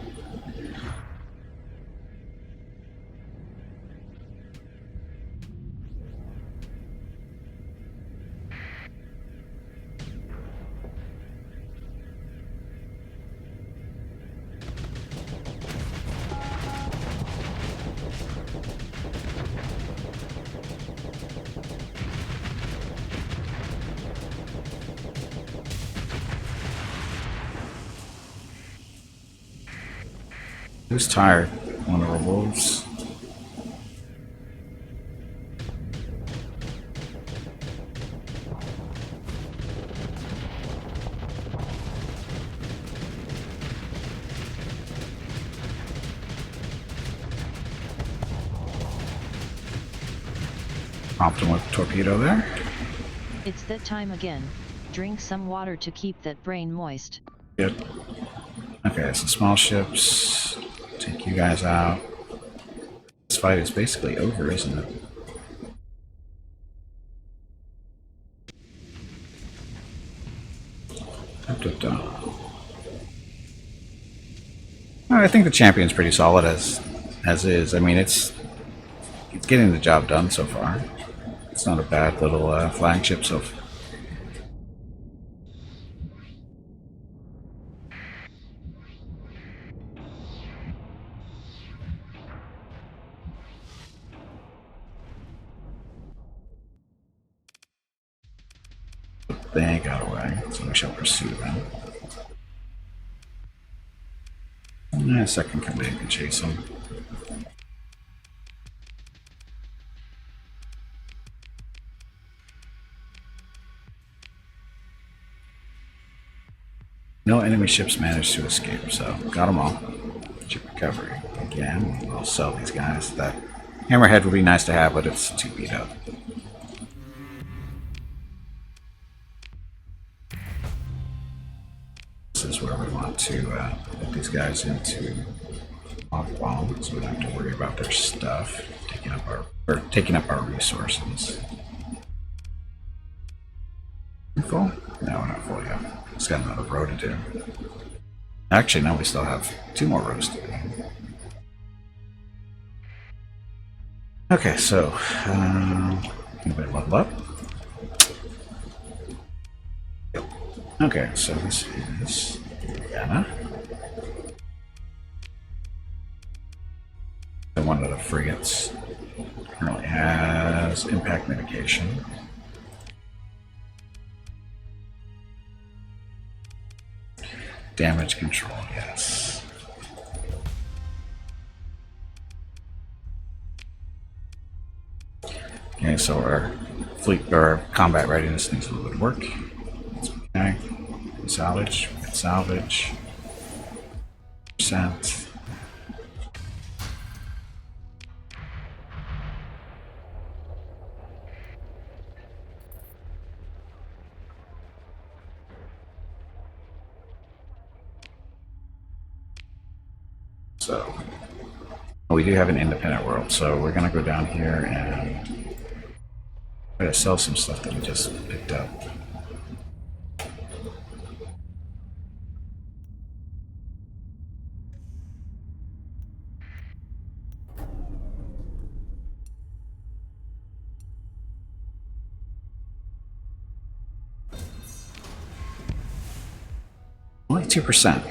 Who's tired? One of the wolves? Prompt him with a torpedo there. It's that time again. Drink some water to keep that brain moist. Good. Okay, so small ships. Take you guys out. This fight is basically over, isn't it? I think the champion's pretty solid as is. I mean, it's getting the job done so far. It's not a bad little flagship so far. They got away, so we shall pursue them. And a second command can chase them. No enemy ships managed to escape, so got them all. Ship recovery. Again, we'll sell these guys. That hammerhead would be nice to have, but it's too beat up. This is where we want to put these guys into mothballs, so we don't have to worry about their stuff taking up our resources. We full? No, we're not full yet. It's got another row to do. Actually, no, we still have 2 more rows to do. Okay, so anybody level up? Yep. Okay, so this is Vienna. And one of the frigates currently has impact mitigation. Damage control, yes. Okay, so our fleet or our combat readiness needs a little bit of work. Okay, salvage, salvage, percent. So we do have an independent world, so we're gonna go down here and try to sell some stuff that we just picked up. Only 2%.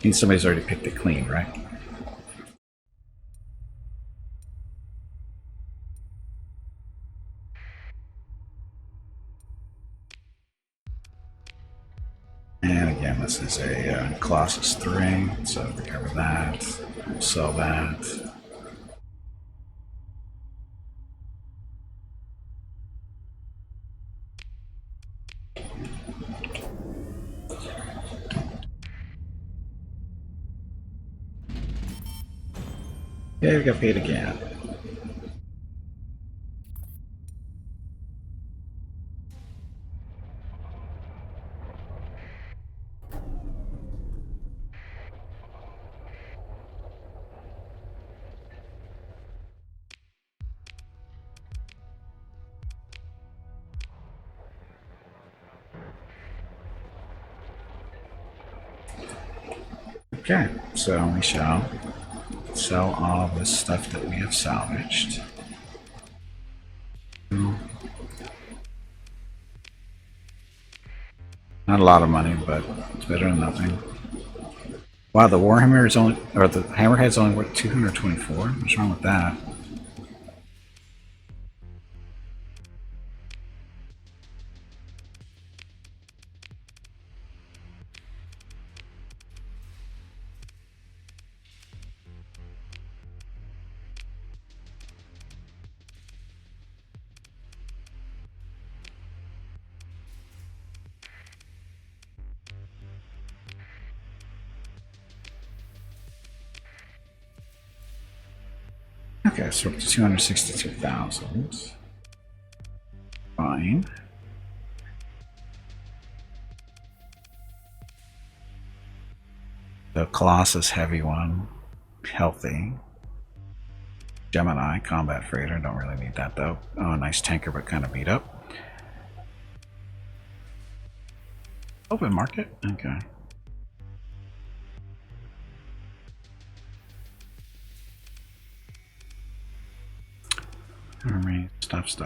Means somebody's already picked it clean, right? And again, this is a Colossus 3, so recover that, we'll sell that. Yeah, we got paid again. Okay, so we shall sell all this stuff that we have salvaged. Not a lot of money, but it's better than nothing. Wow, the Warhammer is only, or the Hammerhead's only worth 224. What's wrong with that? Okay, so up to 262,000. Fine. The Colossus heavy one, healthy. Gemini combat freighter, don't really need that though. Oh, nice tanker, but kind of beat up. Open market, okay. Army,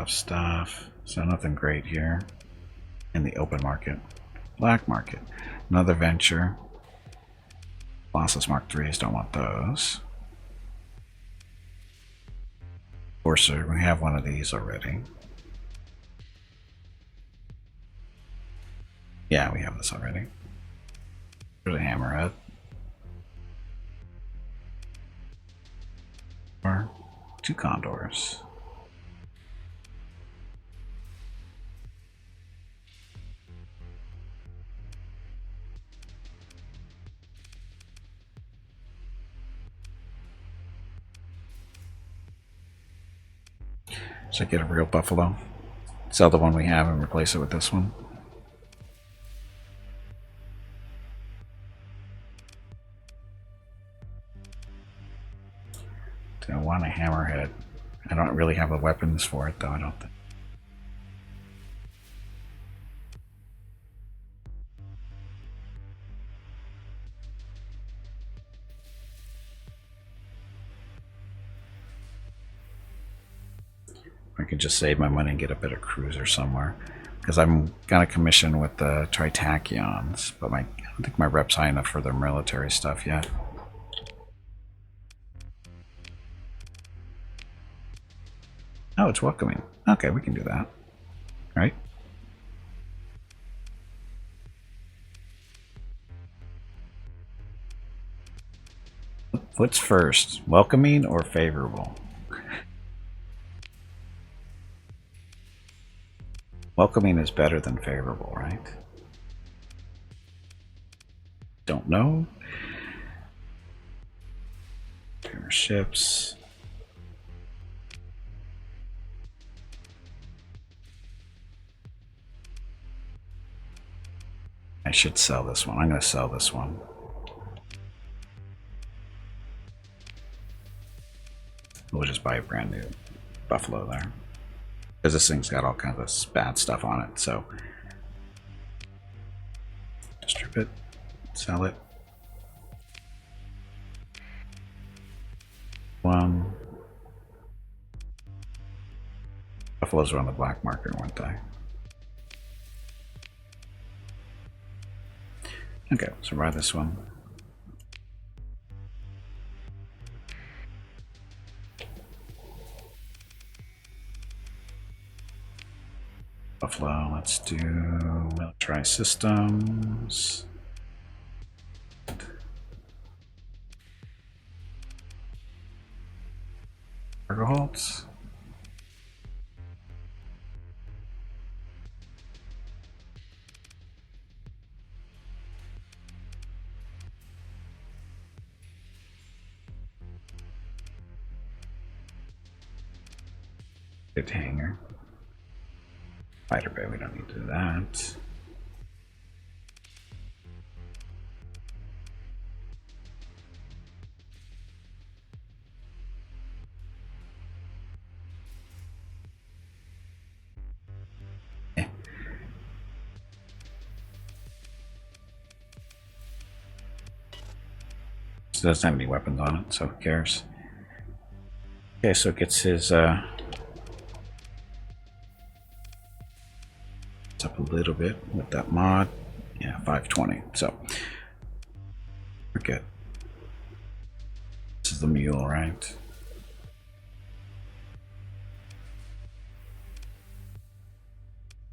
stuff. So nothing great here in the open market. Black market, another venture. Colossus Mark IIIs, don't want those. Forcer, we have one of these already. Yeah, we have this already. There's a hammerhead. Or 2 condors. Should I get a real buffalo? Sell the one we have and replace it with this one. Do I want a hammerhead? I don't really have the weapons for it though, I don't think. I could just save my money and get a better cruiser somewhere. Because I'm gonna commission with the Tritachyons, but I don't think my rep's high enough for their military stuff yet. Oh, it's welcoming. Okay, we can do that. Right? What's first? Welcoming or favorable? Welcoming is better than favorable, right? Don't know. Pair of ships. I should sell this one. I'm going to sell this one. We'll just buy a brand new Buffalo there. Because this thing's got all kinds of bad stuff on it, so. Strip it. Sell it. One. Buffaloes were on the black market, weren't they? Okay, so buy this one. Buffalo, let's do militarized systems. Cargo holds. Good hangar. Fighter bay, we don't need to do that. So it doesn't have any weapons on it, so who cares? Okay, so it gets his it's up a little bit with that mod. Yeah, 520. So we're good. This is the mule, right?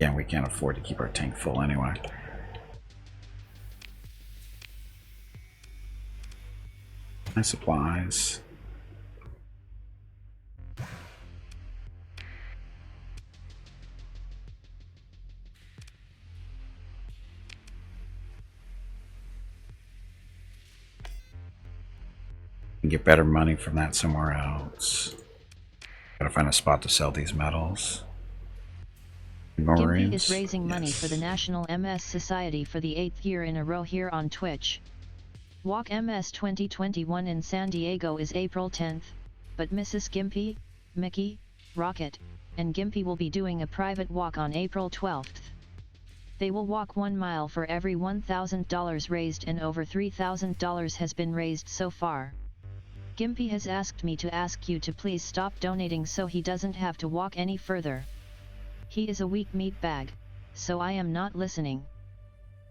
Yeah, we can't afford to keep our tank full anyway. My supplies. And get better money from that somewhere else. Gotta find a spot to sell these metals. Gimpy Marines. is raising money for the Yes. National MS Society for the 8th year in a row here on Twitch. Walk MS 2021 in San Diego is April 10th, but Mrs. Gimpy, Mickey, Rocket, and Gimpy will be doing a private walk on April 12th. They will walk 1 mile for every $1,000 raised, and over $3,000 has been raised so far. Gimpy has asked me to ask you to please stop donating so he doesn't have to walk any further. He is a weak meat bag, so I am not listening.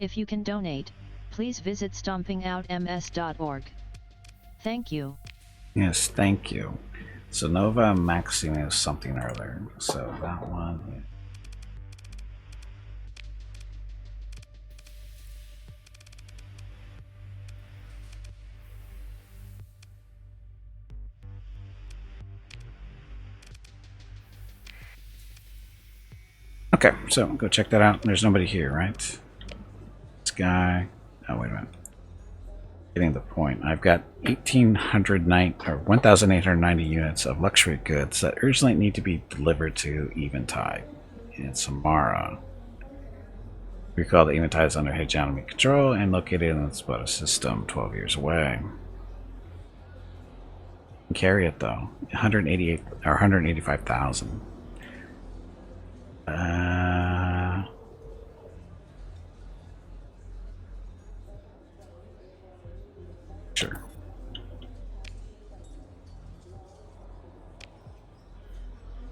If you can donate, please visit stompingoutms.org. Thank you. Yes, thank you. So Nova Maximus something or other. So that one. Okay, so go check that out. There's nobody here, right? This guy. Oh, wait a minute. Getting the point. I've got 1,890 units of luxury goods that urgently need to be delivered to Eventide in Samara. Recall that Eventide is under hegemony control and located in the Spoda system 12 years away. Can carry it though. 188 or 185,000. Sure.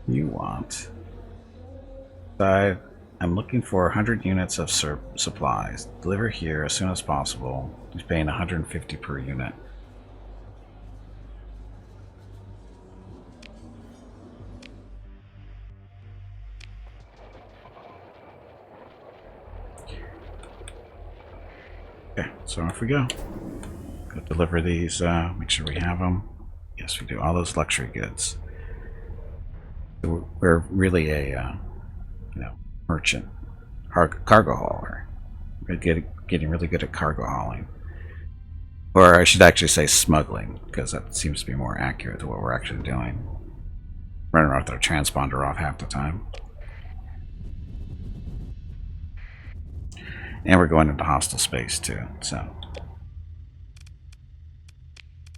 You want? I'm looking for 100 units of supplies. Deliver here as soon as possible. He's paying 150 per unit. Okay, so off we go. Go deliver these, make sure we have them. Yes, we do. All those luxury goods. We're really a, merchant, cargo hauler. We're getting really good at cargo hauling. Or I should actually say smuggling, because that seems to be more accurate to what we're actually doing. Running around with our transponder off half the time. And we're going into hostile space too, so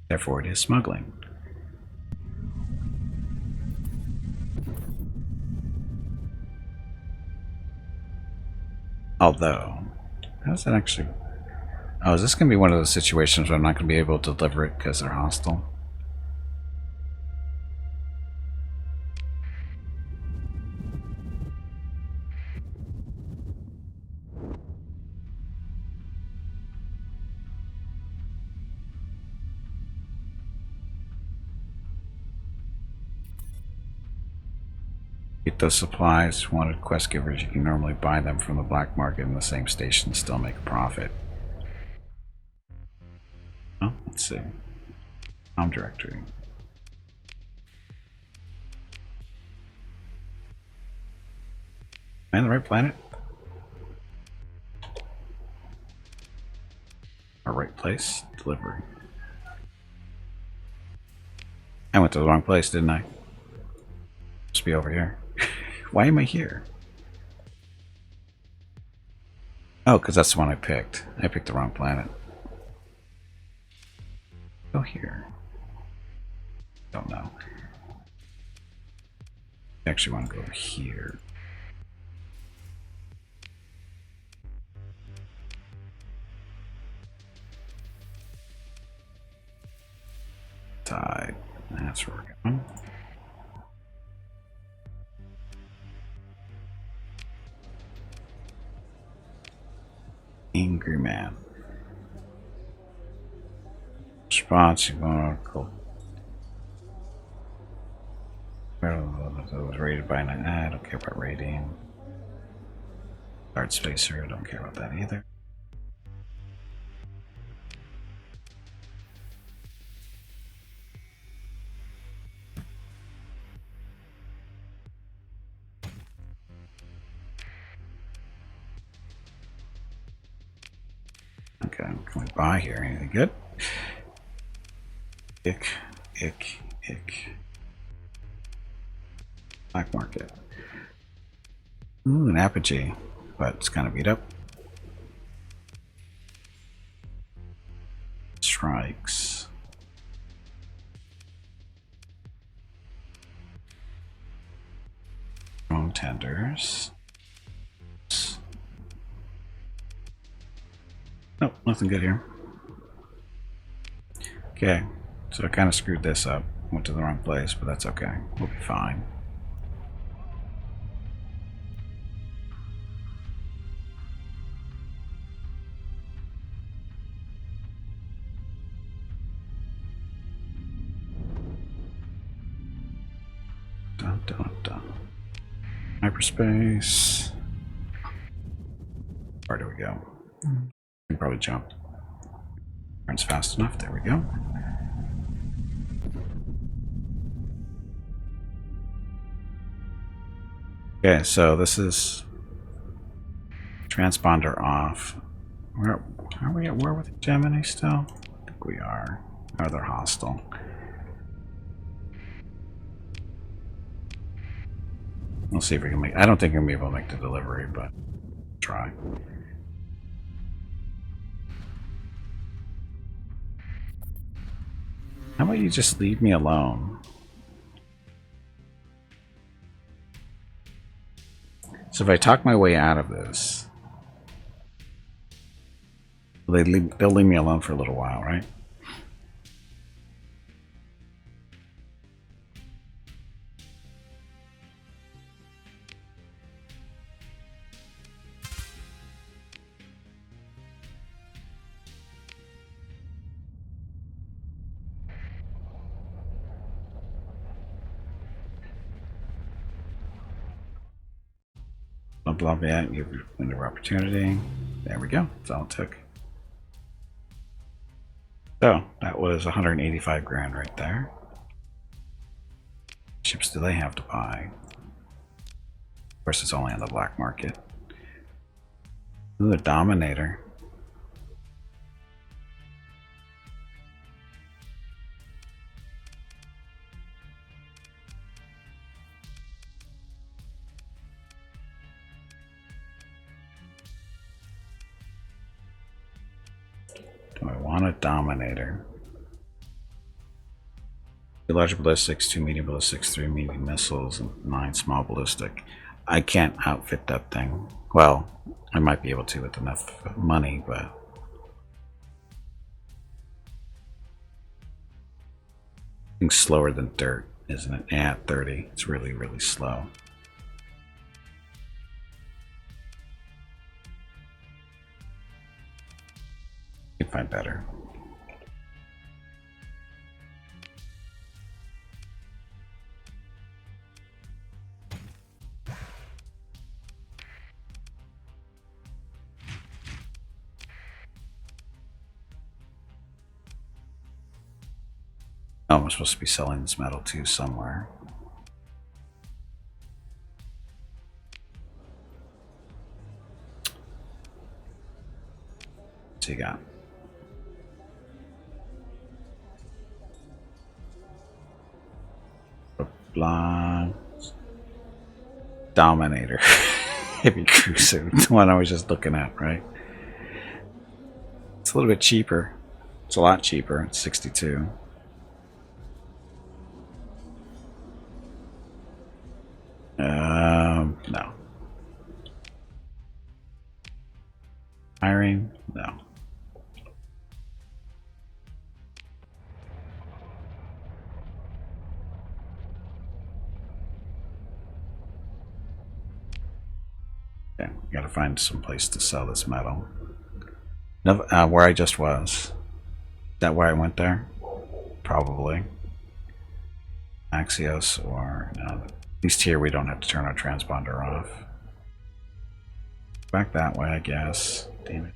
therefore it is smuggling. Although, how's that actually? Oh, is this going to be one of those situations where I'm not going to be able to deliver it because they're hostile? Get those supplies. Wanted quest givers. You can normally buy them from the black market in the same station and still make a profit. Oh, let's see. Home directory. Am I on the right planet? Our right place? Delivery. I went to the wrong place, didn't I? Must be over here. Why am I here? Oh, because that's the one I picked. I picked the wrong planet. Go here. Don't know. I actually want to go here. Tide. That's where we're going. Angry man. Responsible. It was rated by an. I don't care about rating. Guard spacer. I don't care about that either. Okay, can we buy here? Anything good? Ick, ick, ick. Black market. Ooh, an apogee, but it's kind of beat up. Strikes. Chrome tenders. Nope, nothing good here. Okay, so I kind of screwed this up. Went to the wrong place, but that's okay. We'll be fine. Dun, dun, dun. Hyperspace. Where do we go? We can probably jump. Turns fast enough. There we go. Okay, so this is transponder off. Where are we at war with Gemini still? I think we are. Or they're hostile. We'll see if we can make. I don't think we're gonna be able to make the delivery, but try. How about you just leave me alone? So if I talk my way out of this, they'll leave me alone for a little while, right? Blah blah blah. Give window of opportunity. There we go. That's all it took. So that was 185 grand right there. Ships do they have to buy? Of course, it's only on the black market. Ooh, a Dominator. Do I want a Dominator? 2 large ballistics, 2 medium ballistics, 3 medium missiles, and 9 small ballistic. I can't outfit that thing. Well, I might be able to with enough money, but it's slower than dirt, isn't it? Yeah, at 30. It's really, really slow. You can find better. Oh, I'm supposed to be selling this metal too somewhere. What's he got? Blah. Dominator. Heavy cruiser. The one I was just looking at, right? It's a little bit cheaper. It's a lot cheaper. It's 62. No. Hiring? No. Okay, we gotta find some place to sell this metal. No, where I just was. Is that where I went there? Probably. Axios or no. At least here we don't have to turn our transponder off. Back that way, I guess. Damn it.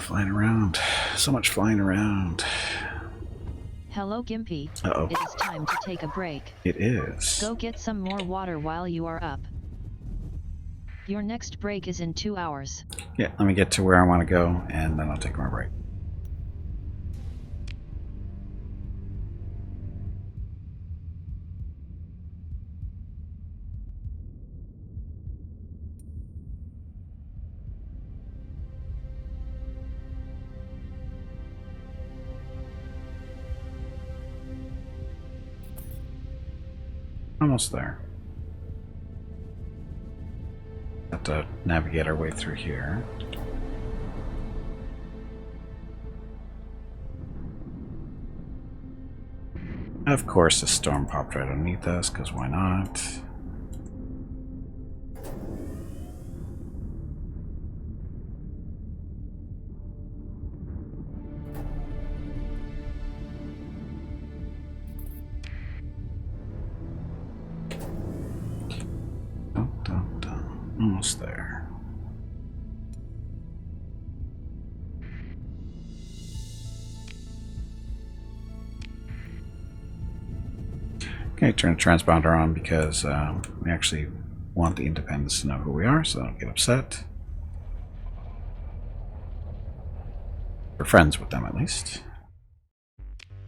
Flying around. So much flying around. Hello Gimpy. Uh-oh. It is time to take a break. It is. Go get some more water while you are up. Your next break is in 2 hours. Yeah, let me get to where I want to go, and then I'll take my break. Almost there. Have to navigate our way through here. Of course, the storm popped right underneath us, because why not? Dun, dun, dun. Almost there. Okay, turn the transponder on because we actually want the Independents to know who we are, so they don't get upset. We're friends with them, at least.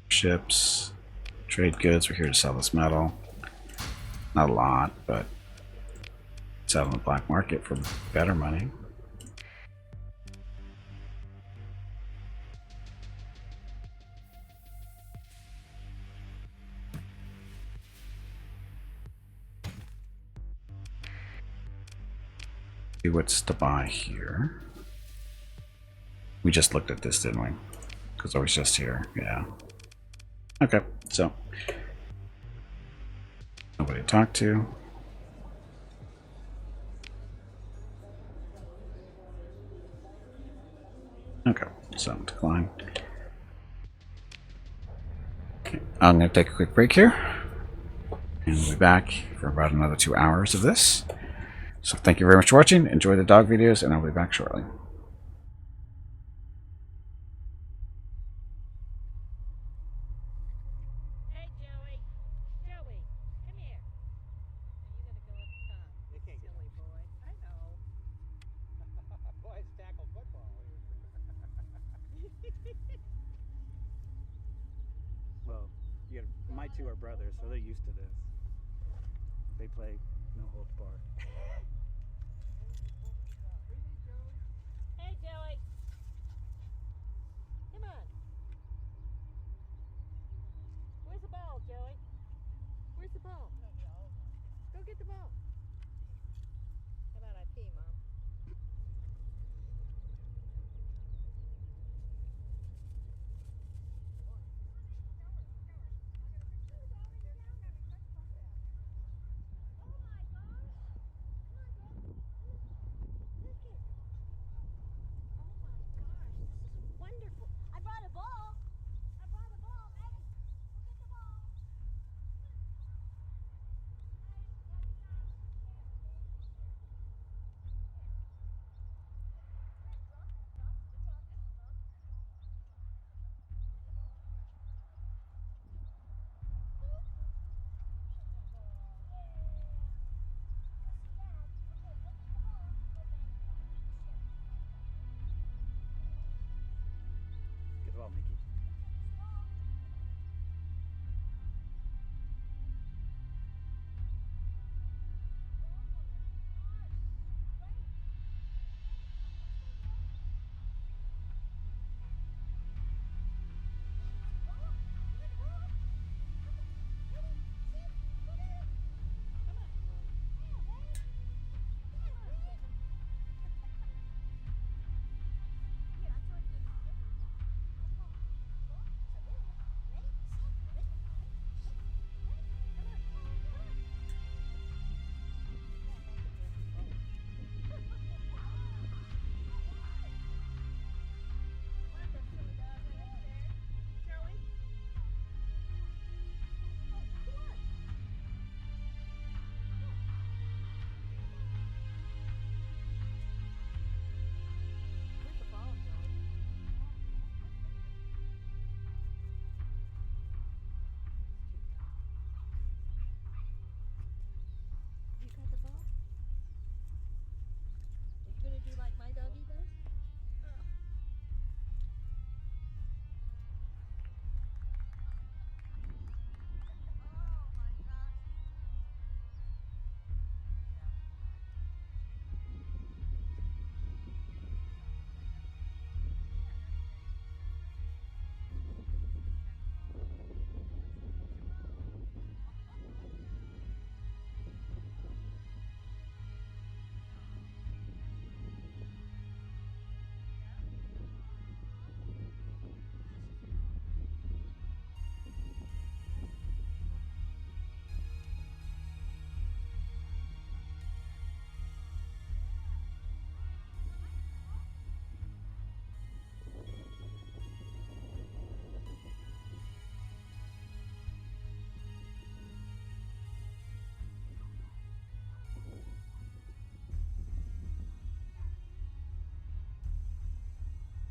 Ships, trade goods. We're here to sell this metal. Not a lot, but it's out on the black market for better money. See what's to buy here. We just looked at this, didn't we? Because I was just here. Yeah. Okay, so nobody to talk to. Okay, so decline. Okay, I'm going to take a quick break here. And we'll be back for about another 2 hours of this. So thank you very much for watching. Enjoy the dog videos, and I'll be back shortly. Hey, Joey. Joey, come here. You gotta go up top. They can't get Silly boy. I know. Boys tackle football here. Well, my two are brothers, so they're used to this. They play no holds barred. Hey, Joey. Come on. Where's the ball, Joey? Where's the ball? Go get the ball. How about I pee, Mom?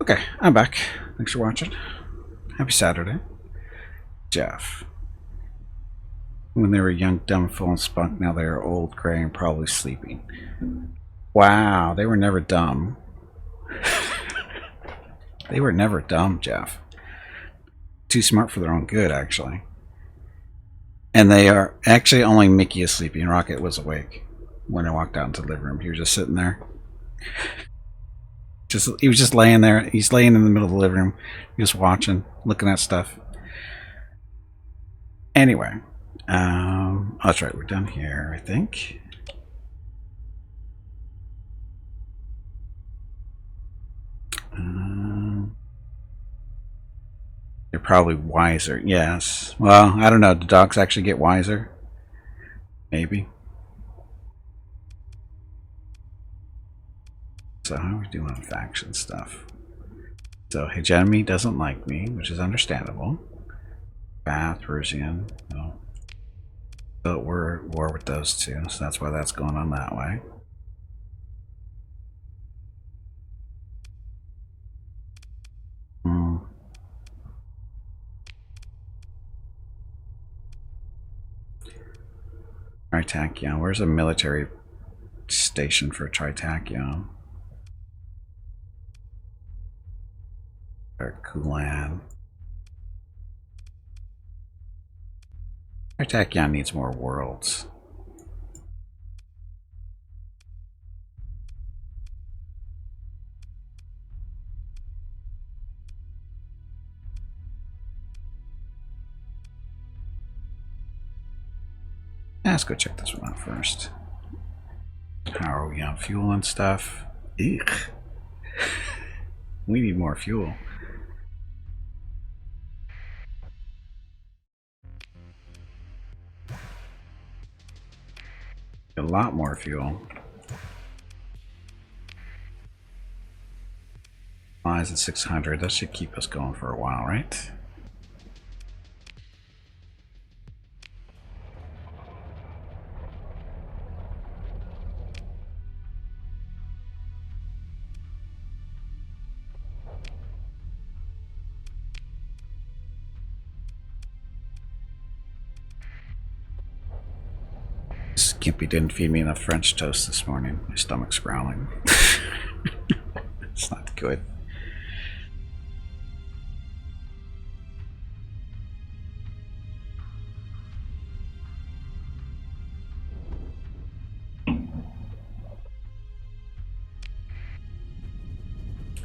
Okay, I'm back. Thanks for watching. Happy Saturday. Jeff. When they were young, dumb, full of spunk, now they are old, gray, and probably sleeping. Wow, they were never dumb. They were never dumb, Jeff. Too smart for their own good, actually. And they are actually only Mickey is sleeping. Rocket was awake when I walked out into the living room. He was just sitting there. He was just laying there. He's laying in the middle of the living room, just watching, looking at stuff. Anyway, oh, that's right. We're done here, I think. They're probably wiser. Yes. Well, I don't know. Do dogs actually get wiser? Maybe. So how are we doing on faction stuff? So Hegemony doesn't like me, which is understandable. Bath, Persian. No. So we're at war with those two, so that's why that's going on that way. Tritachyon. Where's a military station for Tritachyon? Or Kulan. Tritachyon needs more worlds. Let's go check this one out first. How are we on fuel and stuff? Eek. We need more fuel. A lot more fuel. Supplies at 600. That should keep us going for a while, right? Skimpy didn't feed me enough French toast this morning. My stomach's growling. It's not good.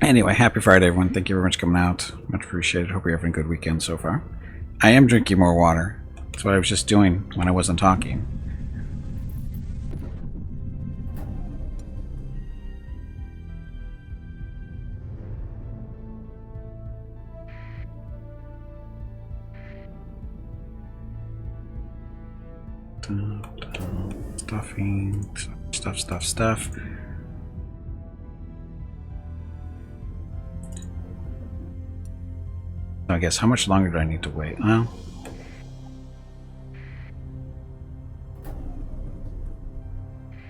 Anyway, happy Friday, everyone. Thank you very much for coming out. Much appreciated. Hope you're having a good weekend so far. I am drinking more water. That's what I was just doing when I wasn't talking. Stuffing, stuff. I guess how much longer do I need to wait? Well,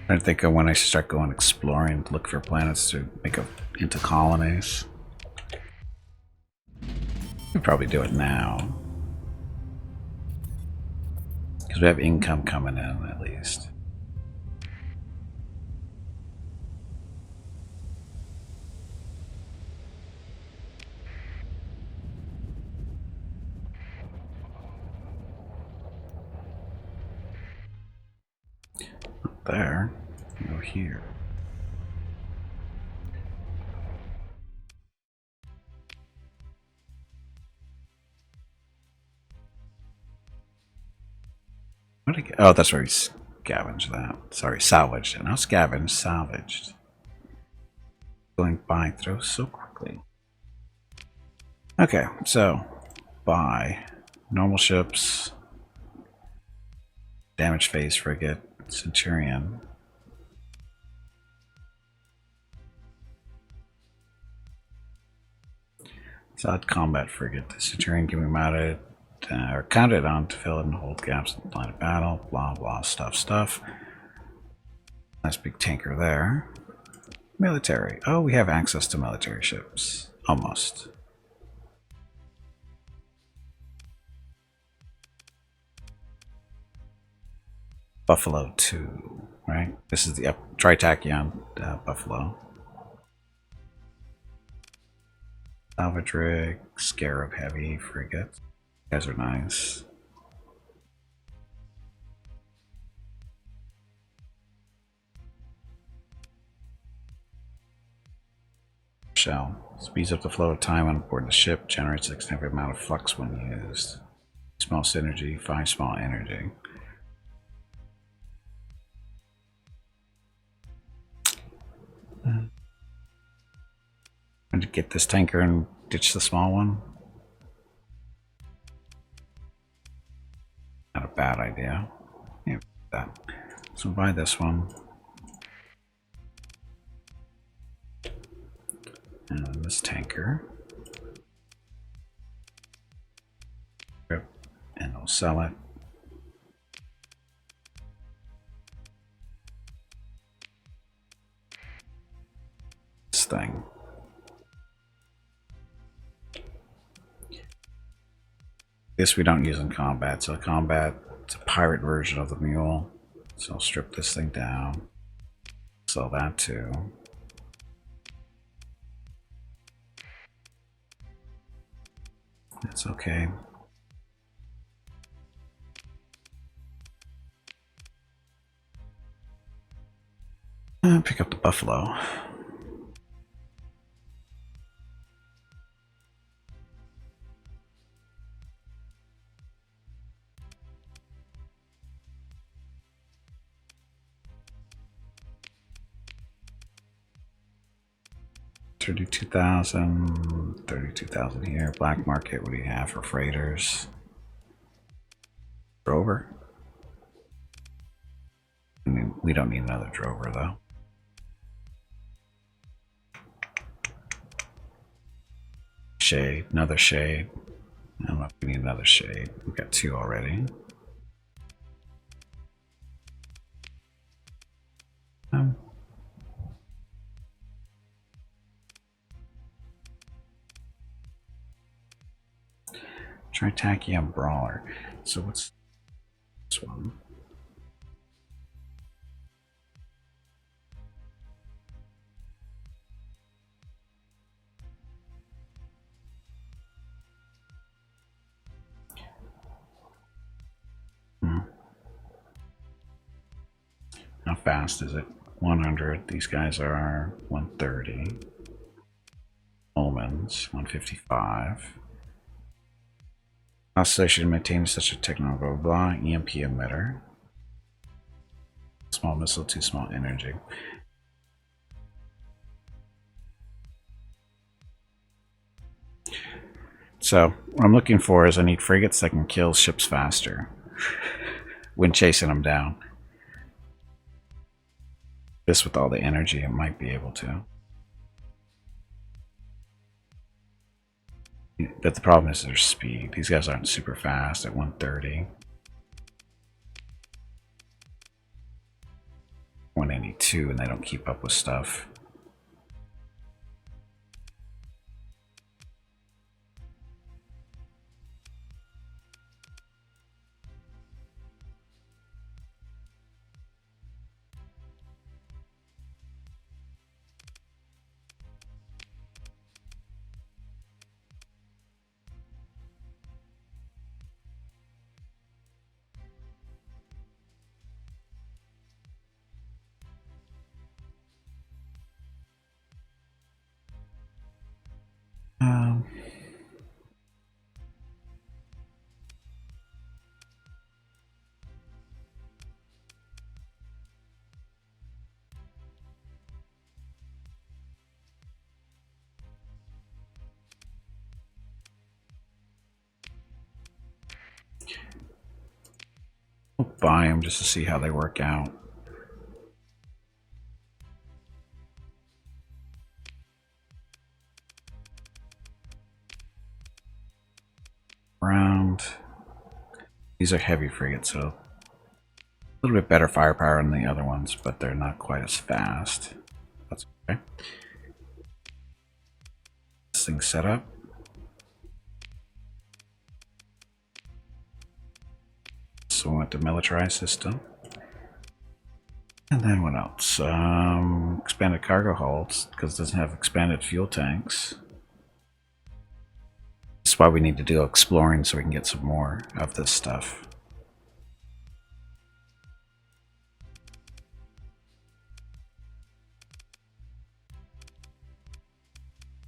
I think of when I start going exploring, look for planets to make into colonies. We'll probably do it now. Because we have income coming in, at least. Up there. Go here. Oh, that's where we scavenged that. Sorry, salvaged it. Not scavenged, salvaged. Going by through so quickly. Okay, so buy normal ships, damage phase frigate, Centurion. Solid combat frigate. The Centurion can be mounted or counted on to fill and hold gaps in the line of battle. Blah blah stuff. Nice big tanker there. Military. Oh, we have access to military ships. Almost. Buffalo 2, right? This is the Tritachyon Buffalo. Salvage rig, Scarab Heavy frigate. You guys are nice. Shell. Speeds up the flow of time on board the ship, generates a significant amount of flux when used. Small synergy, 5 small energy. Trying to get this tanker and ditch the small one. Not a bad idea. Yeah, that. So buy this one. And this tanker. And we'll sell it. This thing. This we don't use in combat. So combat, it's a pirate version of the mule. So I'll strip this thing down. Sell that too. That's okay. Pick up the buffalo. $32,000 here. Black market. What do you have for freighters? Drover. I mean, we don't need another drover though. Shade, another shade. I don't know if we need another shade. We've got 2 already. Tritachyon Brawler. So what's this one? How fast is it? 100. These guys are 130. Omens, 155. Associated maintain such a technological blah. EMP emitter. Small missile, 2 small energy. So what I'm looking for is I need frigates that can kill ships faster when chasing them down. This with all the energy, it might be able to. But the problem is their speed. These guys aren't super fast at 130. 182, and they don't keep up with stuff. We'll buy them just to see how they work out. Around. These are heavy frigates, so a little bit better firepower than the other ones, but they're not quite as fast. That's okay. this thing set up. So we went to militarized system. And then what else? Expanded cargo holds, because it doesn't have expanded fuel tanks. That's why we need to do exploring so we can get some more of this stuff.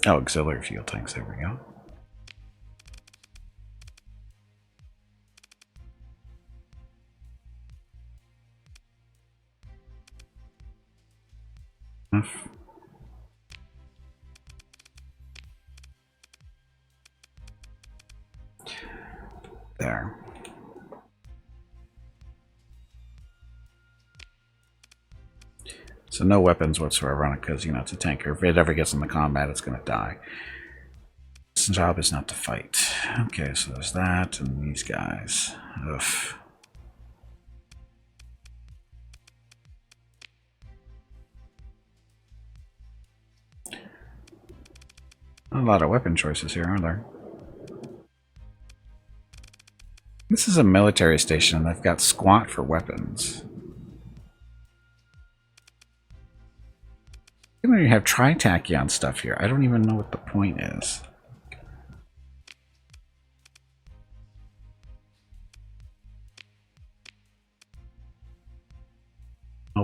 Oh, auxiliary fuel tanks, there we go. There. So no weapons whatsoever on it because, you know, it's a tanker. If it ever gets into combat, it's going to die. Its job is not to fight. Okay, so there's that and these guys. Ugh. Not a lot of weapon choices here, are there? This is a military station and they've got squat for weapons. Even when you have tri-tachyon stuff here, I don't even know what the point is.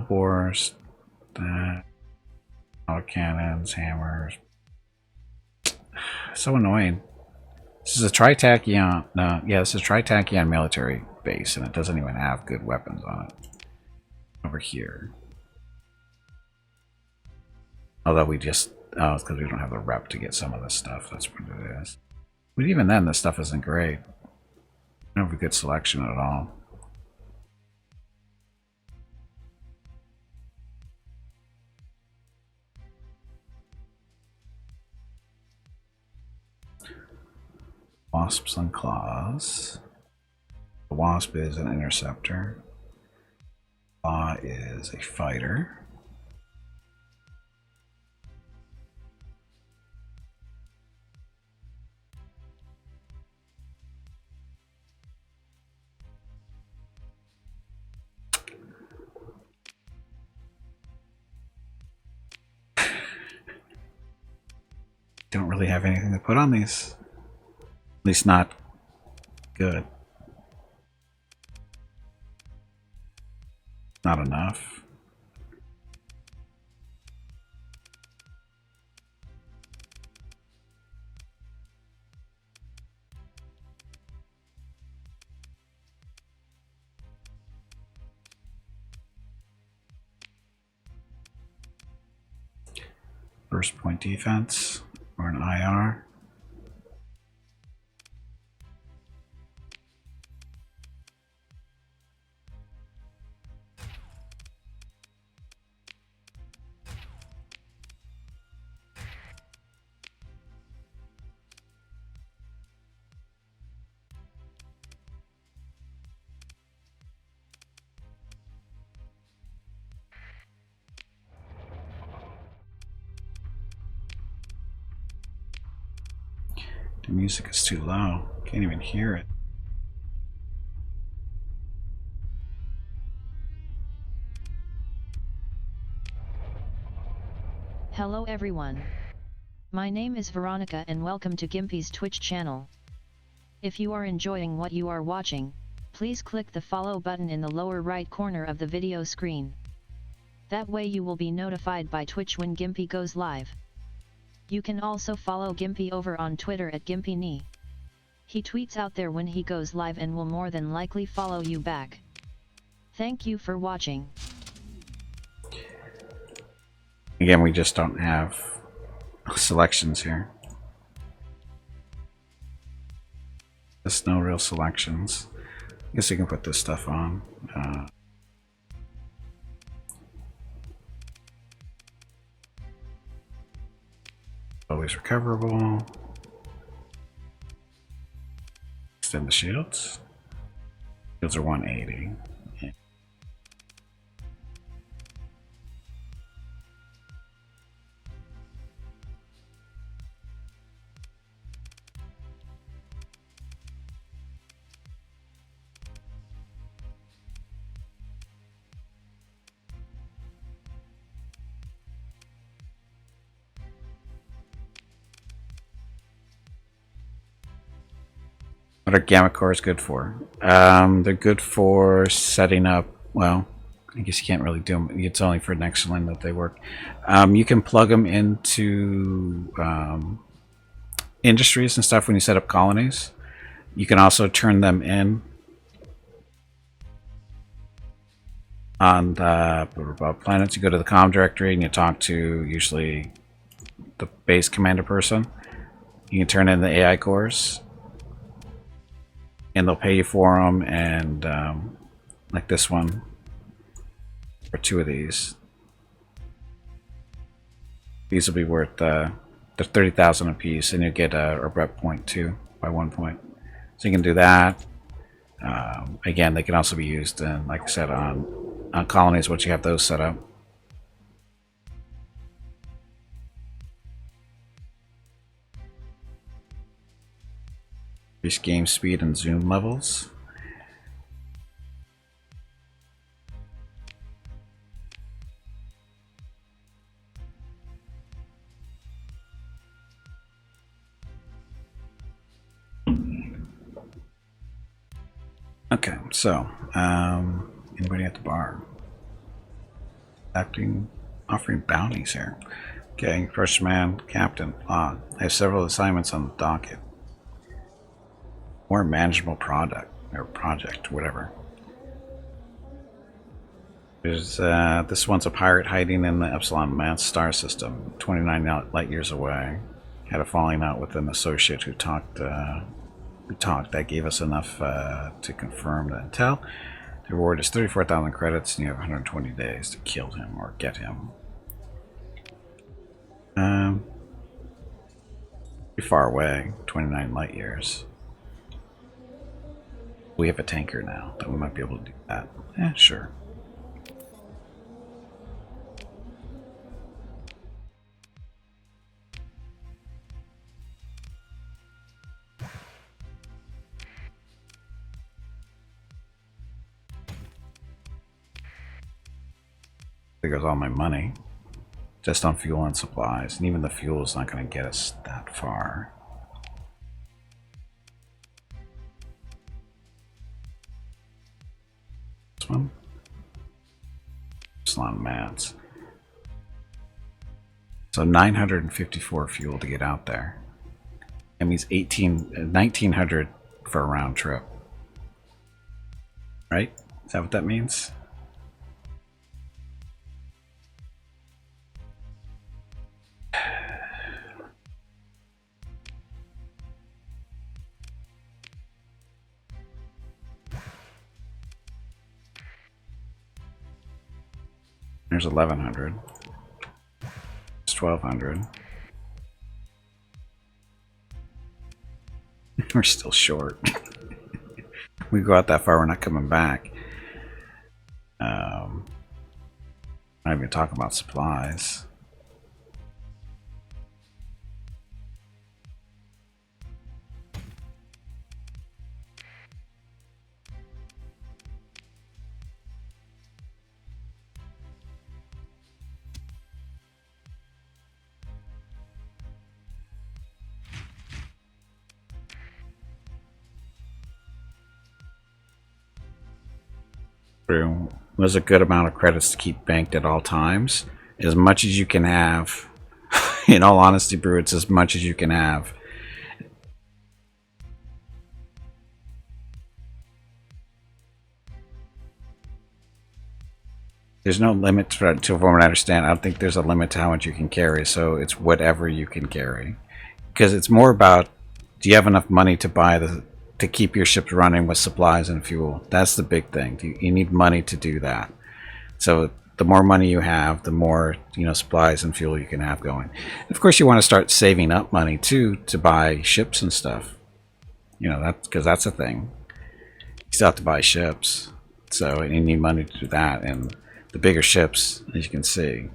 Bores, that, auto cannons, hammers. So annoying. This is a tri-tachyon. No, yeah, this is a tri-tachyon military base, and it doesn't even have good weapons on it. Over here. Although we just, oh, it's because we don't have the rep to get some of this stuff. That's what it is. But even then, this stuff isn't great. We don't have a good selection at all. Wasps and claws. The wasp is an interceptor. Claw is a fighter. Don't really have anything to put on these. At least not good. Not enough. First point defense or an IR. The music is too low. Can't even hear it. Hello everyone. My name is Veronica and welcome to Gimpy's Twitch channel. If you are enjoying what you are watching, please click the follow button in the lower right corner of the video screen. That way you will be notified by Twitch when Gimpy goes live. You can also follow Gimpy over on Twitter at GimpyKnee. He tweets out there when he goes live and will more than likely follow you back. Thank you for watching. Again, we just don't have selections here. There's no real selections. I guess you can put this stuff on. Always recoverable. Extend the shields. Shields are 180. Yeah. What are gamma cores good for? They're good for setting up, well, I guess you can't really do them. It's only for Nextland that they work. You can plug them into industries and stuff when you set up colonies. You can also turn them in on the planets. You go to the comm directory and you talk to usually the base commander person. You can turn in the AI cores, and they'll pay you for them. And like this one, for 2 of these will be worth they're 30,000 a piece, and you get a rep point 2 by 1 point. So you can do that. Again, they can also be used in, like I said, on colonies once you have those set up. Increase game speed and zoom levels. Okay, so anybody at the bar? Offering bounties here. Okay, first man, captain, log. I have several assignments on the docket. More manageable project, whatever. There's this one's a pirate hiding in the Epsilon Mance star system, 29 light years away. Had a falling out with an associate who talked. That gave us enough to confirm the intel. The reward is 34,000 credits, and you have 120 days to kill him or get him. Pretty far away, 29 light years. We have a tanker now, that we might be able to do that. Yeah, sure. There goes all my money. Just on fuel and supplies. And even the fuel is not going to get us that far. This one? Epsilon Mance. So 954 fuel to get out there. That means 1900 for a round trip. Right? Is that what that means? There's 1100. It's 1200. We're still short. We go out that far, we're not coming back. Not even talking about supplies. Was a good amount of credits to keep banked at all times. As much as you can have. In all honesty, Brew, it's as much as you can have. There's no limit to from what I understand. I don't think there's a limit to how much you can carry, so it's whatever you can carry. Because it's more about, do you have enough money to buy to keep your ships running with supplies and fuel? That's the big thing. You need money to do that. So the more money you have, the more supplies and fuel you can have going. And of course, you want to start saving up money too to buy ships and stuff. That's because that's a thing. You still have to buy ships, so you need money to do that. And the bigger ships, as you can see,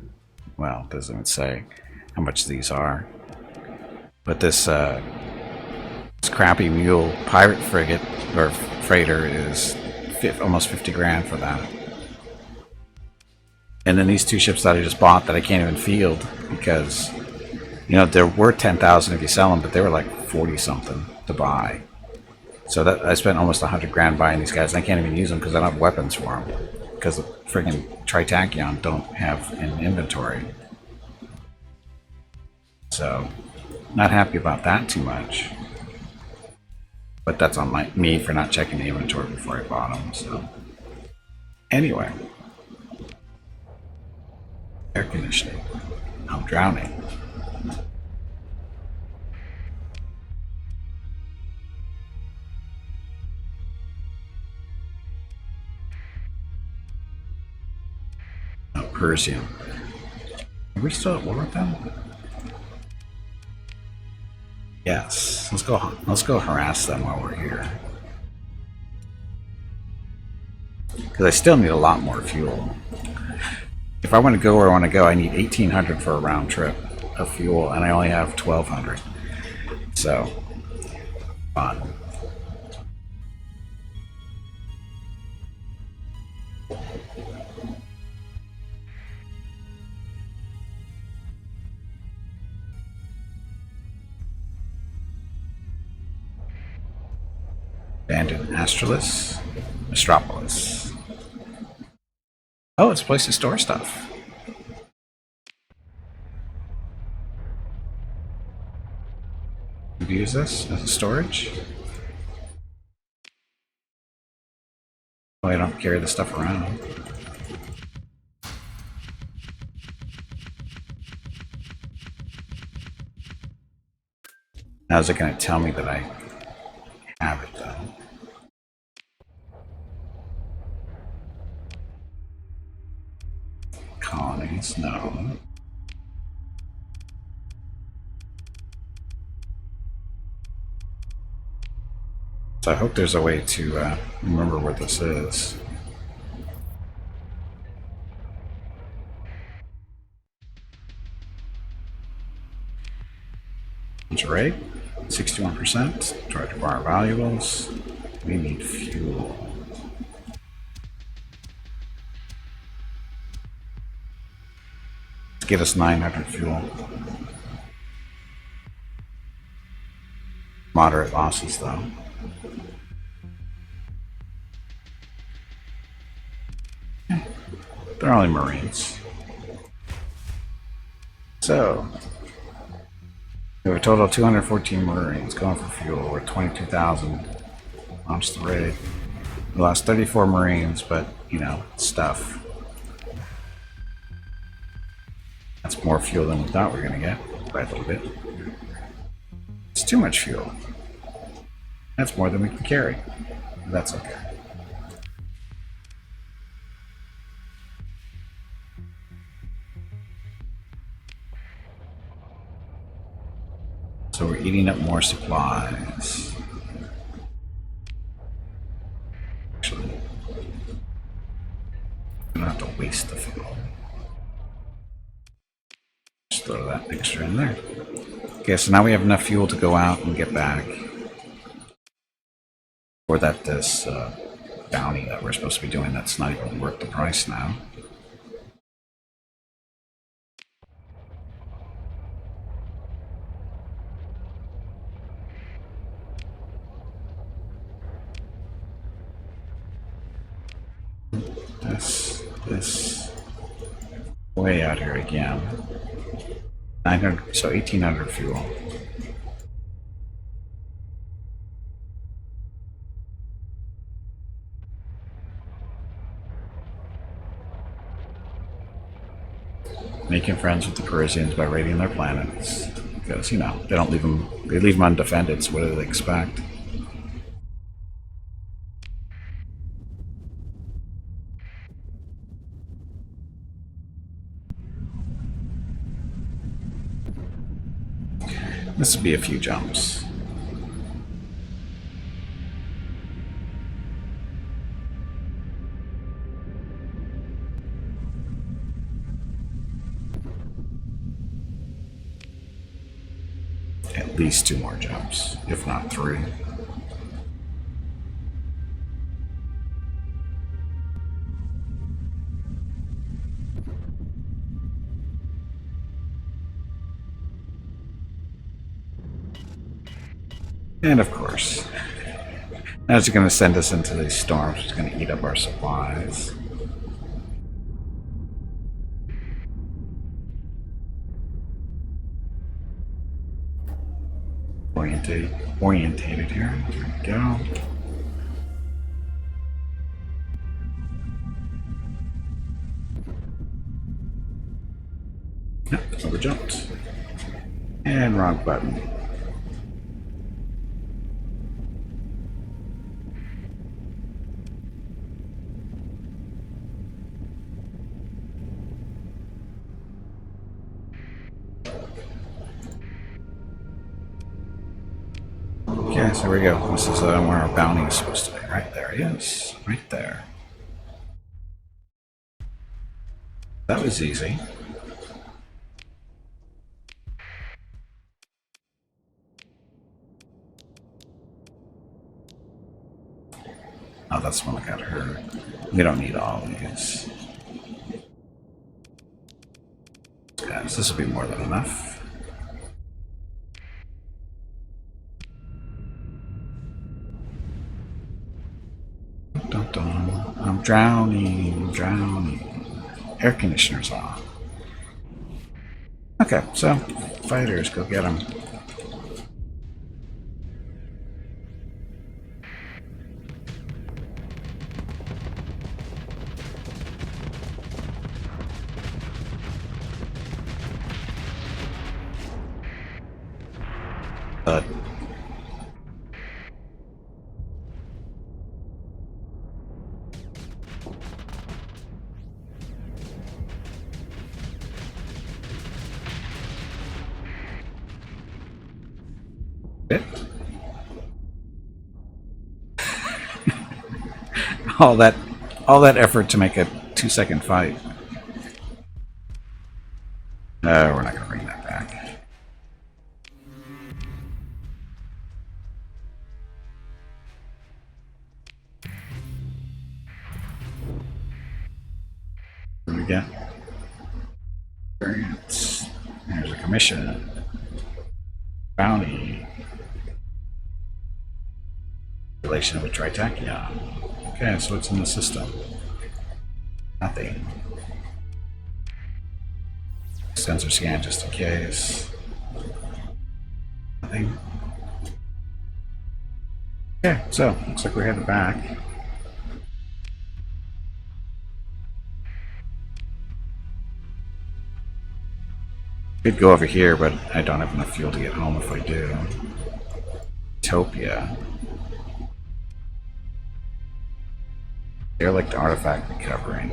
well, it doesn't even say how much these are. But this crappy mule pirate frigate or freighter is almost 50 grand for that. And then these 2 ships that I just bought that I can't even field because they're worth 10,000 if you sell them, but they were like 40 something to buy. So that I spent almost 100 grand buying these guys, and I can't even use them because I don't have weapons for them. Because the friggin' Tritachyon don't have an inventory. So, not happy about that too much. But that's on me for not checking the inventory before I bought them, so. Anyway. Air conditioning. I'm drowning. Oh, Persian. Are we still at war with them? Yes. Let's go harass them while we're here. Because I still need a lot more fuel. If I want to go where I want to go, I need 1,800 for a round trip of fuel, and I only have 1,200. So, fun. Abandoned Astropolis. Oh, it's a place to store stuff. Could use this as a storage. Oh, I don't carry the stuff around. Now is it going to tell me that I have it though? Colonies, no. So I hope there's a way to remember where this is. Rate, 61%. Try to acquire valuables. We need fuel. Let's get us 900 fuel. Moderate losses though. They're only Marines. So, we have a total of 214 Marines going for fuel. We're at 22,000. Launched the raid. We lost 34 Marines, but, you know, stuff. That's more fuel than we thought we were going to get by a little bit. It's too much fuel. That's more than we can carry. That's okay. So we're eating up more supplies. Actually, we don't have to waste the fuel. Just throw that extra in there. Okay, so now we have enough fuel to go out and get back. Or that this bounty that we're supposed to be doing that's not even worth the price now. This way out here again. 900, so 1,800 fuel. Making friends with the Parisians by raiding their planets. Because, you know, they leave them undefended, so what do they expect? This would be a few jumps. At least 2 more jumps, if not 3. And of course, Now it's going to send us into these storms. It's going to eat up our supplies. Orientated here. There we go. Yep, over jumped. And wrong button. Okay, so here we go. This is where our bounty is supposed to be. Right there it is. Right there. That was easy. Oh, that's one that got hurt. We don't need all of these. Guys, this will be more than enough. Dun, dun. I'm drowning, drowning. Air conditioner's on. Okay, so fighters, go get them. all that effort to make a 2-second fight. No, we're not going to bring that back. What do we get? Experience. There's a commission. Bounty. Relation with Tritachyon. Okay, so what's in the system? Nothing. Sensor scan just in case. Nothing. Okay, so looks like we're headed back. Could go over here, but I don't have enough fuel to get home if I do. Utopia. They're like the artifact recovering.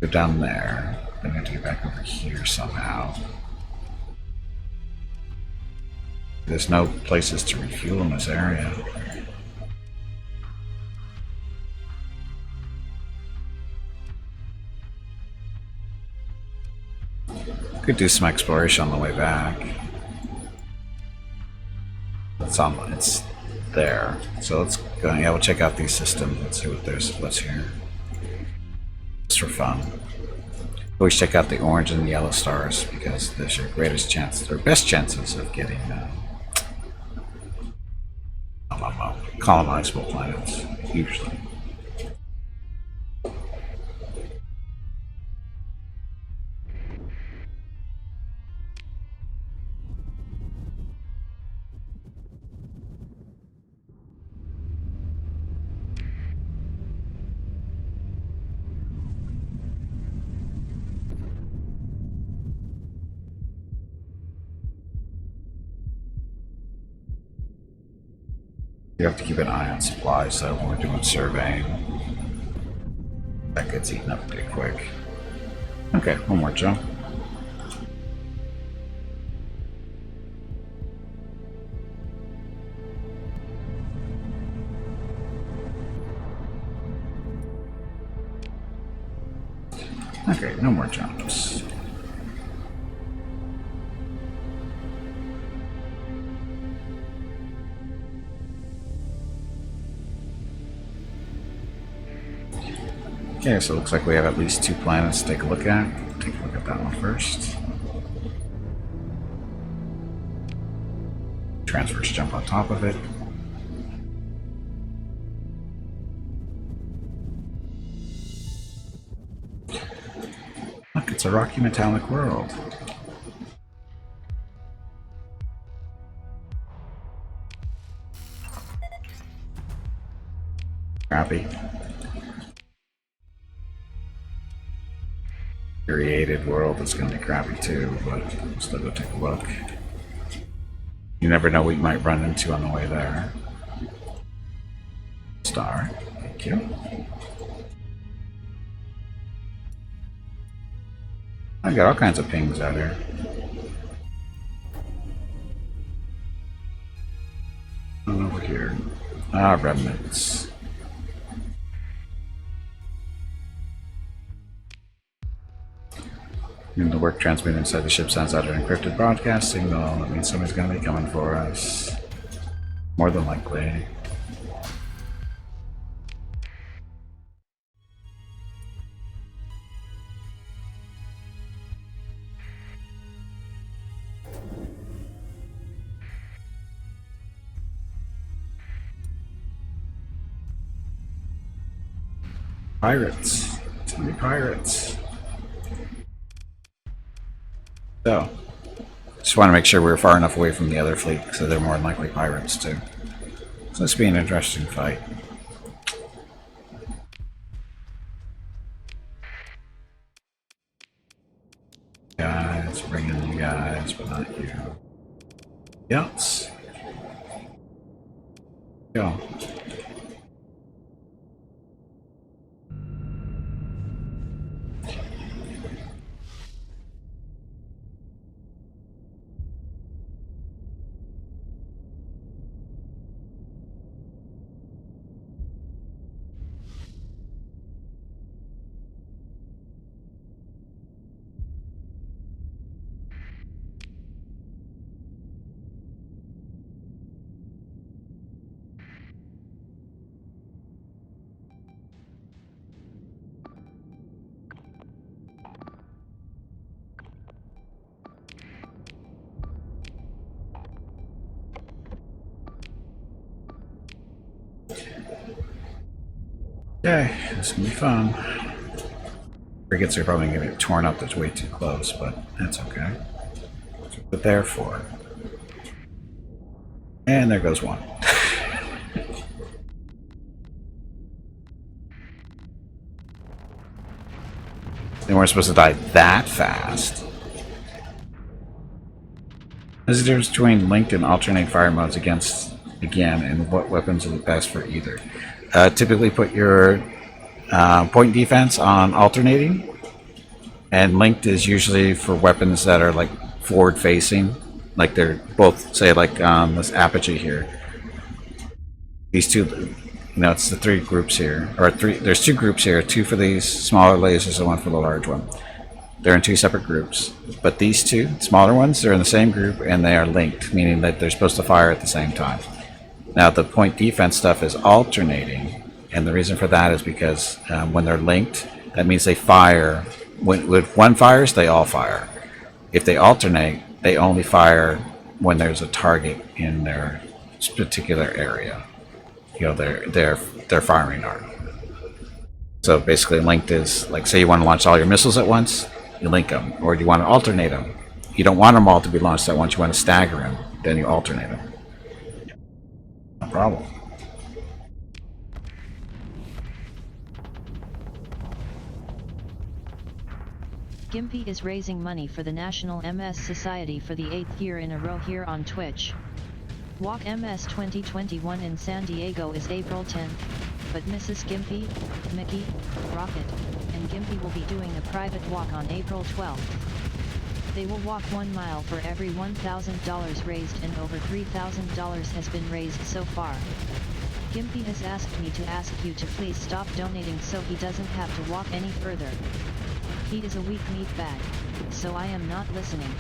Go down there. Then we have to get back over here somehow. There's no places to refuel in this area. Could do some exploration on the way back. It's there. So let's go. Yeah, we'll check out these systems. Let's see what's here. Just for fun. Always check out the orange and the yellow stars because there's your greatest chance, or best chances of getting colonizable planets, usually. You have to keep an eye on supplies though when we're doing surveying. That gets eaten up pretty quick. Okay, one more jump. Okay, no more jumps. Okay, so it looks like we have at least 2 planets to take a look at. Take a look at that one first. Transverse jump on top of it. a rocky metallic world. Crappy. Created world is going to be crappy too, but still go take a look. You never know what you might run into on the way there. Star, thank you. I got all kinds of pings out here. Over here. Ah, remnants. And the work transmitted inside the ship sends out an encrypted broadcast signal. That means somebody's going to be coming for us. More than likely. Pirates. Too many pirates. So, just want to make sure we're far enough away from the other fleet, so they're more than likely pirates too. So this will be an interesting fight. Guys, bring in you guys, but not you. Yes. Go. Okay, this is gonna be fun. Frigates are probably gonna get torn up, that's way too close, but that's okay. That's what they're there for. And there goes one. They weren't supposed to die that fast. There's a difference between linked and alternate fire modes again, and what weapons are the best for either. Typically put your point defense on alternating, and linked is usually for weapons that are like forward facing, like they're both, say like this apogee here. These two, it's the three groups here, or there's two groups here, two for these smaller lasers and one for the large one. They're in two separate groups, but these two smaller ones, they're in the same group and they are linked, meaning that they're supposed to fire at the same time. Now the point defense stuff is alternating, and the reason for that is because when they're linked, that means they fire. When one fires, they all fire. If they alternate, they only fire when there's a target in their particular area. Their firing arc. So basically, linked is like, say you want to launch all your missiles at once, you link them, or you want to alternate them. You don't want them all to be launched at once. You want to stagger them, then you alternate them. No problem. Gimpy is raising money for the National MS Society for the 8th year in a row here on Twitch. Walk MS 2021 in San Diego is April 10th, but Mrs. Gimpy, Mickey, Rocket, and Gimpy will be doing a private walk on April 12th. They will walk 1 mile for every $1,000 raised, and over $3,000 has been raised so far. Gimpy has asked me to ask you to please stop donating so he doesn't have to walk any further. He is a weak meat bag, so I am not listening.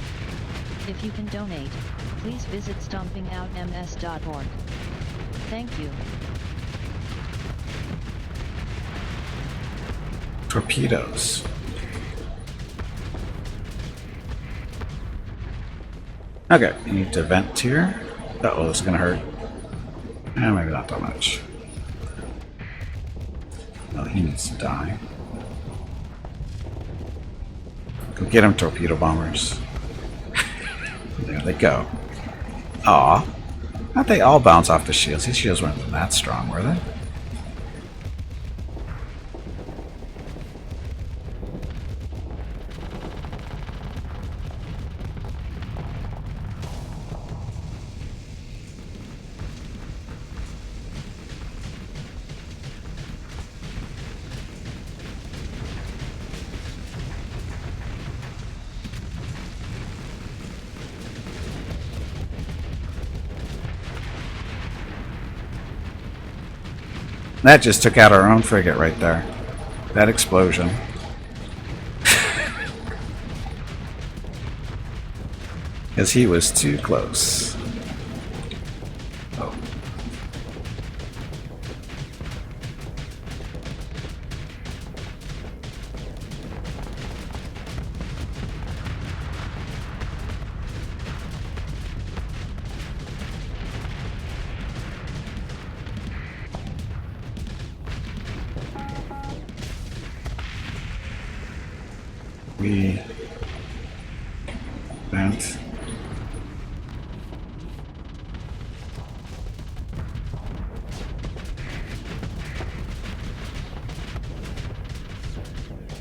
If you can donate, please visit stompingoutms.org. Thank you. Torpedoes. Okay, you need to vent here. Uh-oh, this is gonna hurt. Maybe not that much. Well, he needs to die. Go get them, torpedo bombers. There they go. Aw. How'd they all bounce off the shields? These shields weren't that strong, were they? That just took out our own frigate right there. That explosion. Because he was too close. Oh. We bent.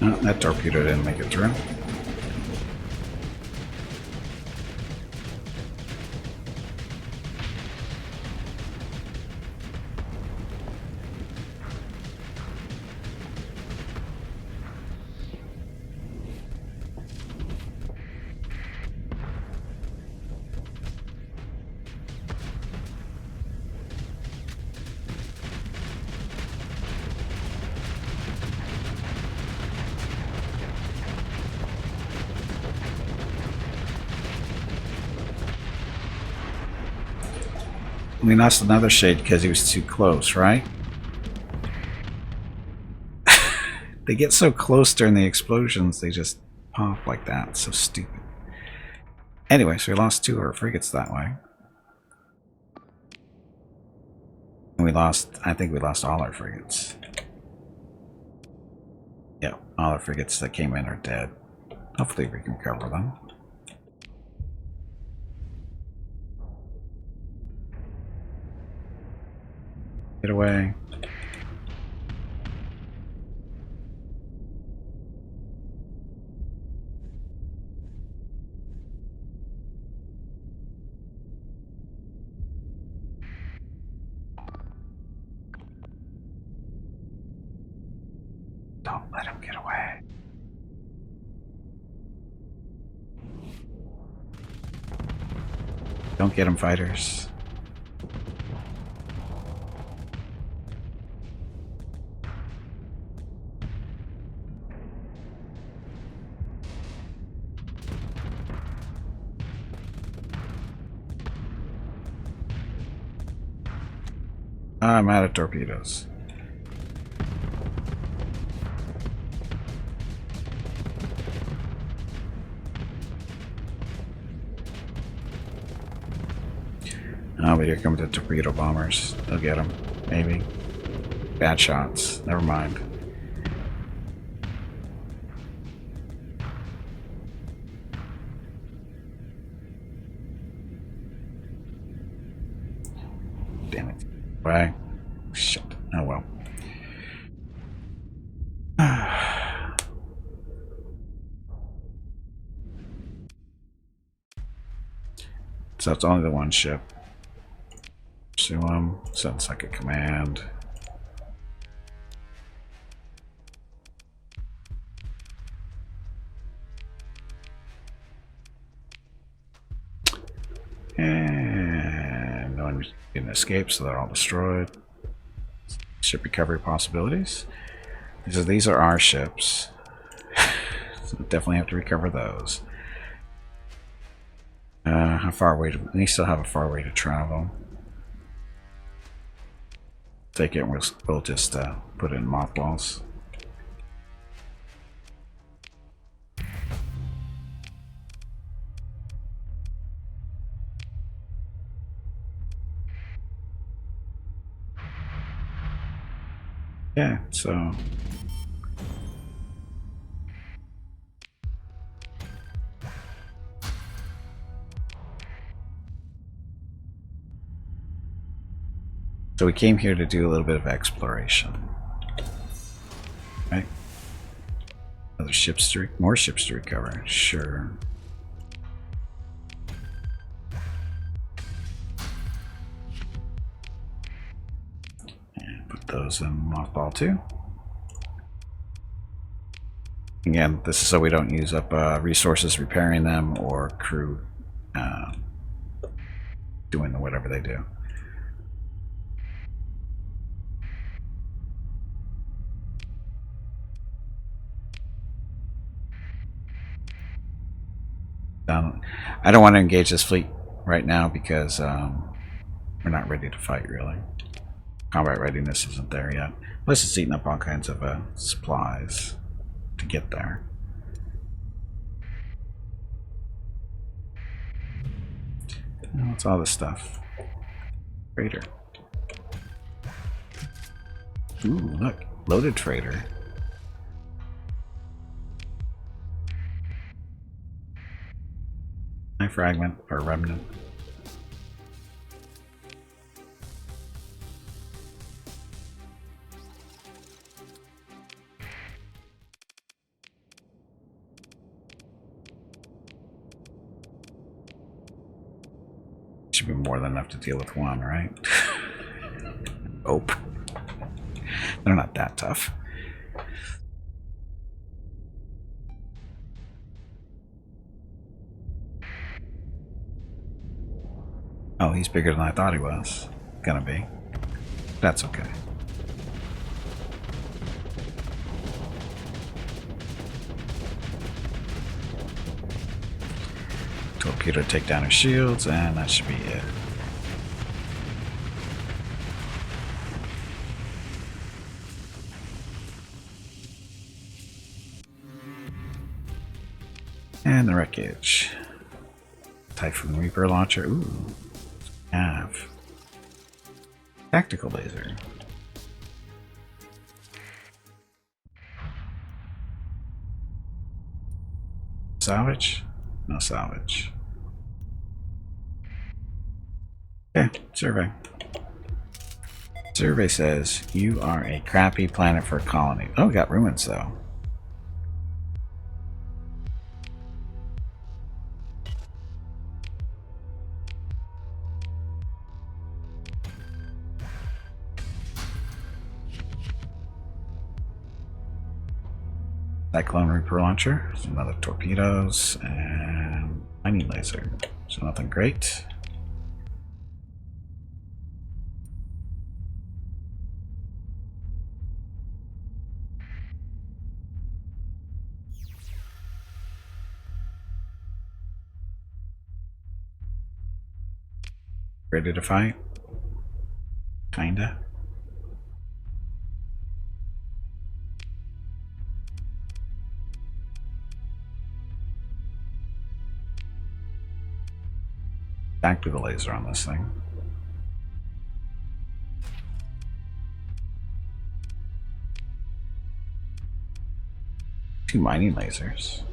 Oh, that torpedo didn't make it through. We lost another shade because he was too close, right? They get so close during the explosions, they just pop like that. It's so stupid. Anyway, so we lost 2 of our frigates that way. And we lost, I think we lost all our frigates. Yeah, all our frigates that came in are dead. Hopefully we can cover them. Get away. Don't let him get away. Don't get him, fighters. I'm out of torpedoes. Oh, but here come the torpedo bombers. They'll get them, maybe. Bad shots. Never mind. Damn it. Why? Shit. Oh well. So it's only the one ship. Pursue him. Send second command. And no one can escape, so they're all destroyed. Ship recovery possibilities. So these are our ships. So definitely have to recover those. How far away do we still have a far way to travel? Take it and we'll just put it in mothballs. Yeah, so So we came here to do a little bit of exploration. Right? Other ships to more ships to recover. Sure. And put those in mothball too. Again, this is so we don't use up resources repairing them or crew doing whatever they do. I don't want to engage this fleet right now because we're not ready to fight, really. Combat readiness isn't there yet. Plus it's eating up all kinds of supplies to get there. What's all this stuff? Freighter. Ooh, look. Loaded freighter. Fragment or remnant. Should be more than enough to deal with one, right? Hope. They're not that tough. Oh, he's bigger than I thought he was gonna be. That's okay. Torpedo to take down his shields, and that should be it. And the wreckage. Typhoon Reaper launcher. Ooh. Have. Tactical laser. Salvage? No salvage. Okay, survey. Survey says you are a crappy planet for a colony. Oh, we got ruins though. Cyclone Reaper launcher, some other torpedoes, and mining laser. So nothing great. Ready to fight? Kinda. Back to the laser on this thing. Two mining lasers.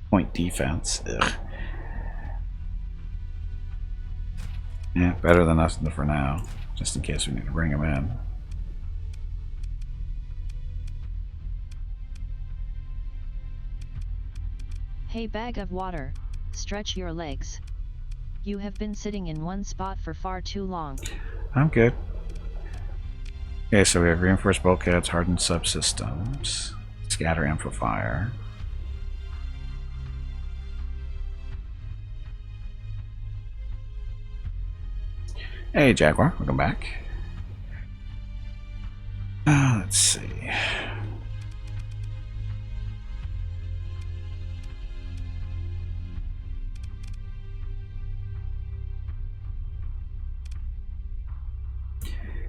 Point defense. Ugh. Yeah, better than nothing for now. Just in case we need to bring them in. Hey, bag of water, stretch your legs. You have been sitting in one spot for far too long. I'm good. Okay, so we have reinforced bulkheads, hardened subsystems, scatter amplifier. Hey, Jaguar, welcome back. Let's see.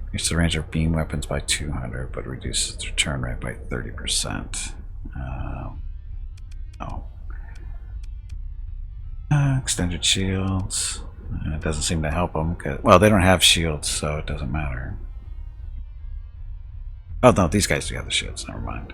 Increase the range of beam weapons by 200, but reduces the return rate by 30%. Extended shields. It doesn't seem to help them. Well, they don't have shields, so it doesn't matter. Oh, no, these guys do have the shields. Never mind.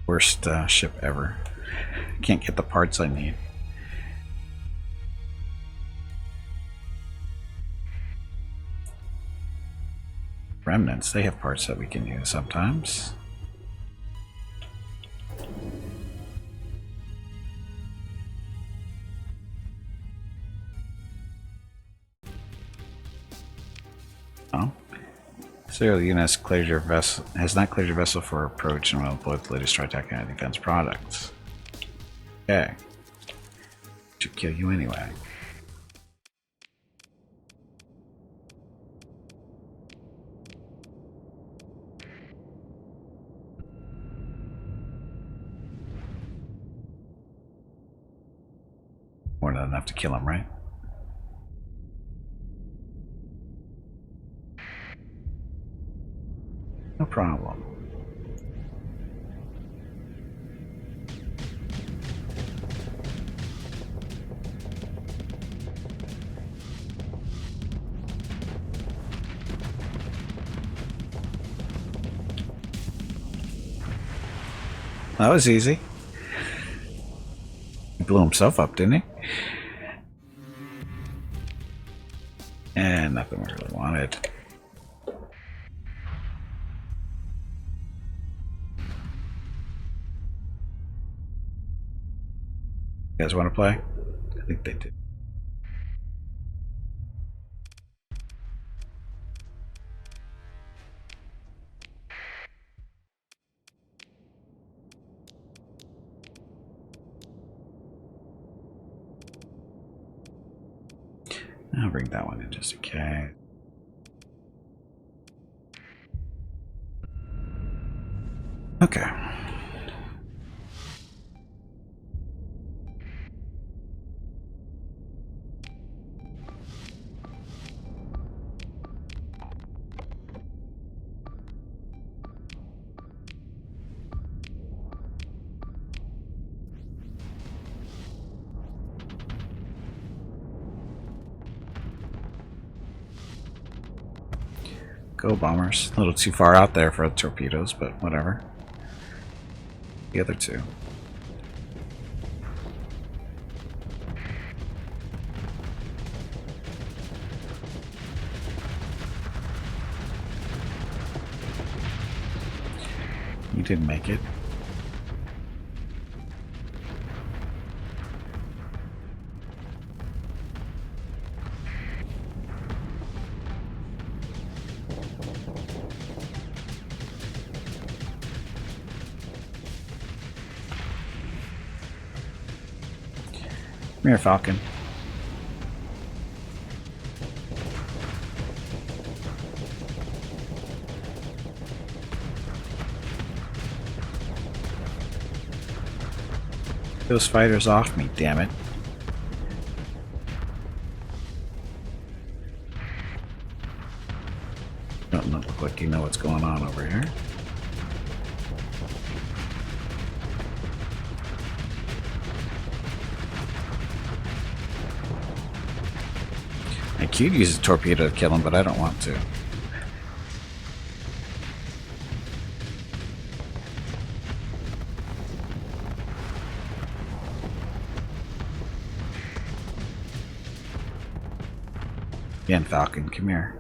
Worst ship ever. Can't get the parts I need. Remnants, they have parts that we can use sometimes. Oh. Serial units cleared your vessel, has not cleared your vessel for approach and will employ the latest tri-tech anti-defense products. Okay. Should kill you anyway. More than enough to kill him, right? No problem. That was easy. He blew himself up, didn't he? And nothing we really wanted. You guys want to play? I think they do. I'll bring that one in just in case. Okay. Go bombers. A little too far out there for the torpedoes, but whatever. The other two. You didn't make it. Come here, Falcon. Those fighters off me, damn it. Don't look like you know what's going on over here. I could use a torpedo to kill him, but I don't want to. Again, Falcon, come here.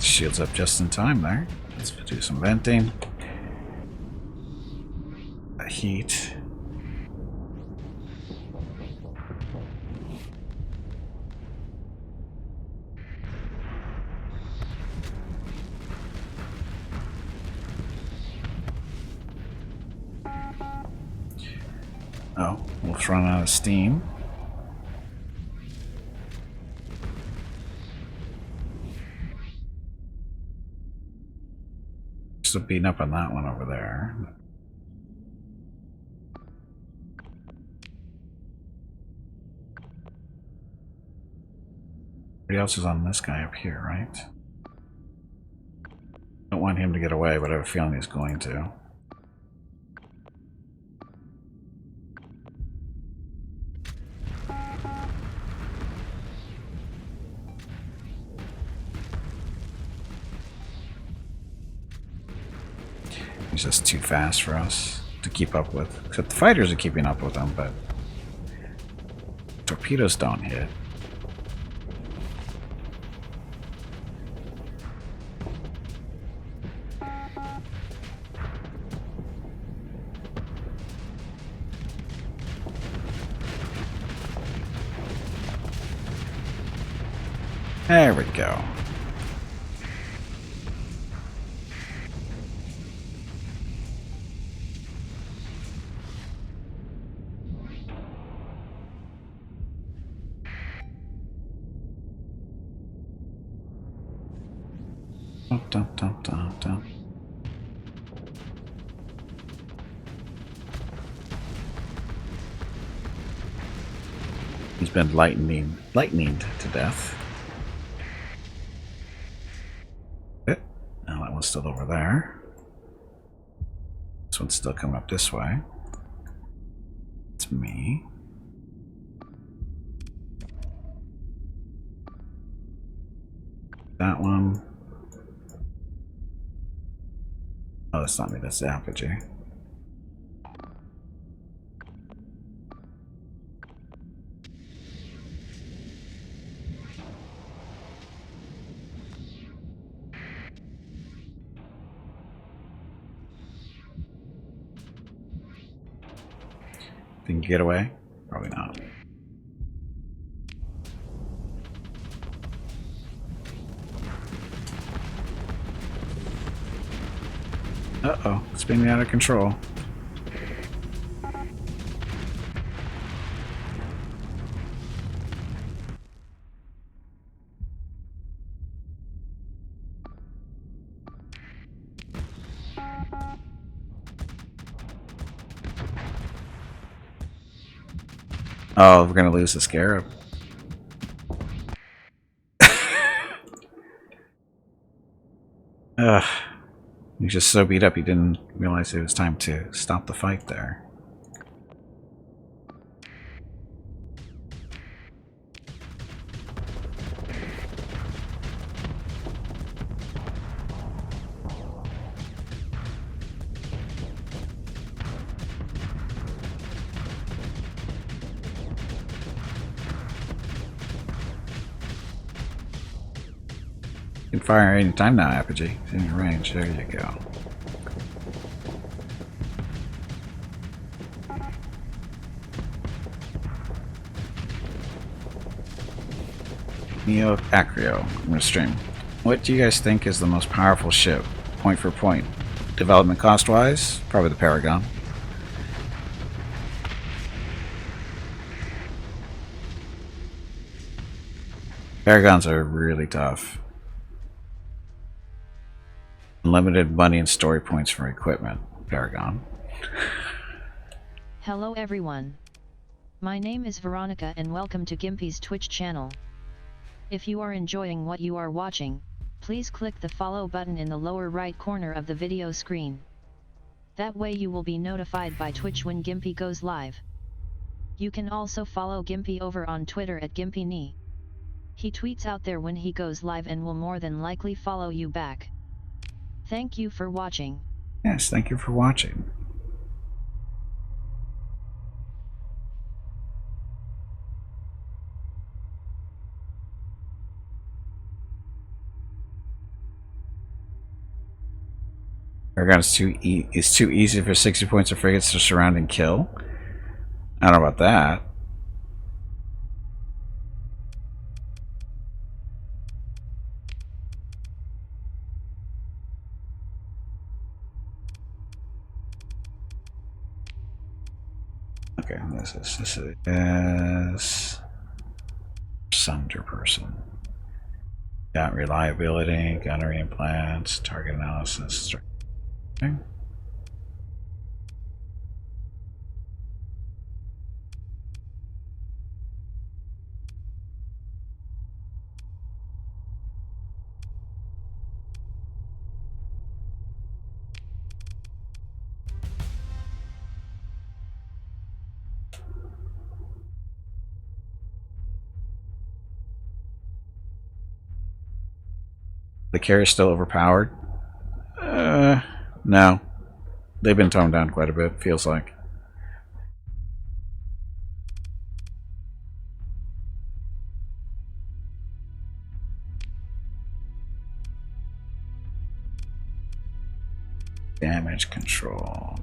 Shields up just in time there. Let's do some venting. Heat. Oh, we'll run out of steam. Still beating up on that one over there. Everybody else is on this guy up here, right? Don't want him to get away, but I have a feeling he's going to. He's just too fast for us to keep up with. Except the fighters are keeping up with him, but torpedoes don't hit. There we go. Dum, dum, dum, dum, dum. He's been lightninged to death. Now that one's still over there. This one's still coming up this way. It's me. That one. Oh, that's not me, that's the apogee. Think you get away? Probably not. Uh-oh, it's spinning out of control. Oh, we're gonna lose the scarab. Ugh. He's just so beat up he didn't realize it was time to stop the fight there. You can fire any time now, Apogee. It's in your range. There you go. Neo Acrio, I'm gonna stream. What do you guys think is the most powerful ship, point for point? Development cost wise, probably the Paragon. Paragons are really tough. Unlimited money and story points for equipment. Paragon. Hello everyone. My name is Veronica and welcome to Gimpy's Twitch channel. If you are enjoying what you are watching, please click the follow button in the lower right corner of the video screen. That way you will be notified by Twitch when Gimpy goes live. You can also follow Gimpy over on Twitter at GimpyKnee. He tweets out there when he goes live and will more than likely follow you back. Thank you for watching. Yes, thank you for watching. Paragon is too easy for 60 points of frigates to surround and kill. I don't know about that. Okay, this is Sunder person. Got reliability, gunnery implants, target analysis. Okay. The carrier's still overpowered? No. They've been toned down quite a bit, feels like. Damage control.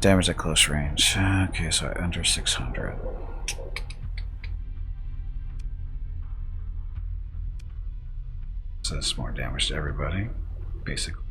Damage at close range. Okay, so under 600. So that's more damage to everybody, basically.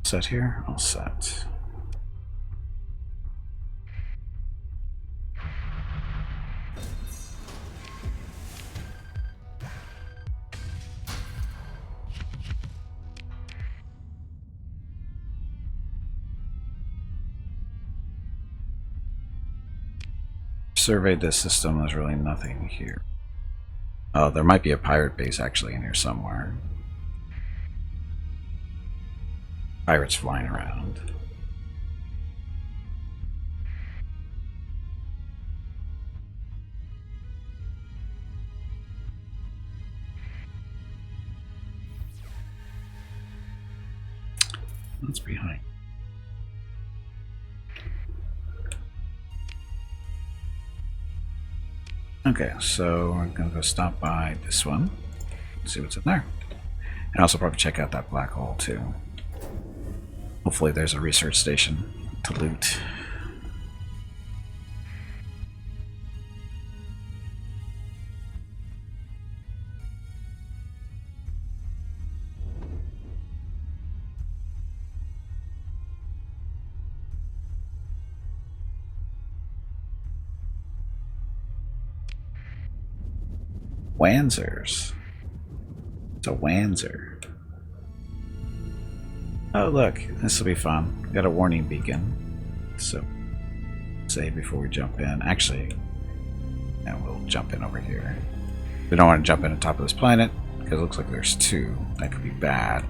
Set here, all set. Surveyed this system, there's really nothing here. Oh, there might be a pirate base actually in here somewhere. Pirates flying around. What's behind? Okay, so we're gonna go stop by this one, see what's in there, and also probably check out that black hole too. Hopefully there's a research station to loot. Wanzers. It's a Wanzer. Oh look, this will be fun. Got a warning beacon. So save before we jump in. Actually, now we'll jump in over here. We don't want to jump in on top of this planet because it looks like there's two. That could be bad.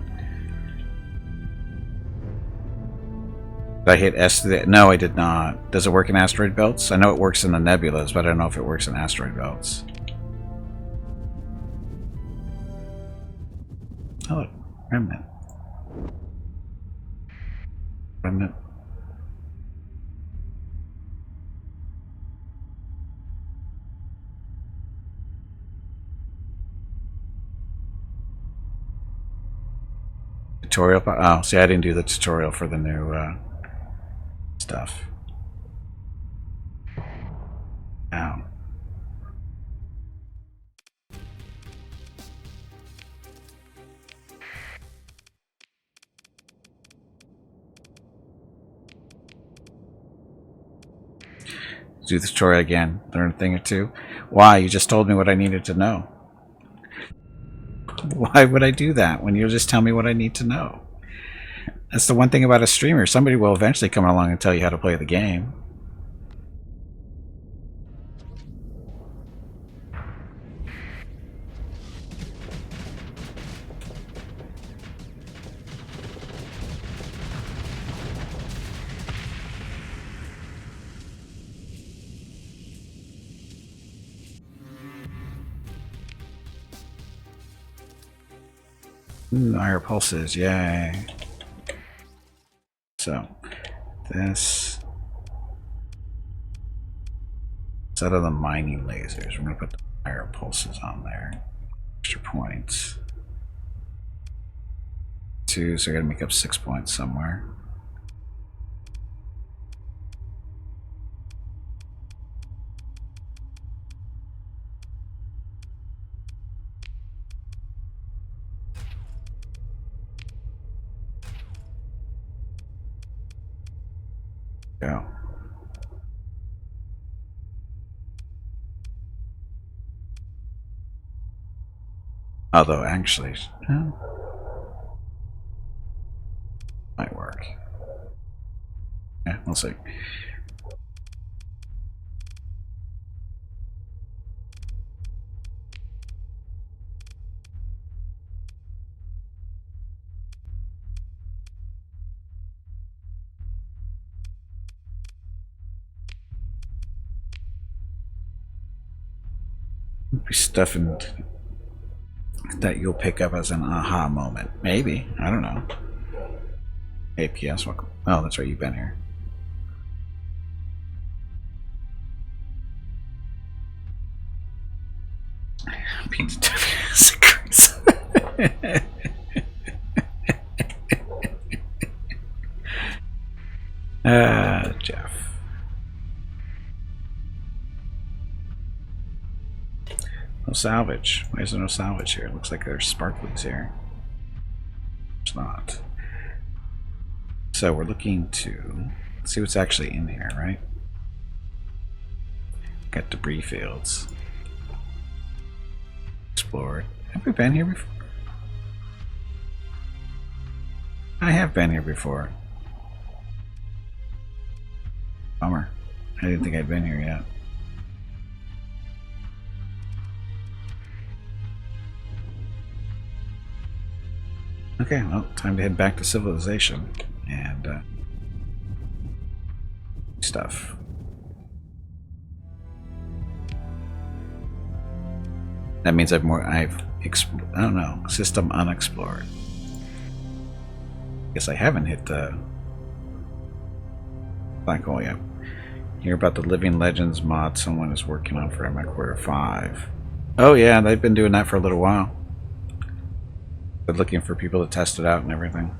Did I hit S to the... No, I did not. Does it work in asteroid belts? I know it works in the nebulas, but I don't know if it works in asteroid belts. Oh, look. Remnant. Remnant. Tutorial. Oh, see, I didn't do the tutorial for the new stuff. Ow. Do the tutorial again. Learn a thing or two. Why? You just told me what I needed to know. Why would I do that when you'll just tell me what I need to know? That's the one thing about a streamer. Somebody will eventually come along and tell you how to play the game. Higher pulses, yay. So, this instead of the mining lasers, we're going to put the higher pulses on there. Extra points. 2, so I got to make up 6 points somewhere. Go. Although, actually, might work. Yeah, we'll see. Be stuff that you'll pick up as an aha moment. Maybe. I don't know. APS, welcome. Oh, that's right, you've been here. Jeff. No salvage. Why is there no salvage here? It looks like there's sparklies here. It's not. So we're looking to see what's actually in here, right? Got debris fields. Explored. Have we been here before? I have been here before. Bummer. I didn't think I'd been here yet. Okay, well, time to head back to civilization and stuff. That means I don't know, system unexplored. Guess I haven't hit the black hole yet. Hear about the Living Legends mod someone is working on for MechWarrior 5. Oh yeah, they've been doing that for a little while. They're looking for people to test it out and everything.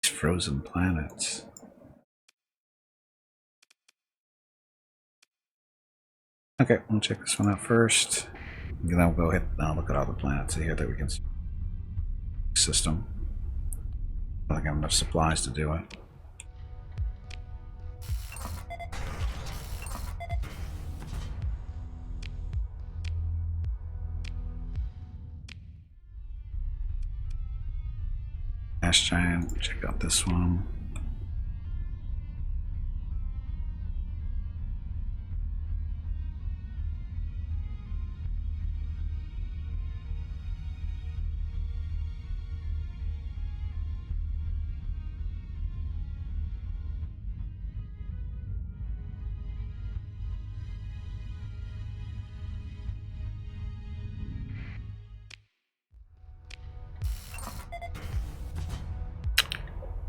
These frozen planets. Okay, we'll check this one out first. And then we'll go ahead and look at all the planets here that we can see. System. I think I have enough supplies to do it. Ash Giant, check out this one.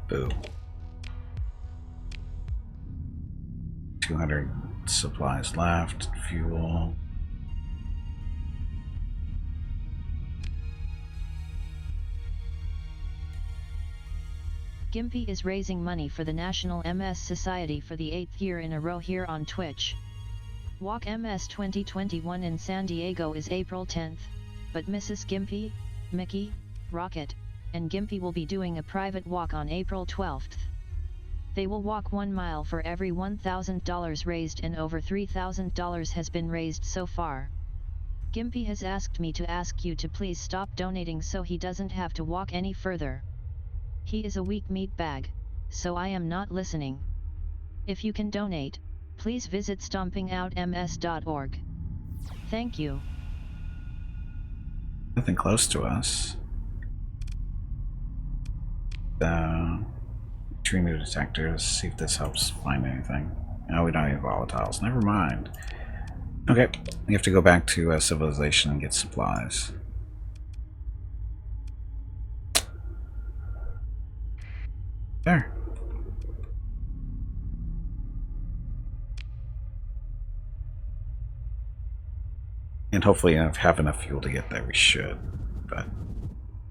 Boo. 200 supplies left. Fuel. Gimpy is raising money for the National MS Society for the 8th year in a row here on Twitch. Walk MS 2021 in San Diego is April 10th, but Mrs. Gimpy, Mickey, Rocket, and Gimpy will be doing a private walk on April 12th. They will walk 1 mile for every $1,000 raised, and over $3,000 has been raised so far. Gimpy has asked me to ask you to please stop donating so he doesn't have to walk any further. He is a weak meat bag, so I am not listening. If you can donate, please visit stompingoutms.org. Thank you. Nothing close to us. Neutrino detectors, see if this helps find anything. No, we don't need volatiles. Never mind. Okay, we have to go back to civilization and get supplies. There. And hopefully have enough fuel to get there. We should, but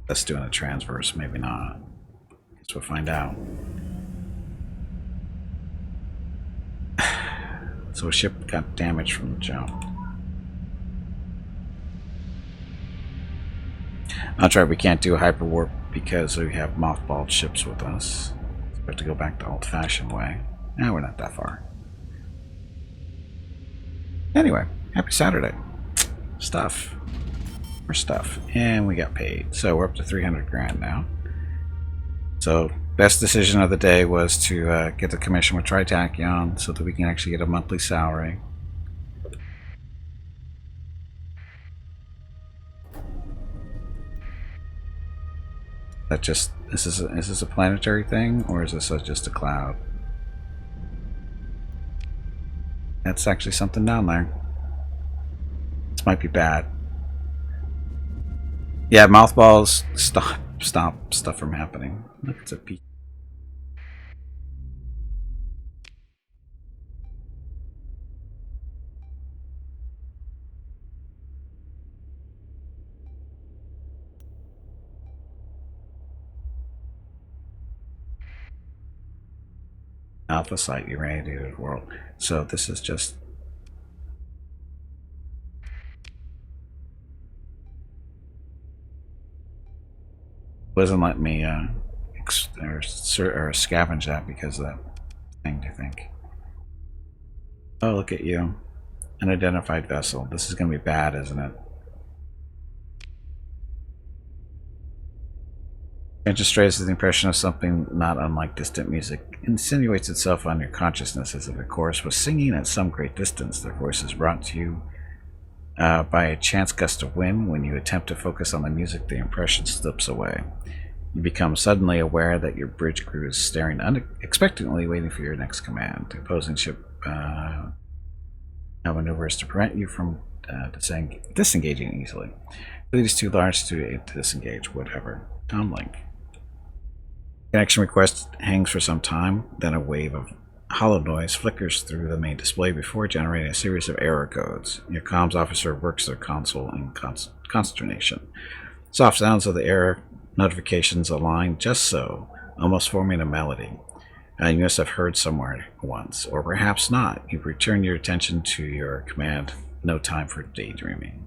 us doing a transverse, maybe not. Guess we'll find out. So a ship got damaged from the jump. That's right, we can't do hyperwarp because we have mothballed ships with us. So we have to go back the old-fashioned way. Nah, we're not that far. Anyway, happy Saturday. Stuff. More stuff. And we got paid. So we're up to 300 grand now. So best decision of the day was to get the commission with Tritachyon so that we can actually get a monthly salary. That just is this a planetary thing, or is this just a cloud? That's actually something down there. This might be bad. Yeah, mothballs stop stuff from happening. Look, it's a peak. Alpha site irradiated world. So this is just wasn't letting me scavenge that because of that thing, I think. Oh, look at you. Unidentified vessel. This is going to be bad, isn't it? It just raises the impression of something not unlike distant music. Insinuates itself on your consciousness as if a chorus was singing at some great distance. Their voice is brought to you by a chance gust of wind. When you attempt to focus on the music, the impression slips away. You become suddenly aware that your bridge crew is staring unexpectedly, waiting for your next command. The opposing ship now maneuvers to prevent you from disengaging easily. Fleet is too large to disengage. Whatever. Comlink. Connection request hangs for some time, then a wave of hollow noise flickers through the main display before generating a series of error codes. Your comms officer works their console in consternation. Soft sounds of the error notifications align just so, almost forming a melody. You must have heard somewhere once, or perhaps not. You return your attention to your command. No time for daydreaming.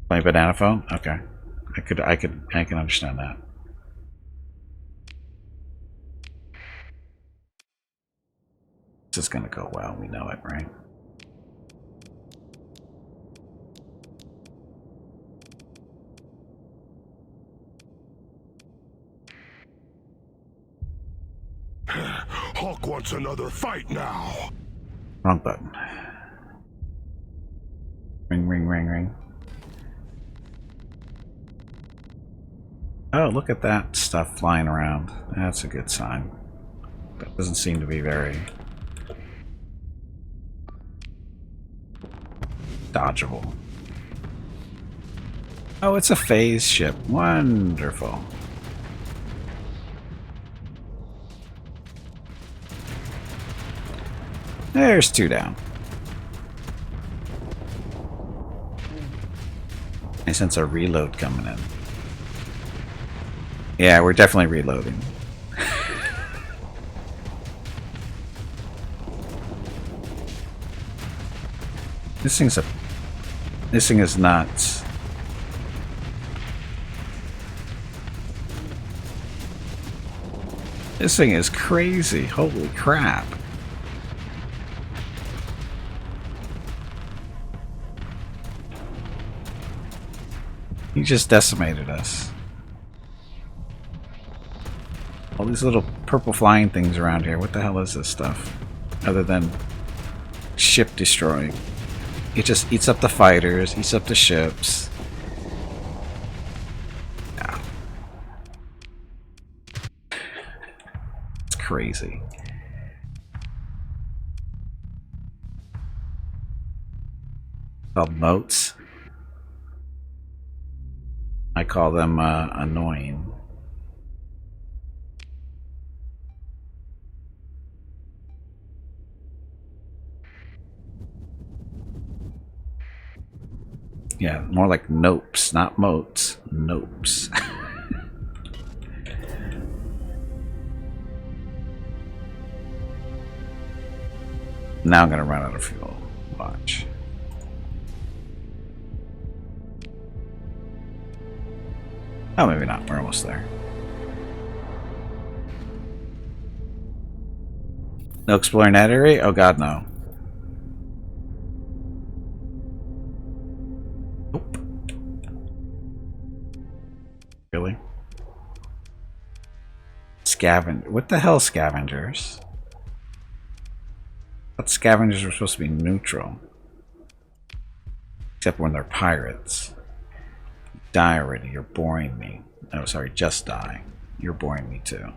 My banana phone? Okay. I can understand that. This is gonna go well, we know it, right? Hawk wants another fight now. Wrong button. Ring, ring, ring, ring. Oh, look at that stuff flying around. That's a good sign. That doesn't seem to be very dodgeable. Oh, it's a phase ship. Wonderful. There's two down. I sense a reload coming in. Yeah, we're definitely reloading. This thing is nuts. This thing is crazy. Holy crap. He just decimated us. All these little purple flying things around here. What the hell is this stuff? Other than ship destroying. It just eats up the fighters, eats up the ships. Yeah. It's crazy. Called moats. I call them annoying. Yeah, more like nopes, not moats. Nopes. Now I'm gonna run out of fuel. Watch. Oh, maybe not. We're almost there. No exploring that area? Oh god, no. Nope. Really? What the hell, scavengers? I thought scavengers were supposed to be neutral. Except when they're pirates. Die already, you're boring me. Oh, sorry, just die. You're boring me too.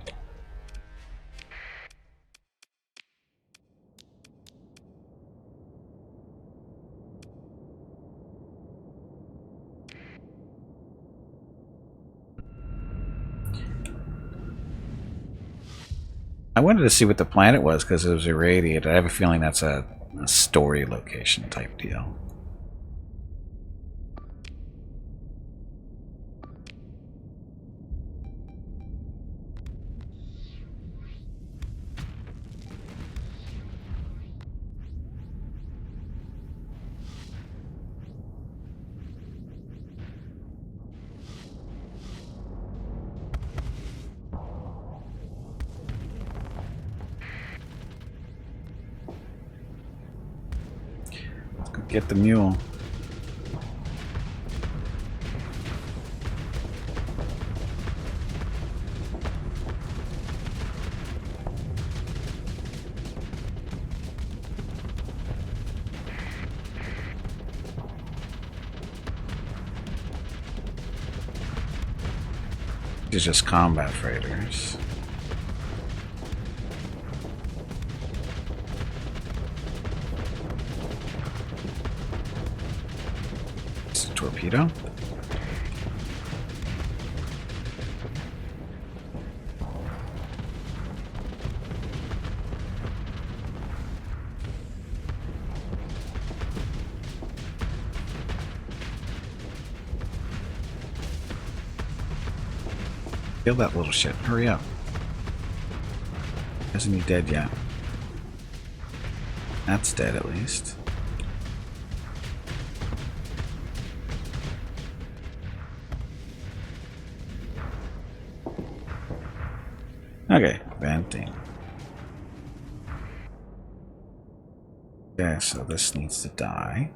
I wanted to see what the planet was because it was irradiated. I have a feeling that's a story location type deal. Get the mule. These are just combat freighters. Torpedo. Kill that little shit. Hurry up. Isn't he dead yet? That's dead at least. Okay, venting. Okay, so this needs to die.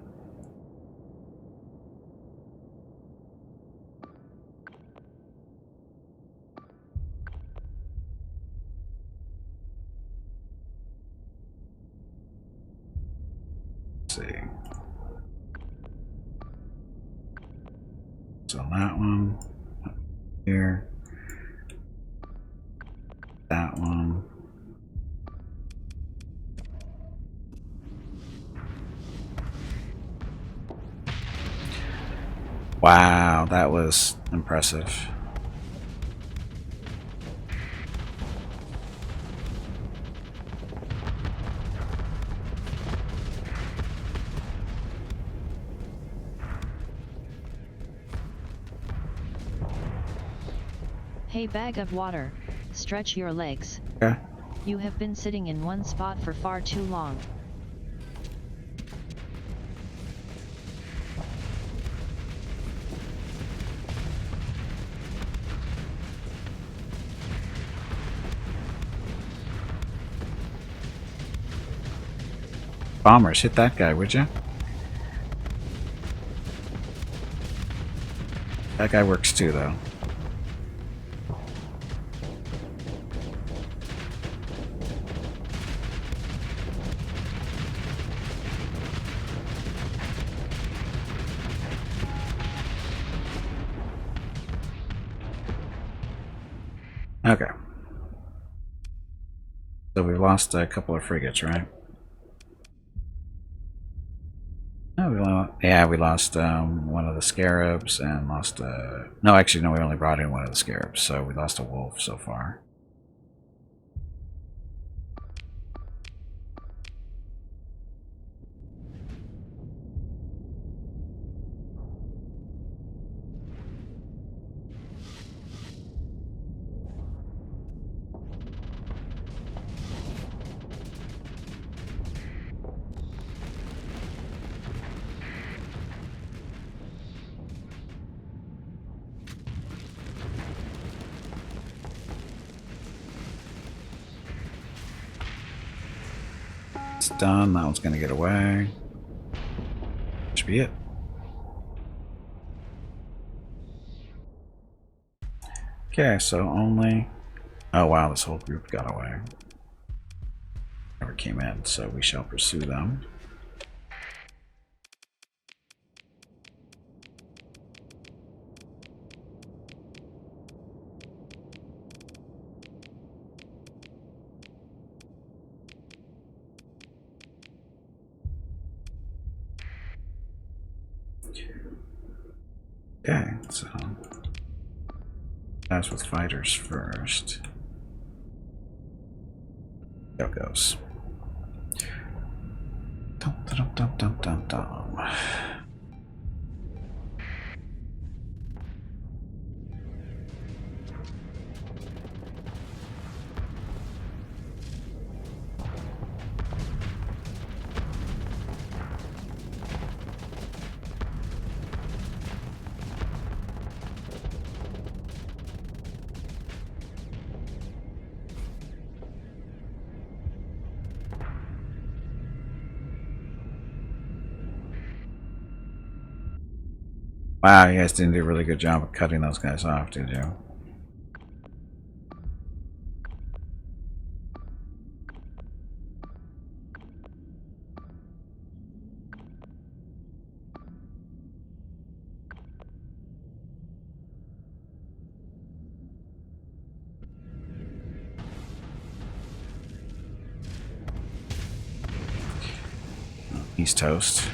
Let's see. So that one up here. That one. Wow, that was impressive. Hey, bag of water, stretch your legs. Okay. You have been sitting in one spot for far too long. Bombers, hit that guy, would you? That guy works too, though. Okay. So we lost a couple of frigates, right? Oh, we lost one of the scarabs and lost no, actually, no, we only brought in one of the scarabs, so we lost a wolf so far. It's done. That one's going to get away. Should be it. Okay, so only... Oh wow, this whole group got away. Never came in, so we shall pursue them. Okay, so guys with fighters first. There it goes. Dum, dum, dum, dum, dum, dum. Wow, you guys didn't do a really good job of cutting those guys off, did you? He's toast.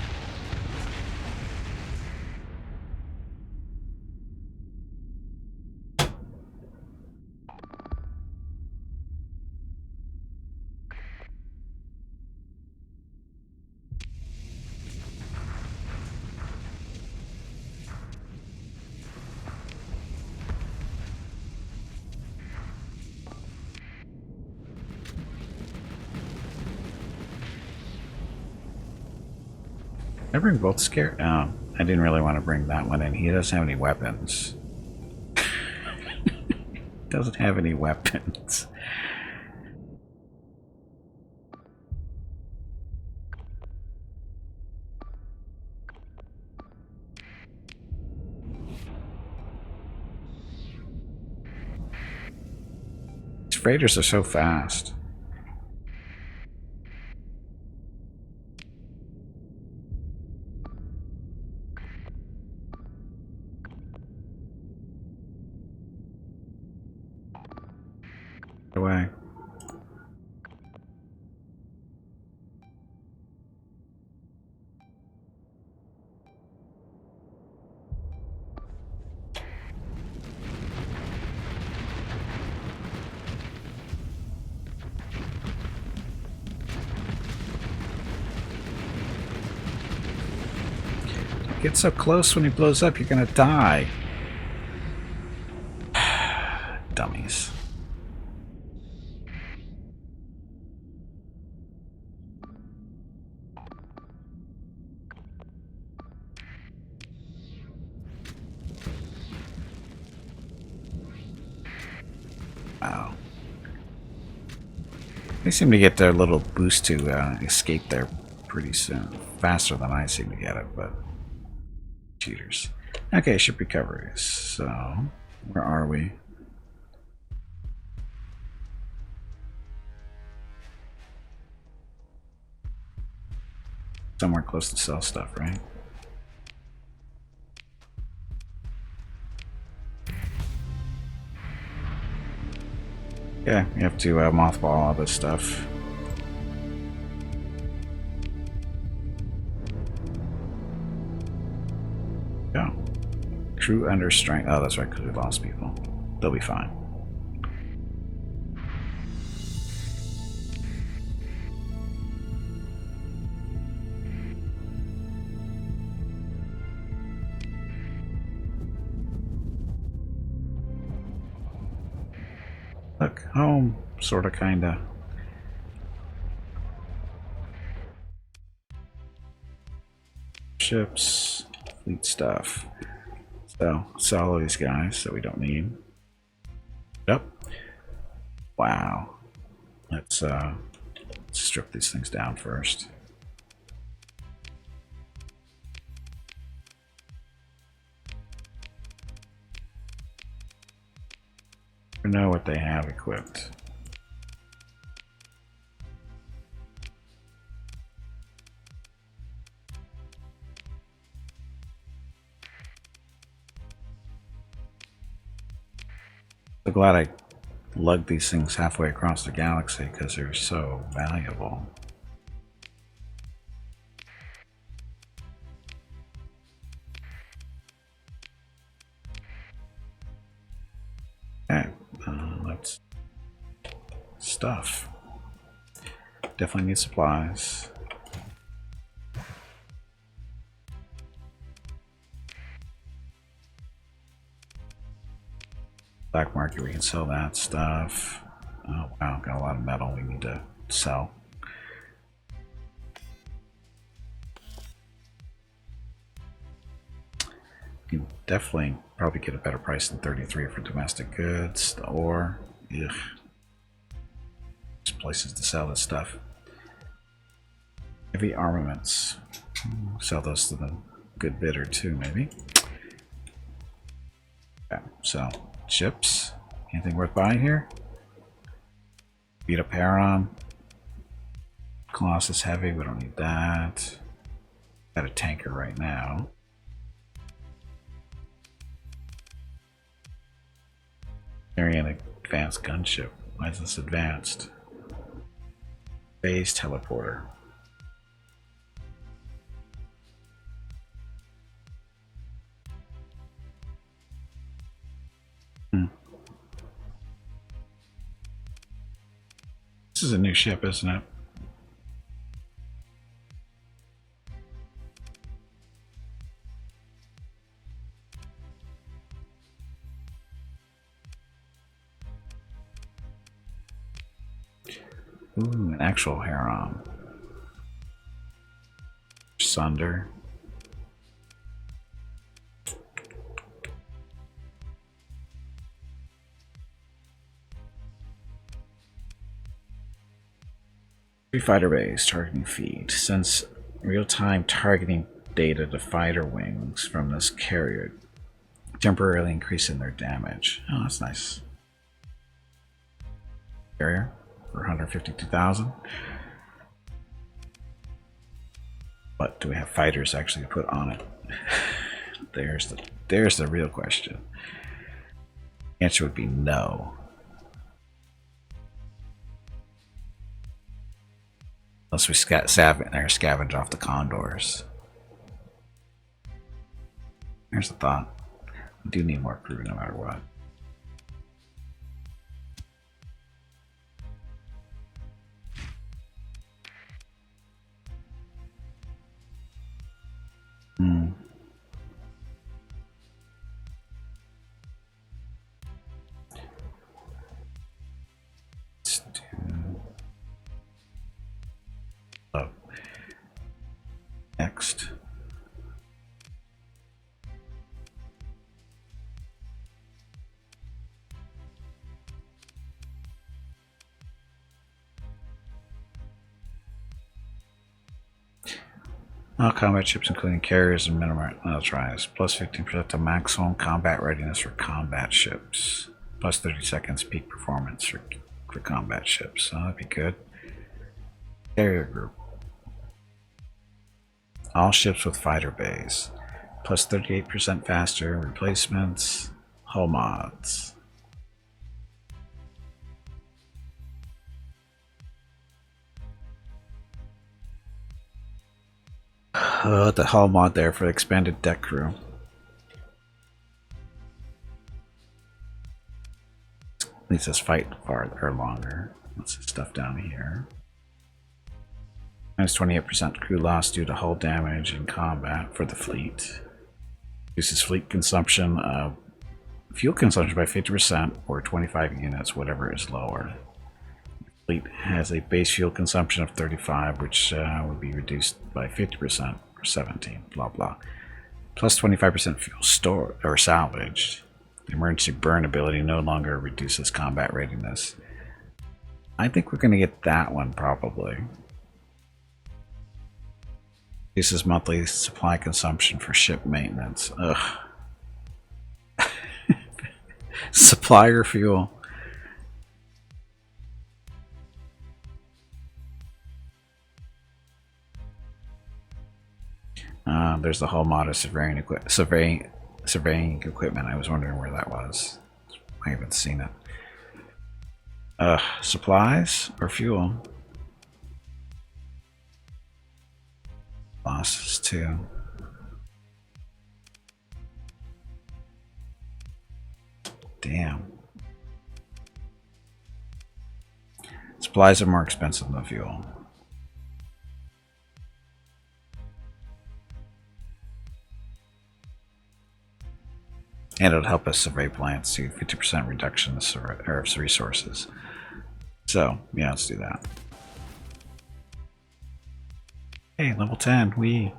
I bring both scare. Oh, I didn't really want to bring that one in. He doesn't have any weapons. Doesn't have any weapons. These freighters are so fast. Away. Don't get so close when he blows up, you're gonna die. Dummies. Wow. They seem to get their little boost to escape there pretty soon. Faster than I seem to get it, but cheaters. Okay, ship recoveries. So, where are we? Somewhere close to sell stuff, right? Yeah, you have to mothball all this stuff. Go. Crew under strength. Oh, that's right, because we lost people. They'll be fine. Look, home, sorta, kinda. Ships, fleet stuff. So, sell all these guys that we don't need. Yep. Wow. Let's strip these things down first. We know what they have equipped. So glad I lugged these things halfway across the galaxy because they're so valuable. Okay, let's stuff. Definitely need supplies. Black market, we can sell that stuff. Oh wow, got a lot of metal we need to sell. You can definitely probably get a better price than 33 for domestic goods. The ore, ugh. There's places to sell this stuff. Heavy armaments, sell those to the good bidder too, maybe. Okay, so ships, anything worth buying here? Beat up Heron. Colossus heavy, we don't need that. Got a tanker right now. Carrying an advanced gunship. Why is this advanced? Phase teleporter. This is a new ship, isn't it? Ooh, an actual Heron. Sunder. Fighter base targeting feed sends real-time targeting data to fighter wings from this carrier, temporarily increasing their damage. Oh, that's nice. Carrier for 152,000. But do we have fighters actually to put on it? There's the real question. The answer would be no. Unless we scavenge off the condors. Here's the thought. We do need more crew no matter what. Let's do... Oh. Next. All combat ships, including carriers and minimum tries. Plus 15% to maximum combat readiness for combat ships. Plus 30 seconds peak performance for combat ships. So that'd be good. Carrier group. All ships with fighter bays. Plus 38% faster. Replacements. Hull mods. The hull mod there for expanded deck crew. Leaves us fight farther or longer. What's this stuff down here? Minus 28% crew loss due to hull damage in combat for the fleet. Reduces fleet consumption, fuel consumption by 50% or 25 units, whatever is lower. Fleet has a base fuel consumption of 35, which would be reduced by 50% or 17, blah blah. Plus 25% fuel stored or salvaged. The emergency burn ability no longer reduces combat readiness. I think we're going to get that one probably. This is monthly supply consumption for ship maintenance. Ugh. Supplier fuel. There's the whole mod of surveying equipment. I was wondering where that was. I haven't seen it. Supplies or fuel? Losses too. Damn. Supplies are more expensive than fuel. And it'll help us survey plants to 50% reduction of resources. So, yeah, let's do that. Hey, level 10, we.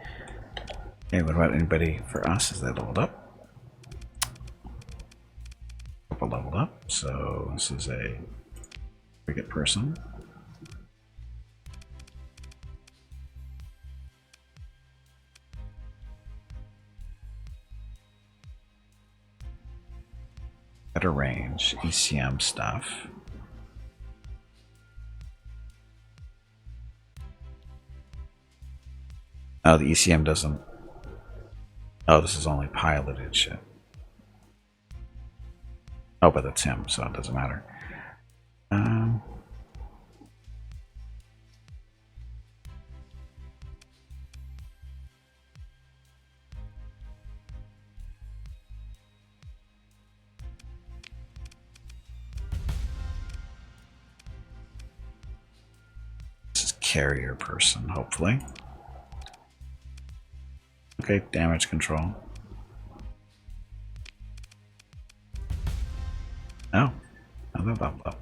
Hey, what about anybody for us? Is they leveled up? Couple leveled up, so this is a frigate person. Better range, ECM stuff. Oh, the ECM doesn't. Oh, this is only piloted shit. Oh, but that's him, so it doesn't matter. This is carrier person, hopefully. Okay, damage control. Oh, another level up.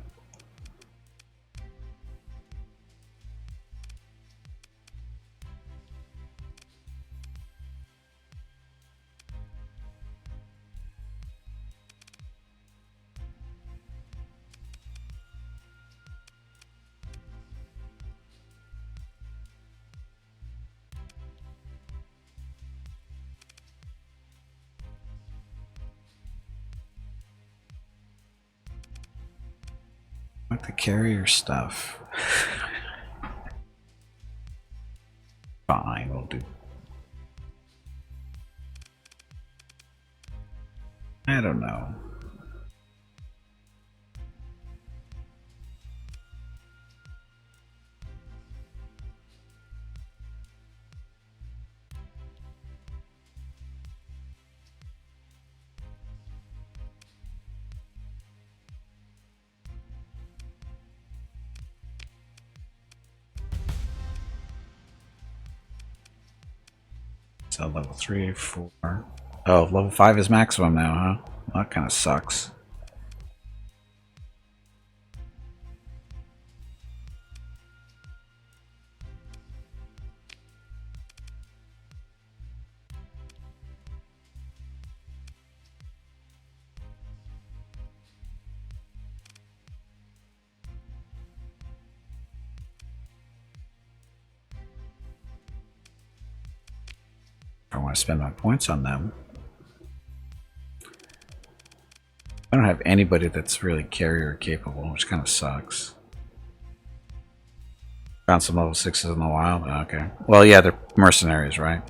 What the carrier stuff? Fine, we'll do. I don't know. So level 3, 4. Oh, level 5 is maximum now, huh? Well, that kind of sucks. I want to spend my points on them. I don't have anybody that's really carrier capable, which kind of sucks. Found some level 6s in the wild? Okay. Well, yeah, they're mercenaries, right?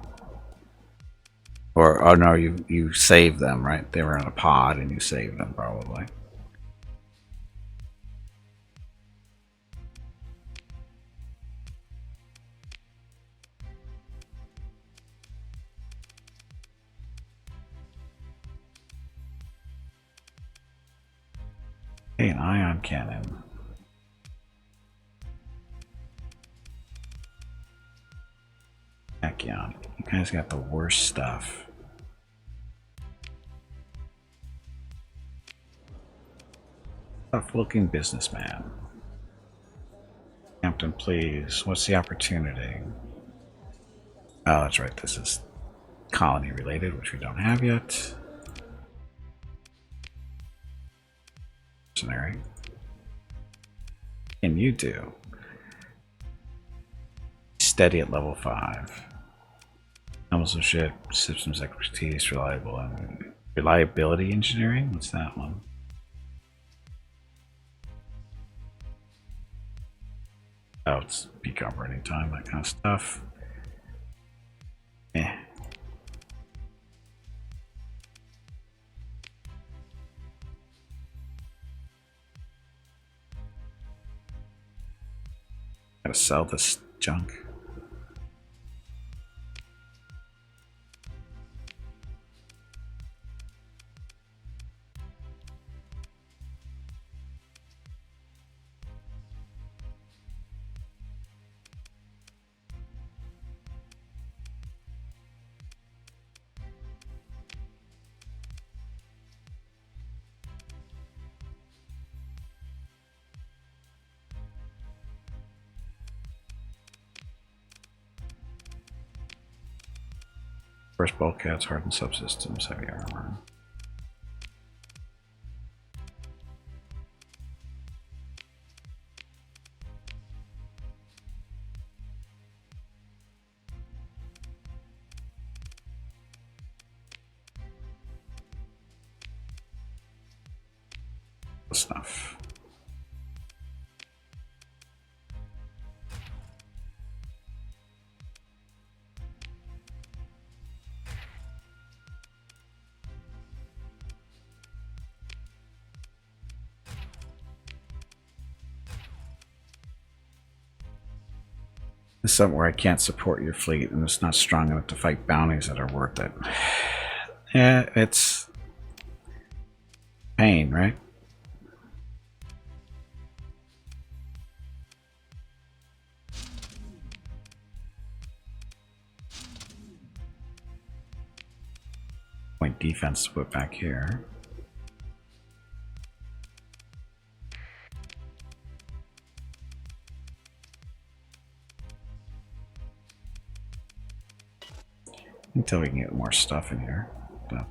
Or, oh no, you saved them, right? They were in a pod and you saved them, probably. Hey, an ion cannon. Heck yeah. You guys got the worst stuff. Tough looking businessman. Captain, please. What's the opportunity? Oh, that's right. This is colony related, which we don't have yet. Mercenary. can you do? Steady at level 5. Almost shit. Systems expertise, reliability engineering. What's that one? Oh, it's peak operating time, that kind of stuff. Eh. Gotta sell this junk. First bulkheads, hardened subsystems, heavy armor. Stuff. This is something where I can't support your fleet and it's not strong enough to fight bounties that are worth it. Yeah, it's pain, right? Point defense to put back here. Until we can get more stuff in here. But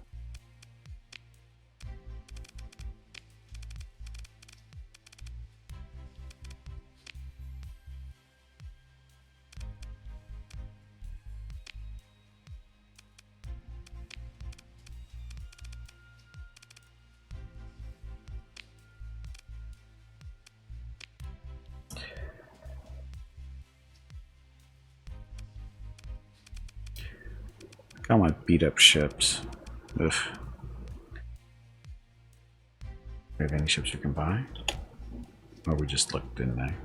I want beat up ships. Ugh. Do we have any ships we can buy? Or we just looked in there?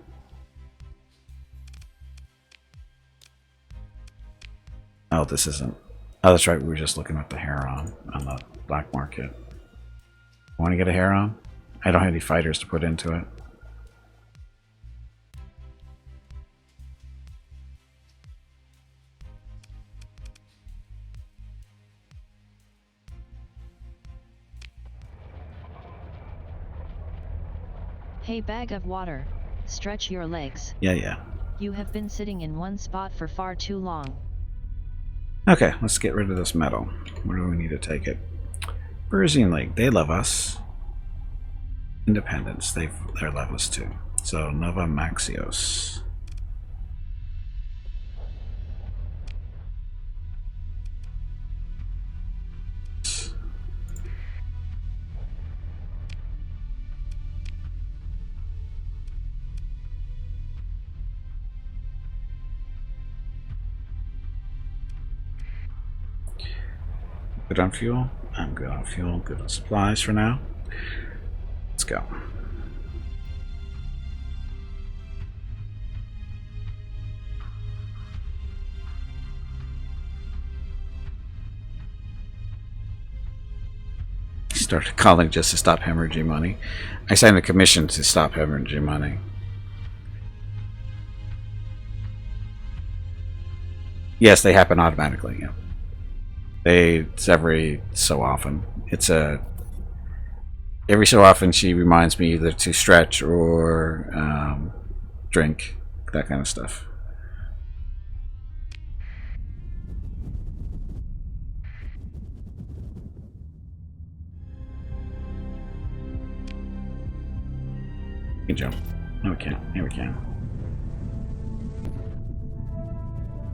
Oh, this isn't. Oh, that's right. We were just looking at the Heron on the black market. Want to get a Heron? I don't have any fighters to put into it. Hey, bag of water, stretch your legs. Yeah. You have been sitting in one spot for far too long. Okay, let's get rid of this metal. Where do we need to take it? Berzine Lake, they love us. Independence, they love us too. So Nova Maxios. Good on fuel. I'm good on fuel. Good on supplies for now. Let's go. Started calling just to stop hemorrhaging money. I signed a commission to stop hemorrhaging money. Yes, they happen automatically. Yeah. It's every so often. It's every so often she reminds me either to stretch or drink, that kind of stuff. You can jump. No, we can't. Here we can.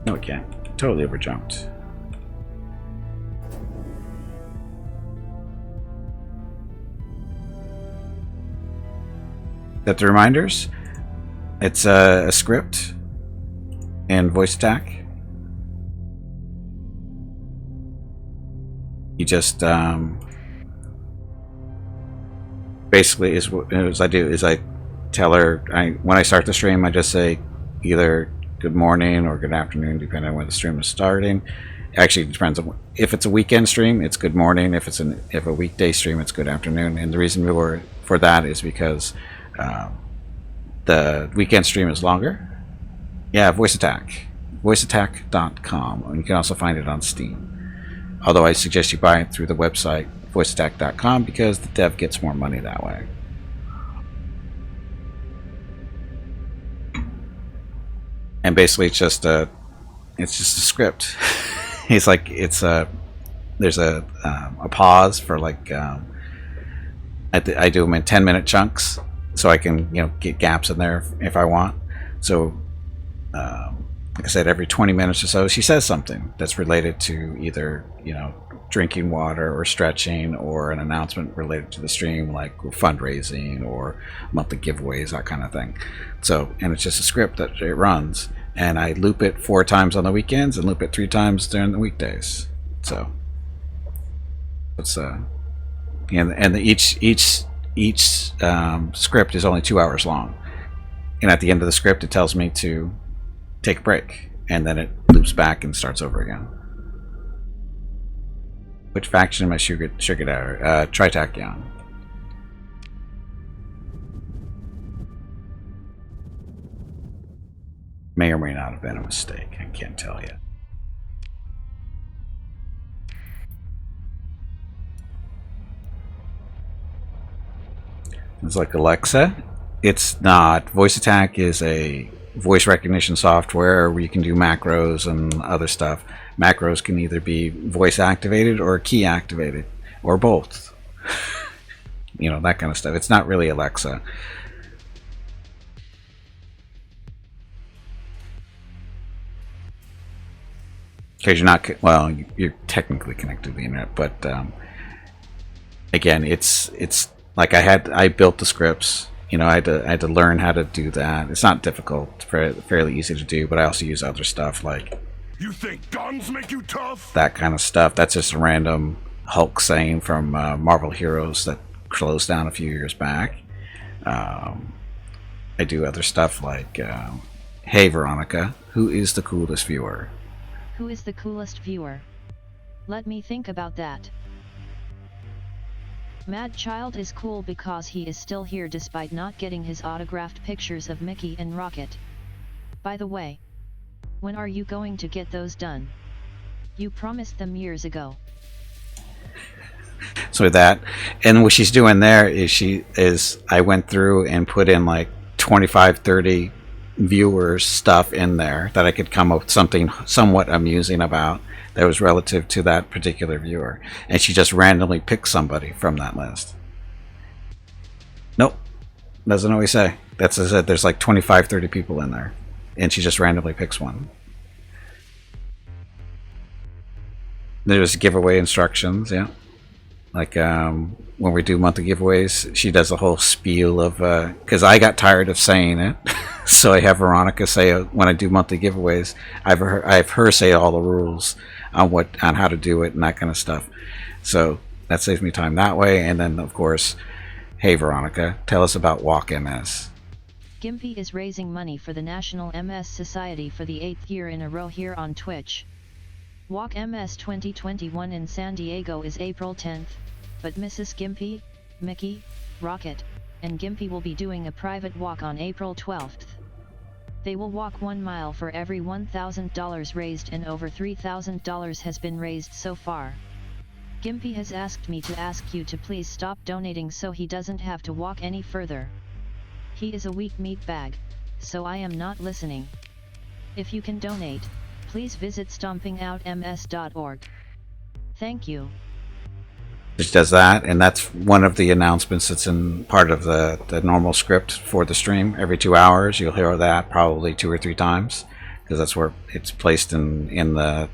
No, we can't. Totally overjumped. That the reminders? It's a script and voice attack. You just basically is what I do is I tell her when I start the stream I just say either good morning or good afternoon depending on when the stream is starting. Actually, it depends on if it's a weekend stream, it's good morning. If a weekday stream, it's good afternoon. And the reason for that is because the weekend stream is longer. Yeah, voice attack, voiceattack.com, and you can also find it on Steam. Although I suggest you buy it through the website voiceattack.com because the dev gets more money that way. And basically, it's just a script. It's like there's a pause for like I do them in 10-minute chunks, so I can get gaps in there if I want. So like I said, every 20 minutes or so, she says something that's related to either drinking water or stretching or an announcement related to the stream, like fundraising or monthly giveaways, that kind of thing. So, and it's just a script that it runs, and I loop it 4 times on the weekends and loop it 3 times during the weekdays. So it's and each script is only 2 hours long, and at the end of the script it tells me to take a break, and then it loops back and starts over again. Which faction am I sugar dadder? Tritachyon. May or may not have been a mistake. I can't tell yet. It's like Alexa. It's not. Voice Attack is a voice recognition software where you can do macros and other stuff. Macros can either be voice activated or key activated or both. That kind of stuff. It's not really Alexa. Because you're technically connected to the internet, but again, it's like I built the scripts. I had to learn how to do that. It's not difficult. It's fairly easy to do, but I also use other stuff like, You think guns make you tough? that kind of stuff. That's just a random Hulk saying from Marvel Heroes that closed down a few years back. I do other stuff like, hey Veronica, who is the coolest viewer? Who is the coolest viewer? Let me think about that. Mad Child is cool because he is still here despite not getting his autographed pictures of Mickey and Rocket. By the way, when are you going to get those done? You promised them years ago. So that, and what she's doing there is I went through and put in like 25-30 viewers stuff in there that I could come up with something somewhat amusing about that was relative to that particular viewer, and she just randomly picked somebody from that list. Nope, doesn't always say. That's as I said, there's like 25-30 people in there, and she just randomly picks one. There's giveaway instructions, yeah. Like when we do monthly giveaways, she does a whole spiel of because I got tired of saying it, so I have Veronica say when I do monthly giveaways, I have her say all the rules on how to do it and that kind of stuff. So that saves me time that way. And then of course, hey Veronica, tell us about Walk MS. Gimpy is raising money for the National MS Society for the 8th year in a row here on Twitch. Walk MS 2021 in San Diego is April 10th, but Mrs. Gimpy, Mickey, Rocket, and Gimpy will be doing a private walk on April 12th. They will walk 1 mile for every $1,000 raised, and over $3,000 has been raised so far. Gimpy has asked me to ask you to please stop donating so he doesn't have to walk any further. He is a weak meat bag, so I am not listening. If you can donate, please visit stompingoutms.org. Thank you. She does that, and that's one of the announcements that's in part of the normal script for the stream. Every 2 hours, you'll hear that probably 2 or 3 times, because that's where it's placed in the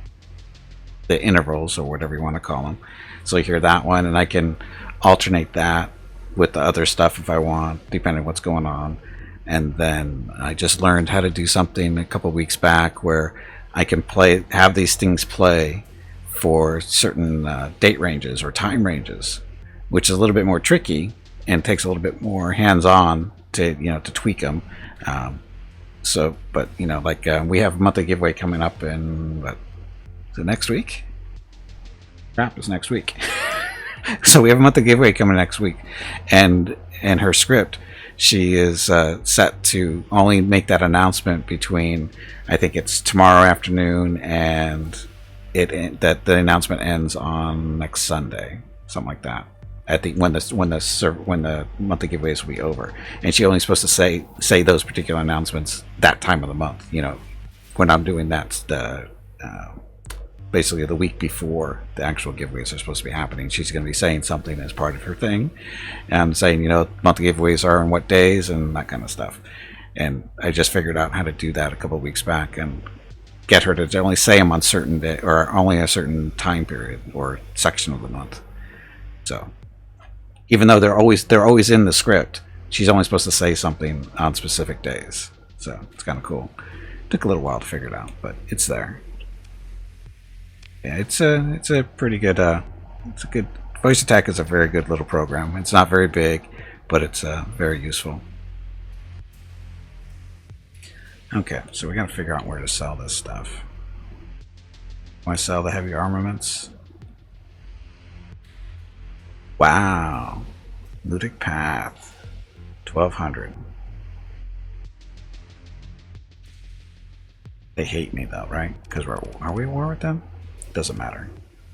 intervals, or whatever you want to call them. So you hear that one, and I can alternate that with the other stuff if I want, depending on what's going on. And then I just learned how to do something a couple weeks back where I can have these things play for certain date ranges or time ranges, which is a little bit more tricky and takes a little bit more hands-on to tweak them. But we have a monthly giveaway coming up in next week. Crap, it's next week. So we have a monthly giveaway coming next week, and her script, she is set to only make that announcement between, I think it's tomorrow afternoon, and that the announcement ends on next Sunday, something like that. When the monthly giveaways will be over, and she's only supposed to say those particular announcements that time of the month. When I'm doing that, basically the week before the actual giveaways are supposed to be happening, she's going to be saying something as part of her thing, and saying monthly giveaways are on what days and that kind of stuff. And I just figured out how to do that a couple of weeks back and get her to only say them on certain day or only a certain time period or section of the month. So even though they're always in the script, she's only supposed to say something on specific days. So it's kind of cool. Took a little while to figure it out, but it's there. Yeah, it's a pretty good it's a good Voice Attack is a very good little program. It's not very big, but it's very useful. Okay, so we got to figure out where to sell this stuff. Want to sell the heavy armaments? Wow, Ludic Path, 1200. They hate me though, right? Because are we at war with them? Doesn't matter.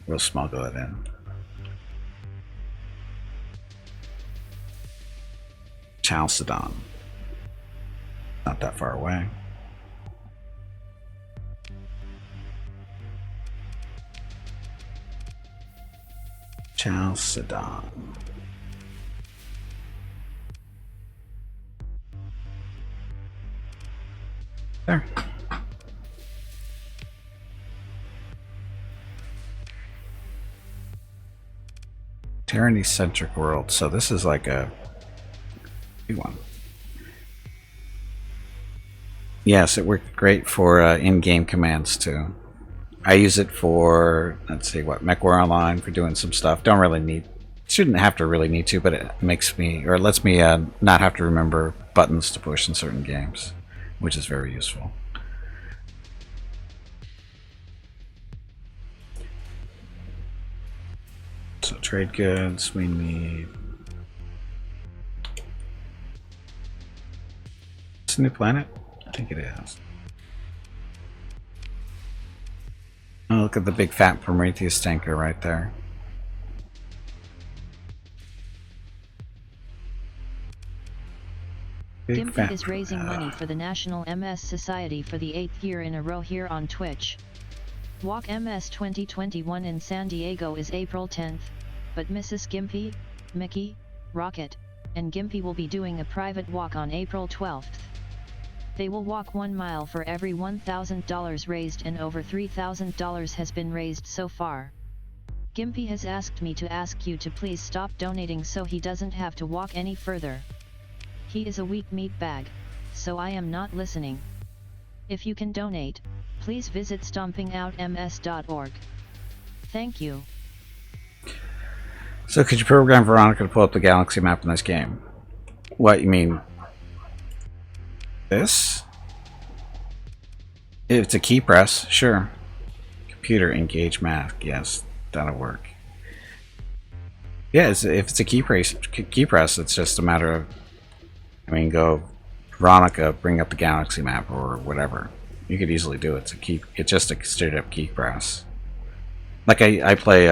We'll smuggle it in. Chalcedon. Not that far away. Chalcedon. There. Tyranny-centric world. So this is like a big one. Yes, it worked great for in-game commands too. I use it for, let's see, MechWar Online, for doing some stuff. Don't really need, shouldn't have to really need to, but it makes me, or lets me not have to remember buttons to push in certain games, which is very useful. So trade goods, we need. It's a new planet? I think it is. Oh, look at the big fat Prometheus tanker right there. Gimpy is raising money for the National MS Society for the 8th year in a row here on Twitch. Walk MS 2021 in San Diego is April 10th, but Mrs. Gimpy, Mickey, Rocket, and Gimpy will be doing a private walk on April 12th. They will walk 1 mile for every $1,000 raised, and over $3,000 has been raised so far. Gimpy has asked me to ask you to please stop donating so he doesn't have to walk any further. He is a weak meat bag, so I am not listening. If you can donate, please visit stompingoutms.org. Thank you. So could you program Veronica to pull up the galaxy map in this game? What, you mean this? If it's a key press, sure. Computer engage math, yes, that'll work. Yeah, if it's a key press, it's just a matter of, go Veronica, bring up the galaxy map or whatever. You could easily do it. It's just a straight up key press. Like I play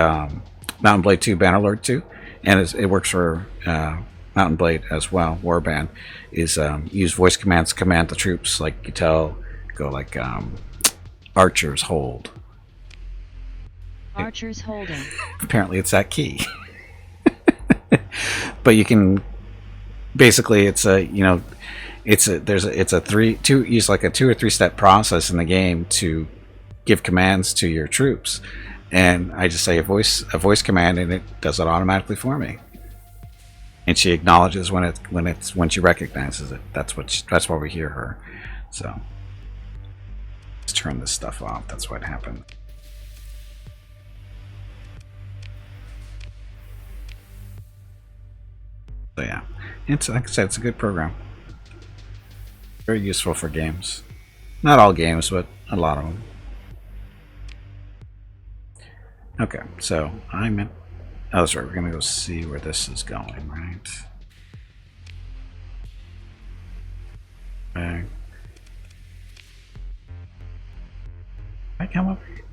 Mountain Blade 2 Bannerlord 2, and it works for Mountain Blade as well. Warband is use voice commands to command the troops, like you go like archers hold. Archers holding. Apparently it's that key. but you can basically it's a it's a use like a 2 or 3 step process in the game to give commands to your troops, and I just say a voice command and it does it automatically for me, and she acknowledges when she recognizes it. That's why we hear her. So let's turn this stuff off. That's what happened. So yeah, it's like I said, it's a good program. Very useful for games. Not all games, but a lot of them. Okay, so oh, that's right. We're gonna go see where this is going, right? Okay. I come up here.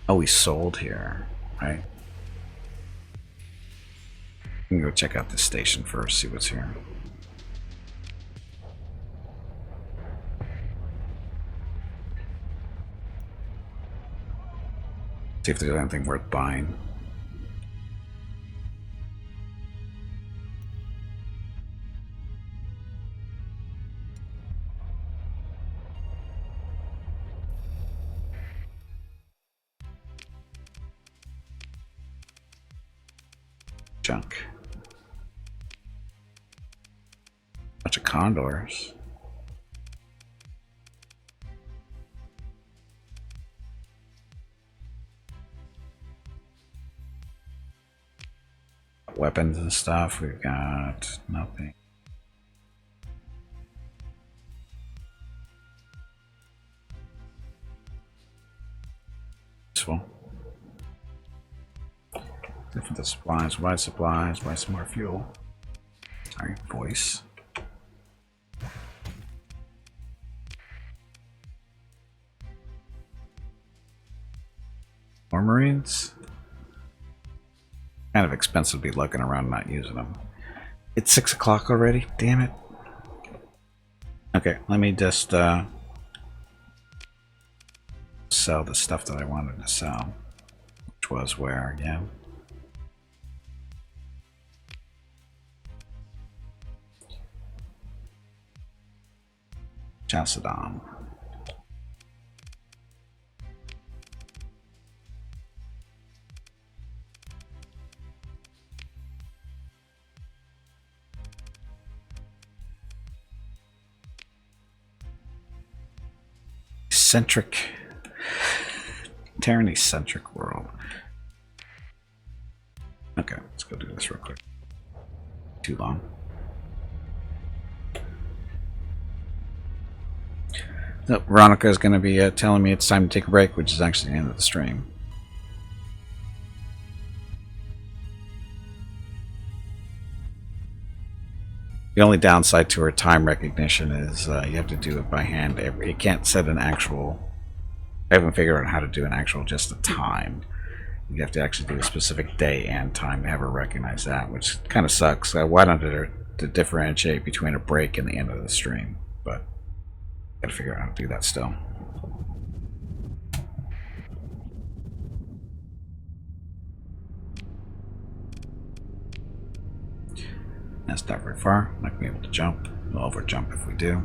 Oh, we sold here, right? We can go check out this station first, see what's here. See if there's anything worth buying. Junk. Bunch of condors. Weapons and stuff. We've got nothing. Useful. Different supplies, wide supplies, buy some more fuel. Sorry, voice. More Marines. Kind of expensive to be looking around not using them. It's 6 o'clock already. Damn it. Okay, let me just sell the stuff that I wanted to sell, which was where again? Chalcedon. Tyranny-centric world. Okay, let's go do this real quick. Too long. So Veronica is going to be telling me it's time to take a break, which is actually the end of the stream. The only downside to her time recognition is you have to do it by hand. You can't set an actual... I haven't figured out how to do an actual just a time. You have to actually do a specific day and time to have her recognize that, which kind of sucks. I wanted her to differentiate between a break and the end of the stream, but I gotta figure out how to do that still. That's not very far. I'm not gonna be able to jump. We'll over jump if we do.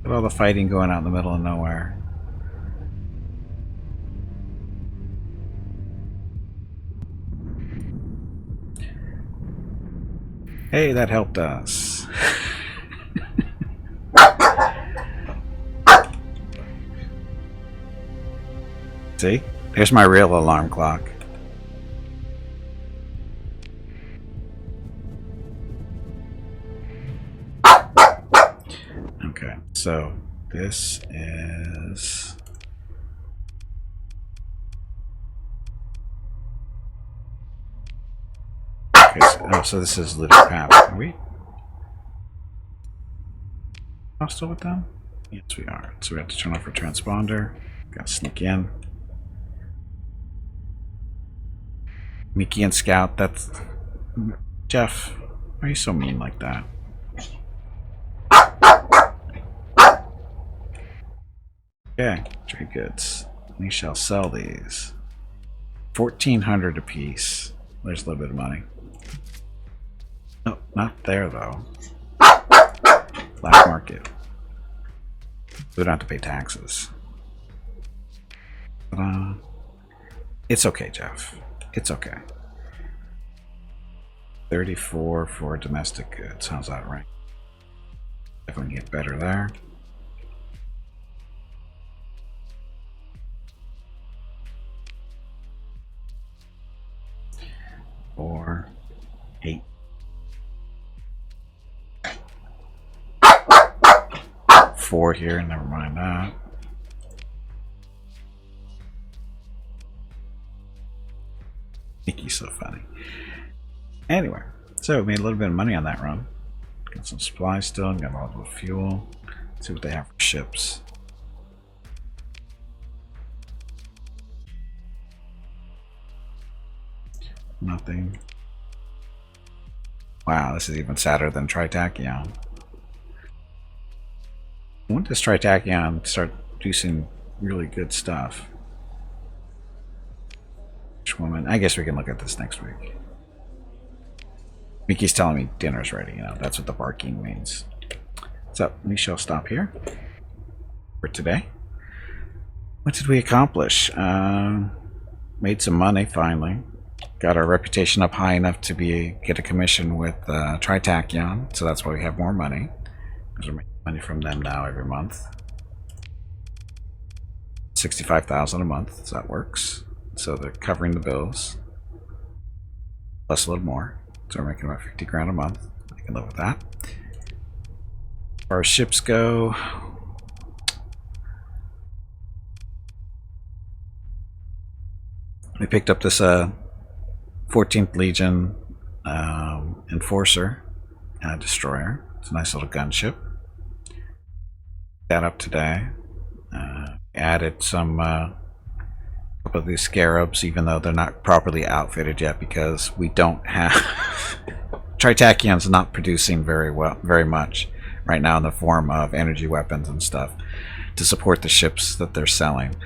Look at all the fighting going out in the middle of nowhere. Hey, that helped us. See? There's my real alarm clock. Okay, so this is... Okay, so this is Little Path. Are we hostile with them? Yes, we are. So we have to turn off our transponder. Gotta sneak in. Mickey and Scout, that's... Jeff, why are you so mean like that? Okay, trade goods. we shall sell these. 1,400 a piece. There's a little bit of money. No, not there though. Black market. We don't have to pay taxes. But, it's okay, Jeff. It's okay. 34 for domestic goods. How's that right? If we can get better there. 4, 8. Four here, never mind that. Mickey's so funny. Anyway, so we made a little bit of money on that run. Got some supplies still, got a little fuel. Let's see what they have for ships. Nothing. Wow, this is even sadder than Tritachyon. When does Tritachyon start producing really good stuff? Which woman? I guess we can look at this next week. Mickey's telling me dinner's ready, you know, that's what the barking means. So we shall stop here for today. What did we accomplish? Made some money finally. Got our reputation up high enough to get a commission with Tritachyon, so that's why we have more money. Because we're making money from them now every month. 65,000 a month, so that works. So they're covering the bills. Plus a little more. So we're making about 50 grand a month. I can live with that. As far as ships go, we picked up this 14th Legion Enforcer destroyer. It's a nice little gunship. That up today. Added some couple of these scarabs, even though they're not properly outfitted yet, because we don't have Tritachyon's not producing very much right now in the form of energy weapons and stuff to support the ships that they're selling.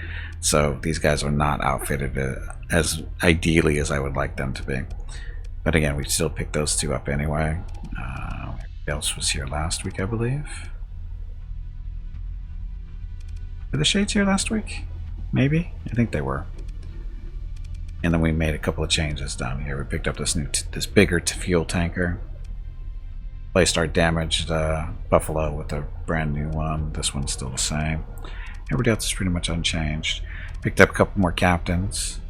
So these guys are not outfitted as ideally as I would like them to be. But again, we still picked those two up anyway. Everybody else was here last week, I believe. Were the Shades here last week? Maybe? I think they were. And then we made a couple of changes down here. We picked up this bigger fuel tanker. Placed our damaged Buffalo with a brand new one. This one's still the same. Everybody else is pretty much unchanged. Picked up a couple more captains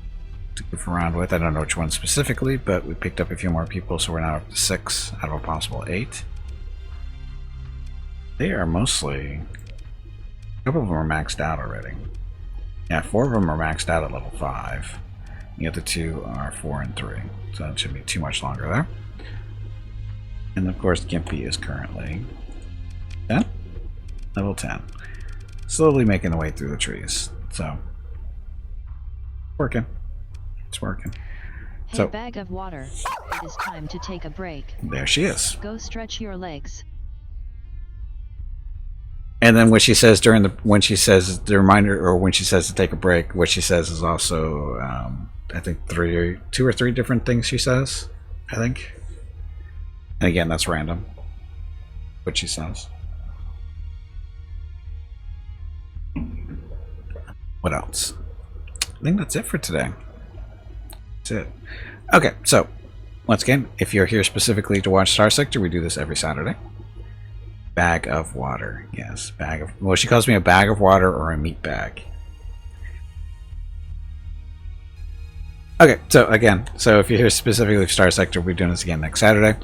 to goof around with. I don't know which one specifically, but we picked up a few more people, so we're now up to 6 out of a possible 8. They are mostly... A couple of them are maxed out already. Yeah, 4 of them are maxed out at level 5. The other 2 are 4 and 3, so it shouldn't be too much longer there. And of course, Gimpy is currently 10? Level 10. Slowly making the way through the trees. So, working. It's working. Hey, So, bag of water. It is time to take a break. there she is. Go stretch your legs. And then what she says when she says the reminder, or when she says to take a break, what she says is also, I think 2 or 3 different things she says, I think. And again, that's random, what she says. What else? I think that's it for today. That's it. Okay, so, once again, if you're here specifically to watch Starsector, we do this every Saturday. Bag of water. Yes, bag of... Well, she calls me a bag of water or a meat bag. Okay, so again, if you're here specifically for Starsector, we're doing this again next Saturday.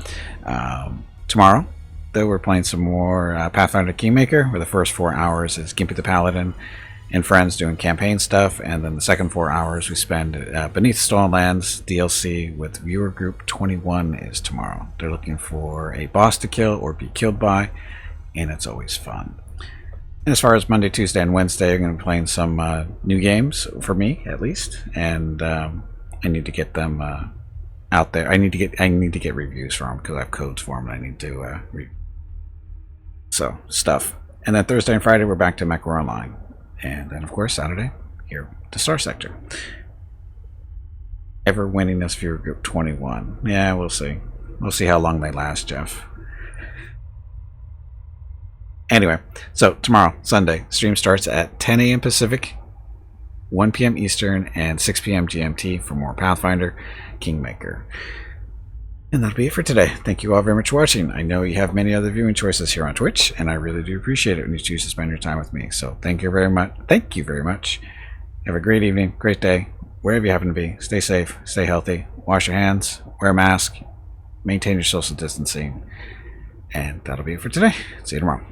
Tomorrow, though, we're playing some more Pathfinder Kingmaker, where the first 4 hours is Gimpy the Paladin and friends doing campaign stuff, and then the second 4 hours we spend Beneath Stolen Lands DLC with viewer group 21 is tomorrow. They're looking for a boss to kill or be killed by, and it's always fun. And as far as Monday, Tuesday, and Wednesday, I'm going to be playing some new games, for me at least, and I need to get them out there. I need to get reviews for them, because I have codes for them, and I need to stuff. And then Thursday and Friday, we're back to MechWar Online. And then, of course, Saturday, here to Starsector. Ever winningest viewer group 21. Yeah, we'll see. We'll see how long they last, Jeff. Anyway, so tomorrow, Sunday, stream starts at 10 a.m. Pacific, 1 p.m. Eastern, and 6 p.m. GMT for more Pathfinder Kingmaker. And that'll be it for today. Thank you all very much for watching. I know you have many other viewing choices here on Twitch, and I really do appreciate it when you choose to spend your time with me. So thank you very much. Thank you very much. Have a great evening, great day, wherever you happen to be. Stay safe, stay healthy, wash your hands, wear a mask, maintain your social distancing. And that'll be it for today. See you tomorrow.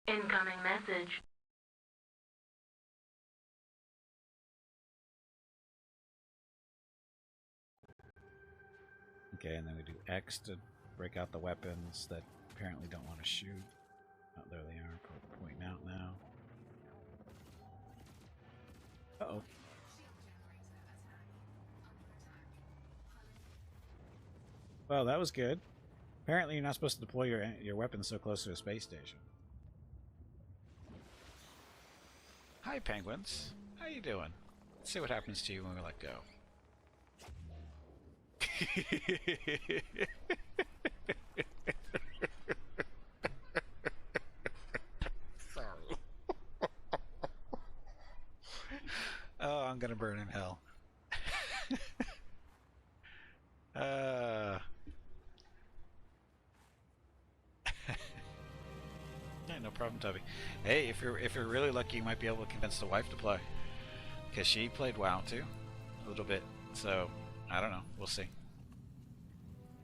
Incoming message. Okay, and then we do X to break out the weapons that apparently don't want to shoot. Oh, there they are, pointing out now. Uh-oh. Well, that was good. Apparently you're not supposed to deploy your weapons so close to a space station. Hi, penguins. How you doing? Let's see what happens to you when we let go. Sorry. Oh, I'm gonna burn in hell. Yeah, no problem, Tubby. Hey, if you're really lucky, you might be able to convince the wife to play, because she played WoW too, a little bit. So I don't know. We'll see.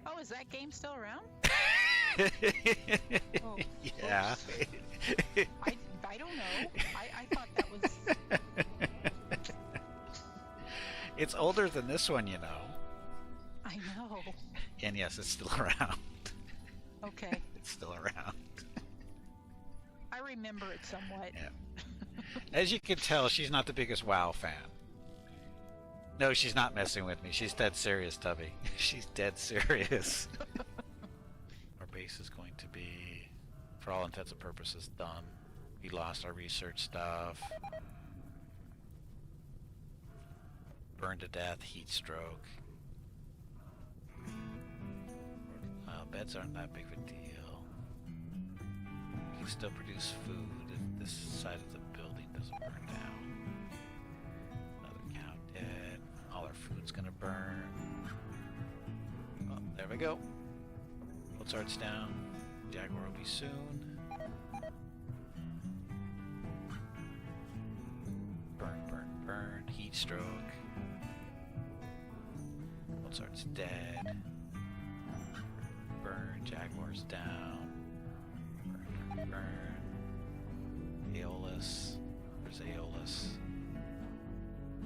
Oh, is that game still around? Oh, yeah. I don't know. I thought that was... It's older than this one, you know. I know. And yes, it's still around. Okay. It's still around. I remember it somewhat. Yeah. As you can tell, she's not the biggest WoW fan. No, she's not messing with me. She's dead serious, Tubby. She's dead serious. Our base is going to be, for all intents and purposes, done. We lost our research stuff. Burned to death, heat stroke. Beds aren't that big of a deal. We can still produce food if this side of the building doesn't burn down. Another cow dead. All our food's gonna burn. Oh, there we go. Mozart's down. Jaguar will be soon. Burn, burn, burn. Heat stroke. Mozart's dead. Burn. Jaguar's down. Burn, burn, burn. Aeolus. Where's Aeolus?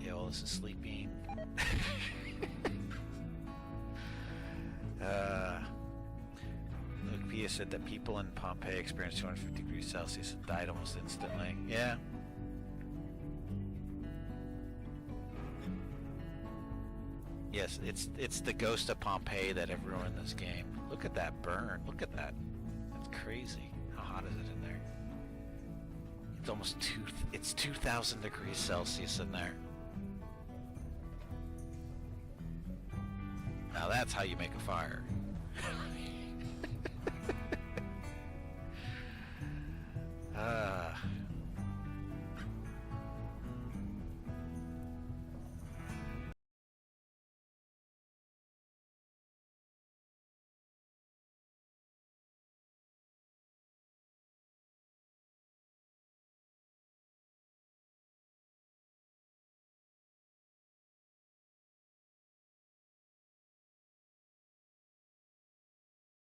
Aeolus is sleeping. Luke Pia said that people in Pompeii experienced 250 degrees Celsius and died almost instantly. Yeah. Yes, it's the ghost of Pompeii that have ruined this game. Look at that burn. Look at that. That's crazy. How hot is it in there? It's almost 2,000 degrees Celsius in there. Now that's how you make a fire.